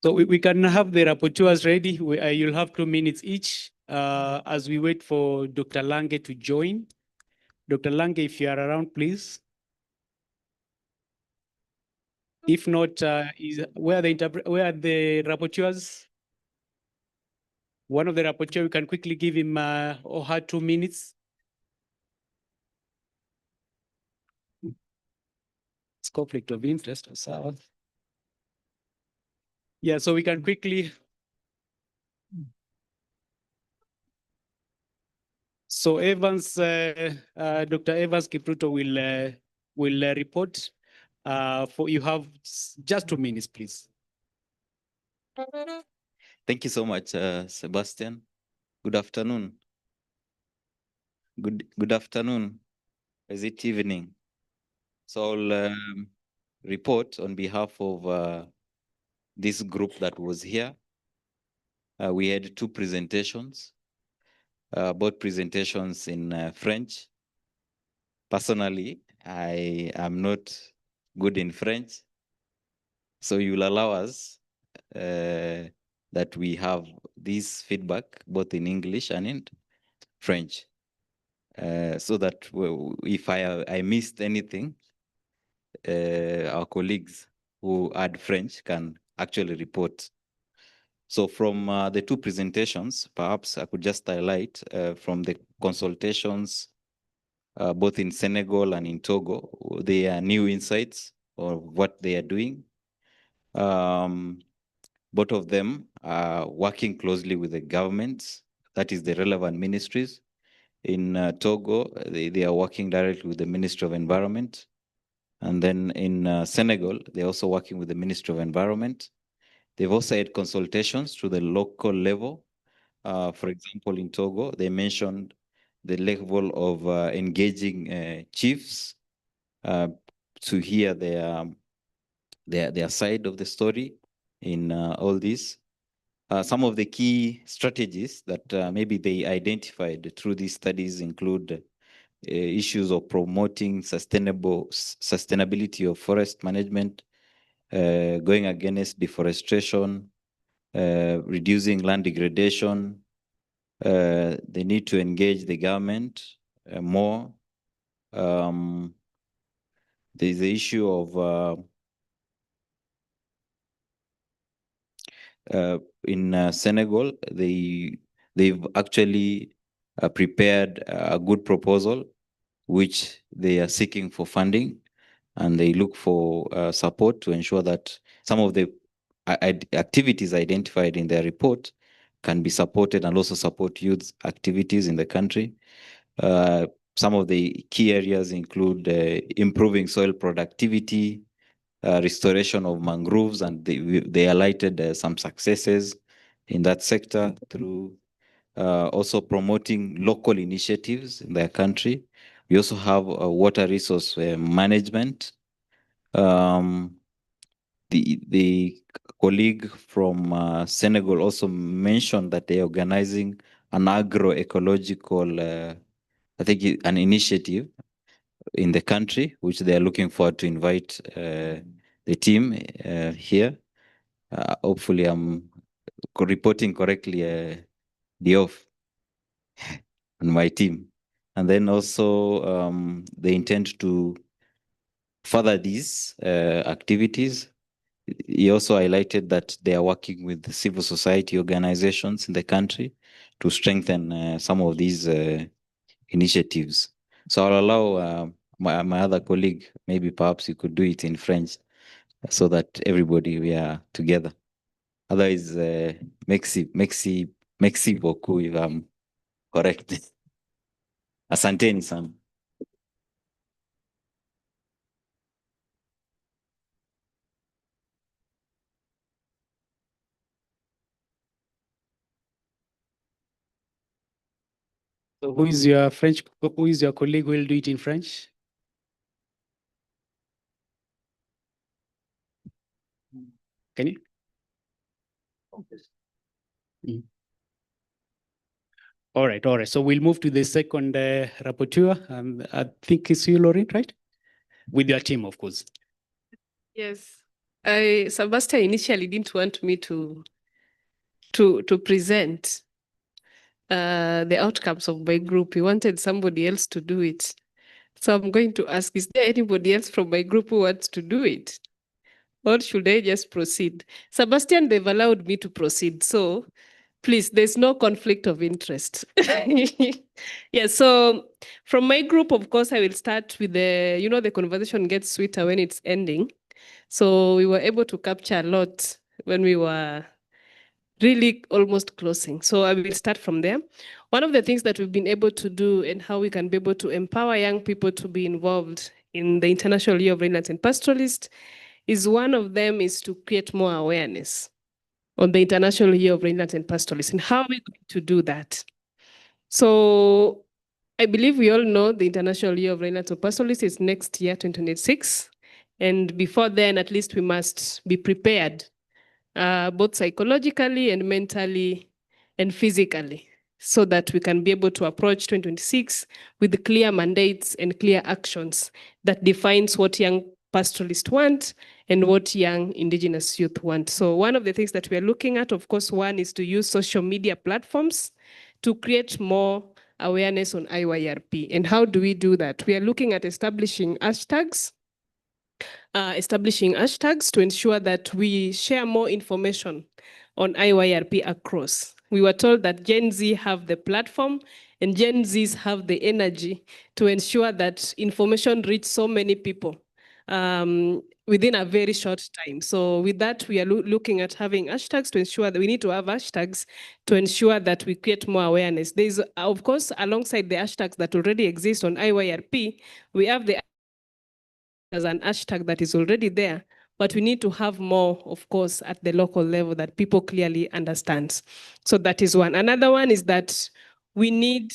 So we can have the rapporteurs ready. You'll have 2 minutes each as we wait for Dr. Lange to join. Dr. Lange, if you are around, please. If not, where are the rapporteurs? One of the rapporteurs, we can quickly give him or her 2 minutes. It's conflict of interest. So. Yeah, so we can quickly. So Evans, Dr. Evans Kipruto will report. For you have just 2 minutes, please. Thank you so much, Sebastian. Good afternoon. Good afternoon. Is it evening? So I'll report on behalf of this group that was here. We had 2 presentations, both presentations in French. Personally, I am not good in French, so you'll allow us that we have this feedback both in English and in French, so that if I missed anything, our colleagues who add French can actually report. So from the 2 presentations, perhaps I could just highlight from the consultations, both in Senegal and in Togo, there are new insights of what they are doing. Both of them are working closely with the governments, that is the relevant ministries. In Togo, they are working directly with the Ministry of Environment. And then in Senegal, they're also working with the Ministry of Environment. They've also had consultations to the local level. For example, in Togo, they mentioned the level of engaging chiefs to hear their side of the story in all this. Some of the key strategies that maybe they identified through these studies include issues of promoting sustainability of forest management, going against deforestation, reducing land degradation. They need to engage the government more. There's the issue of in Senegal, they've actually prepared a good proposal, which they are seeking for funding, and they look for support to ensure that some of the activities identified in their report can be supported and also support youth activities in the country. Some of the key areas include improving soil productivity, restoration of mangroves, and they highlighted some successes in that sector through also promoting local initiatives in their country. We also have water resource management. The colleague from Senegal also mentioned that they're organizing an agroecological, I think, an initiative in the country, which they are looking forward to invite the team here. Hopefully, I'm reporting correctly, Diof and my team. And then also they intend to further these activities he also highlighted that they are working with the civil society organizations in the country to strengthen some of these initiatives. So I'll allow my other colleague, maybe perhaps you could do it in French so that everybody, we are together. Otherwise, merci beaucoup if I'm correct. Asanteni sana. So who is your colleague who will do it in French? Can you? Mm. All right. So we'll move to the second rapporteur. I think it's you, Lauren, right? With your team, of course. Yes. Sebastian initially didn't want me to present the outcomes of my group. He wanted somebody else to do it. So I'm going to ask, is there anybody else from my group who wants to do it? Or should I just proceed? Sebastian, they've allowed me to proceed. So please, there's no conflict of interest. Yeah, so from my group, of course, I will start with the conversation gets sweeter when it's ending. So we were able to capture a lot when we were really almost closing. So I will start from there. One of the things that we've been able to do and how we can be able to empower young people to be involved in the International Year of Rainlands and Pastoralists is one of them is to create more awareness on the International Year of Rainlands and Pastoralists and how are we going to do that. So I believe we all know the International Year of Rainlands and Pastoralists is next year, 2026. And before then, at least we must be prepared both psychologically and mentally and physically, so that we can be able to approach 2026 with clear mandates and clear actions that defines what young pastoralists want and what young indigenous youth want. So one of the things that we are looking at, of course, one is to use social media platforms to create more awareness on IYRP. And how do we do that? We are looking at establishing hashtags to ensure that we share more information on IYRP across. We were told that Gen Z have the platform and Gen Zs have the energy to ensure that information reach so many people within a very short time. So with that, we are looking at having hashtags to ensure that we need to have hashtags to ensure that we create more awareness. There's, of course, alongside the hashtags that already exist on IYRP, we have the as an hashtag that is already there, but we need to have more, of course, at the local level that people clearly understand. So that is one. Another one is that we need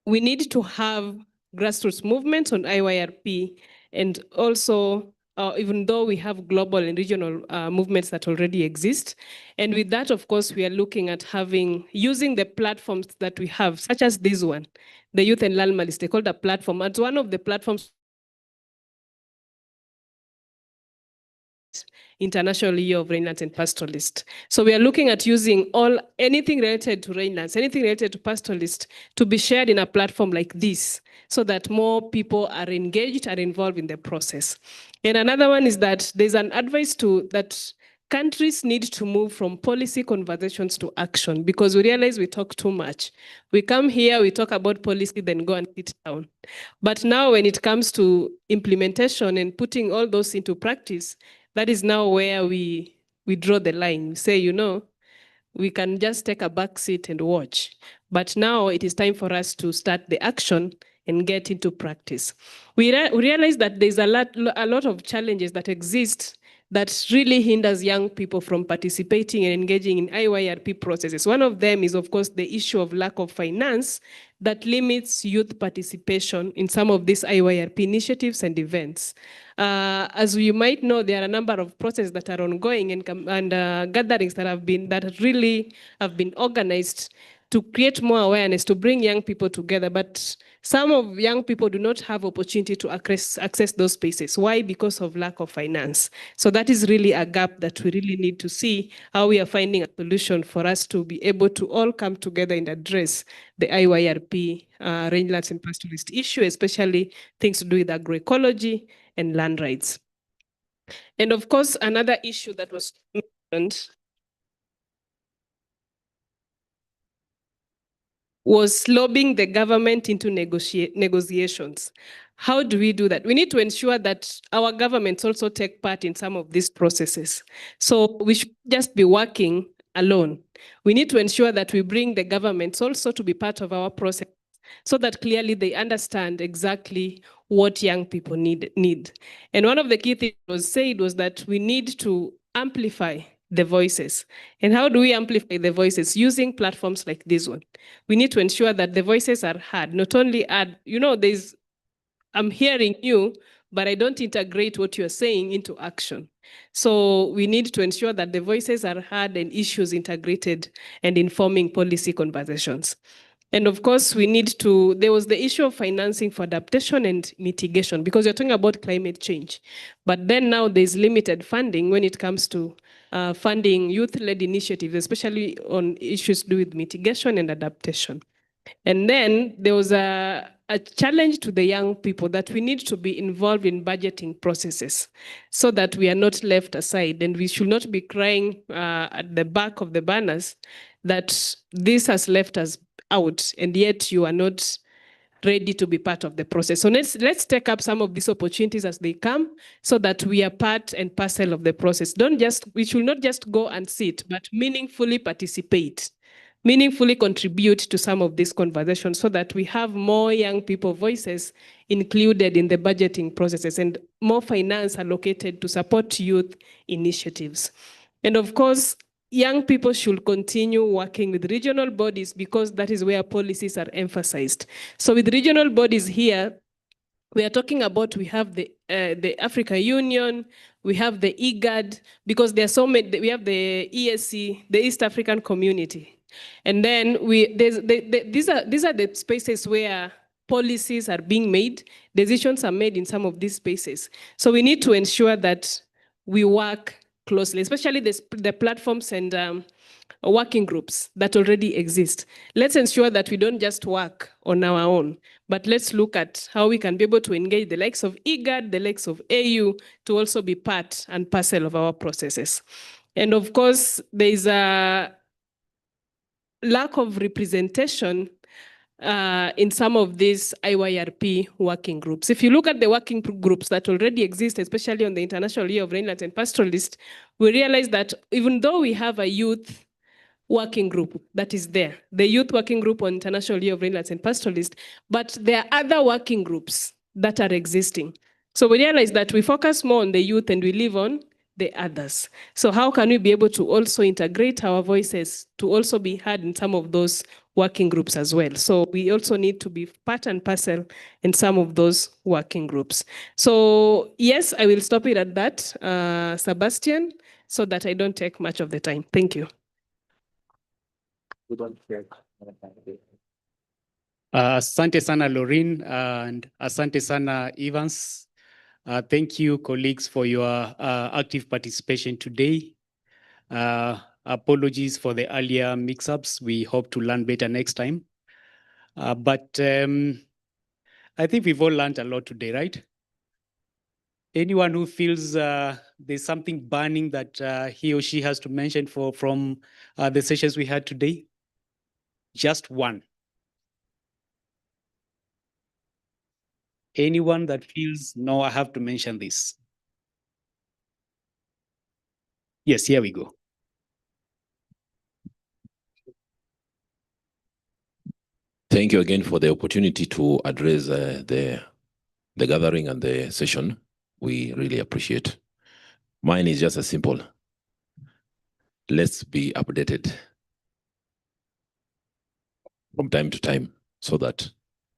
to have grassroots movements on IYRP, and also, even though we have global and regional movements that already exist. And with that, of course, we are looking at using the platforms that we have, such as this one, the Youth and Land Mali Stakeholder Platform, as one of the platforms International Year of Rainlands and Pastoralists. So we are looking at using anything related to rainlands, anything related to pastoralists to be shared in a platform like this so that more people are engaged and involved in the process. And another one is that there's an advice that countries need to move from policy conversations to action, because we realize we talk too much. We come here, we talk about policy, then go and sit down. But now when it comes to implementation and putting all those into practice, that is now where we draw the line. We say, we can just take a back seat and watch. But now it is time for us to start the action and get into practice. We realize that there's a lot of challenges that exist that really hinders young people from participating and engaging in IYRP processes. One of them is, of course, the issue of lack of finance that limits youth participation in some of these IYRP initiatives and events. As you might know, there are a number of processes that are ongoing and gatherings that really have been organized to create more awareness, to bring young people together. But some of young people do not have opportunity to access those spaces. Why? Because of lack of finance. So that is really a gap that we really need to see how we are finding a solution for us to be able to all come together and address the IYRP rangelands and pastoralist issue, especially things to do with agroecology and land rights. And of course, another issue that was mentioned was lobbying the government into negotiations. How do we do that? We need to ensure that our governments also take part in some of these processes. So we should just be working alone. We need to ensure that we bring the governments also to be part of our process so that clearly they understand exactly what young people need. And one of the key things was said was that we need to amplify the voices. And how do we amplify the voices? Using platforms like this one. We need to ensure that the voices are heard, not only heard, I'm hearing you, but I don't integrate what you're saying into action. So we need to ensure that the voices are heard and issues integrated and informing policy conversations. And of course, there was the issue of financing for adaptation and mitigation, because you're talking about climate change. But then now there's limited funding when it comes to funding youth-led initiatives, especially on issues to do with mitigation and adaptation. And then there was a challenge to the young people that we need to be involved in budgeting processes so that we are not left aside, and we should not be crying at the back of the banners that this has left us out, and yet you are not ready to be part of the process. So let's take up some of these opportunities as they come so that we are part and parcel of the process. We should not just go and sit, but meaningfully participate, meaningfully contribute to some of these conversations so that we have more young people voices included in the budgeting processes and more finance allocated to support youth initiatives. And of course, young people should continue working with regional bodies because that is where policies are emphasized. So with regional bodies here, we are talking about, we have the Africa Union, we have the IGAD, because there are so many, we have the ESC, the East African Community. And then these are the spaces where policies are being made, decisions are made in some of these spaces. So we need to ensure that we work closely, especially the platforms and working groups that already exist. Let's ensure that we don't just work on our own, but let's look at how we can be able to engage the likes of IGAD, the likes of AU, to also be part and parcel of our processes. And of course, there is a lack of representation in some of these IYRP working groups. If you look at the working groups that already exist, especially on the International Year of Rainlands and Pastoralists, we realize that even though we have a youth working group that is there, the Youth Working Group on International Year of Rainlands and Pastoralists, but there are other working groups that are existing. So we realize that we focus more on the youth and we leave on the others. So how can we be able to also integrate our voices to also be heard in some of those working groups as well? So we also need to be part and parcel in some of those working groups. So yes, I will stop it at that, Sebastian, so that I don't take much of the time. Thank you. Asante sana Lauren and asante sana Evans. Thank you, colleagues, for your active participation today. Apologies for the earlier mix-ups. We hope to learn better next time. But I think we've all learned a lot today, right? Anyone who feels there's something burning that he or she has to mention from the sessions we had today? Just one. Anyone that feels, no, I have to mention this? Yes, here we go. Thank you again for the opportunity to address the gathering and the session. We really appreciate. Mine is just as simple. Let's be updated from time to time so that,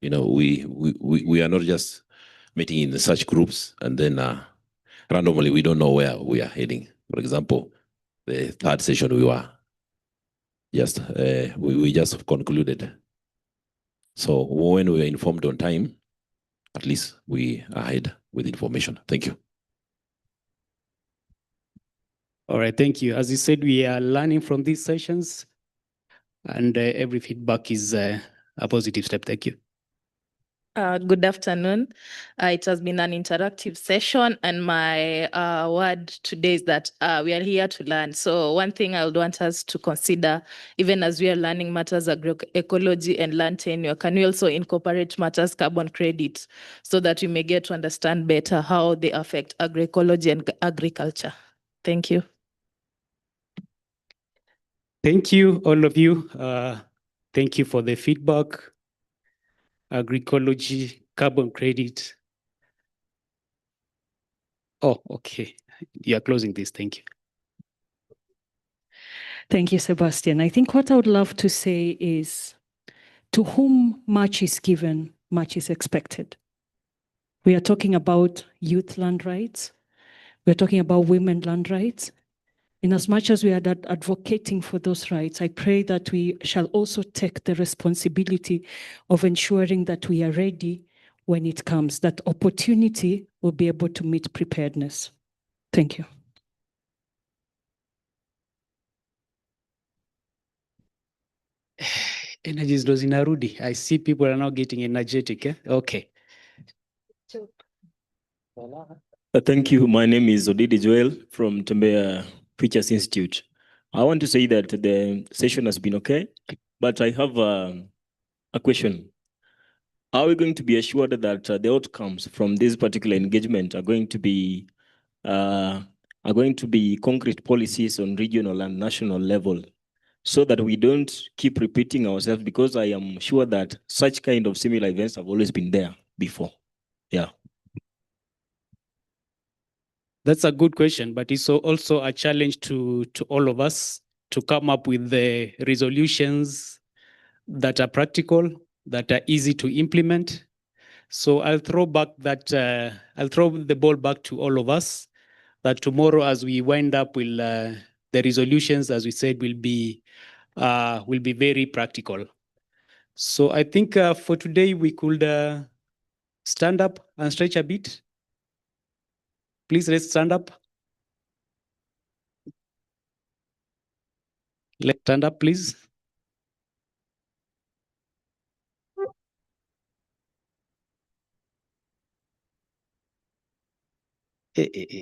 we are not just meeting in such groups and then randomly we don't know where we are heading. For example, the third session we just concluded. So when we are informed on time, at least we are ahead with information. Thank you. All right, thank you. As you said, we are learning from these sessions and every feedback is a positive step. Thank you. Good afternoon. It has been an interactive session, and my word today is that we are here to learn. So one thing I would want us to consider, even as we are learning matters agroecology and land tenure, can we also incorporate matters carbon credit so that we may get to understand better how they affect agroecology and agriculture? Thank you. Thank you, all of you. Thank you for the feedback. Agroecology, carbon credit. Oh, okay. You are closing this. Thank you. Thank you, Sebastian. I think what I would love to say is, to whom much is given, much is expected. We are talking about youth land rights. We're talking about women land rights. In as much as we are advocating for those rights, I pray that we shall also take the responsibility of ensuring that we are ready when it comes, that opportunity will be able to meet preparedness. Thank you. Energy is losing Arudi. I see people are now getting energetic. Okay. Thank you. My name is Odidi Joel from Tembea Futures Institute. I want to say that the session has been okay, but I have a question. Are we going to be assured that the outcomes from this particular engagement are going to be concrete policies on regional and national level, so that we don't keep repeating ourselves? Because I am sure that such kind of similar events have always been there before. Yeah. That's a good question, but it's also a challenge to all of us to come up with the resolutions that are practical, that are easy to implement. So I'll throw the ball back to all of us, that tomorrow, as we wind up with the resolutions, as we said, will be very practical. So I think for today we could stand up and stretch a bit. Please, let's stand up. Let's stand up, please.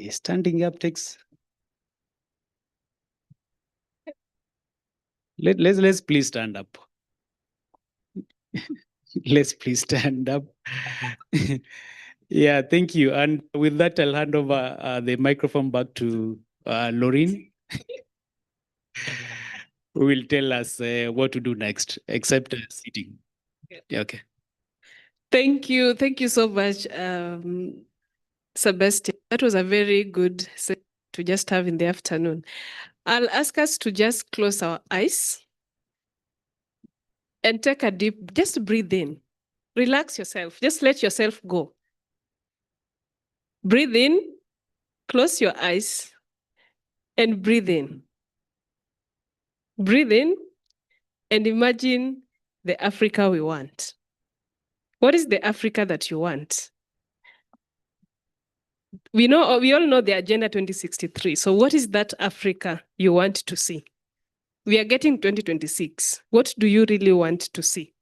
Standing up takes. Let's please stand up. Let's please stand up. Yeah, thank you. And with that, I'll hand over the microphone back to Laureen, who will tell us what to do next, except sitting. Yeah, okay. Thank you. Thank you so much, Sebastian. That was a very good session to just have in the afternoon. I'll ask us to just close our eyes and take a just breathe in. Relax yourself. Just let yourself go. Breathe in, close your eyes, and breathe in. Breathe in and imagine the Africa we want. What is the Africa that you want? We all know the Agenda 2063. So what is that Africa you want to see? We are getting 2026. What do you really want to see?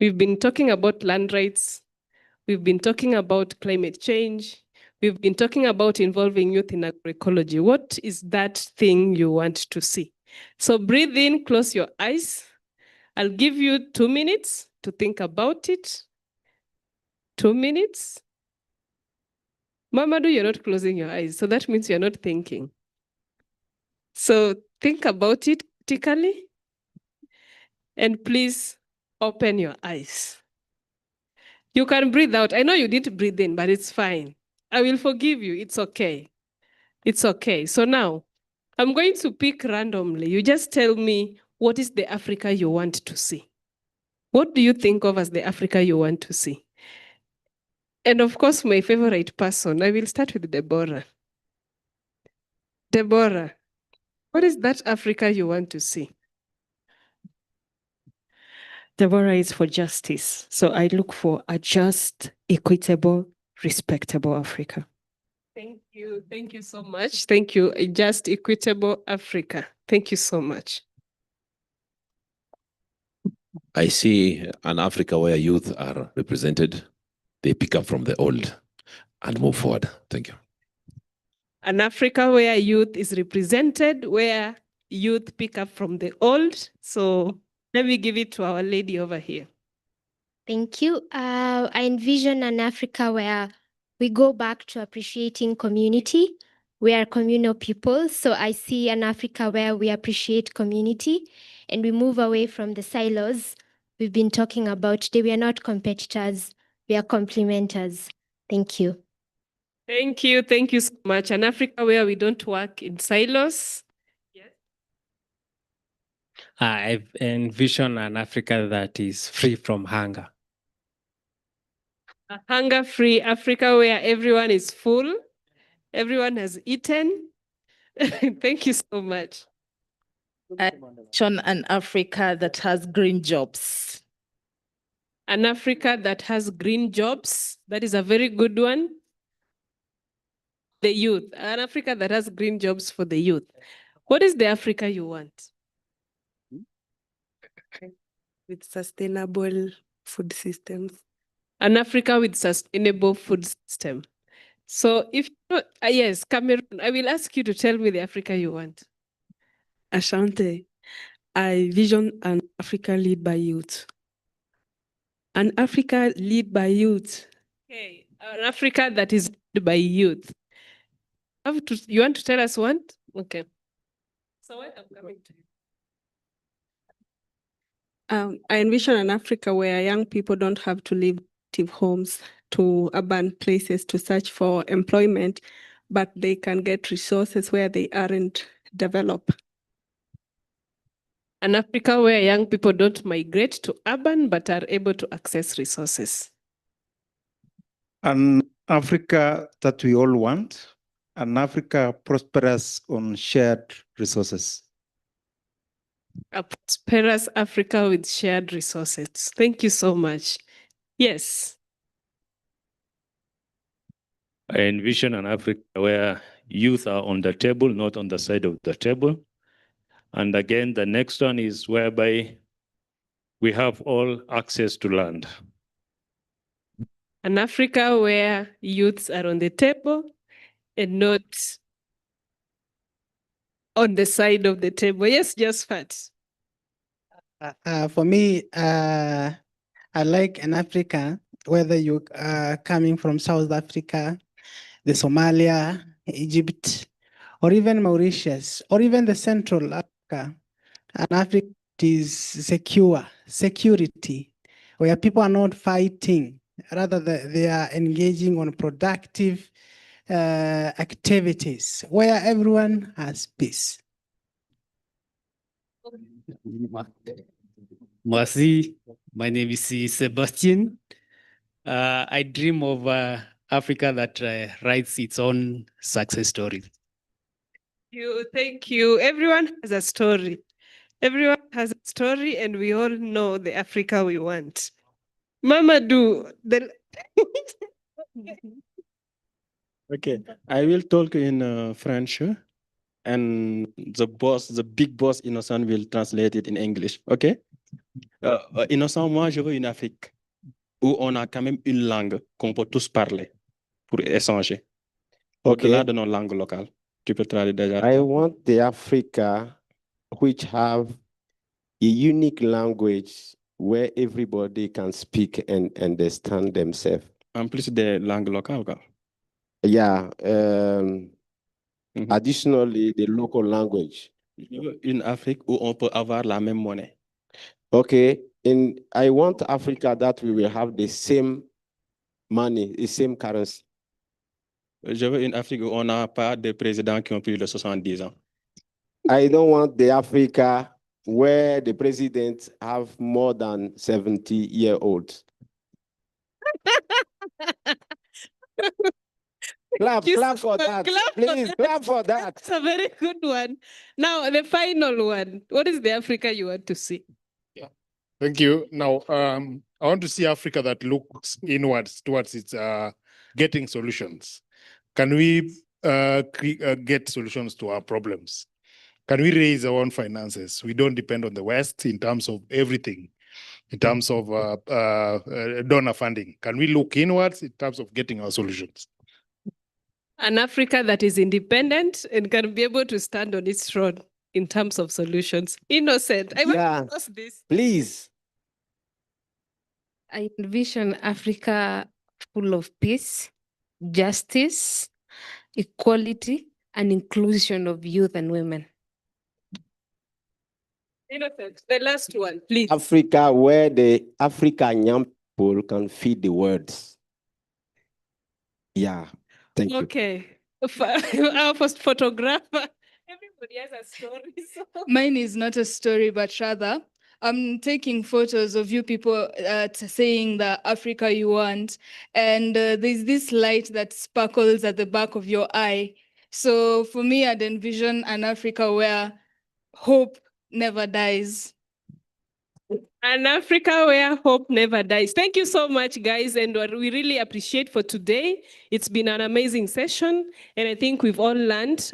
We've been talking about land rights. We've been talking about climate change. We've been talking about involving youth in agroecology. What is that thing you want to see? So breathe in, close your eyes. I'll give you 2 minutes to think about it. 2 minutes. Mamadou, you're not closing your eyes, so that means you're not thinking. So think about it critically, and please open your eyes. You can breathe out. I know you didn't breathe in, but it's fine. I will forgive you. It's okay. It's okay. So now, I'm going to pick randomly. You just tell me, what is the Africa you want to see? What do you think of as the Africa you want to see? And of course, my favorite person, I will start with Deborah. Deborah, what is that Africa you want to see? Deborah is for justice. So I look for a just, equitable, respectable Africa. Thank you. Thank you so much. Thank you. A just, equitable Africa. Thank you so much. I see an Africa where youth are represented. They pick up from the old and move forward. Thank you. An Africa where youth is represented, where youth pick up from the old. So let me give it to our lady over here. Thank you. I envision an Africa where we go back to appreciating community. We are communal people. So I see an Africa where we appreciate community and we move away from the silos we've been talking about today. We are not competitors, we are complementers. Thank you. Thank you. Thank you so much. An Africa where we don't work in silos. I envision an Africa that is free from hunger. A hunger-free Africa where everyone is full, everyone has eaten. Thank you so much. I envision an Africa that has green jobs. An Africa that has green jobs. That is a very good one. The youth. An Africa that has green jobs for the youth. What is the Africa you want? With sustainable food systems. An Africa with sustainable food system. So if yes, Cameroon, I will ask you to tell me the Africa you want. Asante, I vision an Africa led by youth. An Africa led by youth. Okay, an Africa that is led by youth. You want to tell us one? Okay. So I'm coming to you. I envision an Africa where young people don't have to leave native homes to urban places to search for employment, but they can get resources where they aren't developed. An Africa where young people don't migrate to urban, but are able to access resources. An Africa that we all want, an Africa prosperous on shared resources. A prosperous Africa with shared resources. Thank you so much. Yes. I envision an Africa where youth are on the table, not on the side of the table. And again, the next one is whereby we have all access to land. An Africa where youths are on the table and not on the side of the table. Yes, just facts. For me, I like an Africa, whether you are coming from South Africa, the Somalia, Egypt, or even Mauritius, or even the Central Africa. An Africa is security, where people are not fighting, rather they are engaging on productive activities, where everyone has peace. Merci. My name is Sebastian. I dream of Africa that writes its own success story. Thank you. Everyone has a story. Everyone has a story, and we all know the Africa we want. Mamadou, Okay, I will talk in French, and the big boss Innocent will translate it in English. Okay? Innocent, moi, je veux une Afrique où on a quand même une langue qu'on peut tous parler pour échanger. Au-delà de nos langues locales. Tu peux traduire déjà. I want the Africa which have a unique language where everybody can speak and understand themselves. En plus des langues locales, quoi. Yeah. Additionally, the local language. Une Afrique où on peut avoir la même monnaie. Okay. And I want Africa that we will have the same money, the same currency. Je veux une Afrique où on n'a pas de présidents qui ont plus de 70 ans. I don't want the Africa where the presidents have more than 70-year-olds. Clap for that. Please, clap for that. That's a very good one. Now, the final one. What is the Africa you want to see? Thank you. Now, I want to see Africa that looks inwards towards its getting solutions. Can we get solutions to our problems? Can we raise our own finances? We don't depend on the West in terms of everything. in terms of donor funding? Can we look inwards in terms of getting our solutions? An Africa that is independent and can be able to stand on its own in terms of solutions. Innocent. I want to ask this. Please. I envision Africa full of peace, justice, equality, and inclusion of youth and women. Innocent. The last one, please. Africa, where the African young people can feed the words. Yeah, thank you. Okay. Our first photographer. Everybody has a story. So. Mine is not a story, but rather I'm taking photos of you people saying the Africa you want. And there's this light that sparkles at the back of your eye. So for me, I'd envision an Africa where hope never dies. An Africa where hope never dies. Thank you so much, guys. And what we really appreciate for today, it's been an amazing session. And I think we've all learned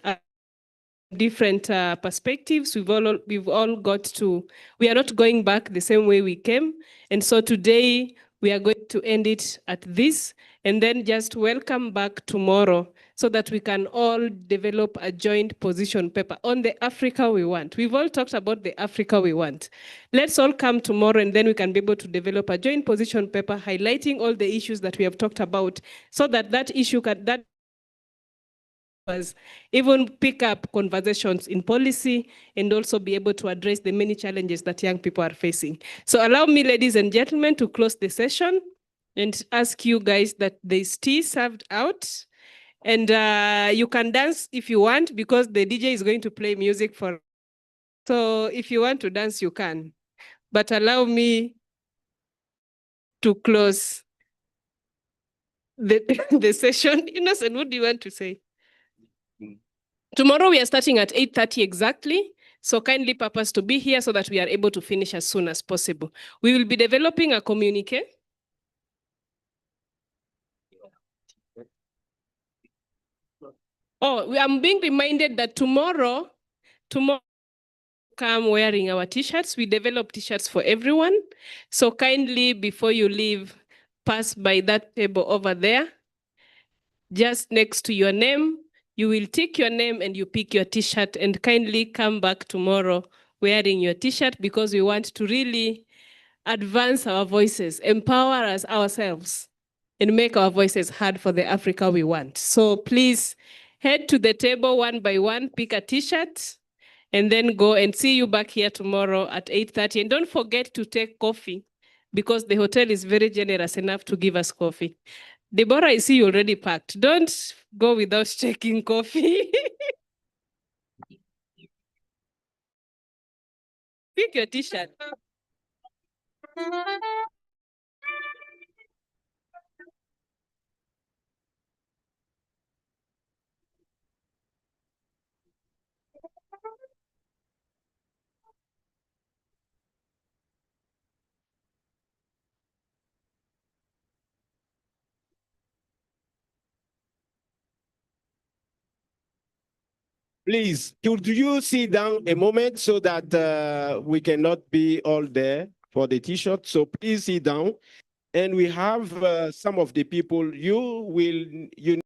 different perspectives. We've all got to, we are not going back the same way we came. And so today we are going to end it at this and then just welcome back tomorrow so that we can all develop a joint position paper on the Africa we want. We've all talked about the Africa we want. Let's all come tomorrow and then we can be able to develop a joint position paper highlighting all the issues that we have talked about so that that issue can, that even pick up conversations in policy and also be able to address the many challenges that young people are facing. So allow me, ladies and gentlemen, to close the session and ask you guys that there's tea served out. And you can dance if you want because the DJ is going to play music for. So if you want to dance, you can. But allow me to close the session. Innocent, what do you want to say? Tomorrow we are starting at 8:30 exactly. So kindly purpose to be here so that we are able to finish as soon as possible. We will be developing a communique. Oh, I'm being reminded that tomorrow come wearing our t-shirts. We develop t-shirts for everyone. So kindly, before you leave, pass by that table over there. Just next to your name, you will tick your name and you pick your t-shirt and kindly come back tomorrow wearing your t-shirt because we want to really advance our voices, empower us ourselves and make our voices heard for the Africa we want. So please head to the table one by one, pick a t-shirt and then go and see you back here tomorrow at 8:30. And don't forget to take coffee because the hotel is very generous enough to give us coffee. Deborah, I see you already packed. Don't go without checking coffee. Pick your t-shirt. Please, could you sit down a moment so that we cannot be all there for the t-shirt? So please sit down. And we have some of the people you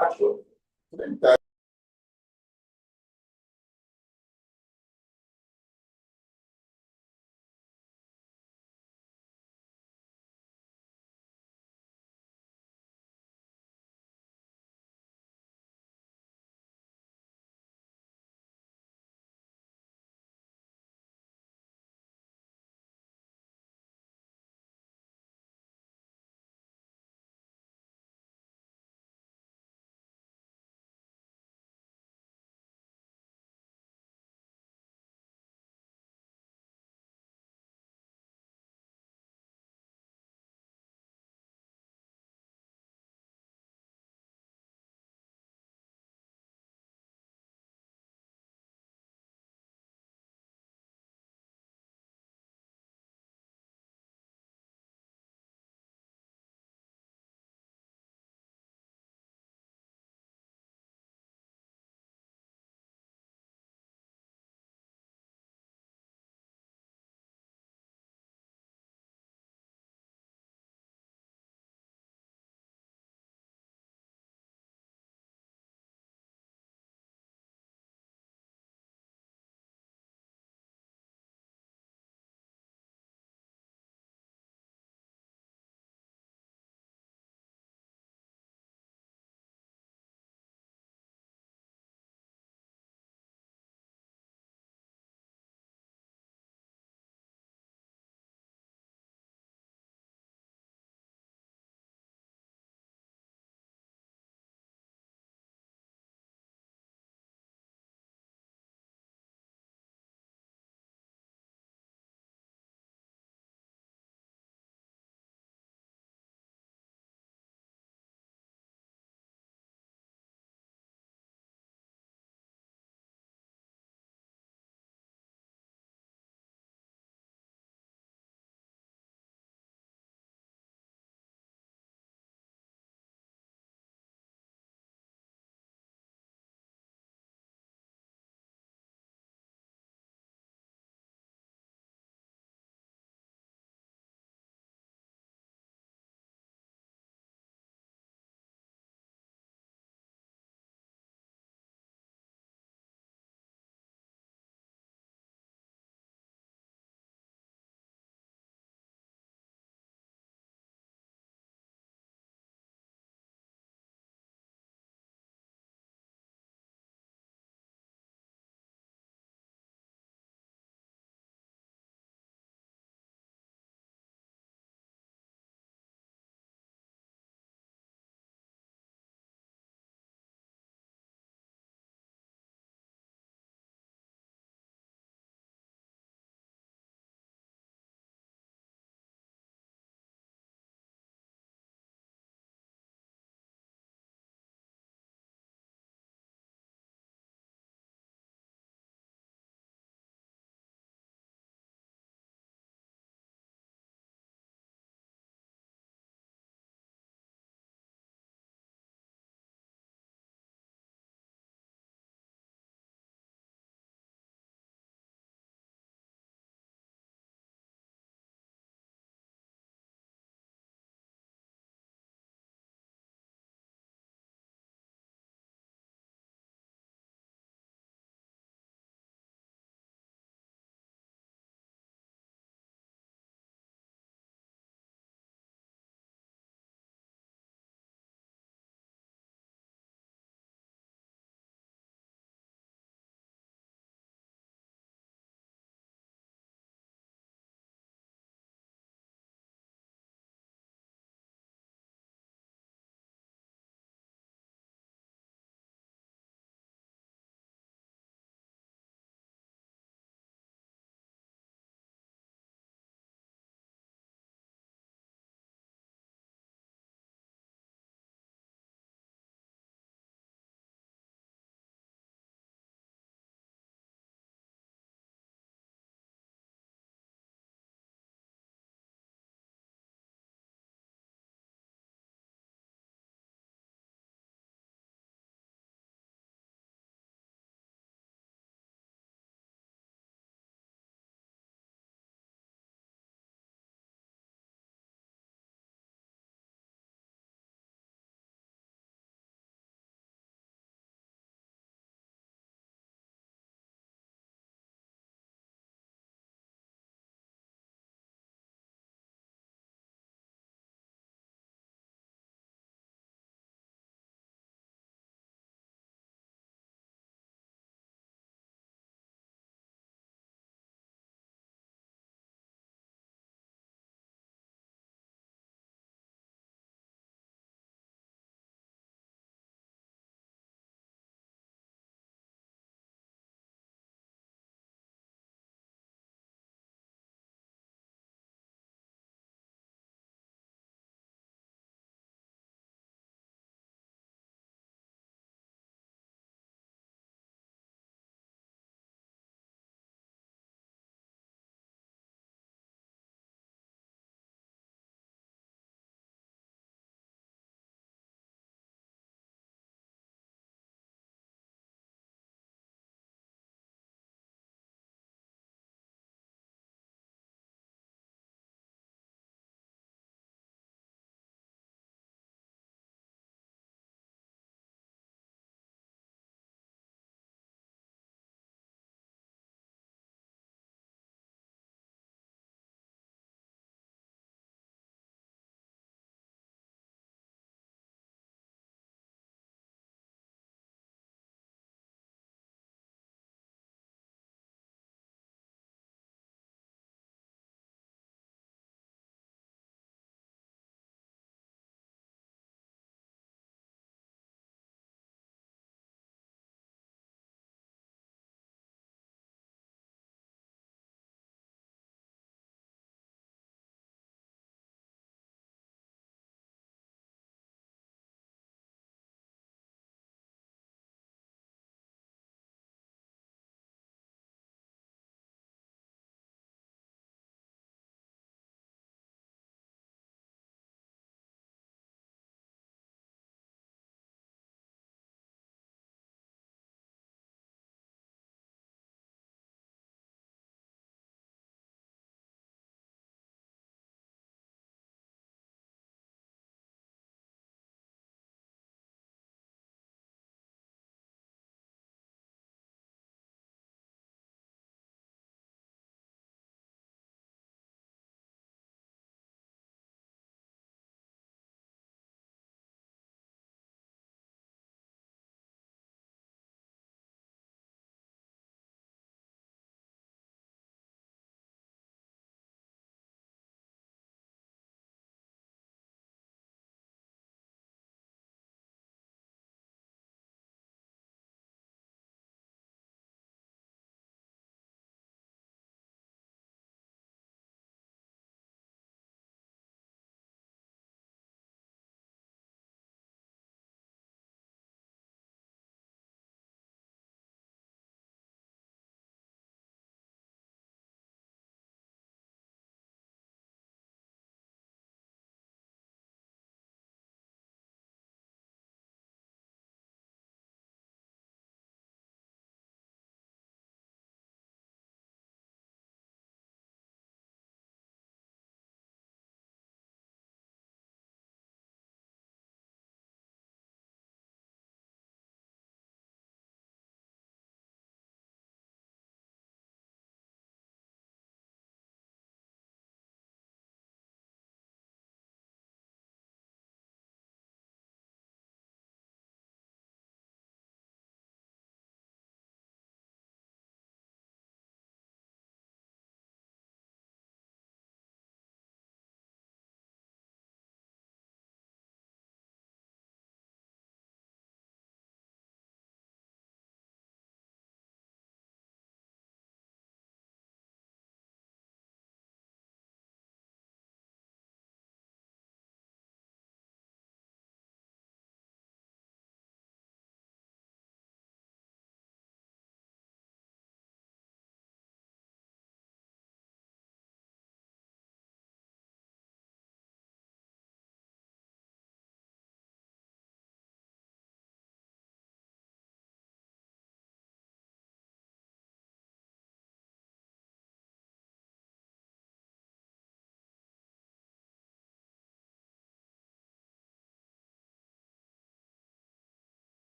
Action.